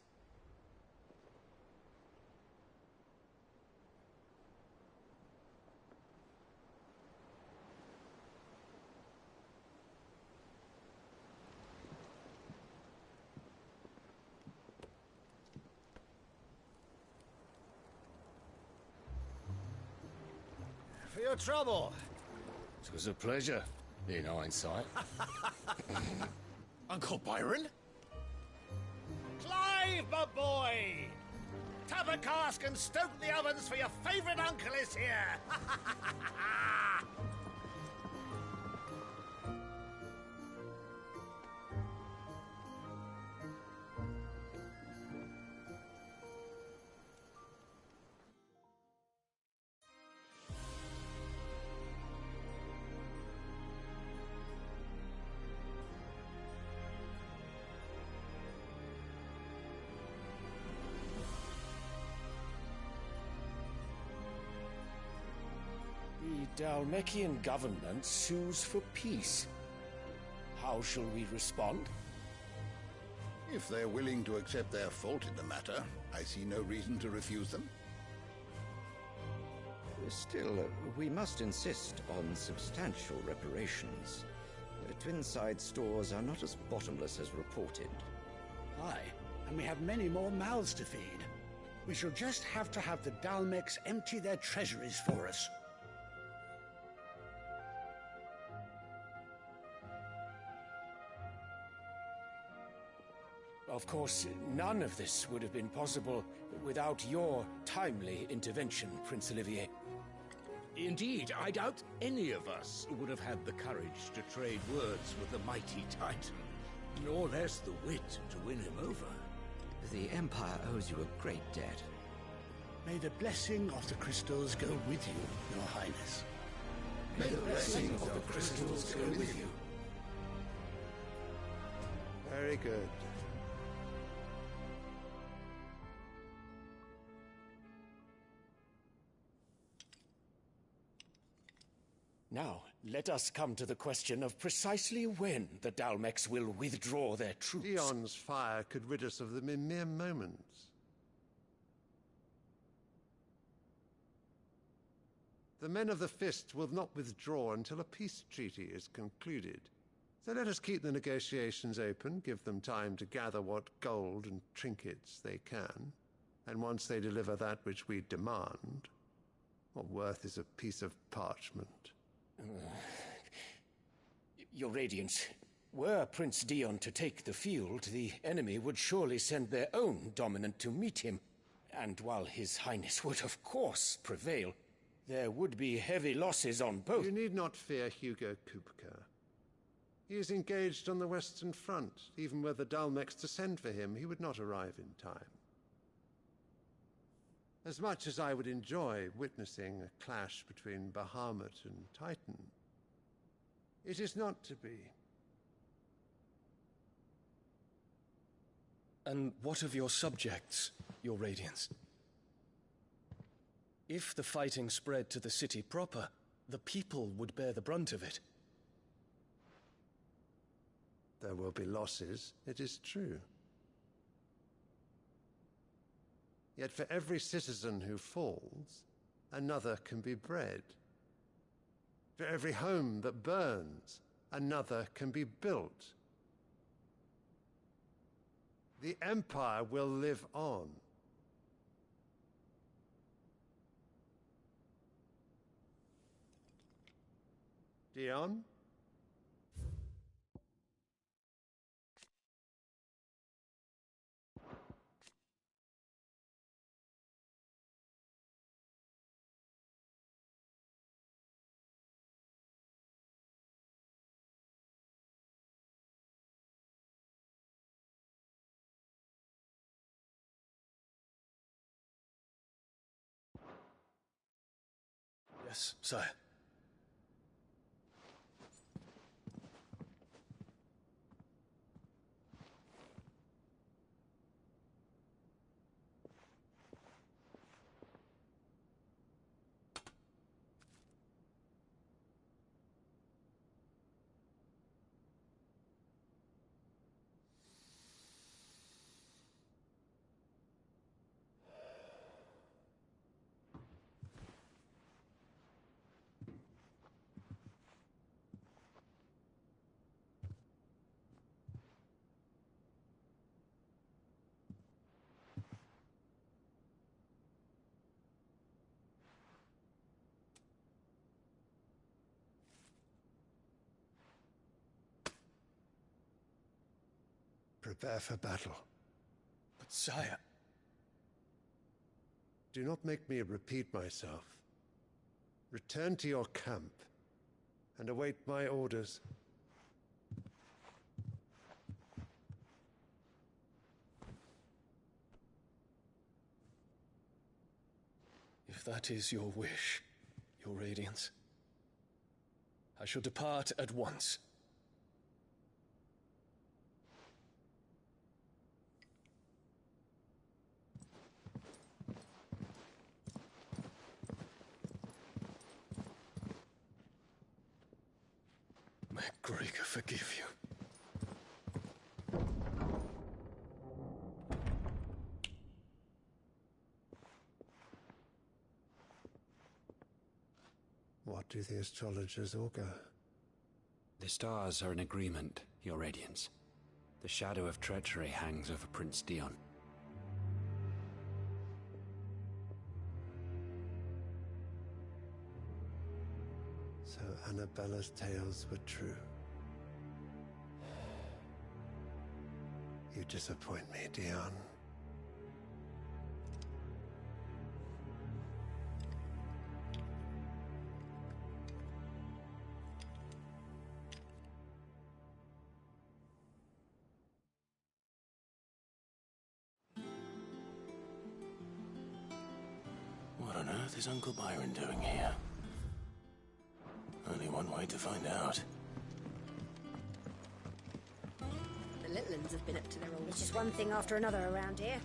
For your trouble. It was a pleasure, in hindsight. Uncle Byron? Clive, my boy! Tap a cask and stoke the ovens, for your favourite uncle is here! The Dalmekian government sues for peace. How shall we respond? If they're willing to accept their fault in the matter, I see no reason to refuse them. Still, we must insist on substantial reparations. Twinside stores are not as bottomless as reported. Aye, and we have many more mouths to feed. We shall just have to have the Dalmecs empty their treasuries for us. Of course, none of this would have been possible without your timely intervention, Prince Olivier. Indeed, I doubt any of us would have had the courage to trade words with the mighty Titan, nor less the wit to win him over. The Empire owes you a great debt. May the blessing of the crystals go with you, Your Highness. May the blessing of the crystals go with you. Very good. Now, let us come to the question of precisely when the Dalmecs will withdraw their troops. Dion's fire could rid us of them in mere moments. The men of the Fist will not withdraw until a peace treaty is concluded. So let us keep the negotiations open, give them time to gather what gold and trinkets they can, and once they deliver that which we demand, what worth is a piece of parchment? Your Radiance, were Prince Dion to take the field, the enemy would surely send their own dominant to meet him. And while His Highness would of course prevail, there would be heavy losses on both. You need not fear Hugo Kupka. He is engaged on the Western Front. Even were the Dalmecs to send for him, he would not arrive in time. As much as I would enjoy witnessing a clash between Bahamut and Titan, it is not to be. And what of your subjects, Your Radiance? If the fighting spread to the city proper, the people would bear the brunt of it. There will be losses, it is true. Yet for every citizen who falls, another can be bred. For every home that burns, another can be built. The Empire will live on. Dion? Yes, sire. prepare for battle. But sire... Do not make me repeat myself. Return to your camp and await my orders. If that is your wish, Your Radiance, I shall depart at once. May Gregor forgive you. What do the astrologers augur? The stars are in agreement, Your Radiance. The shadow of treachery hangs over Prince Dion. So Annabella's tales were true. You disappoint me, Dion. What on earth is Uncle Byron doing here? Only one way to find out. The little ones have been up to their old... It's just one thing after another around here.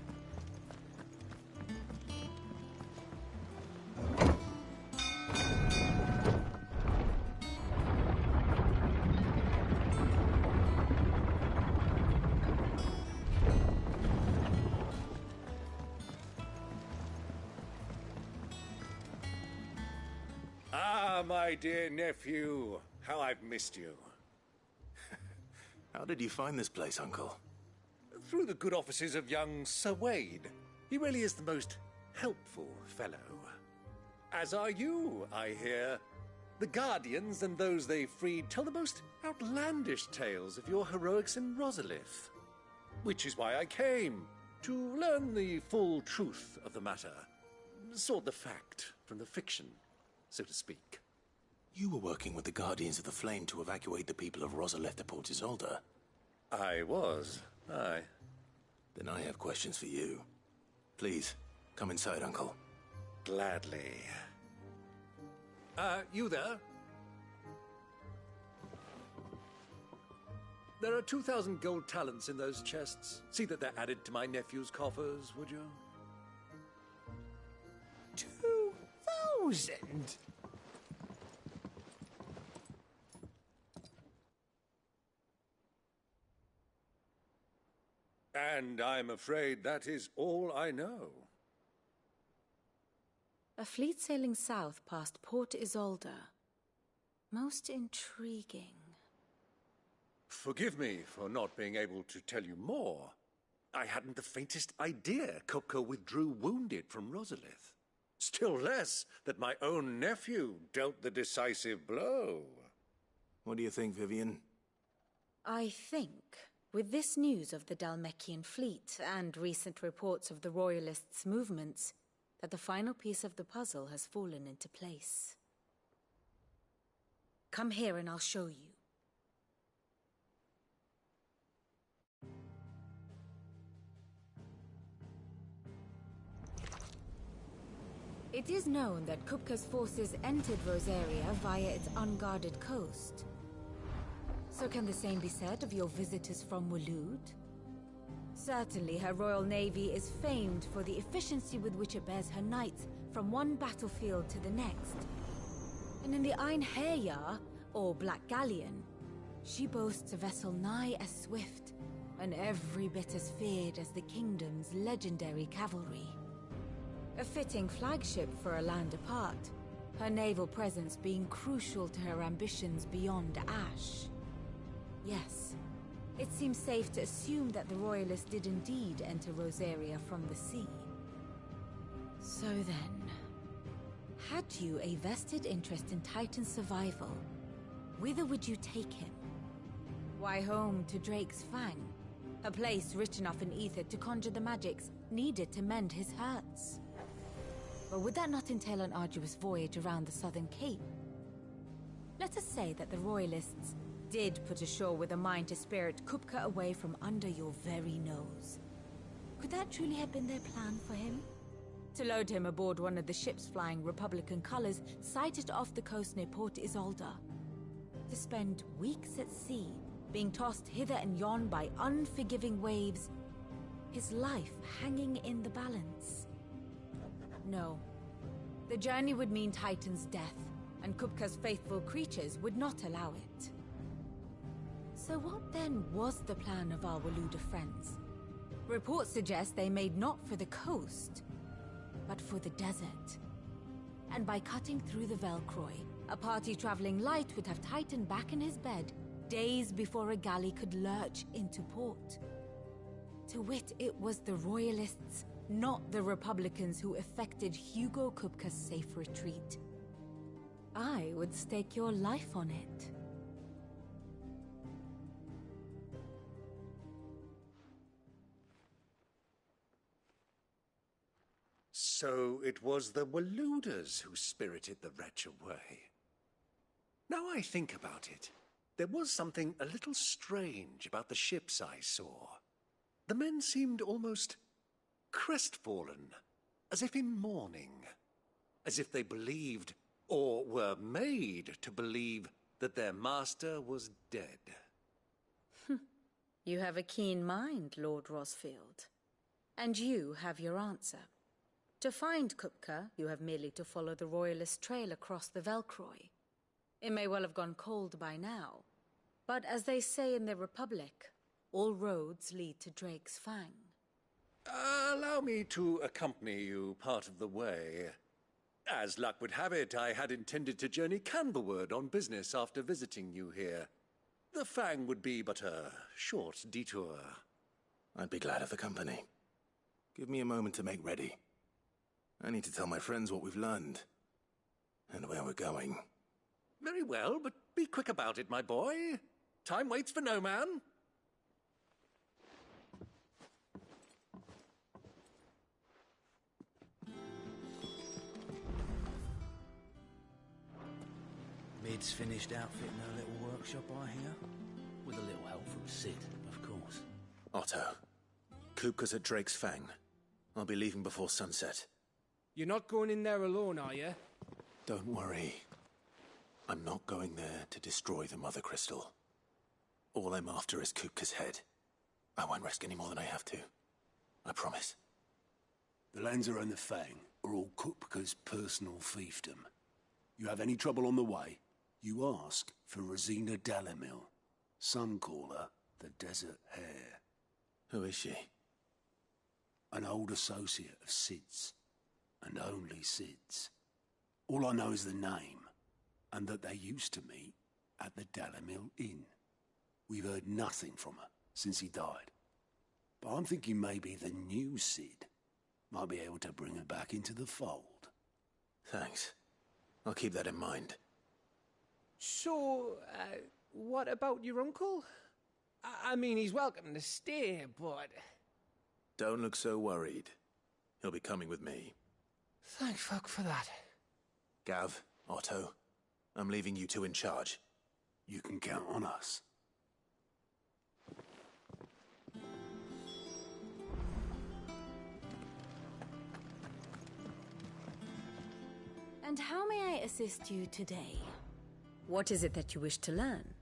Ah, my dear nephew. How I've missed you. How did you find this place, Uncle? Through the good offices of young Sir Wade. He really is the most helpful fellow. As are you, I hear. The Guardians and those they freed tell the most outlandish tales of your heroics in Rosalith. Which is why I came, to learn the full truth of the matter. Sort the fact from the fiction, so to speak. You were working with the Guardians of the Flame to evacuate the people of Rosalith to Port Isolde. I was, aye. Then I have questions for you. Please, come inside, Uncle. Gladly. You there? There are 2,000 gold talents in those chests. See that they're added to my nephew's coffers, would you? 2,000? And I'm afraid that is all I know. A fleet sailing south past Port Isolde. Most intriguing. Forgive me for not being able to tell you more. I hadn't the faintest idea Kupka withdrew wounded from Rosalith. Still less that my own nephew dealt the decisive blow. What do you think, Vivian? I think, with this news of the Dalmekian fleet and recent reports of the Royalists' movements, that the final piece of the puzzle has fallen into place. Come here and I'll show you. It is known that Kupka's forces entered Rosaria via its unguarded coast. So can the same be said of your visitors from Waloed? Certainly her Royal Navy is famed for the efficiency with which it bears her knights from one battlefield to the next. And in the Einherjar, or Black Galleon, she boasts a vessel nigh as swift, and every bit as feared as the kingdom's legendary cavalry. A fitting flagship for a land apart, her naval presence being crucial to her ambitions beyond Ash. Yes, it seems safe to assume that the Royalists did indeed enter Rosaria from the sea. So then, had you a vested interest in Titan's survival, whither would you take him? Why home to Drake's Fang, A place rich enough in ether to conjure the magics needed to mend his hurts. But would that not entail an arduous voyage around the southern cape? Let us say that the Royalists did put ashore with a mind to spirit Kupka away from under your very nose. Could that truly have been their plan for him? To load him aboard one of the ships flying Republican colors sighted off the coast near Port Isolde. To spend weeks at sea, being tossed hither and yon by unforgiving waves, his life hanging in the balance. No. The journey would mean Titan's death, and Kupka's faithful creatures would not allow it. So what then was the plan of our Waluda friends? Reports suggest they made not for the coast, but for the desert. And by cutting through the Velcroy, a party traveling light would have Titan back in his bed days before a galley could lurch into port. To wit, it was the Royalists, not the Republicans, who effected Hugo Kupka's safe retreat. I would stake your life on it. So it was the Waludas who spirited the wretch away. Now I think about it, there was something a little strange about the ships I saw. The men seemed almost crestfallen, as if in mourning, as if they believed, or were made to believe, that their master was dead. You have a keen mind, Lord Rosfield. And you have your answer. To find Kupka, you have merely to follow the Royalist trail across the Velcroy. It may well have gone cold by now, but as they say in the Republic, all roads lead to Drake's Fang. Allow me to accompany you part of the way. As luck would have it, I had intended to journey Canberward on business after visiting you here. The Fang would be but a short detour. I'd be glad of the company. Give me a moment to make ready. I need to tell my friends what we've learned, and where we're going. Very well, but be quick about it, my boy. Time waits for no man. Mid's finished outfitting her little workshop, I hear. With a little help from Sid, of course. Otto, Kupka's at Drake's Fang. I'll be leaving before sunset. You're not going in there alone, are you? Don't worry. I'm not going there to destroy the Mother Crystal. All I'm after is Kupka's head. I won't risk any more than I have to. I promise. The Lanza and the Fang are all Kupka's personal fiefdom. You have any trouble on the way, you ask for Rosina Dalamil. Some call her the Desert Hare. Who is she? An old associate of Sid's, and only Sid's. All I know is the name, and that they used to meet at the Dalamil Inn. We've heard nothing from her since he died. But I'm thinking maybe the new Sid might be able to bring her back into the fold. Thanks. I'll keep that in mind. So, what about your uncle? I mean, he's welcome to stay, but... Don't look so worried. He'll be coming with me. Thank fuck for that. Gav, Otto, I'm leaving you two in charge. You can count on us. And how may I assist you today? What is it that you wish to learn?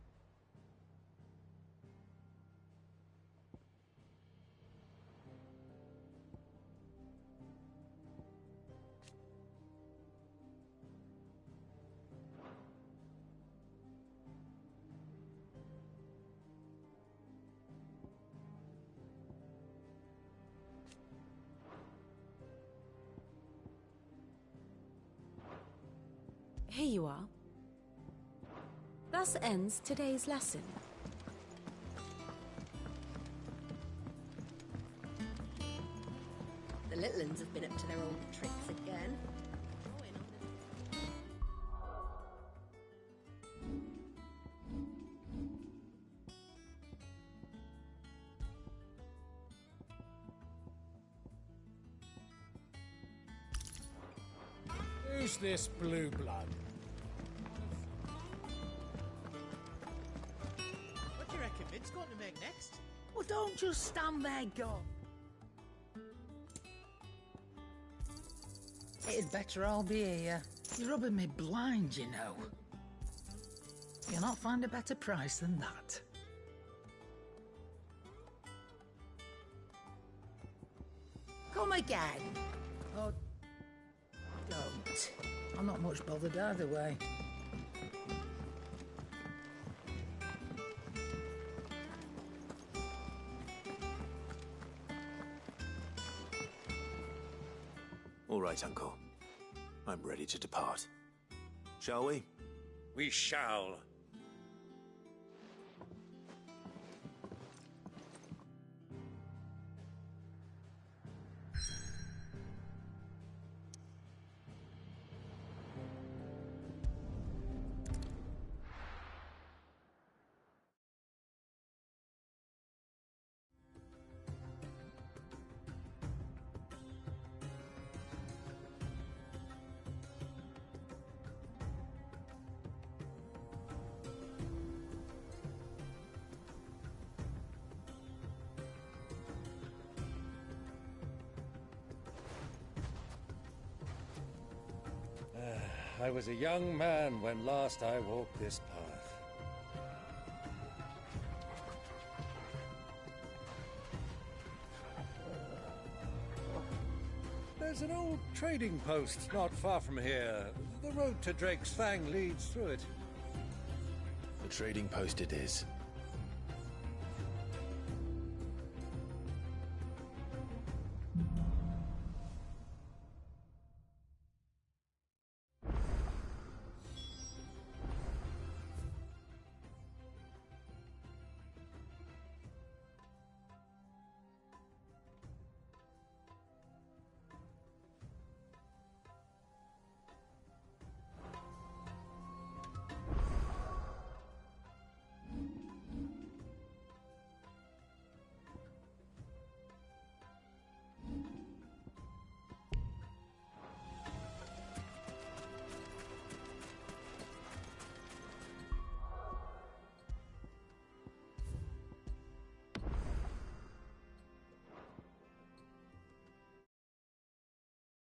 Here you are. Thus ends today's lesson. The little uns have been up to their old tricks again. Who's this blue blood? What do you reckon Mid's going to make next? Well, don't just stand there, go. It'd better all be here. You're rubbing me blind, you know. You'll not find a better price than that. Come again. Oh, don't. I'm not much bothered either way. All right, Uncle. I'm ready to depart. Shall we? We shall. I was a young man when last I walked this path. There's an old trading post not far from here. The road to Drake's Fang leads through it. The trading post it is.